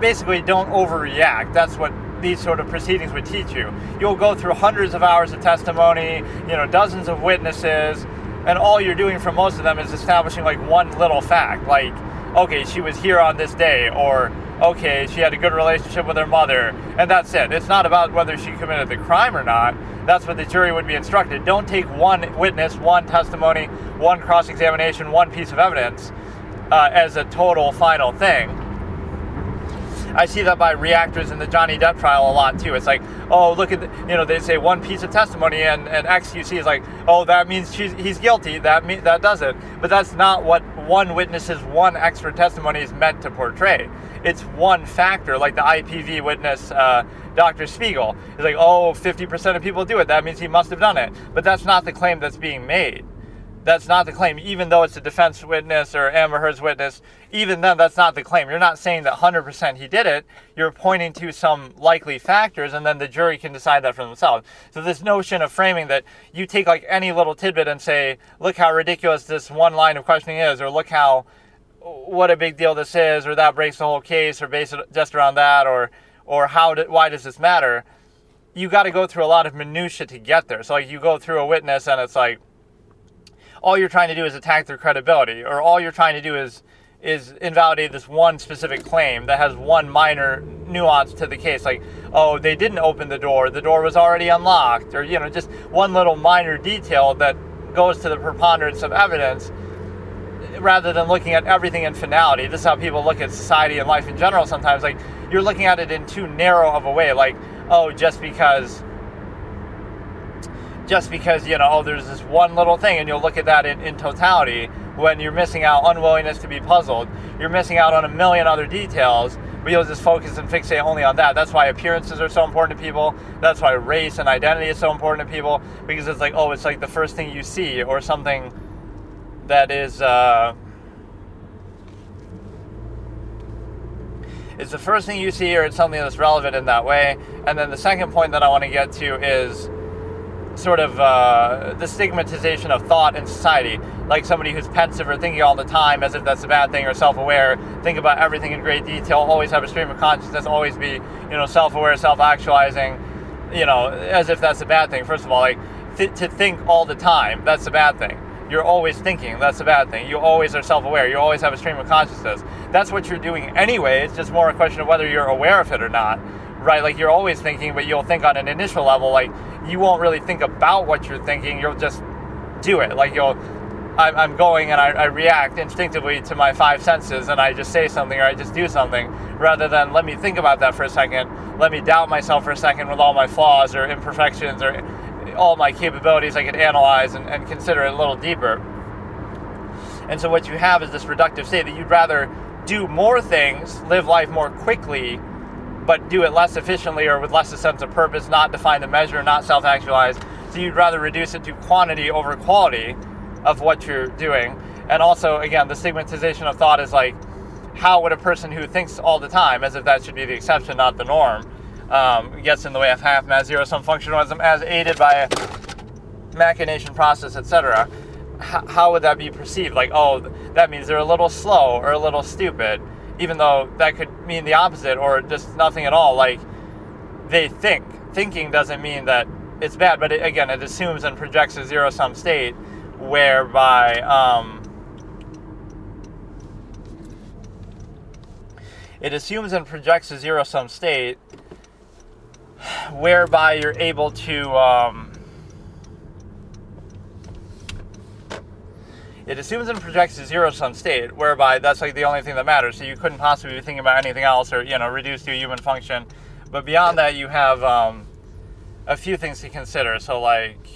basically don't overreact. That's what these sort of proceedings would teach you. You'll go through hundreds of hours of testimony, dozens of witnesses, and all you're doing for most of them is establishing like one little fact, like, okay, she was here on this day, or okay, she had a good relationship with her mother, and that's it. It's not about whether she committed the crime or not. That's what the jury would be instructed. Don't take one witness, one testimony, one cross-examination, one piece of evidence as a total final thing. I see that by reactors in the Johnny Depp trial a lot too. It's like, oh, look at they say one piece of testimony, and XQC is like, oh, that means he's guilty. That does it. But that's not what one witness's one expert testimony is meant to portray. It's one factor, like the IPV witness, Dr. Spiegel. It's like, oh, 50% of people do it. That means he must have done it. But that's not the claim that's being made. That's not the claim, even though it's a defense witness or Amber Heard's witness. Even then, that's not the claim. You're not saying that 100% he did it. You're pointing to some likely factors, and then the jury can decide that for themselves. So this notion of framing that you take like any little tidbit and say, look how ridiculous this one line of questioning is, or look what a big deal this is, or that breaks the whole case, or base it just around that, or why does this matter? You got to go through a lot of minutia to get there. So like you go through a witness, and it's like, all you're trying to do is attack their credibility, or all you're trying to do is invalidate this one specific claim that has one minor nuance to the case, like, oh, they didn't open the door was already unlocked, or just one little minor detail that goes to the preponderance of evidence, rather than looking at everything in finality. This is how people look at society and life in general sometimes. Like, you're looking at it in too narrow of a way, like, oh, just because just because, there's this one little thing, and you'll look at that in totality, when you're missing out unwillingness to be puzzled. You're missing out on a million other details, but you'll just focus and fixate only on that. That's why appearances are so important to people. That's why race and identity is so important to people, because it's like, it's like the first thing you see, or something that is, it's the first thing you see, or it's something that's relevant in that way. And then the second point that I want to get to is sort of the stigmatization of thought in society. Like somebody who's pensive or thinking all the time as if that's a bad thing, or self-aware, think about everything in great detail, always have a stream of consciousness, always be, self-aware, self-actualizing, as if that's a bad thing. First of all, like, to think all the time, that's a bad thing. You're always thinking, that's a bad thing. You always are self-aware. You always have a stream of consciousness. That's what you're doing anyway. It's just more a question of whether you're aware of it or not, right? Like, you're always thinking, but you'll think on an initial level. Like, you won't really think about what you're thinking. You'll just do it. Like, I'm going and I react instinctively to my five senses, and I just say something or I just do something, rather than let me think about that for a second. Let me doubt myself for a second with all my flaws or imperfections or all my capabilities. I could analyze and consider it a little deeper. And so what you have is this reductive state that you'd rather do more things, live life more quickly, but do it less efficiently or with less a sense of purpose, not define the measure, not self-actualize. So you'd rather reduce it to quantity over quality of what you're doing. And also, again, the stigmatization of thought is like, how would a person who thinks all the time, as if that should be the exception, not the norm, gets in the way of half-mass zero-sum functionalism as aided by a machination process, etc. How would that be perceived? Like, that means they're a little slow or a little stupid, even though that could mean the opposite, or just nothing at all. Like, they think. Thinking doesn't mean that it's bad, but it assumes and projects a zero-sum state whereby you're able to it assumes and projects a zero-sum state whereby that's like the only thing that matters. So you couldn't possibly be thinking about anything else, or reduced to a human function. But beyond that, you have a few things to consider. So, like,